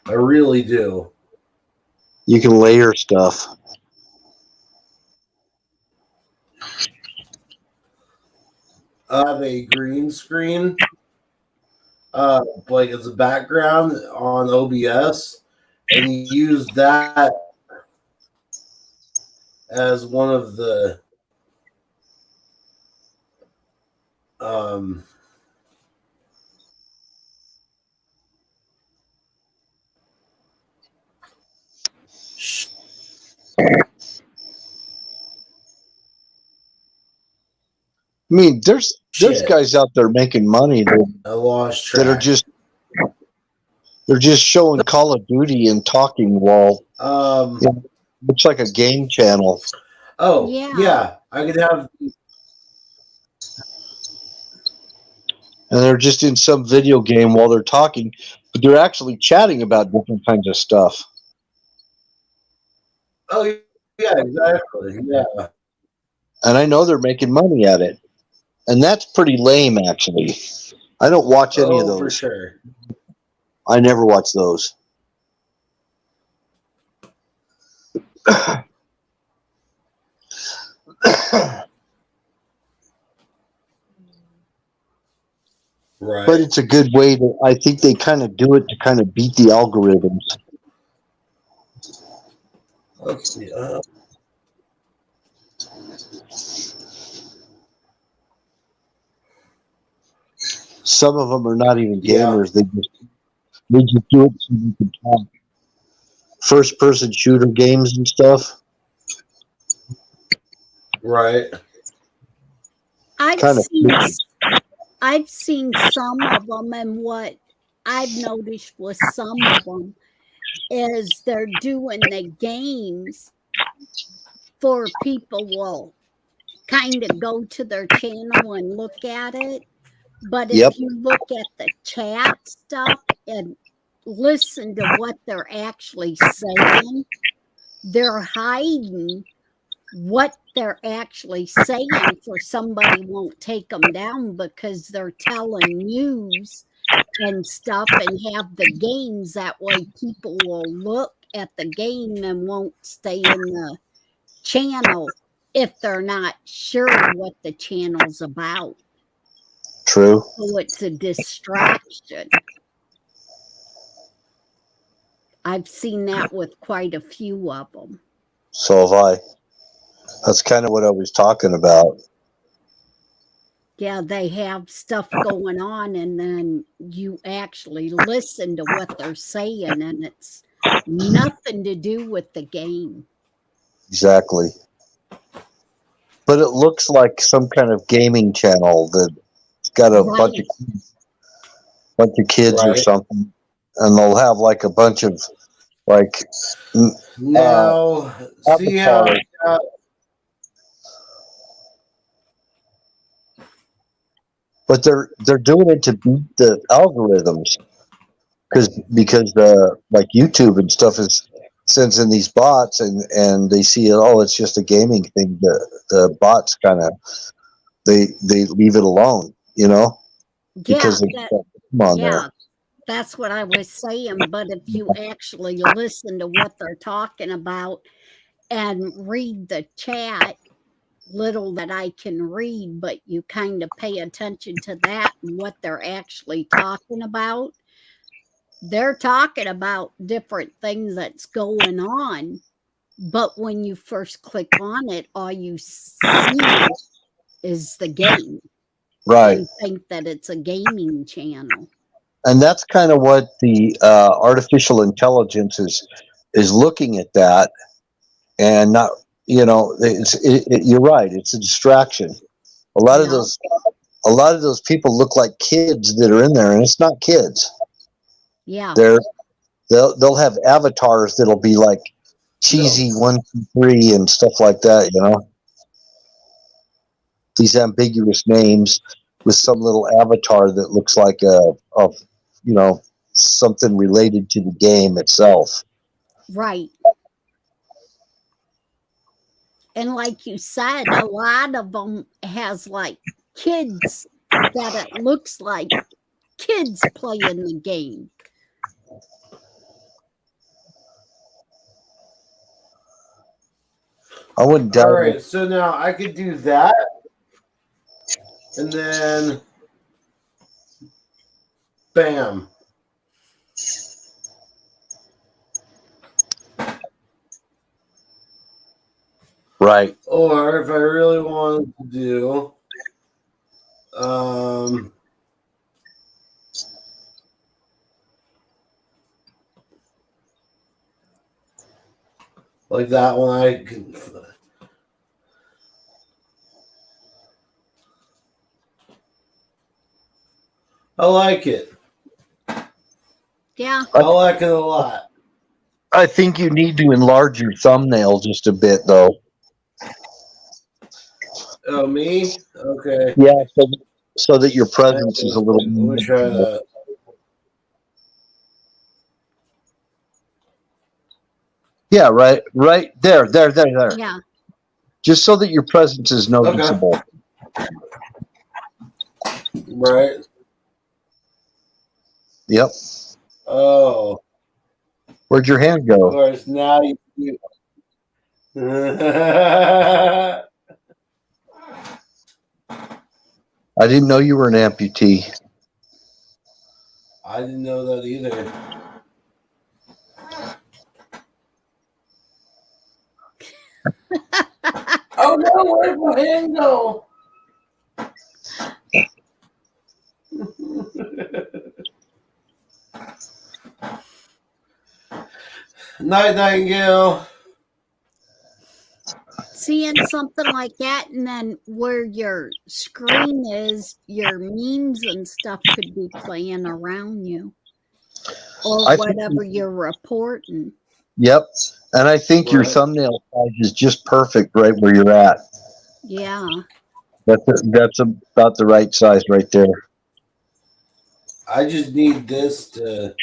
I really do. You can layer stuff. I have a green screen, like as a background on OBS, and you use that as one of the I mean, there's shit. guys out there making money I lost track. that are just showing Call of Duty and talking while looks like a game channel. Oh Yeah. yeah, I could have. And they're just in some video game while they're talking, but they're actually chatting about different kinds of stuff. Oh yeah, exactly. Yeah. And I know they're making money at it. And that's pretty lame, actually. I don't watch any of those. For sure. I never watch those. Right. But it's a good way to. I think they kind of do it to kind of beat the algorithms. Let's see. Some of them are not even Yeah. gamers. They just do it so you can talk. First person shooter games and stuff. Right. I've Kind of. seen some of them, and what I've noticed with some of them is they're doing the games for people will kind of go to their channel and look at it. But if Yep. you look at the chat stuff and listen to what they're actually saying, they're hiding what they're actually saying for somebody won't take them down because they're telling news and stuff and have the games. That way people will look at the game and won't stay in the channel if they're not sure what the channel's about. True. So it's a distraction. I've seen that with quite a few of them. So have I. That's kind of what I was talking about. Yeah, they have stuff going on, and then you actually listen to what they're saying, and it's nothing to do with the game. Exactly. But it looks like some kind of gaming channel that's got a bunch of kids or Right. something, and they'll have like a bunch of like Now, see how but they're doing it to beat the algorithms because like YouTube and stuff is sends in these bots and they see it. Oh, it's just a gaming thing. The bots kind of they leave it alone, because Yeah, come on there. yeah, that's what I was saying. But if you actually listen to what they're talking about and read the chat, little that I can read, but you kind of pay attention to that and what they're actually talking about. They're talking about different things that's going on, but when you first click on it, all you see is the game. Right. You think that it's a gaming channel. And that's kind of what the artificial intelligence is looking at that, and not you're right. It's a distraction. A lot of those people look like kids that are in there, and it's not kids. Yeah. They'll have avatars that'll be like cheesy 1, 2, 3 and stuff like that. These ambiguous names with some little avatar that looks like something related to the game itself. Right. And like you said, a lot of them has like kids that it looks like kids playing the game. I wouldn't doubt all right, it. so now I could do that, and then bam. Right. Or if I really wanted to do, like that one, I like it. Yeah. I like it a lot. I think you need to enlarge your thumbnail just a bit, though. Oh, me? Okay. Yeah, so that your presence is a little. Let me try that. Yeah, right there. Yeah. Just so that your presence is noticeable. Okay. Right. Yep. Oh. Where'd your hand go? Of course, now you. I didn't know you were an amputee. I didn't know that either. Oh no, where'd my hand go? Night, Nightingale. Seeing something like that, and then where your screen is, your memes and stuff could be playing around you, or I think whatever you're reporting. Yep. And I think your Right. thumbnail size is just perfect right where you're at. Yeah. That's about the right size right there. I just need this to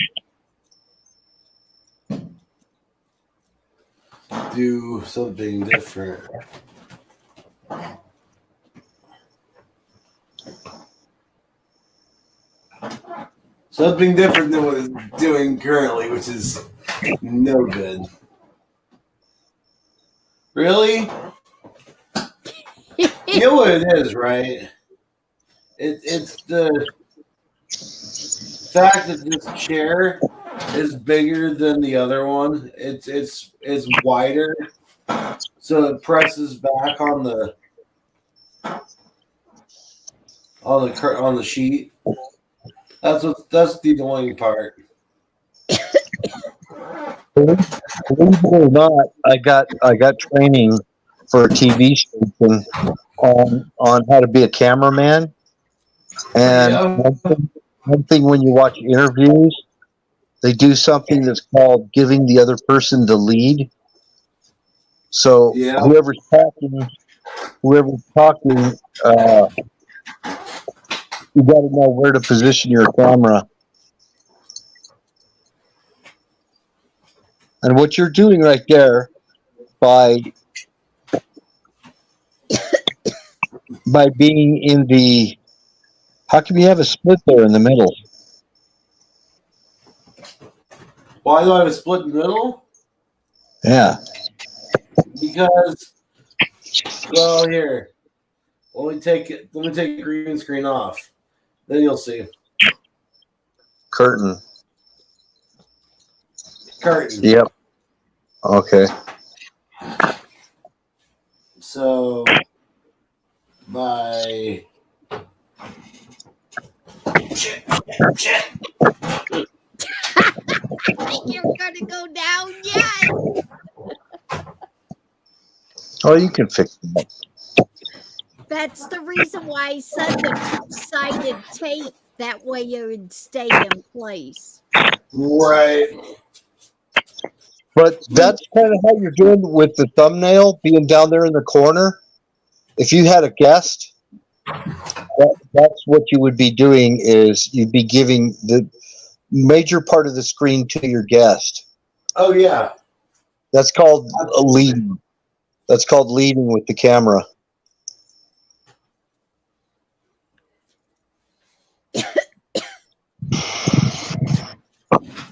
do something different. Something different than what it's doing currently, which is no good. Really? You know what it is, right? It's the fact that this chair is bigger than the other one. It's wider, so it presses back on the sheet. That's the annoying part. Believe it or not, I got training for a TV station on how to be a cameraman. And Yeah. one thing when you watch interviews, they do something that's called giving the other person the lead. So Yeah. whoever's talking, you got to know where to position your camera. And what you're doing right there by being in the, how come you have a split there in the middle? Why do I have a split in the middle? Yeah. Because, well, here. Let me take the green screen off. Then you'll see. Curtain. Yep. Okay. So by You're gonna go down yet. Oh, you can fix that. That's the reason why I said the two-sided tape. That way it would stay in place. right. But that's kind of how you're doing with the thumbnail being down there in the corner. If you had a guest, that's what you would be doing, is you'd be giving the major part of the screen to your guest. Oh yeah. That's called leading. That's called leading with the camera.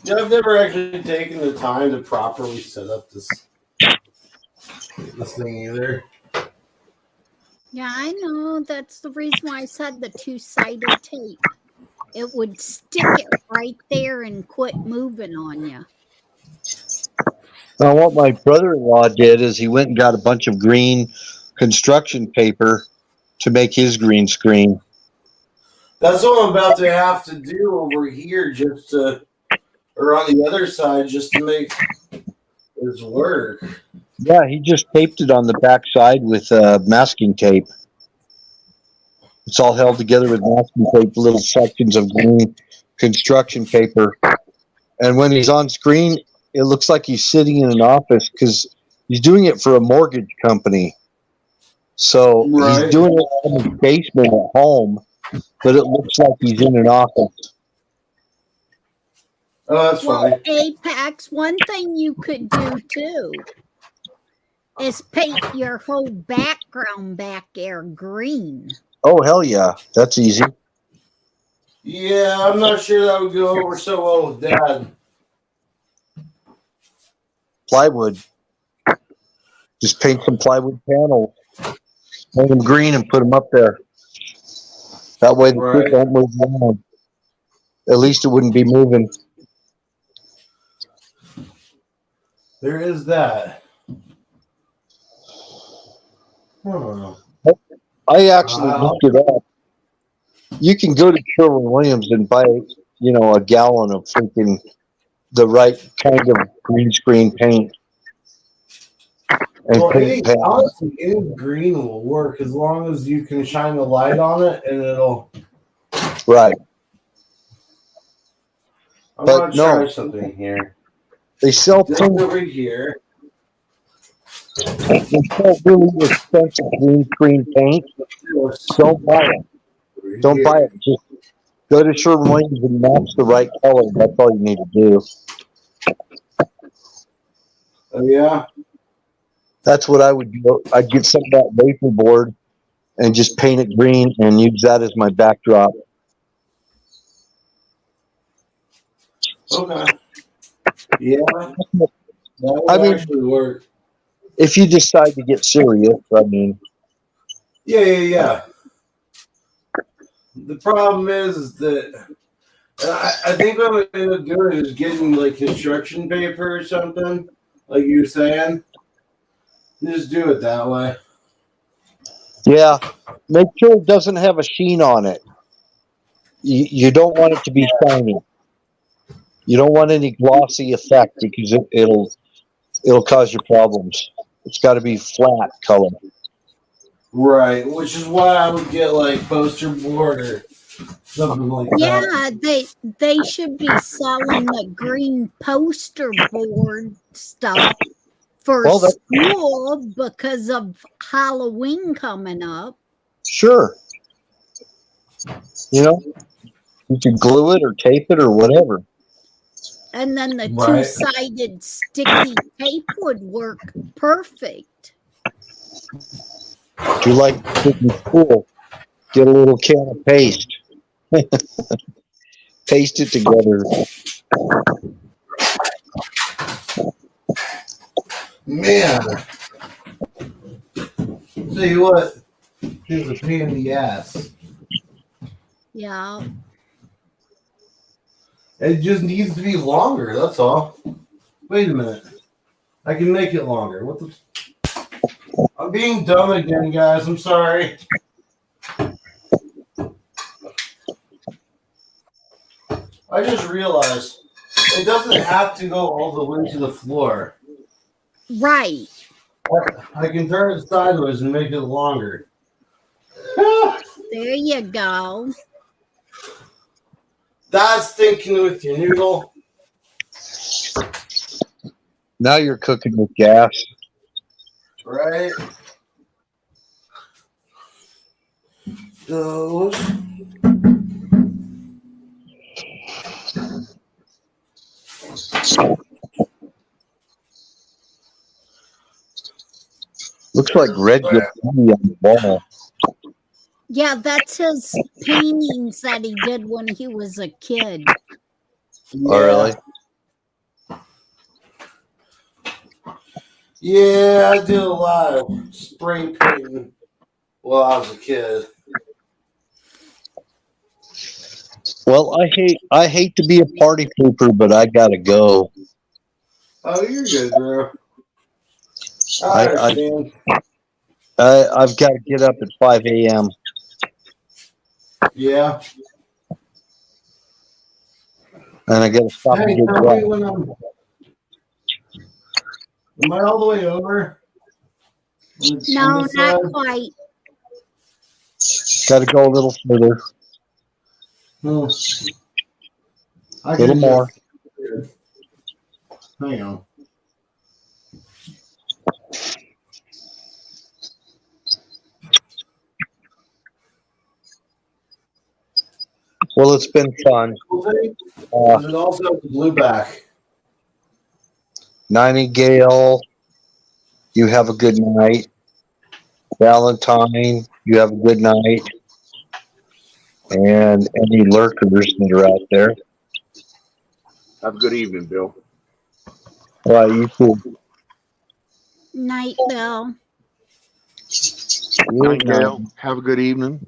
Yeah, I've never actually taken the time to properly set up this thing either. Yeah, I know. That's the reason why I said the two-sided tape. It would stick it right there and quit moving on you. Now, what my brother-in-law did is he went and got a bunch of green construction paper to make his green screen. That's what I'm about to have to do over here, or on the other side, just to make this work. Yeah, he just taped it on the back side with masking tape. It's all held together with masking tape, little sections of green construction paper. And when he's on screen, it looks like he's sitting in an office because he's doing it for a mortgage company. So Right. he's doing it in his basement at home, but it looks like he's in an office. Oh, that's Well, funny. Apex, one thing you could do too is paint your whole background back there green. Oh, hell yeah. That's easy. Yeah, I'm not sure that would go over so well with Dad. Plywood. Just paint some plywood panels, paint them green, and put them up there. That way the Right. shit don't move around. At least it wouldn't be moving. There is that. Huh. I actually looked it up. You can go to Sherwin-Williams and buy, a gallon of freaking the right kind of green screen paint and paint pads. Honestly, any green will work as long as you can shine the light on it and it'll. Right. I'm going to try something here. They sell paint over here. They sell really expensive green screen paint. Don't buy it. Don't buy it. Just go to Sherwin-Williams and match the right color. That's all you need to do. Oh, yeah? That's what I would do. I'd get some of that vapor board and just paint it green and use that as my backdrop. Okay. Yeah. That would actually work. If you decide to get serious, Yeah. The problem is that I think what I'm going to end up doing is getting like construction paper or something, like you were saying. Just do it that way. Yeah. Make sure it doesn't have a sheen on it. You don't want it to be shiny. You don't want any glossy effect because it'll cause you problems. It's got to be flat color. Right, which is why I would get like poster board or something like that. Yeah, they should be selling the green poster board stuff for school because of Halloween coming up. Sure. You can glue it or tape it or whatever. And then the two-sided sticky tape would work perfect. If you like sticky school, get a little can of paste. Paste it together. Man. Tell you what, here's a pain in the ass. Yeah. It just needs to be longer, that's all. Wait a minute. I can make it longer. What the? I'm being dumb again, guys. I'm sorry. I just realized it doesn't have to go all the way to the floor. Right. I can turn it sideways and make it longer. There you go. That's thinking with your noodle. Now you're cooking with gas. Right. Those. Looks like red graffiti on the wall. Yeah, that's his paintings that he did when he was a kid. Oh, really? Yeah, I did a lot of spray painting while I was a kid. Well, I hate to be a party pooper, but I gotta go. Oh, you're good, bro. I understand. I've got to get up at 5 a.m. Yeah. And I got to stop and get drunk. Am I all the way over? No, not quite. Got to go a little further. A little more. Hang on. Well, it's been fun. And also the blue back. Nightingale, you have a good night. Valentine, you have a good night. And any lurkers that are out there. Have a good evening, Bill. All right, you too. Night, Bill. Nightingale, have a good evening.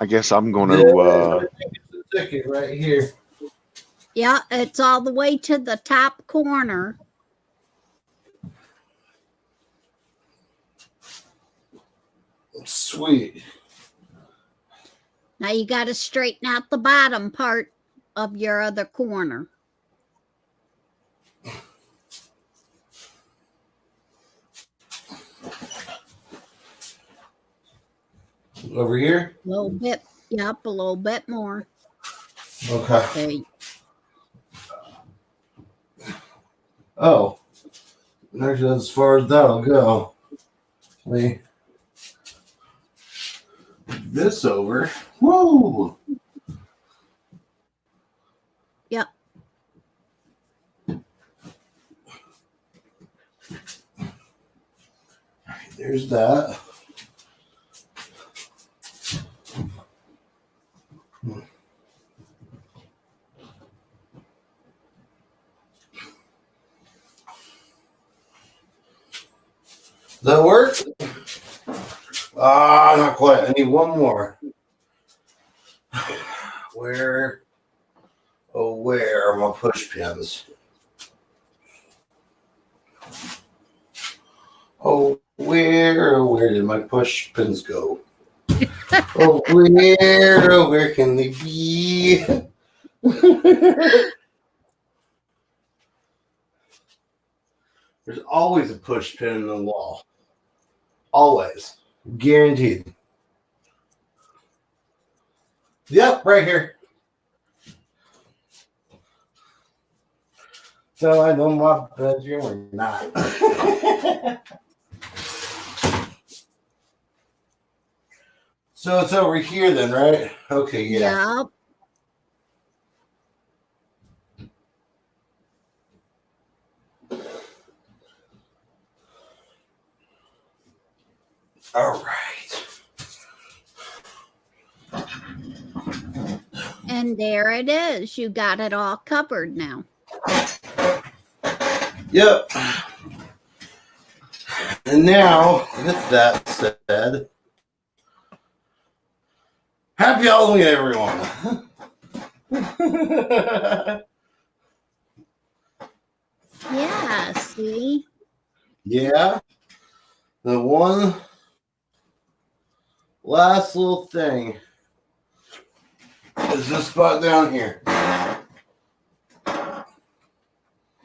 I guess I'm going Yeah, to. it's a ticket right here. Yeah, it's all the way to the top corner. Sweet. Now you got to straighten out the bottom part of your other corner. Over here? A little bit. Yep, a little bit more. Okay. Okay. Oh. Actually, as far as that'll go. Let me move this over. Woo! Yep. There's that. Does that work? Ah, not quite. I need one more. Where? Oh, where are my push pins? Oh, where did my push pins go? Oh, where can they be? There's always a push pin in the wall. Always. Guaranteed. Yep, right here. So I know my bedroom or not. So it's over here then, right? Okay, yeah. Yep. All right. And there it is. You got it all covered now. Yep. And now, with that said, happy Halloween, everyone. Yeah, see? Yeah. The one last little thing is this spot down here.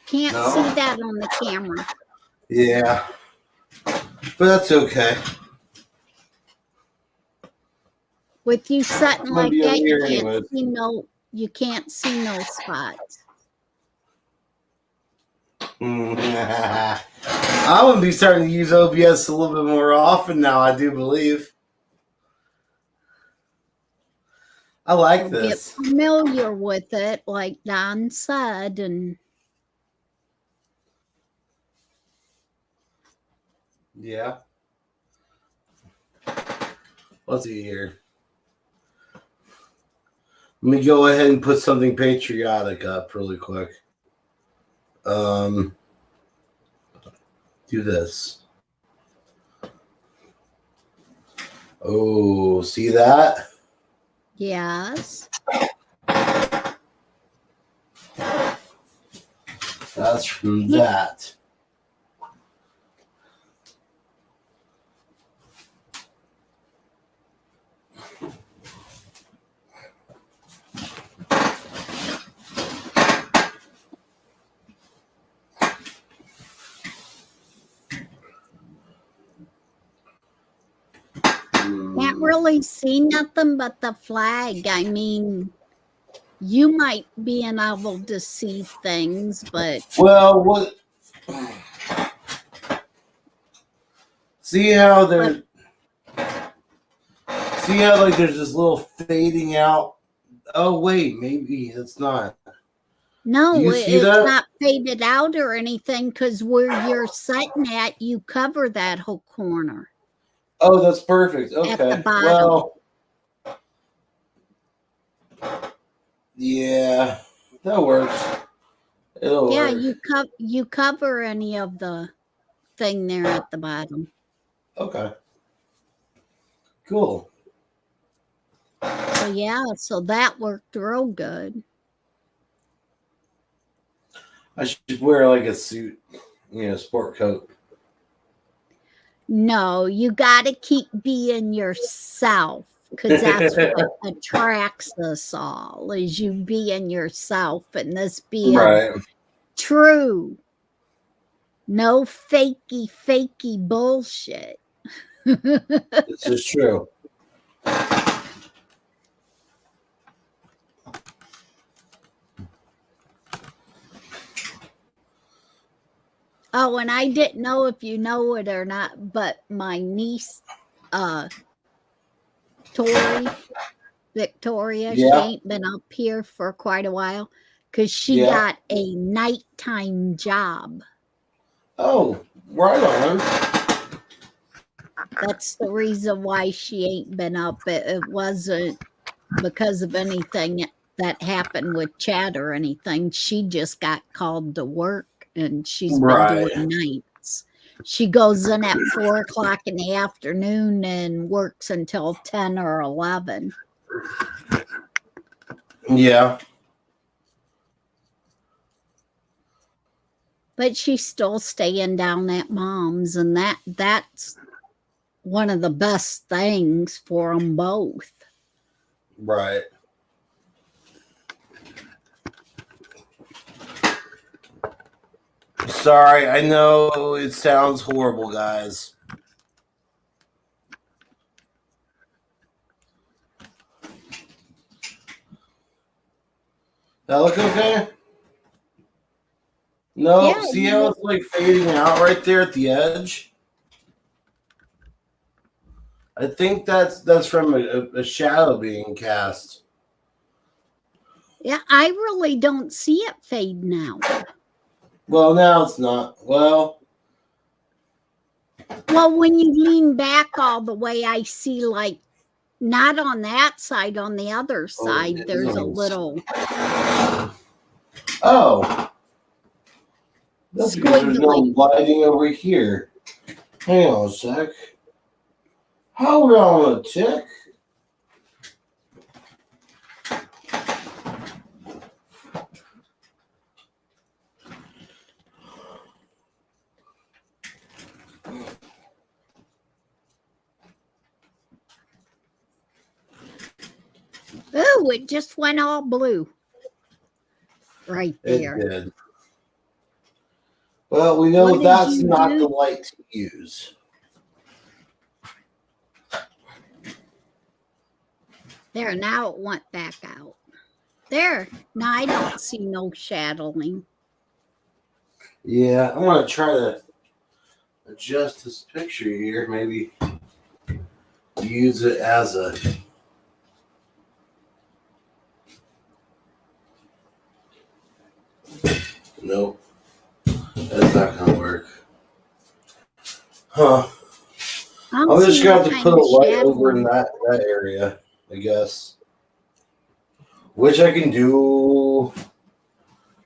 Can't No? see that on the camera. Yeah. But that's okay. With you sitting I'm gonna like be over that, here anyways. you can't see no spots. I'm gonna be starting to use OBS a little bit more often now, I do believe. I like You'll this. get familiar with it, like Don said, and Yeah. Let's see here. Let me go ahead and put something patriotic up really quick. Do this. Oh, see that? yes. That's from that. Can't really see nothing but the flag. I mean, you might be able to see things, but Well, what? See how there? See how like there's this little fading out? Oh wait, maybe it's not. no, Do you see it's that? not faded out or anything because where you're sitting at, you cover that whole corner Oh, that's perfect. at the Okay. bottom. Well, yeah, that works. It'll Yeah, work. you cover any of the thing there at the bottom. Okay. Cool. Well, yeah, so that worked real good. I should wear like a suit, sport coat. No, you got to keep being yourself because that's what attracts us all is you being yourself and this being Right. true. No fakey bullshit. This is true. Oh, and I didn't know if you know it or not, but my niece, Tori, Victoria, she Yeah. ain't been up here for quite a while because she Yeah. got a nighttime job. Oh, right on. That's the reason why she ain't been up. It wasn't because of anything that happened with Chad or anything. She just got called to work and she's been doing Right. nights. She goes in at 4:00 in the afternoon and works until 10 or 11. Yeah. But she's still staying down at mom's, and that's one of the best things for them both. Right. Sorry, I know it sounds horrible, guys. That look okay? No, Yeah, see how it's like fading out right there at the edge? I think that's from a shadow being cast. Yeah, I really don't see it fading out. Well, now it's not. Well, when you lean back all the way, I see like not on that side, on the other side, there's a little. Oh. That's because there's no lighting over here. Hang on a sec. Hold on a tick. Oh, it just went all blue. Right there. It did. Well, we know that's not the light to use. There, now it went back out. There. Now I don't see no shadowing. Yeah, I'm going to try to adjust this picture here. Maybe use it as a... Nope. That's not going to work. Huh. I'm just going to have to put a light over in that area, I guess. Which I can do,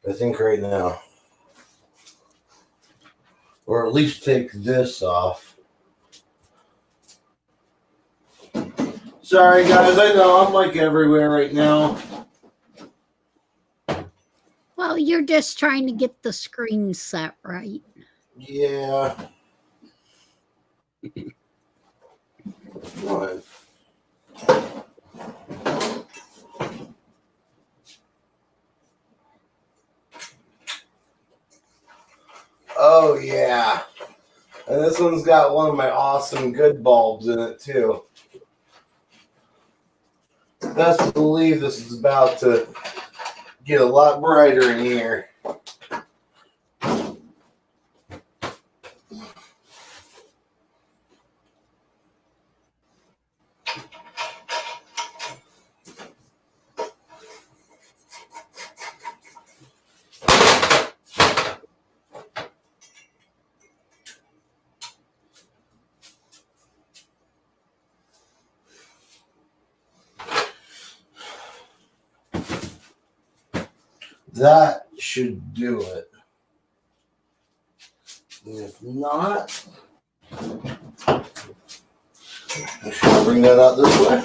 I think, right now. Or at least take this off. Sorry, guys. I know I'm like everywhere right now. Well, you're just trying to get the screen set right. Yeah. What? Oh, yeah. And this one's got one of my awesome good bulbs in it, too. Best believe this is about to get a lot brighter in here. That should do it. And if not, I should bring that out this way.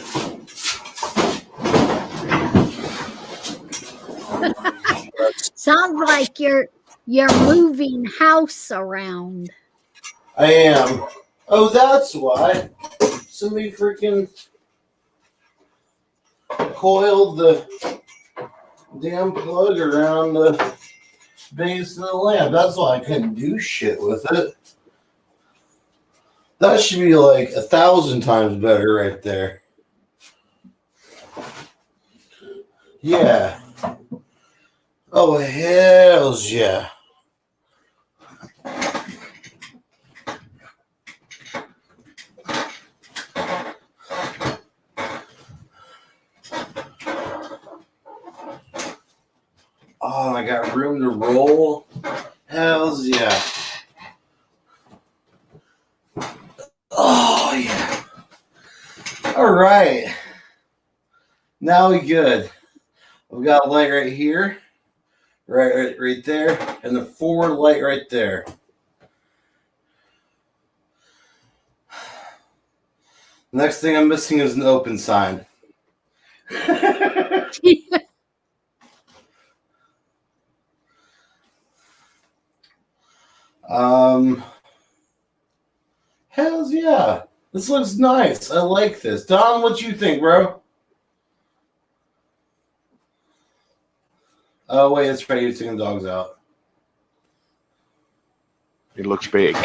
Sounds like you're moving house around. I am. Oh, that's why. Somebody freaking coiled the damn plug around the base of the lamp. That's why I couldn't do shit with it. That should be like 1,000 times better right there. Yeah. Oh, hells yeah. Oh, I got room to roll. Hells yeah. Oh yeah. All right. Now we good. We got a light right here, right there, and the forward light right there. Next thing I'm missing is an open sign. Hells yeah. This looks nice. I like this. Don, what you think, bro? Oh, wait, it's right. You're taking the dogs out. It looks big.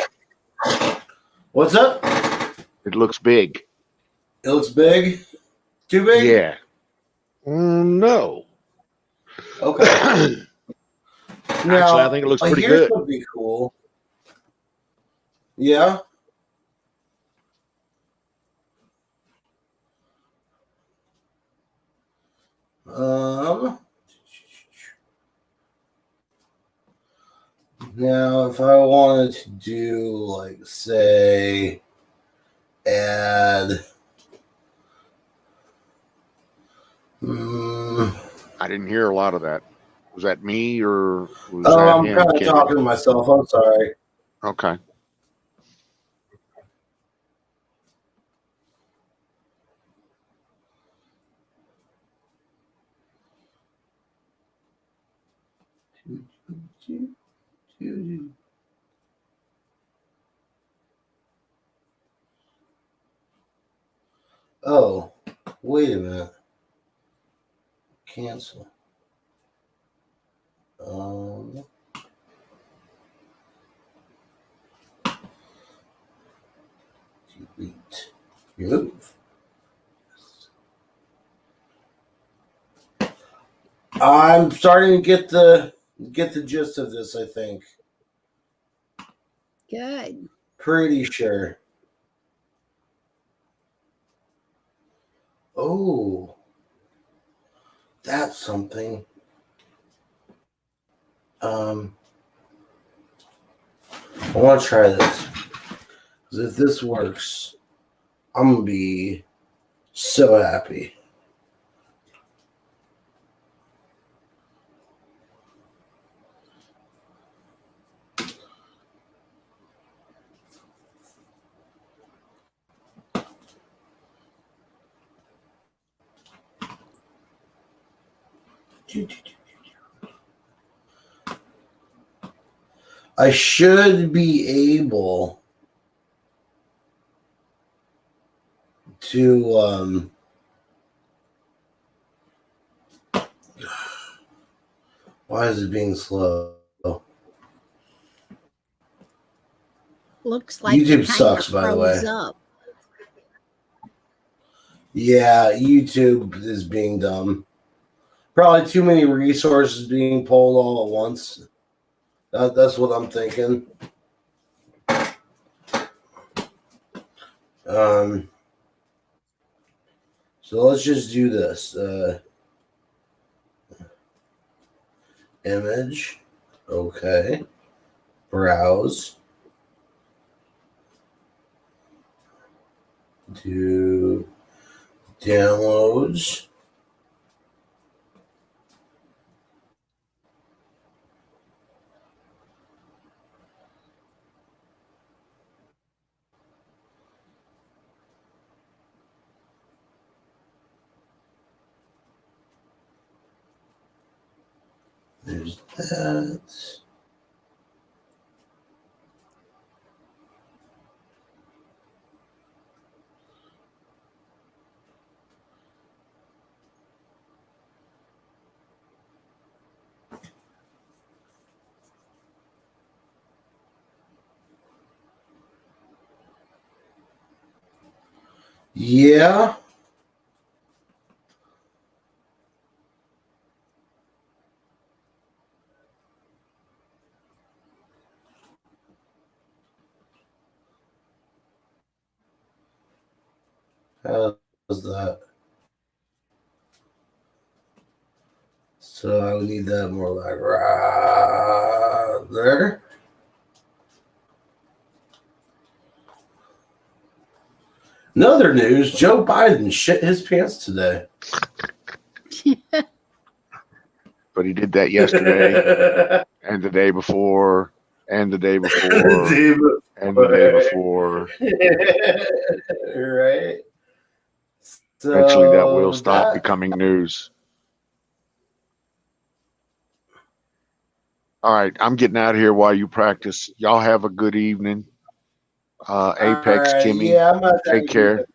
What's up? It looks big. It looks big? Too big? Yeah. No. Okay. Actually, I think it looks pretty here's good. Would be cool. Yeah. Now, if I wanted to do, like, say, add. I didn't hear a lot of that. Was that me or was Oh, that I'm him? kind of talking to myself. I'm sorry. Okay. Oh, wait a minute. Cancel. Delete. Remove. I'm starting to get the gist of this, I think. Good. Pretty sure. Oh, that's something. I want to try this. Because if this works, I'm going to be so happy. I should be able to why is it being slow? Looks like YouTube it sucks, by the way. up. Yeah, YouTube is being dumb. Probably too many resources being pulled all at once. That's what I'm thinking. So let's just do this. Image. Okay. Browse. Do downloads. There's that. Yeah. How's that? So I would need that more like right there. In other news, Joe Biden shit his pants today. But he did that yesterday and the day before and the day before and the day before. Right. So Eventually that will stop becoming news. All right, I'm getting out of here while you practice. Y'all have a good evening. Apex, right, Kimmy, yeah, I'm not take care.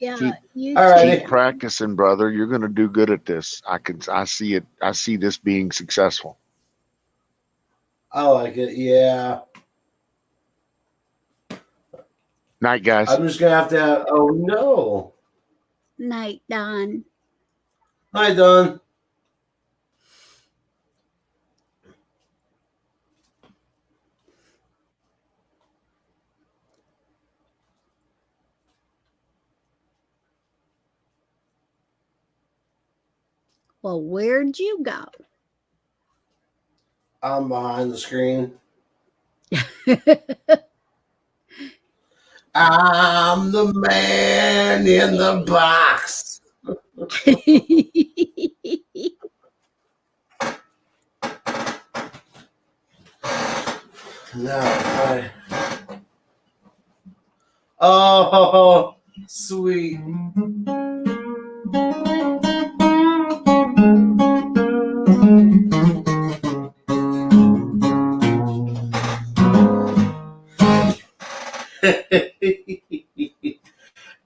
Yeah, Keep, you All right. keep practicing, brother. You're gonna do good at this. I see it. I see this being successful. I like it. Yeah. Night, guys. I'm just gonna have to have. Oh no. night, Don. Hi, Don. Well, where'd you go? I'm behind the screen. I'm the man in the box. No. Oh, sweet.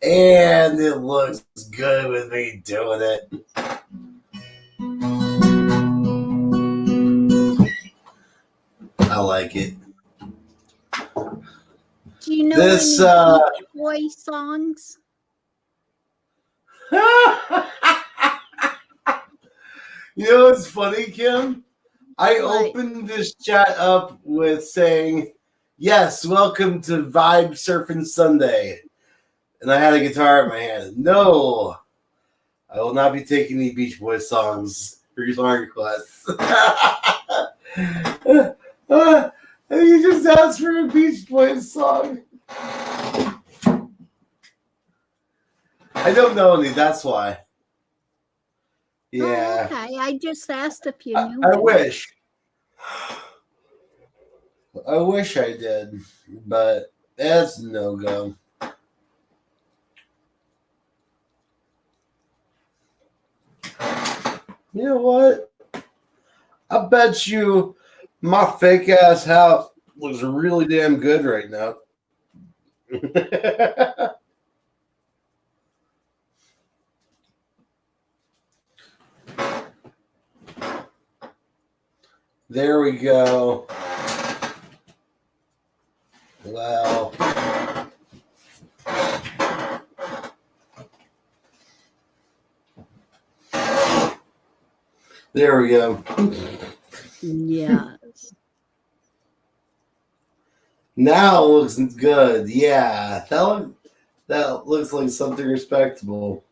And it looks good with me doing it. I like it. Do you know This, any Beach Boy songs? You know what's funny, Kim? I opened this chat up with saying, "Yes, welcome to Vibe Surfin' Sunday," and I had a guitar in my hand. No, I will not be taking any Beach Boys songs for song requests. You just asked for a Beach Boys song. I don't know any. That's why. Yeah. Oh, okay. I just asked if you knew. I wish. I wish I did, but that's no go. You know what? I bet you my fake ass house looks really damn good right now. There we go. Well. There we go. Yes. Now it looks good. Yeah. That looks like something respectable.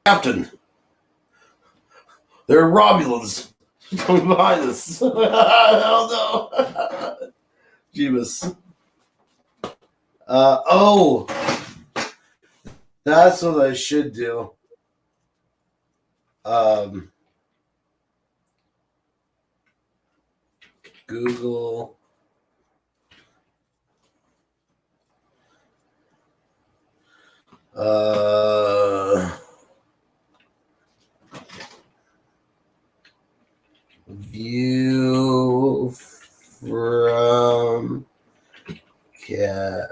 Captain, there are Romulans coming behind us. I don't know. Jeebus. Oh, that's what I should do. Google. View from cat.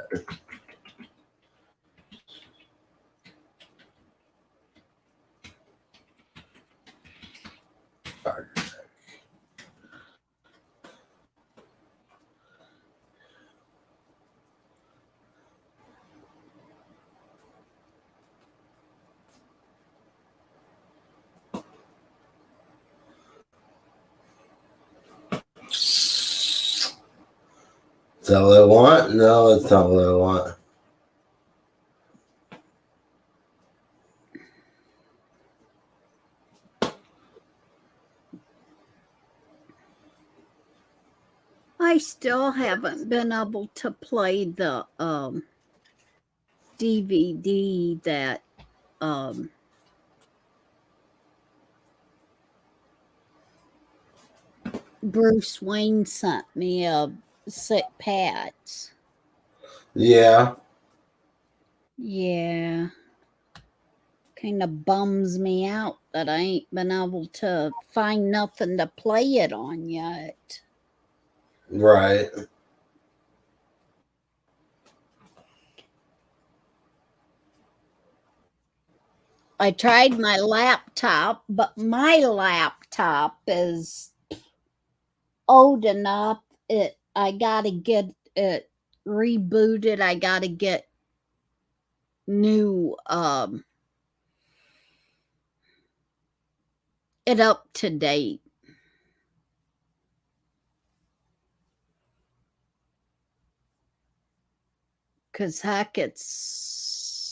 Is that what I want? No, it's not what I want. I still haven't been able to play the DVD that Bruce Wayne sent me of Sick Pats. Yeah. Yeah. Kind of bums me out that I ain't been able to find nothing to play it on yet. Right. I tried my laptop, but my laptop is old enough. I gotta get it rebooted. I gotta get new it up to date. Cause heck, it's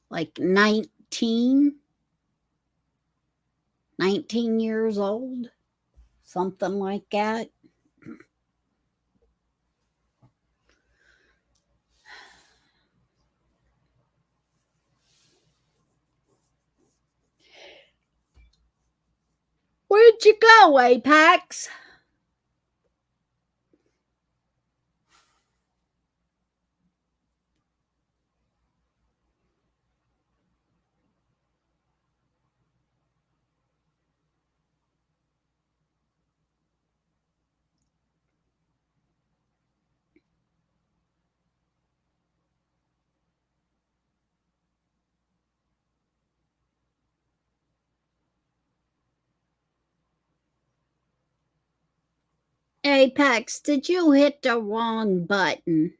like 19 years old, something like that. Where'd you go, Apex? Apex, did you hit the wrong button?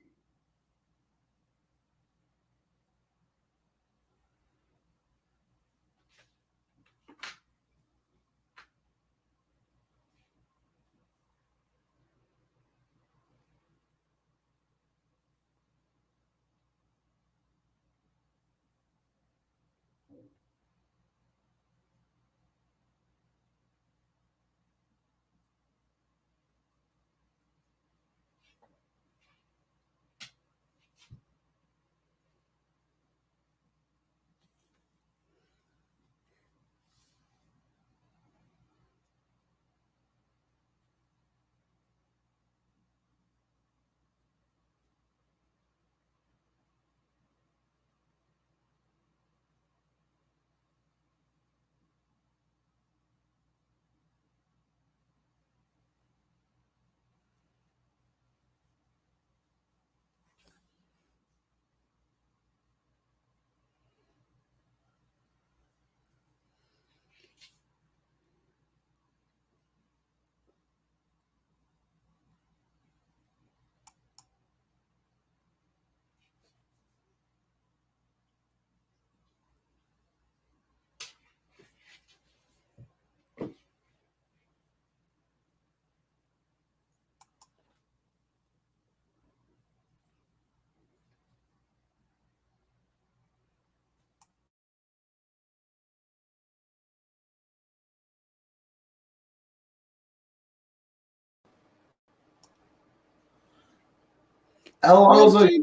How long was it?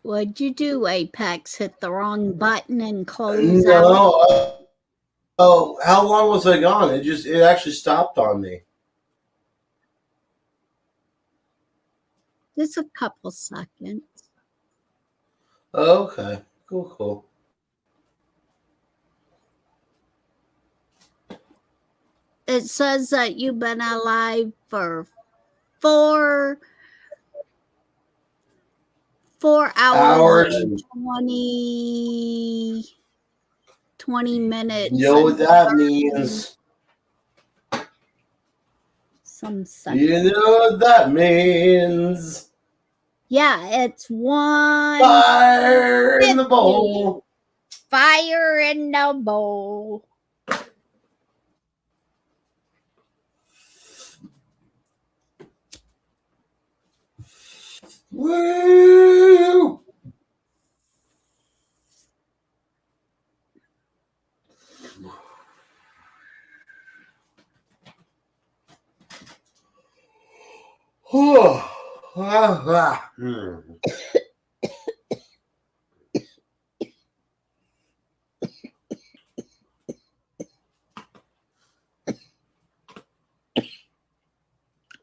What'd you do, Apex? Hit the wrong button and close out? No. Oh, how long was I gone? It actually stopped on me. Just a couple seconds. Okay. Cool. It says that you've been alive for 4 hours and 20 minutes. You know what that 30 means? Some seconds. You know what that means? Yeah, it's one Fire in the bowl. Fire in the bowl. Woo!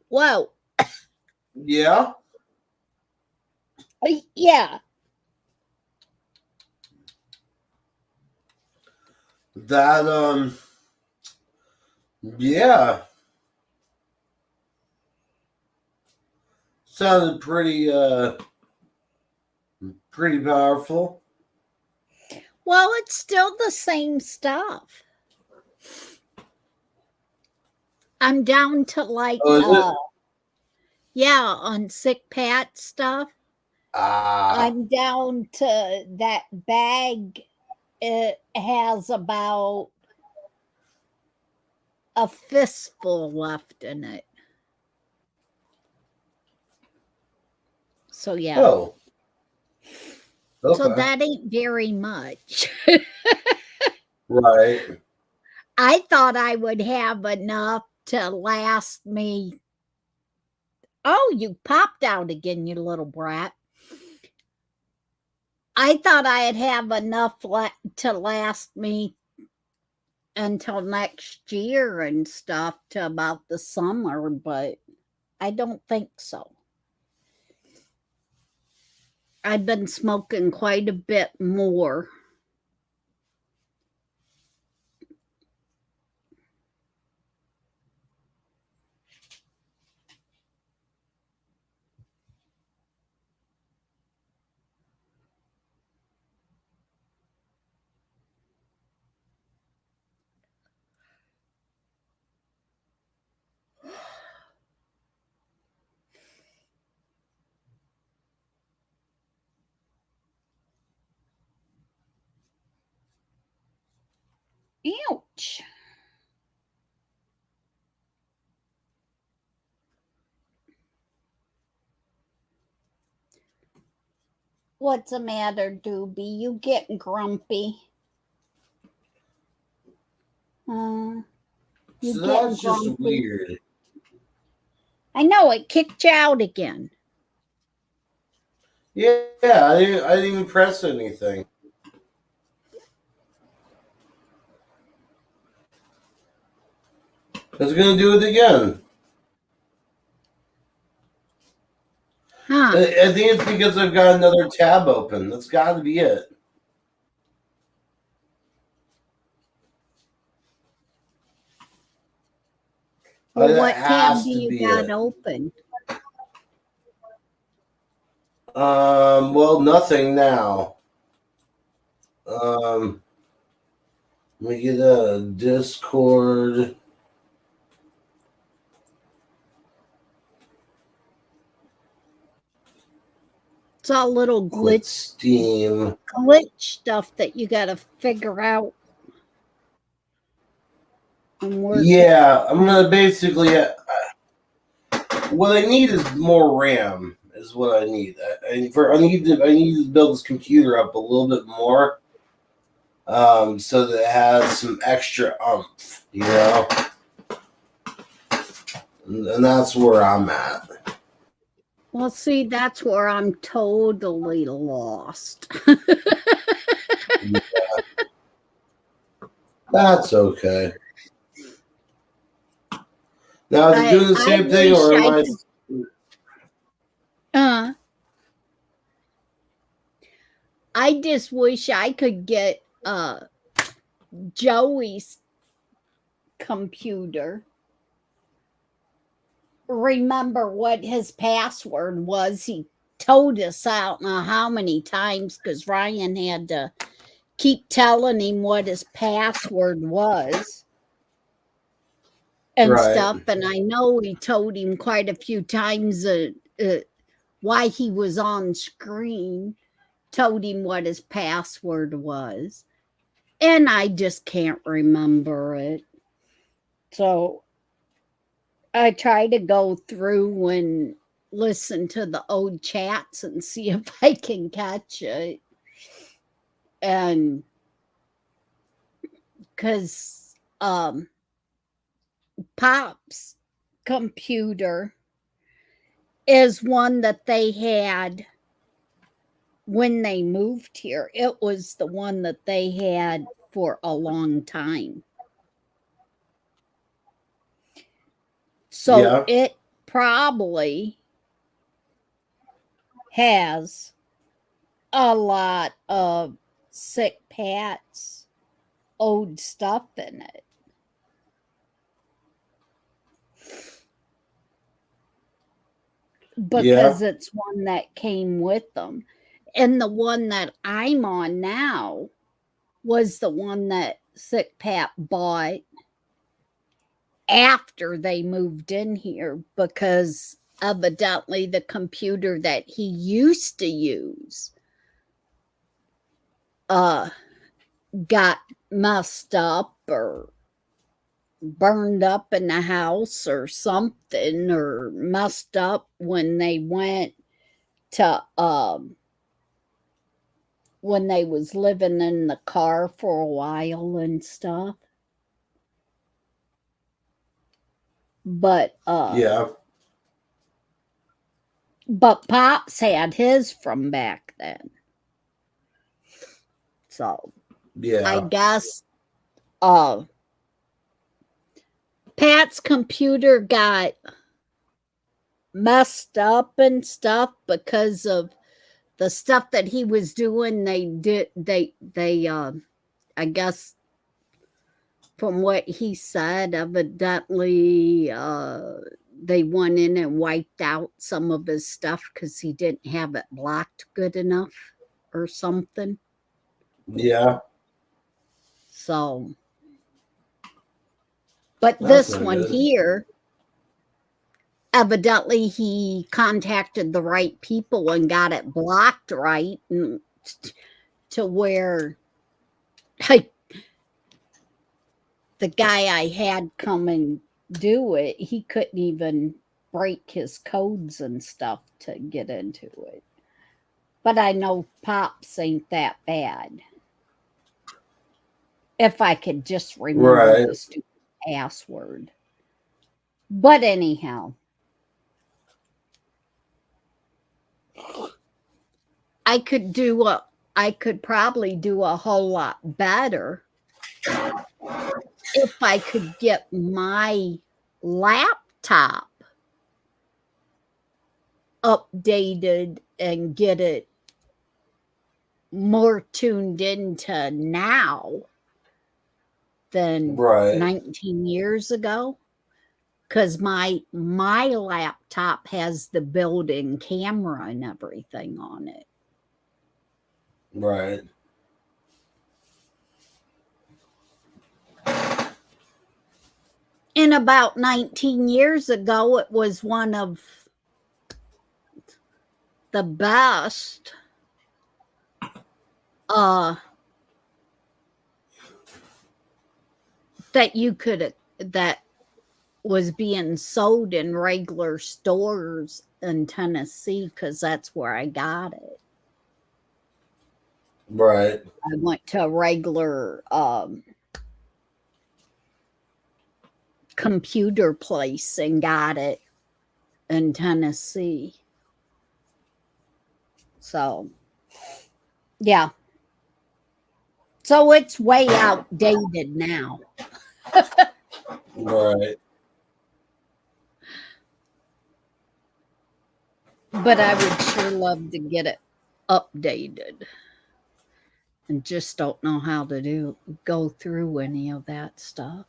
Whoa. Yeah. Yeah. That yeah. Sounded pretty powerful. Well, it's still the same stuff. I'm down to like yeah, on Sick Pat stuff. I'm down to that bag. It has about a fistful left in it. So yeah. Oh. Okay. So that ain't very much. Right. I thought I would have enough to last me. Oh, you popped out again, you little brat. I thought I'd have enough to last me until next year and stuff to about the summer, but I don't think so. I've been smoking quite a bit more. Ouch. What's the matter, Doobie? You getting grumpy? You so that's just weird. I know, it kicked you out again. Yeah, I didn't even press anything. I was gonna do it again. Huh. I think it's because I've got another tab open. That's got to be it. Well, what tab do you got open? Well, nothing now. Let me get a Discord. It's all little Quit Steam. glitch stuff that you got to figure out. Yeah, I'm gonna basically. What I need is more RAM. Is what I need. I need to build this computer up a little bit more, so that it has some extra oomph. You know, and that's where I'm at. Well, see, that's where I'm totally lost. Yeah. That's okay. Now, is it doing the same thing, or am Uh, I just wish I could get Joey's computer. Remember what his password was. He told us I don't know how many times because Ryan had to keep telling him what his password was and stuff. And I know he told him quite a few times why he was on screen, told him what his password was. And I just can't remember it. So I try to go through and listen to the old chats and see if I can catch it. And because Pop's computer is one that they had when they moved here. It was the one that they had for a long time. So it probably has a lot of Sick Pat's old stuff in it. Because it's one that came with them. And the one that I'm on now was the one that Sick Pat bought after they moved in here because evidently the computer that he used to use got messed up or burned up in the house or something, or messed up when they went to when they was living in the car for a while and stuff. But but Pops had his from back then. So I guess Pat's computer got messed up and stuff because of the stuff that he was doing. They I guess from what he said, evidently they went in and wiped out some of his stuff because he didn't have it blocked good enough or something. So, but that's this one here, evidently he contacted the right people and got it blocked right, and to where the guy I had come and do it, he couldn't even break his codes and stuff to get into it. But I know Pops ain't that bad. If I could just remember the stupid password. But anyhow, I could probably do a whole lot better if I could get my laptop updated and get it more tuned into now than 19 years ago, because my laptop has the built-in camera and everything on it. And about 19 years ago, it was one of the best that was being sold in regular stores in Tennessee, because that's where I got it. I went to a regular computer place and got it in Tennessee. So, yeah. So it's way outdated now. But I would sure love to get it updated. And just don't know how to go through any of that stuff.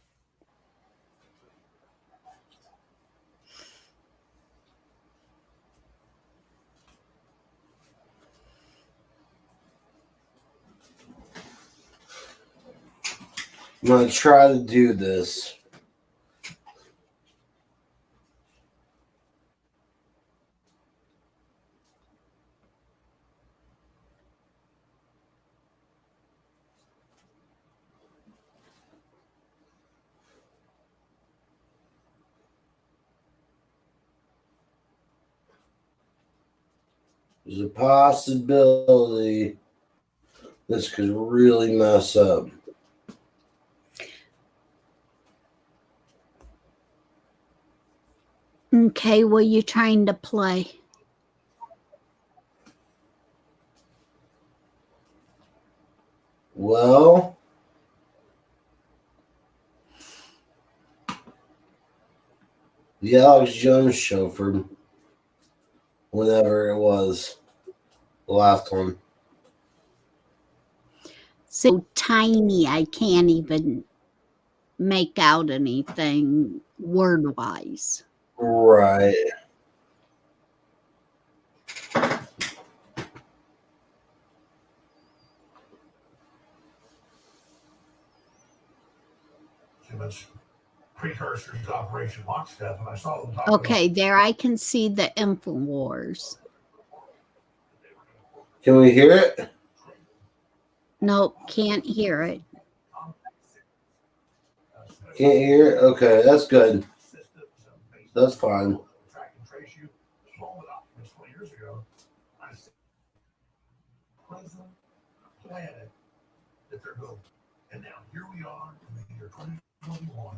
I'm gonna try to do this. There's a possibility this could really mess up. Okay, what are you trying to play? Well, the Alex Jones show for whenever it was, the last one. So tiny, I can't even make out anything word wise. Right. Precursors to Operation Lockstep, and I saw them talk Okay, there I can see the InfoWars. Can we hear it? Nope, can't hear it. Can't hear it? Okay, that's good. That's fine. track and trace you. Small documents 20 years ago. I said, President, planet that they're building. And now here we are in the year 2021.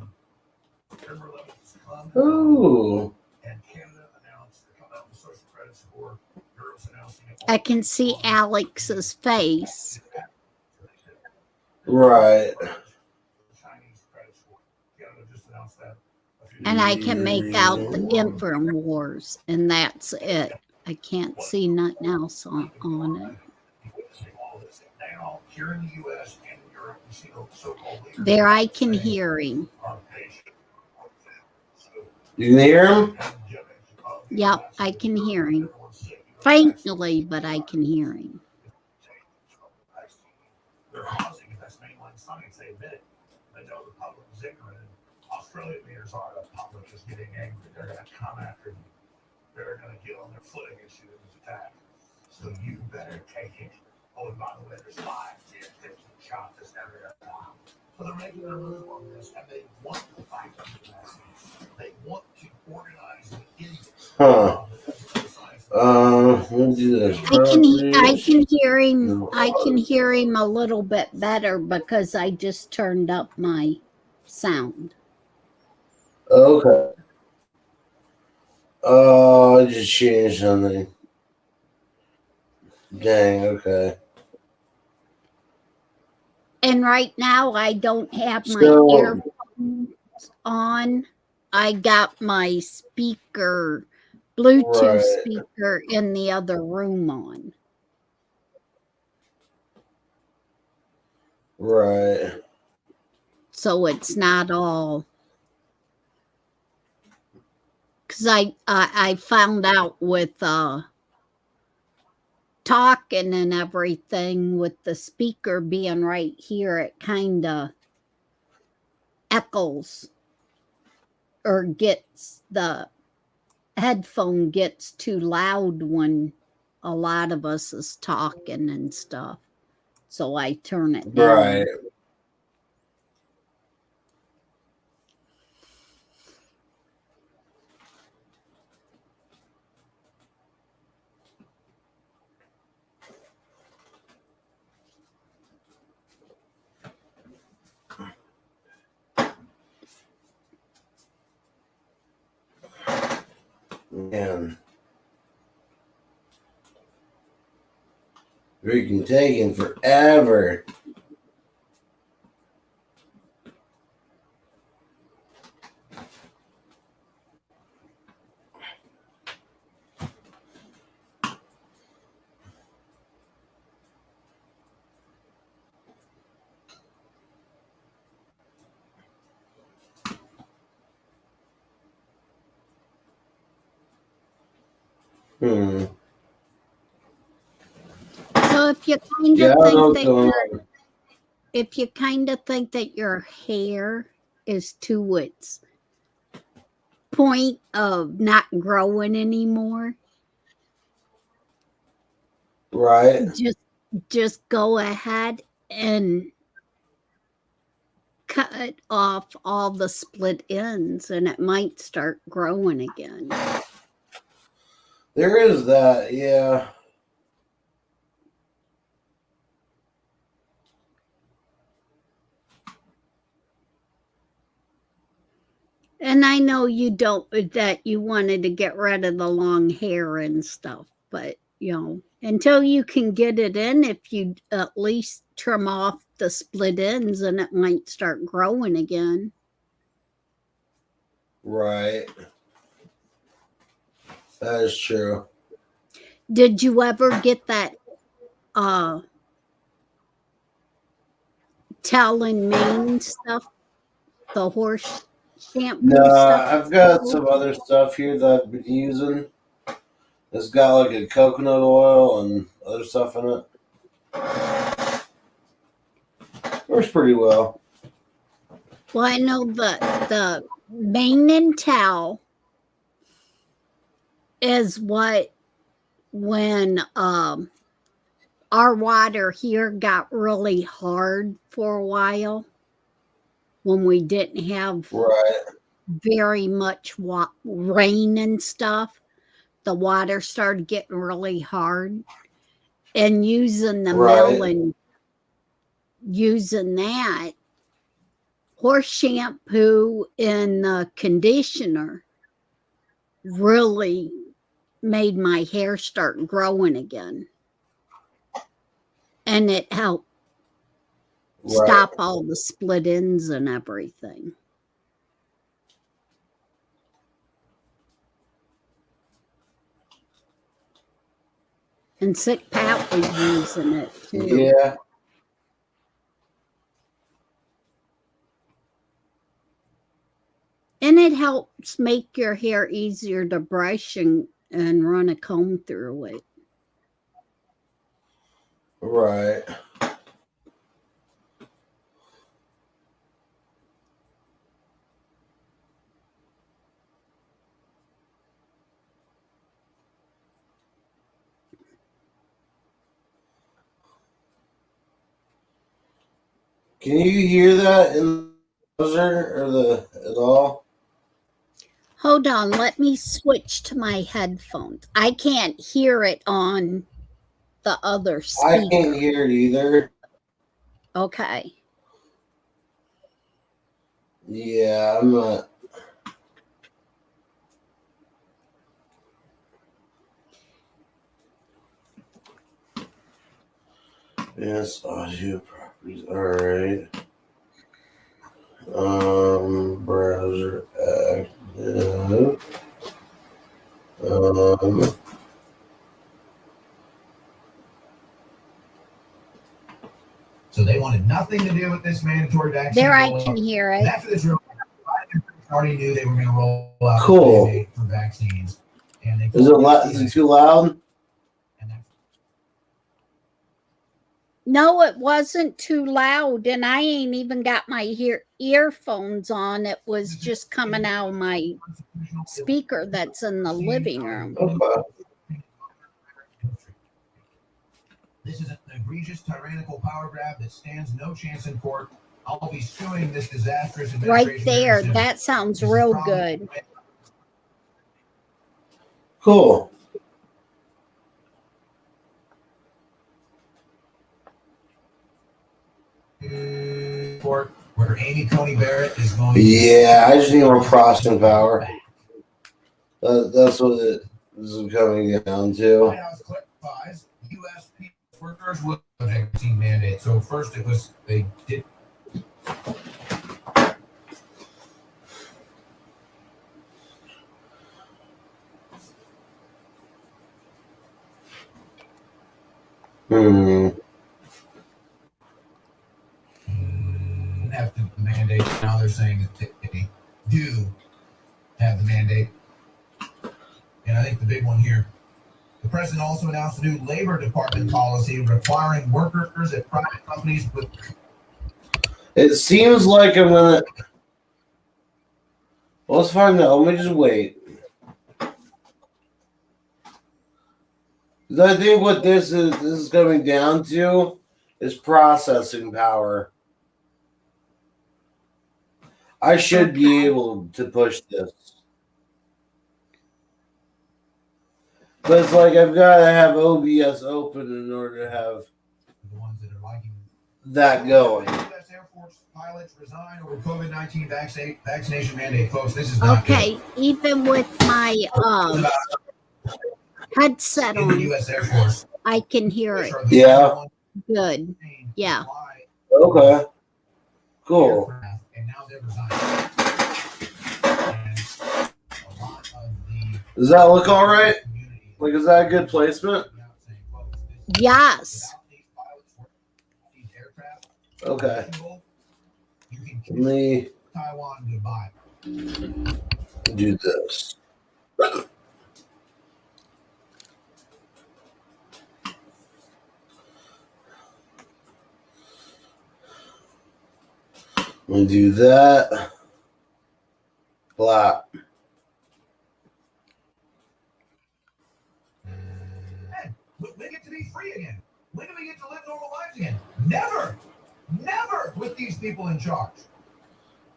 September 11th is come. Ooh. And Canada announced they're coming out with social credit score. Europe's announcing it. I can see Alex's face. Right. Chinese credit score. Canada just announced that. And I can make out the InfoWars, and that's it. I can't see nothing else on it. Now, here in the U.S. and Europe, you see the so-called leaders. There I can hear him. You can hear him? Yep, I can hear him. Faintly, but I can hear him. They're causing it. That's mainline science. They admit it. They know the public is ignorant. Australian leaders are. The public is getting angry. They're going to come after you. They're going to get on their foot against you in this attack. So you better take it. Oh, and by the way, there's 5, 10, 15 shots this every time. So they're making a move on this, and they want to fight the vaccines. They want to organize the idiots. Huh. Let me do this. I can hear him. I can hear him a little bit better because I just turned up my sound. Okay. I just changed something. Dang, okay. And right now I don't have my earphones on. I got my speaker, Bluetooth speaker in the other room on. Right. So it's not all. Because I found out with talking and everything, with the speaker being right here, it kind of echoes or gets the headphone gets too loud when a lot of us is talking and stuff. So I turn it down. Right. Man. Freaking taking forever. Hmm. So if you kind Yeah, I of don't know think what's that going your on. if you kind of think that your hair is to its point of not growing anymore, Right. just go ahead and cut off all the split ends and it might start growing again. There is that, yeah. And I know you don't that you wanted to get rid of the long hair and stuff, but until you can get it in, if you at least trim off the split ends and it might start growing again. Right. That is true. Did you ever get that towel and mane stuff, the horse shampoo stuff? Nah, I've got some other stuff here that I've been using. It's got like a coconut oil and other stuff in it. Works pretty well. Well, I know the mane and towel is what when our water here got really hard for a while when we didn't have Right. very much rain and stuff. The water started getting really hard, and using the Right. melon, using that horse shampoo and the conditioner really made my hair start growing again. And it helped stop all the split ends and everything. And Sick Pat was using it too. Yeah. And it helps make your hair easier to brush and run a comb through it. Right. Can you hear that in the browser or the at all? Hold on, let me switch to my headphones. I can't hear it on the other speaker. I can't hear it either. Okay. Yeah, I'm not. Yes, audio properties. All right. Browser active. So they wanted nothing to do with this mandatory vaccine. There, I can hear it. After this, already knew they were going to roll out Cool. the mandate for vaccines. And they Is it too loud? No, it wasn't too loud, and I ain't even got my earphones on. It was just coming out of my speaker that's in the living room. Okay. This is an egregious, tyrannical power grab that stands no chance in court. I'll be suing this disastrous administration. Right there. That sounds real good. Cool. Court where Amy Coney Barrett is going. Yeah, I just need more processing power. That's what it is coming down to. White House clarifies U.S. workers will have a vaccine mandate. So first it was they did. Have the mandate. Now they're saying that they do have the mandate. And I think the big one here president also announced a new Labor Department policy requiring workers at private companies with. It seems like I'm gonna. Well, let's find out. Let me just wait. 'Cause I think what this is coming down to is processing power. I should be able to push this. But it's like I've got to have OBS open in order to have that going. U.S. Air Force pilots resign over COVID-19 vaccination mandate, folks. This is not Okay, even with my headset in the on, U.S. Air Force. I can hear it. Yeah. Good. Yeah. Okay. Cool. And now they're resigning. Does that look all right? Like, is that a good placement? Yes. Okay. Let me do this. Let me do that. Blah. When do we get to be free again? When do we get to live normal lives again? Never! Never with these people in charge.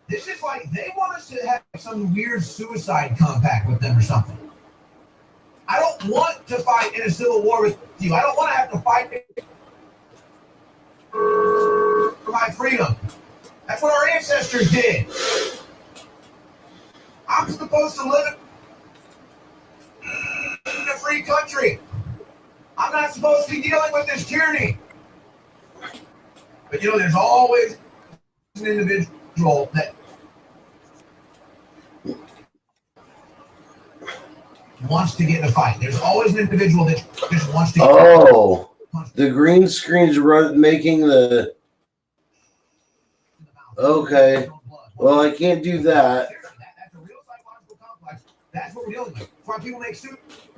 This is like they want us to have some weird suicide compact with them or something. I don't want to fight in a civil war with you. I don't want to have to fight for my freedom. That's what our ancestors did. I'm supposed to live in a free country. I'm not supposed to be dealing with this tyranny. But there's always an individual that wants to get in a fight. There's always an individual that just wants to get the green screen's making the. Okay. Well, I can't do that. That's a real psychological complex. That's what we're dealing with. That's why people make suits.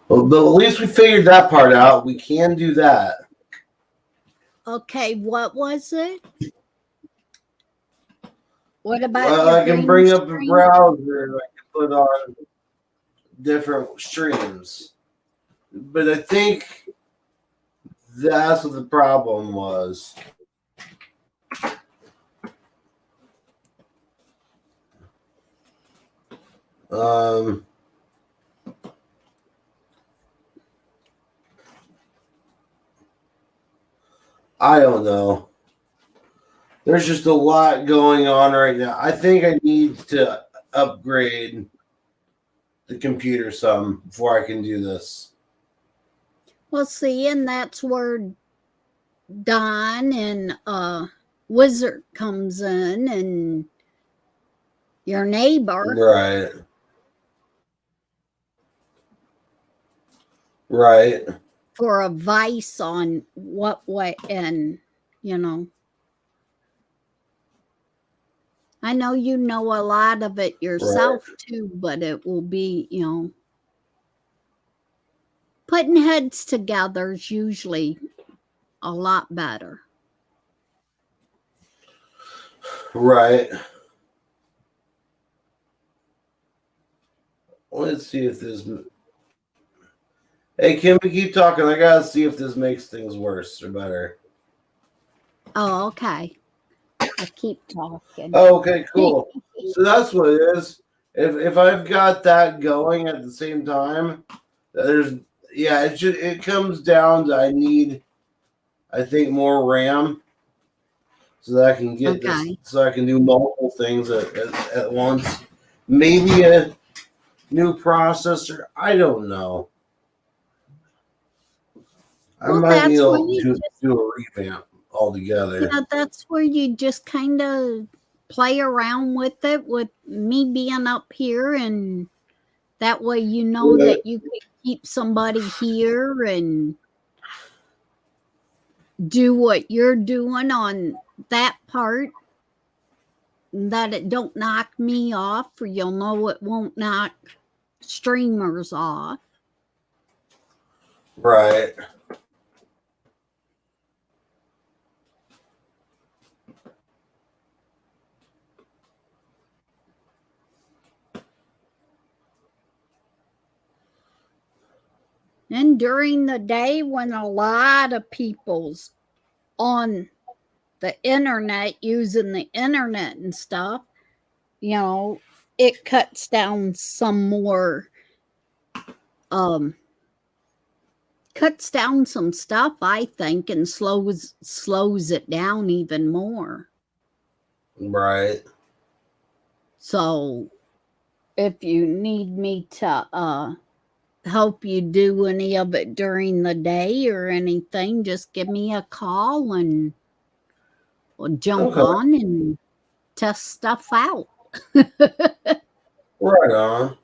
Well, but at least we figured that part out. We can do that. Okay, what was it? What about Well, I can bring up a browser and I can put on different streams. But I think that's what the problem was. I don't know. There's just a lot going on right now. I think I need to upgrade the computer some before I can do this. Well, see, and that's where Don and Wizard comes in, and your neighbor. Right. Right. For advice on what way, and I know you know a lot of it yourself too, but it will be, putting heads together is usually a lot better. Right. Let's see if this. Hey, can we keep talking? I gotta see if this makes things worse or better. Oh, okay. I keep talking. Oh, okay, cool. So that's what it is. If I've got that going at the same time, it comes down to I need, I think, more RAM so that I can get this, so I can do multiple things at once. Maybe a new processor. I don't know. I might need to do a revamp altogether. Yeah, that's where you just kind of play around with it, with me being up here, and that way that you can keep somebody here and do what you're doing on that part, that it don't knock me off, or you'll know it won't knock streamers off. Right. And during the day, when a lot of people's on the internet using the internet and stuff, it cuts down some more, cuts down some stuff, I think, and slows it down even more. Right. So if you need me to help you do any of it during the day or anything, just give me a call and we'll jump Okay. on and test stuff out. Right on.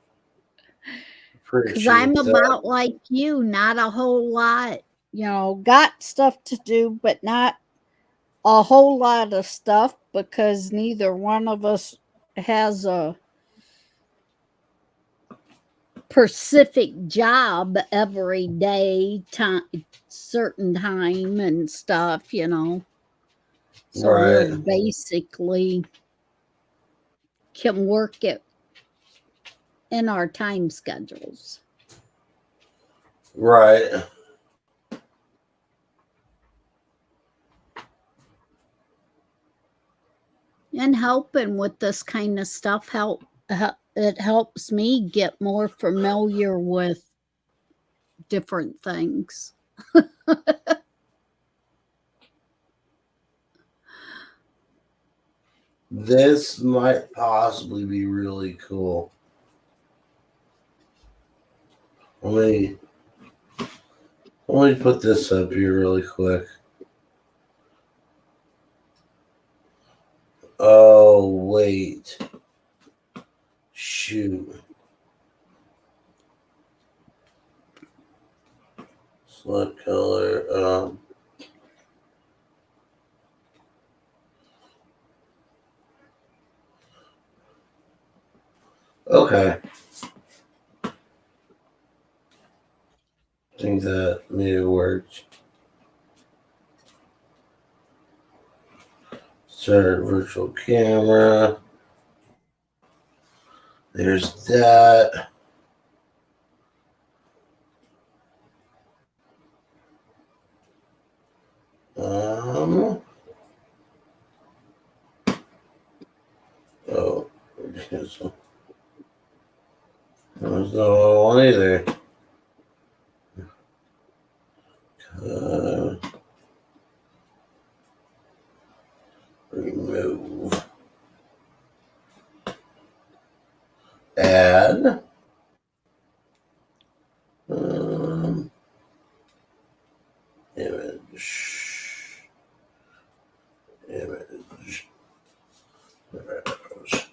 Because I'm Appreciate that. about like you, not a whole lot, got stuff to do, but not a whole lot of stuff because neither one of us has a specific job every day, time, certain time and stuff. So we're Right. basically can work it in our time schedules. Right. And helping with this kind of stuff it helps me get more familiar with different things. This might possibly be really cool. Let me put this up here really quick. Oh wait. Shoot. Select color. Okay. I think that may have worked. Start virtual camera. There's that. Oh, cancel. There's no one either. Remove. Add. Image. Image. There it goes.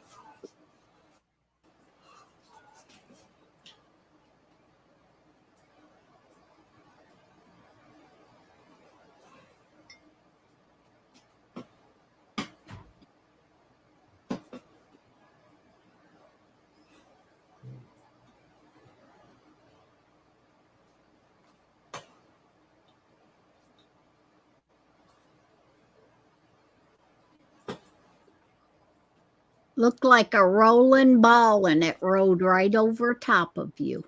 Looked like a rolling ball and it rolled right over top of you.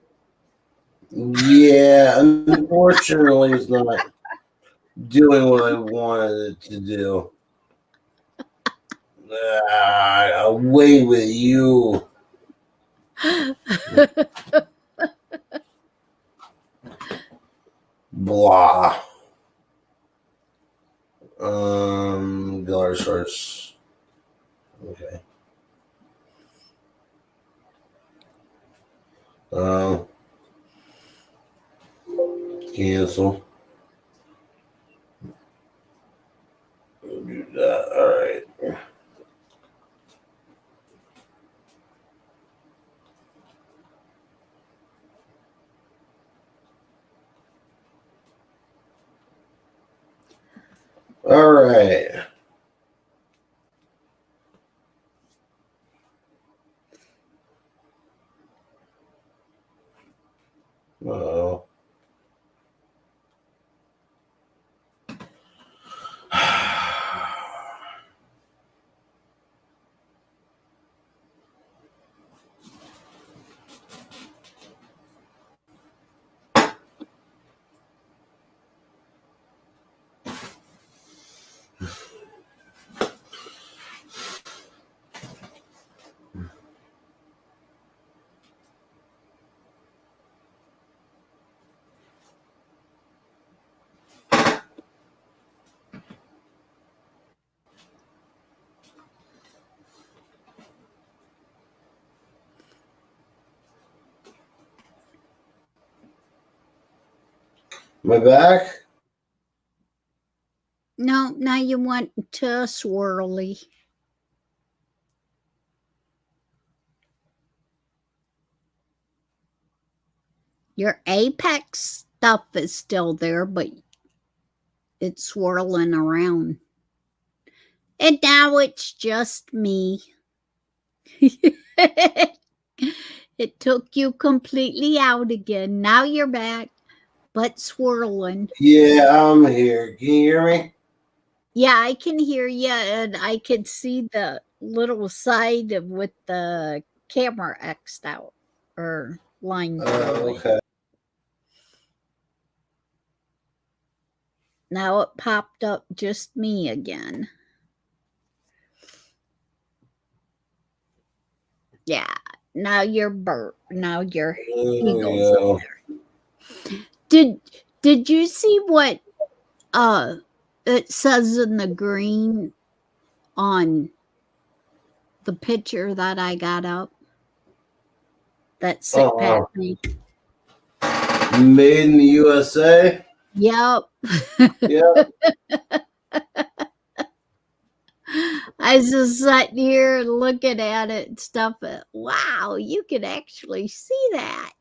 Yeah, unfortunately, it's not doing what I wanted it to do. Away with you. Blah. Dollar source. Okay. Cancel. Do that. All right. All right. Oh. My back? No, now you want to swirly. Your apex stuff is still there, but it's swirling around. And now it's just me. It took you completely out again. Now you're back, but swirling. Yeah, I'm here. Can you hear me? Yeah, I can hear you, and I can see the little side of with the camera X'd out or line through it. Okay. Now it popped up just me again. Yeah. Now you're Now your eagles up there. Did you see what it says in the green on the picture that I got up? That sick pack me. Made in the USA? Yep. Yep. I was just sitting here looking at it and stuff. Wow, you can actually see that.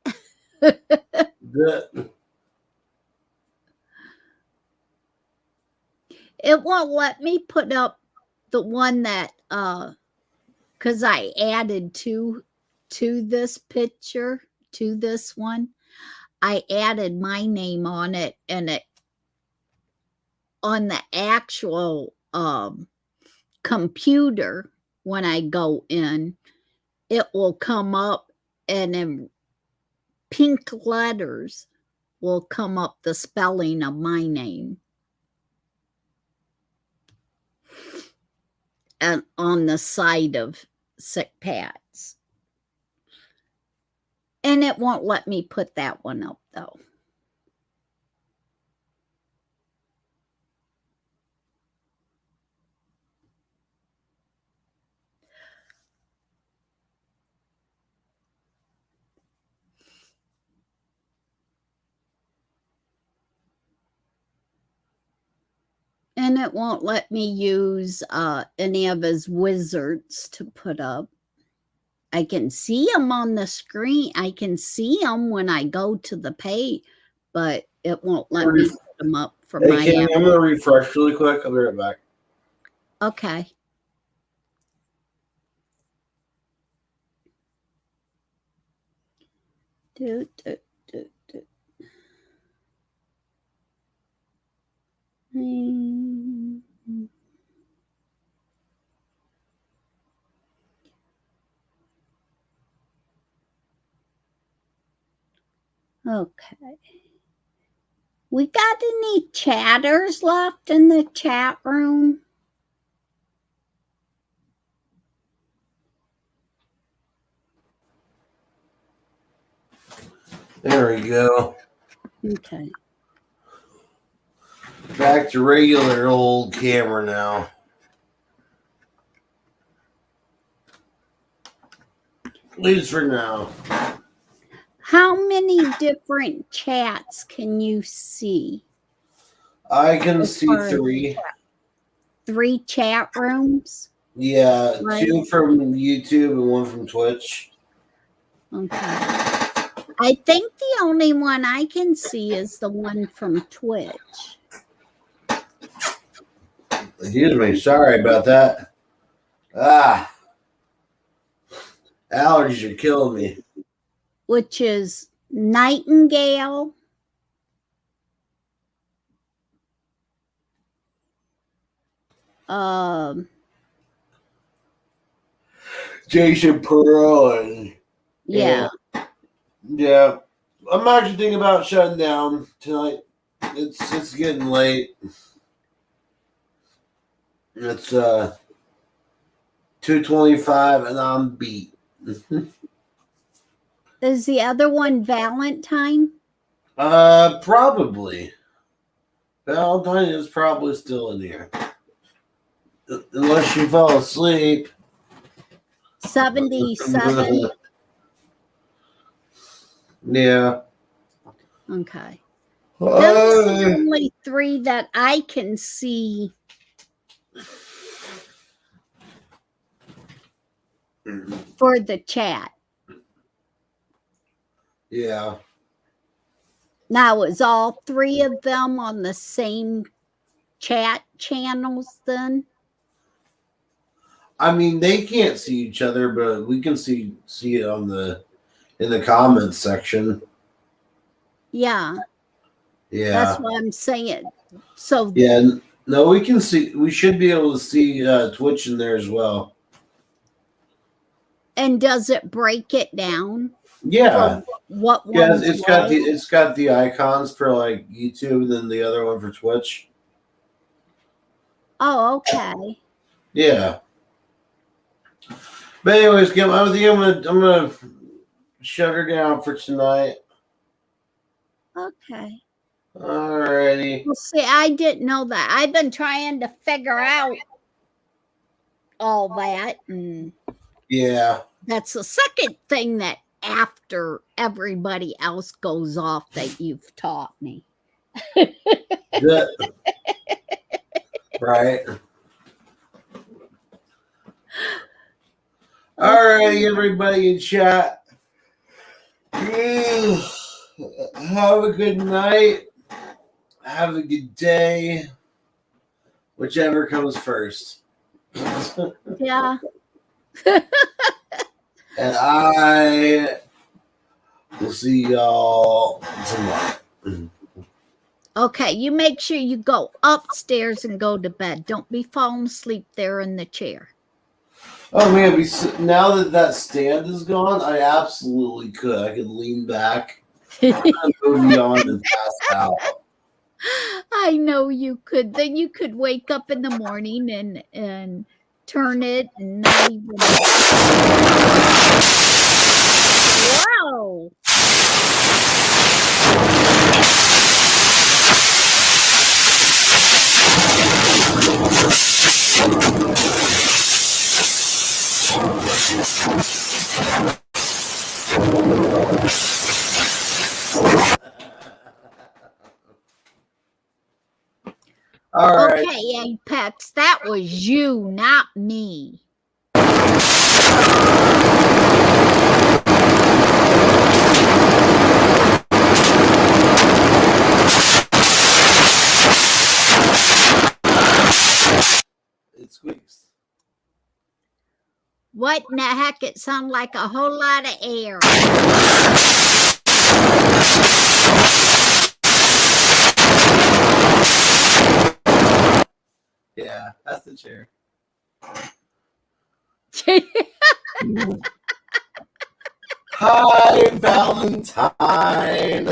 It won't let me put up the one that because I added to this picture, to this one. I added my name on it, and it on the actual computer when I go in, it will come up, and in pink letters will come up the spelling of my name. And on the side of Sick Pat's. And it won't let me put that one up though. And it won't let me use any of his wizards to put up. I can see them on the screen. I can see them when I go to the page, but it won't let me put them up for my app. I'm going to refresh really quick. I'll be right back. Okay. Okay. We got any chatters left in the chat room? There we go. Okay. Back to regular old camera now. At least for now. How many different chats can you see? I can see 3. 3 chat rooms? Yeah, right. 2 from YouTube and 1 from Twitch. Okay. I think the only one I can see is the one from Twitch. Excuse me. Sorry about that. Allergies are killing me. Which is Nightingale. Jason Pearl and Yeah. Yeah. I'm actually thinking about shutting down tonight. It's getting late. It's 2:25 and I'm beat. Is the other one Valentine? Probably. Valentine is probably still in here. Unless you fell asleep. 77. Yeah. Okay. Those are the only three that I can see. For the chat. Yeah. Now, is all three of them on the same chat channels then? I mean, they can't see each other, but we can see it on in the comments section. Yeah. Yeah. That's what I'm saying. So yeah, no, we can see. We should be able to see Twitch in there as well. And does it break it down? Yeah. What one? Yeah, it's got the icons for like YouTube, and then the other one for Twitch. Oh, okay. Yeah. But anyways, Kim, I think I'm gonna shut her down for tonight. Okay. Alrighty. Well, see, I didn't know that. I've been trying to figure out all that, and yeah, that's the second thing that after everybody else goes off that you've taught me. right. Alrighty, everybody in chat. Have a good night. Have a good day. Whichever comes first. Yeah. And I will see y'all tomorrow. Okay, you make sure you go upstairs and go to bed. Don't be falling asleep there in the chair. Oh man, now that stand is gone, I absolutely could. I could lean back, move on, and pass out. I know you could. Then you could wake up in the morning and turn it and not even. Wow. All right. Okay, Apex, that was you, not me. It squeaks. What in the heck? It sounded like a whole lot of air. Yeah, that's the chair. Hi, Valentine.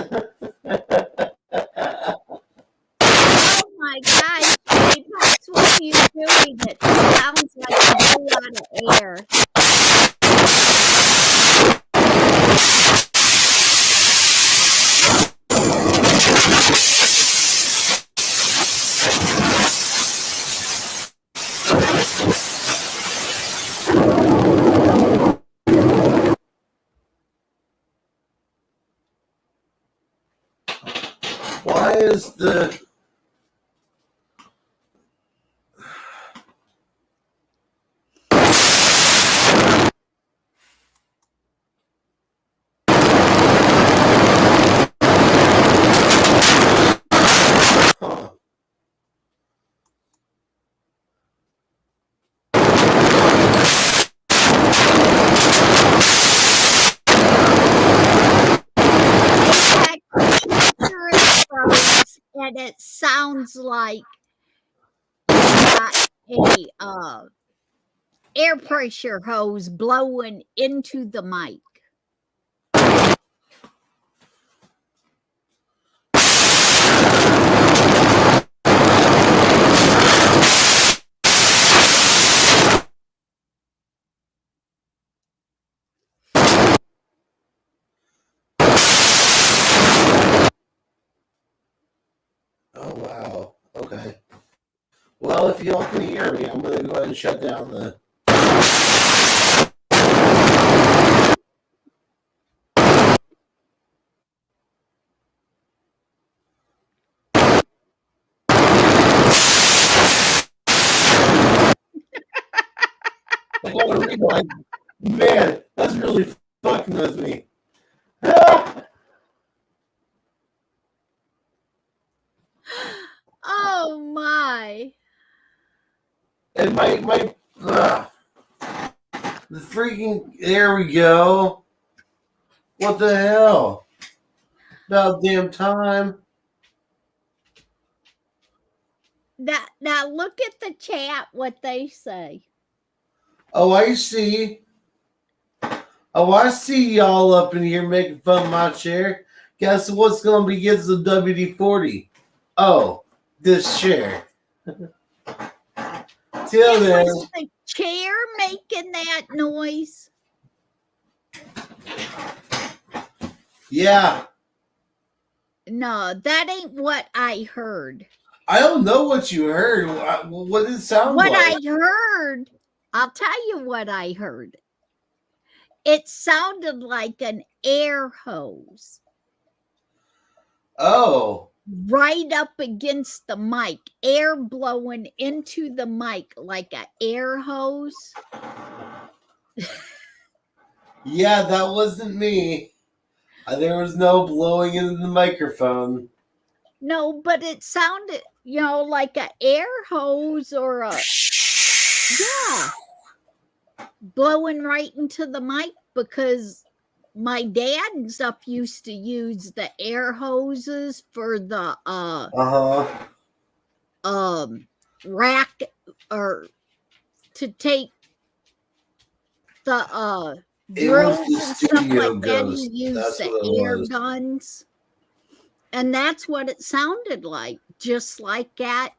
Oh my gosh, Apex, what are you doing? It sounds like a whole lot of air. Why is the and it sounds like got a air pressure hose blowing into the mic. Oh wow. Okay. Well, if y'all can hear me, I'm gonna go ahead and shut down the. Like, man, that's really fucking with me. Oh my. And my the freaking, there we go. What the hell? About damn time. Now look at the chat, what they say. Oh, I see. Oh, I see y'all up in here making fun of my chair. Guess what's going to be against the WD-40? Oh, this chair. Till then. Was the chair making that noise? Yeah. No, that ain't what I heard. I don't know what you heard. What did it sound like? What like? I heard, I'll tell you what I heard. It sounded like an air hose. Oh. Right up against the mic, air blowing into the mic like an air hose. Yeah, that wasn't me. There was no blowing into the microphone. No, but it sounded, like an air hose or a, yeah, blowing right into the mic, because my dad and stuff used to use the air hoses for the rack, or to take the drills and stuff like that. He used the air guns, and that's what it sounded like, just like that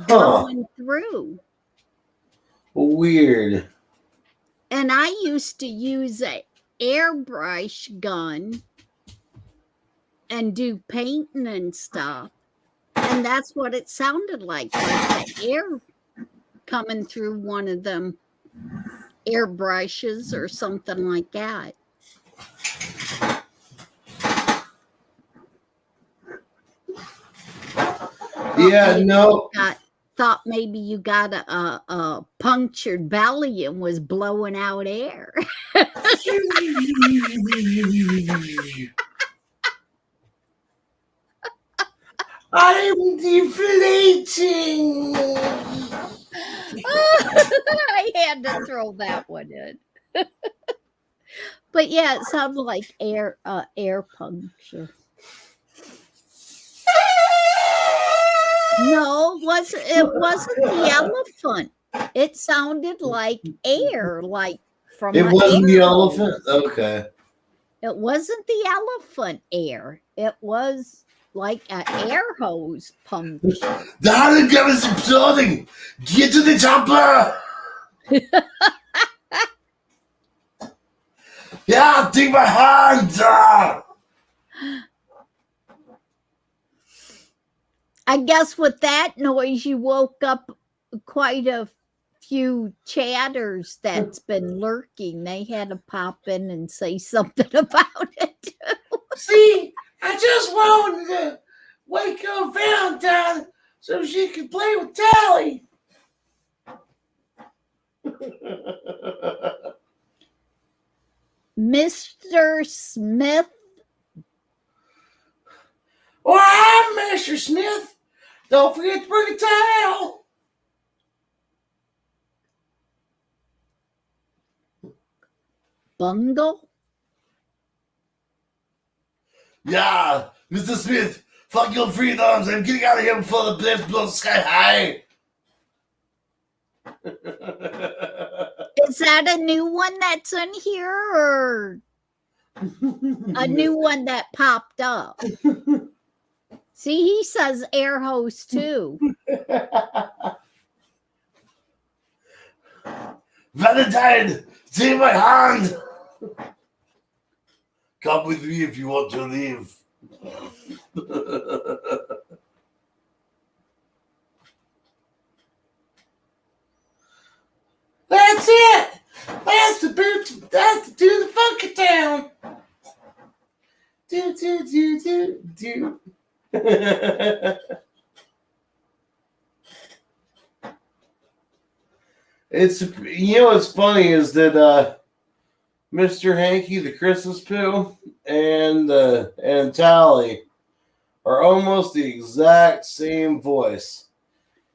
going through. Weird. And I used to use an airbrush gun and do painting and stuff, and that's what it sounded like the air coming through one of them airbrushes or something like that. Yeah, no. Thought maybe you got a punctured belly and was blowing out air. I'm deflating. I had to throw that one in. But yeah, it sounded like air puncture. No, it wasn't the elephant. It sounded like air, like from it wasn't the hose. elephant? Okay. It wasn't the elephant air. It was like an air hose pump. The hologram is exploding! Get to the chopper! Yeah, take my hand! I guess with that noise, you woke up quite a few chatters that's been lurking. They had to pop in and say something about it too. See, I just wanted to wake up Valentine so she could play with Tally. Mr. Smith. Well, I'm Mr. Smith. Don't forget to bring a towel. Bungle? Yeah, Mr. Smith, fuck your freedoms. I'm getting out of here before the blades blow sky high. Is that a new one that's in here, or a new one that popped up? See, he says air hose too. Valentine, take my hand. Come with me if you want to leave. That's it. That's the boot. That's to do the funky town. Do. It's what's funny is that Mr. Hanky the Christmas poo and Tally are almost the exact same voice.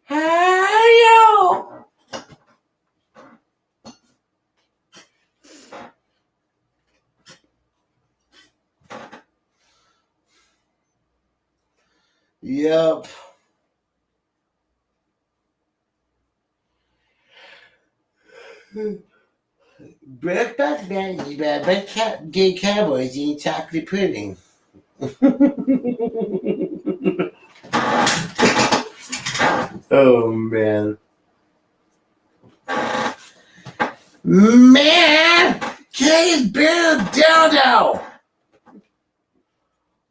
Hey, yep. Breakfast management by gay cowboys eating chocolate pudding. Oh man. Man, Kay's been down now.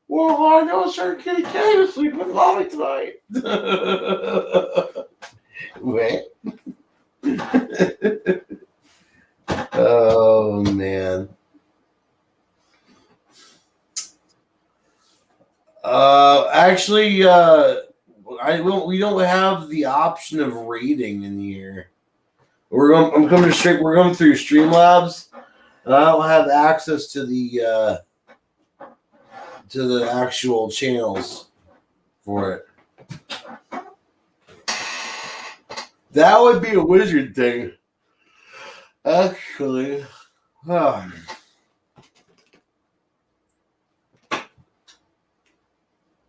Well, I know Sir Kitty Kay was sleeping with Mommy tonight. What? Oh man. Actually, we don't have the option of rating in here. We're going through Streamlabs, and I don't have access to the actual channels for it. That would be a wizard thing, actually.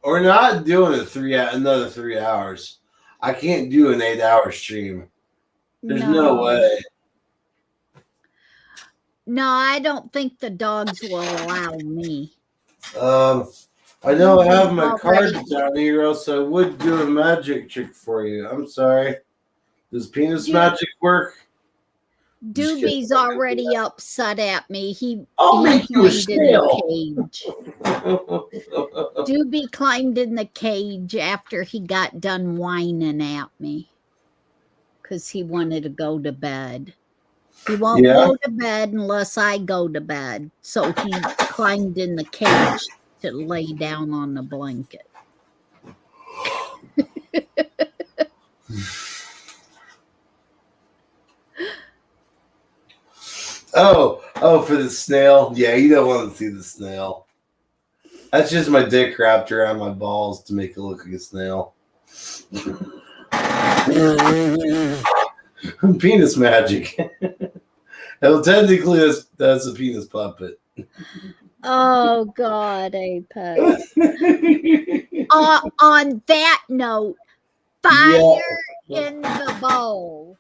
We're not doing another 3 hours. I can't do an 8-hour stream. There's no way. No, I don't think the dogs will allow me. I know I have my cards down here, else I would do a magic trick for you. I'm sorry. Does penis magic work? Doobie's already upset at me. I'll he make you a climbed in the snail. cage. Doobie climbed in the cage after he got done whining at me because he wanted to go to bed. He won't go to bed unless I go to bed. So he climbed in the cage to lay down on the blanket. Oh, for the snail? Yeah, you don't want to see the snail. That's just my dick wrapped around my balls to make it look like a snail. Penis magic. Well, technically, that's a penis puppet. Oh, God, Apex. On that note, fire in the bowl.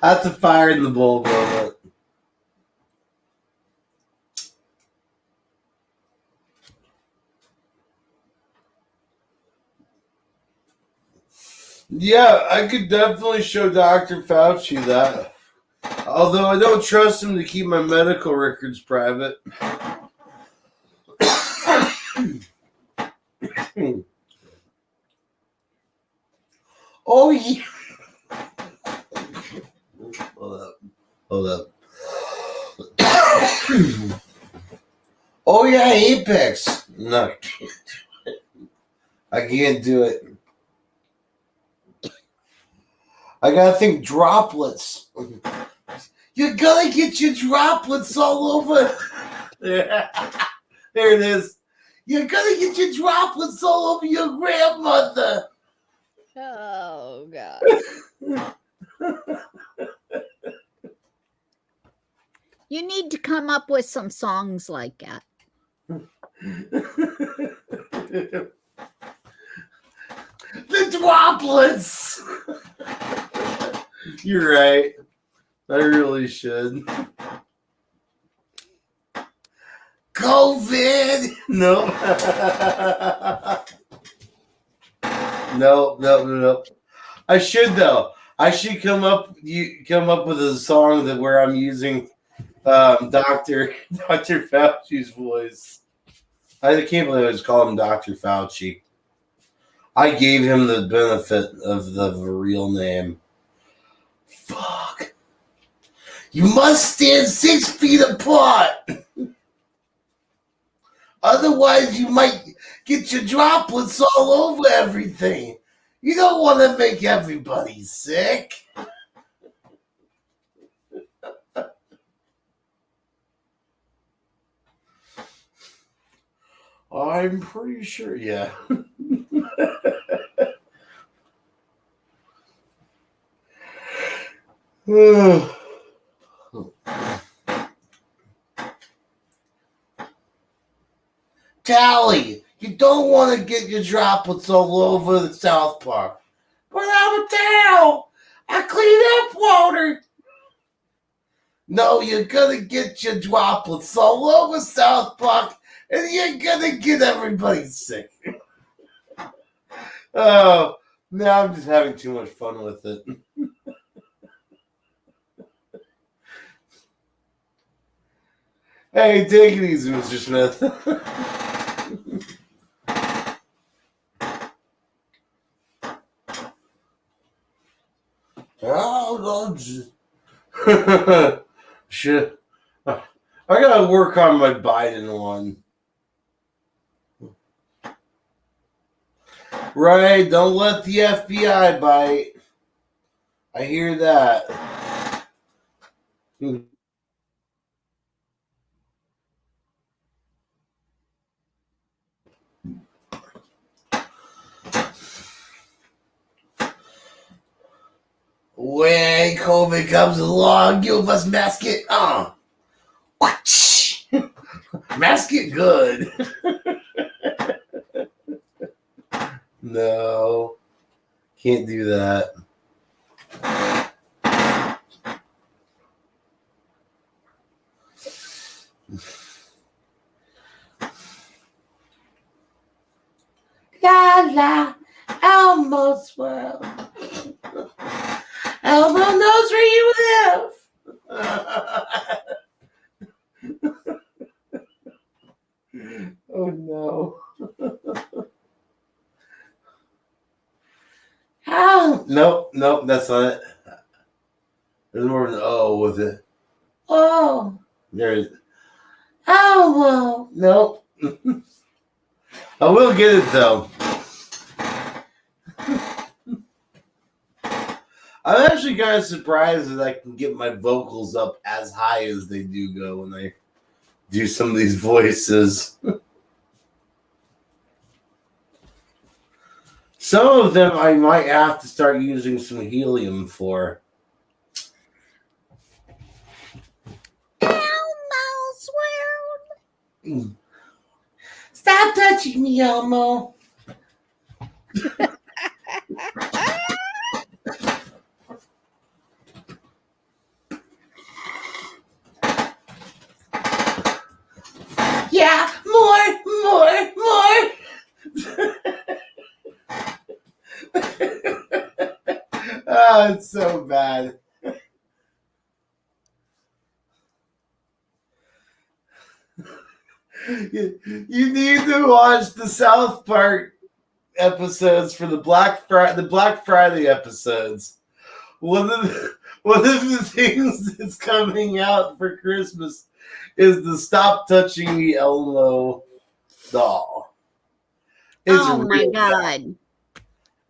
That's a fire in the bowl moment. Yeah, I could definitely show Dr. Fauci that. Although I don't trust him to keep my medical records private. Oh, yeah. Hold up. Oh, yeah, Apex. No. I can't do it. I gotta think droplets. You're gonna get your droplets all over. There it is. You're gonna get your droplets all over your grandmother. Oh, God. You need to come up with some songs like that. The droplets. You're right. I really should. COVID. No. No. I should though. I should come up with a song where I'm using Dr. Fauci's voice. I can't believe I just called him Dr. Fauci. I gave him the benefit of the real name. Fuck. You must stand 6 feet apart. Otherwise, you might get your droplets all over everything. You don't want to make everybody sick. I'm pretty sure, yeah. Tally, you don't want to get your droplets all over the South Park. But I'm a towel. I clean up water. No, you're gonna get your droplets all over South Park, and you're gonna get everybody sick. Oh, now I'm just having too much fun with it. Hey, take it easy, Mr. Smith. Oh, shit. I gotta work on my Biden one. Right, don't let the FBI bite. I hear that. When COVID comes along, you must mask it. Mask it good. No, can't do that. La la, Elmo's world. Elmo knows where you live. Oh no. Nope, that's not it. There's more of an O with it. Oh. There's Elmo. Nope. I will get it though. I'm actually kind of surprised that I can get my vocals up as high as they do go when I do some of these voices. Some of them I might have to start using some helium for. Elmo's world. Stop touching me, Elmo. Yeah, more. Oh, it's so bad. You need to watch the South Park episodes for the Black Friday episodes. One of the things that's coming out for Christmas is the Stop Touching Me Elmo doll. Oh my God.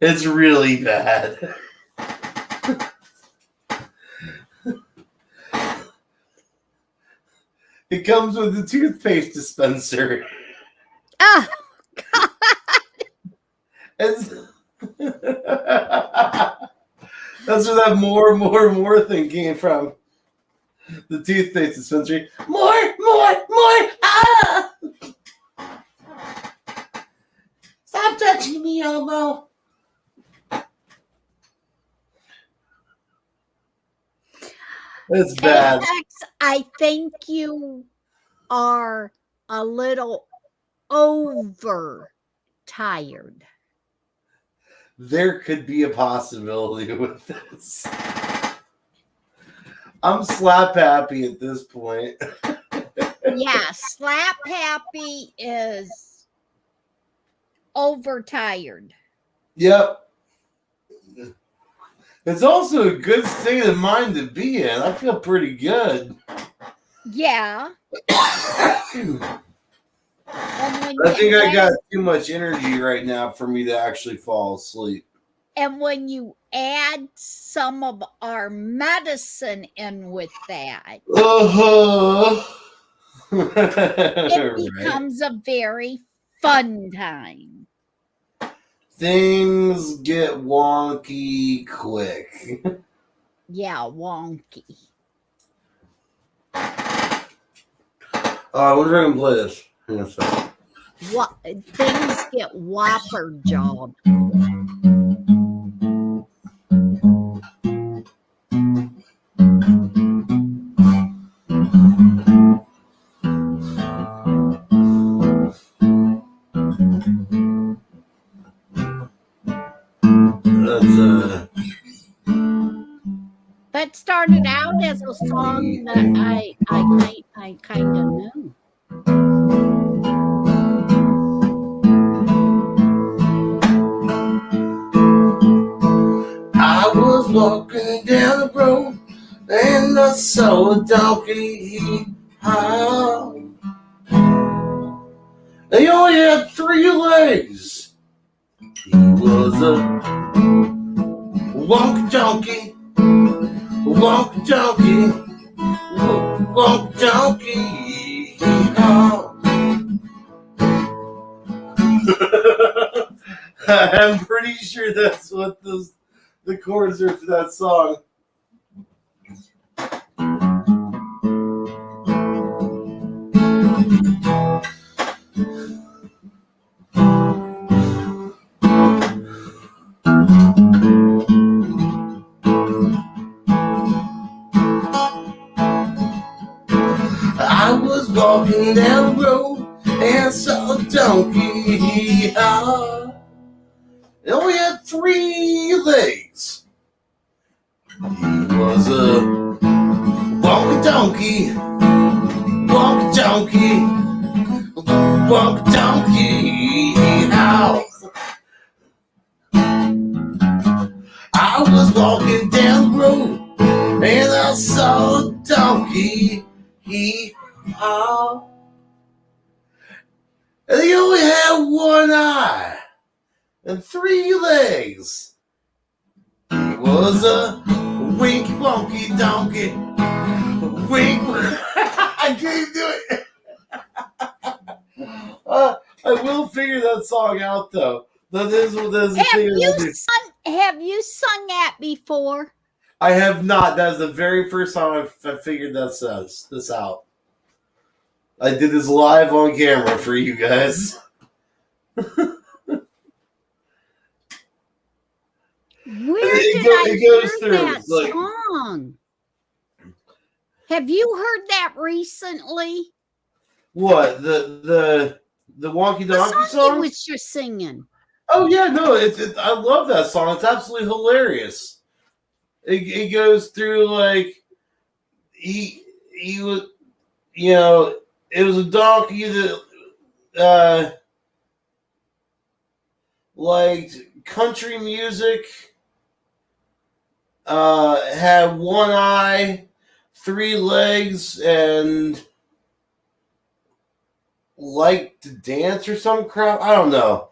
It's really bad. It comes with a toothpaste dispenser. Oh God. That's where that more thing came from. The toothpaste dispenser. More. Ah! Stop touching me, Elmo. It's bad. Apex, I think you are a little over tired. There could be a possibility with this. I'm slap happy at this point. Yeah, slap happy is overtired. Yep. It's also a good state of mind to be in. I feel pretty good. Yeah. I think I got too much energy right now for me to actually fall asleep. And when you add some of our medicine in with that, it becomes a very fun time. Things get wonky quick. Yeah, wonky. I wonder if I can play this. Hang on a second. What things get whopper job. That started out as a song that I kind of knew. I was walking down the road and I saw a donkey. He only had 3 legs. He was a wonky donkey, wonky donkey, wonky donkey. I'm pretty sure that's what the chords are for that song. I was walking down the road and saw a donkey. He only had 3 legs. He was a wonky donkey, wonky donkey, wonky donkey. I was walking down the road and I saw a donkey. He and he only had 1 eye and 3 legs. He was a winky wonky donkey. Wink. I can't do it. I will figure that song out though. That is the thing. Have you sung that before? I have not. That is the very first time I figured this out. I did this live on camera for you guys. Where did I hear that song? Have you heard that recently? What, the Wonky Donkey song? You was just singing. Oh yeah, no, I love that song. It's absolutely hilarious. It goes through like he was, you know, it was a donkey that liked country music, had 1 eye, 3 legs, and liked to dance or some crap. I don't know.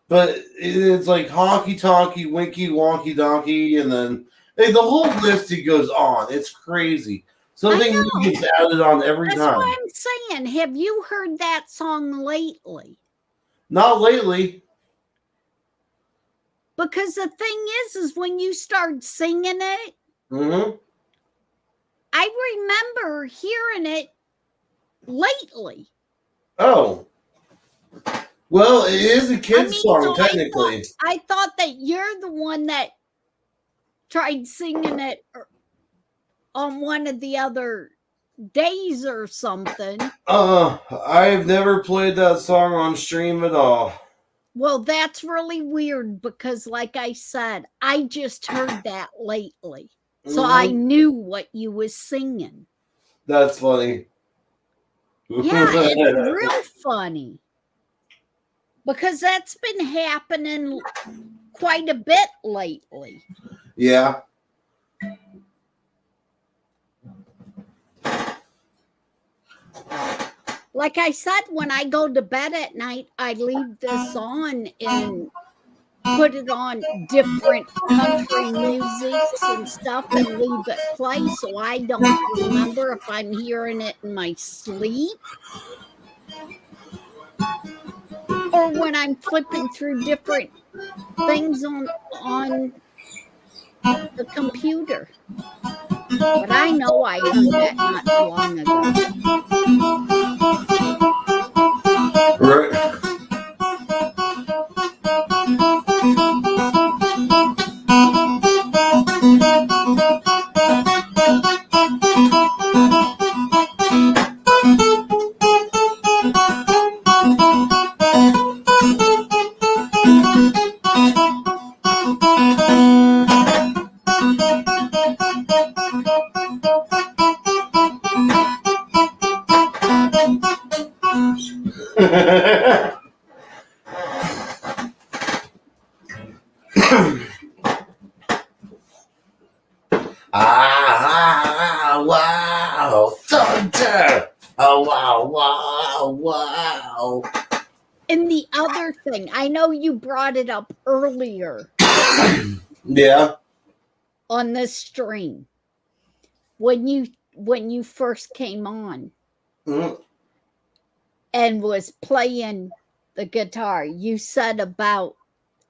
But it's like honky tonky, winky, wonky donkey, and then the whole list it goes on. It's crazy. Something new gets added on every time. That's what I'm saying. Have you heard that song lately? Not lately. Because the thing is when you start singing it, I remember hearing it lately. Oh. Well, it is a kid's song, so technically. I thought that you're the one that tried singing it on one of the other days or something. I've never played that song on stream at all. Well, that's really weird because, like I said, I just heard that lately. So I knew what you was singing. That's funny. Yeah, it's real funny. Because that's been happening quite a bit lately. Yeah. Like I said, when I go to bed at night, I leave this on and put it on different country musics and stuff and leave it play so I don't remember if I'm hearing it in my sleep or when I'm flipping through different things on the computer. But I know I heard that not too long ago. Right. Wow, thunder! Oh, wow. And the other thing, I know you brought it up earlier. Yeah. On this stream, when you first came on and was playing the guitar, you said about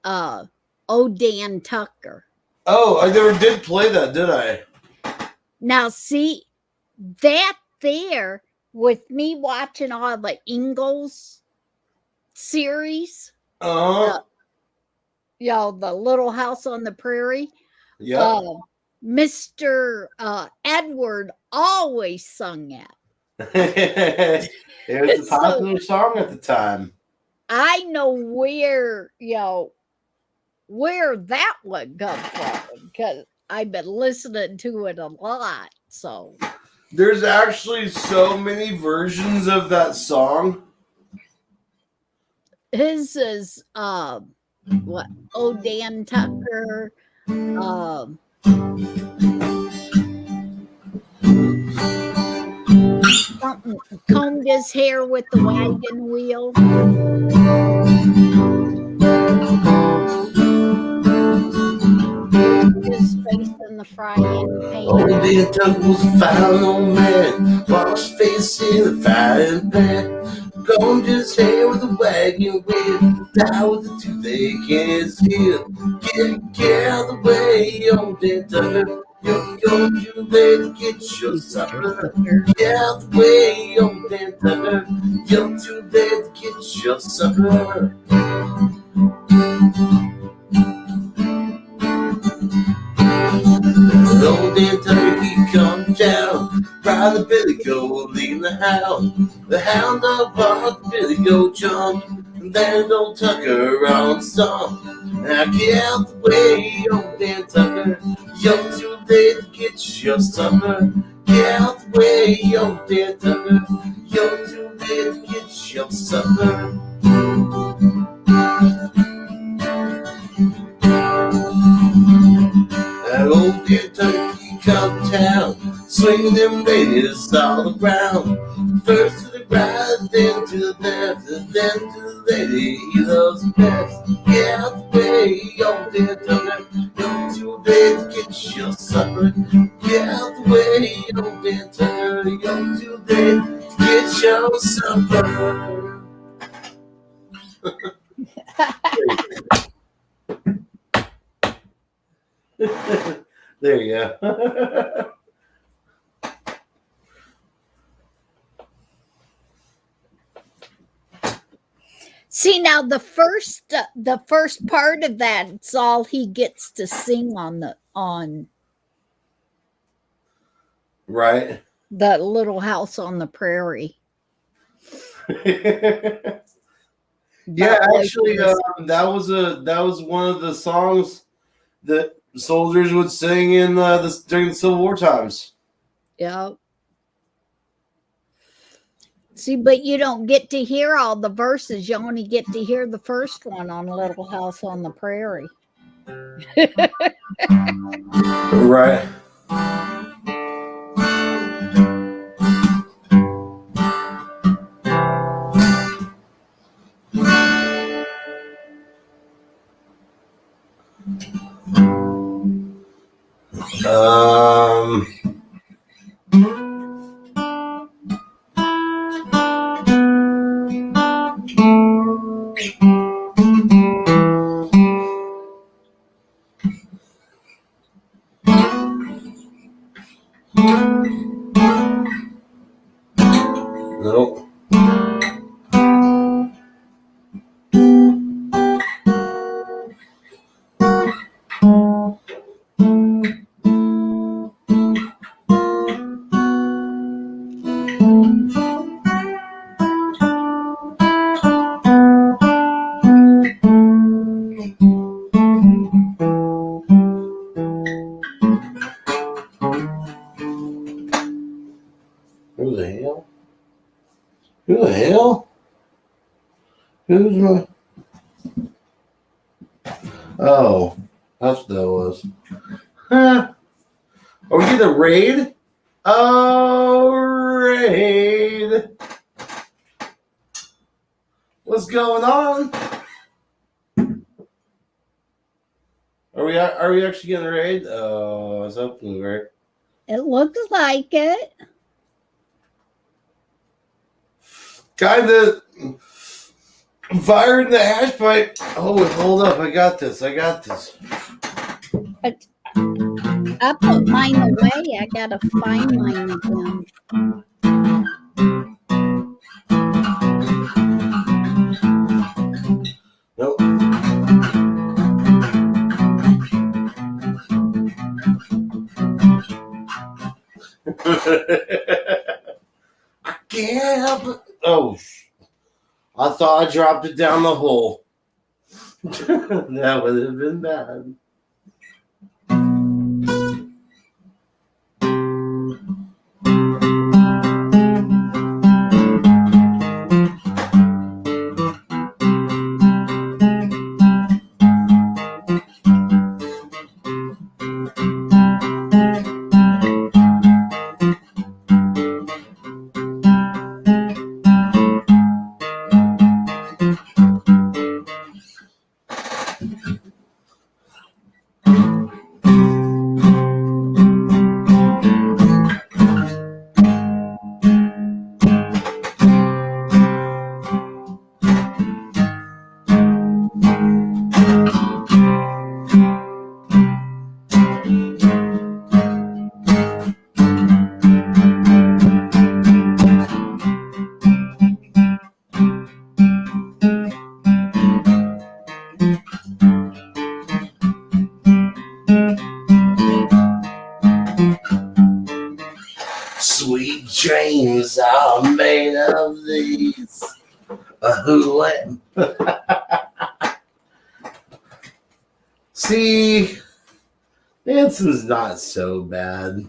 Dan Tucker. Oh, I never did play that, did I? Now, see, that there, with me watching all the Ingalls series, the Little House on the Prairie, Mr. Edward always sung that. It was a popular song at the time. I know where that would come from because I've been listening to it a lot. So there's actually so many versions of that song. His is Dan Tucker. Combed his hair with the wagon wheel. His face in the frying pan. Dan Tucker was a fine old man, washed his face in the frying pan. Combed his hair with a wagon wheel, died with a toothache in his heel. Get out of the way, old Dan Tucker. You're too late to get your supper. Get out of the way, old Dan Tucker. You're too late to get your supper. Old Dan Tucker, he come down, ride the billy goat, leave the hound. The hound dog barked, the billy goat jumped, and then old Tucker on stomp. Now get out the way, old Dan Tucker, you're too late to get your supper. Get out the way, old Dan Tucker, you're too late to get your supper. That old Dan Tucker, he come down, swinging them ladies all around. First to the right, then to the left, and then to the lady he loves best. Get out the way, old Dan Tucker, you're too late to get your supper. Get out the way, old Dan Tucker, you're too late to get your supper. There you go. See, now the first part of that, it's all he gets to sing on right, the Little House on the Prairie. Yeah, actually, that was one of the songs that soldiers would sing in during the Civil War times. Yeah. See, but you don't get to hear all the verses. You only get to hear the first one on Little House on the Prairie. Right. Who's my? Oh, that's what that was. Huh. Are we gonna raid? Oh, raid! What's going on? Are we actually gonna raid? Oh, I was hoping we were. It looks like it. Kinda firing the hash pipe. Oh, hold up! I got this. I put mine away. I gotta find mine again. Nope. I can't help it. Oh, I thought I dropped it down the hole. That would have been bad. Sweet dreams are made of these. Who am? See, dancing's not so bad.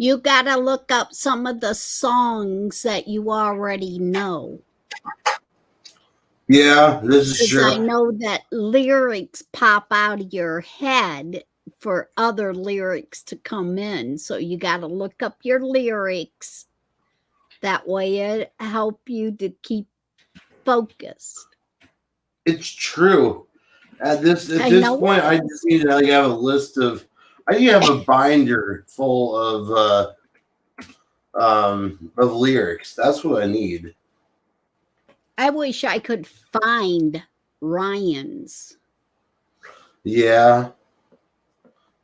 You gotta look up some of the songs that you already know. Yeah, this is true. I know that lyrics pop out of your head for other lyrics to come in. So you gotta look up your lyrics. That way it help you to keep focused. It's true. At this point, I just need to have a list of. I need to have a binder full of lyrics. That's what I need. I wish I could find Ryan's. Yeah,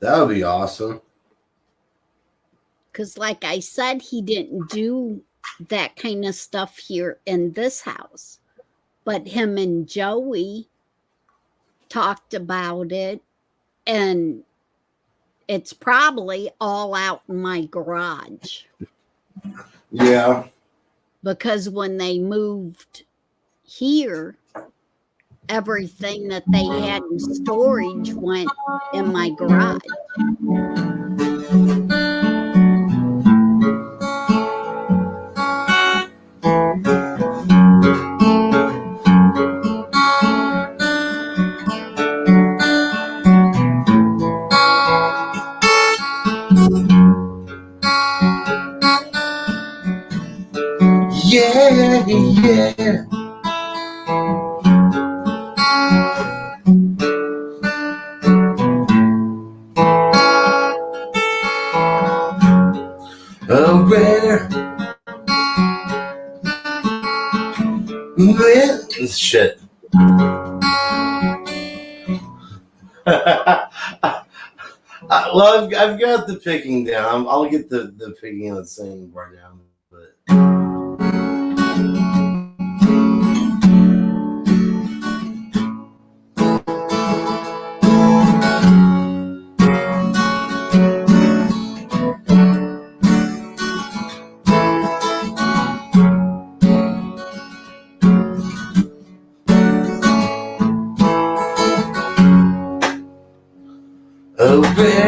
that would be awesome. Because, like I said, he didn't do that kind of stuff here in this house. But him and Joey talked about it, and it's probably all out in my garage. Yeah. Because when they moved here, everything that they had in storage went in my garage. Yeah, yeah. Oh, rare. Shit. Well, I've got the picking down. I'll get the picking and the singing part down. But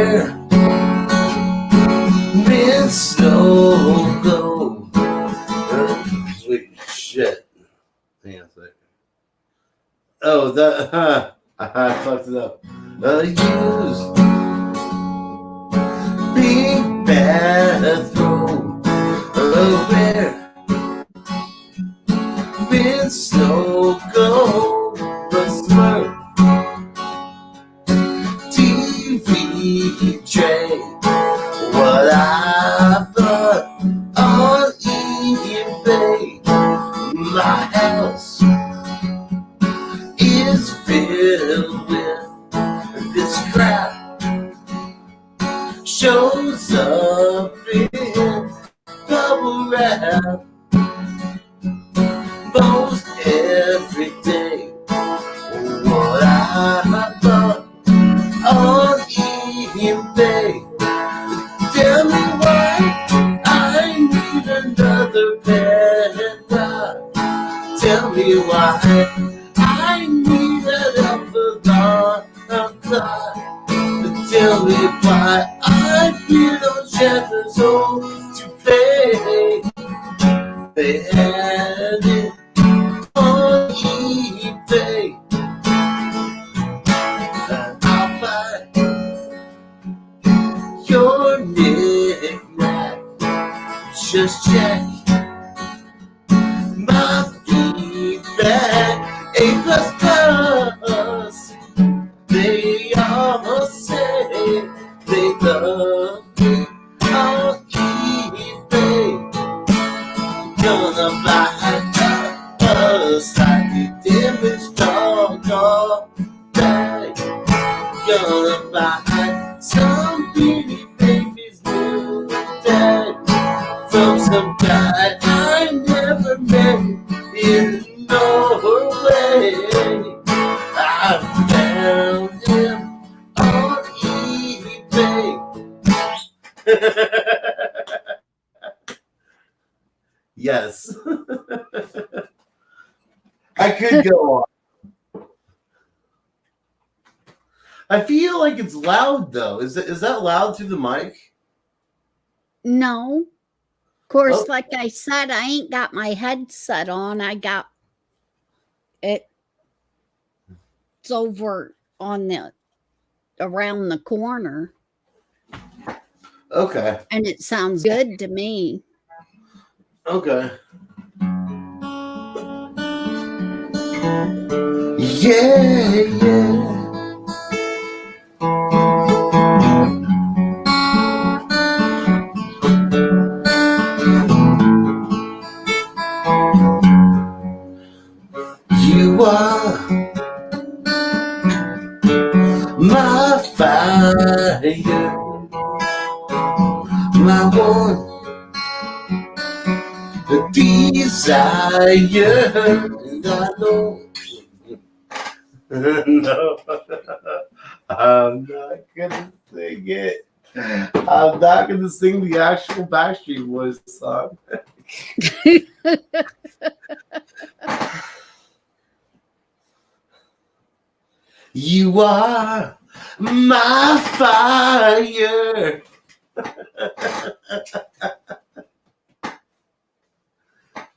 where mid snow glow. Wait, shit. Hang on a second. Oh, that, I fucked it up. Use big bathroom where mid snow glow. The smurf TV tray. What I bought on eBay. My house is filled with this crap. Shows up in bubble wrap most every day. What I bought on eBay. Tell me why I need another paradise. Tell me why I need an alpha clock. Tell me why I feel no chapters home to play. They had it on eBay. I'll buy your knick-knack. Just check my feedback. A++. They all say they love me on eBay. Gonna buy a slightly damaged dog all day. Gonna buy some beauty babies new day from some guy I never met in Norway. I found him on eBay. Yes. I could go on. I feel like it's loud though. Is that loud through the mic? No. Of course, Oh. like I said, I ain't got my headset on. I got it. It's over on the around the corner. Okay. And it sounds good to me. Okay. Yeah, yeah. You are my fire, my one desire, and I know. No, I'm not gonna sing it. I'm not gonna sing the actual Backstreet Boys song. You are my fire.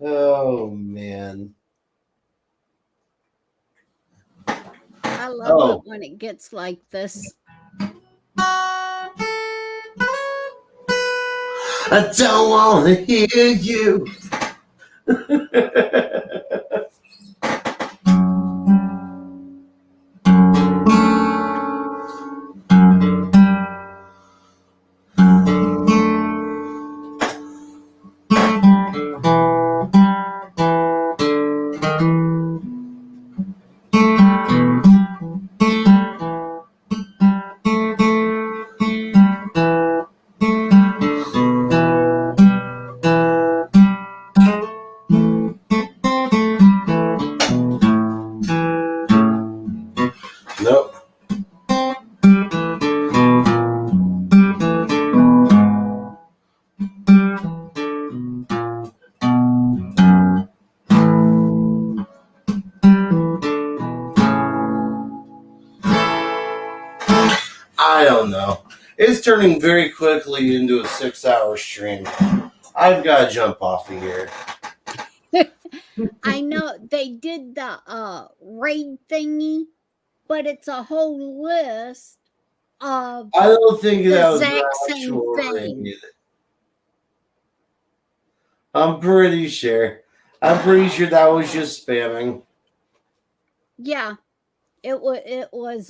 Oh man. I love it when it gets like this. I don't want to hear you. It's turning very quickly into a 6-hour stream. I've got to jump off of here. I know they did the raid thingy, but it's a whole list of I don't think the that was the exact same actual thing. raid. I'm pretty sure that was just spamming. Yeah, it was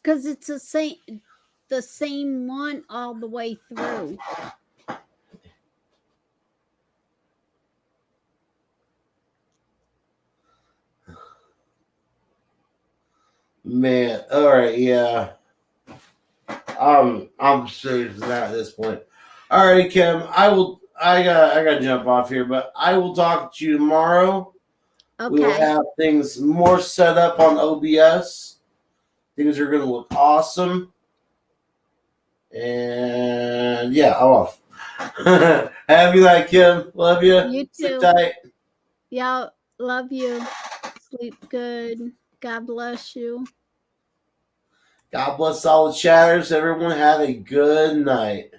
because it's the same one all the way through. Man, all right, yeah. I'm serious at this point. All right, Kim, I gotta jump off here, but I will talk to you tomorrow. Okay. We will have things more set up on OBS. Things are gonna look awesome. And yeah, I'm off. Have a good night, Kim. Love you. You Sit too. tight. Yeah, love you. Sleep good. God bless you. God bless all the chatters. Everyone have a good night.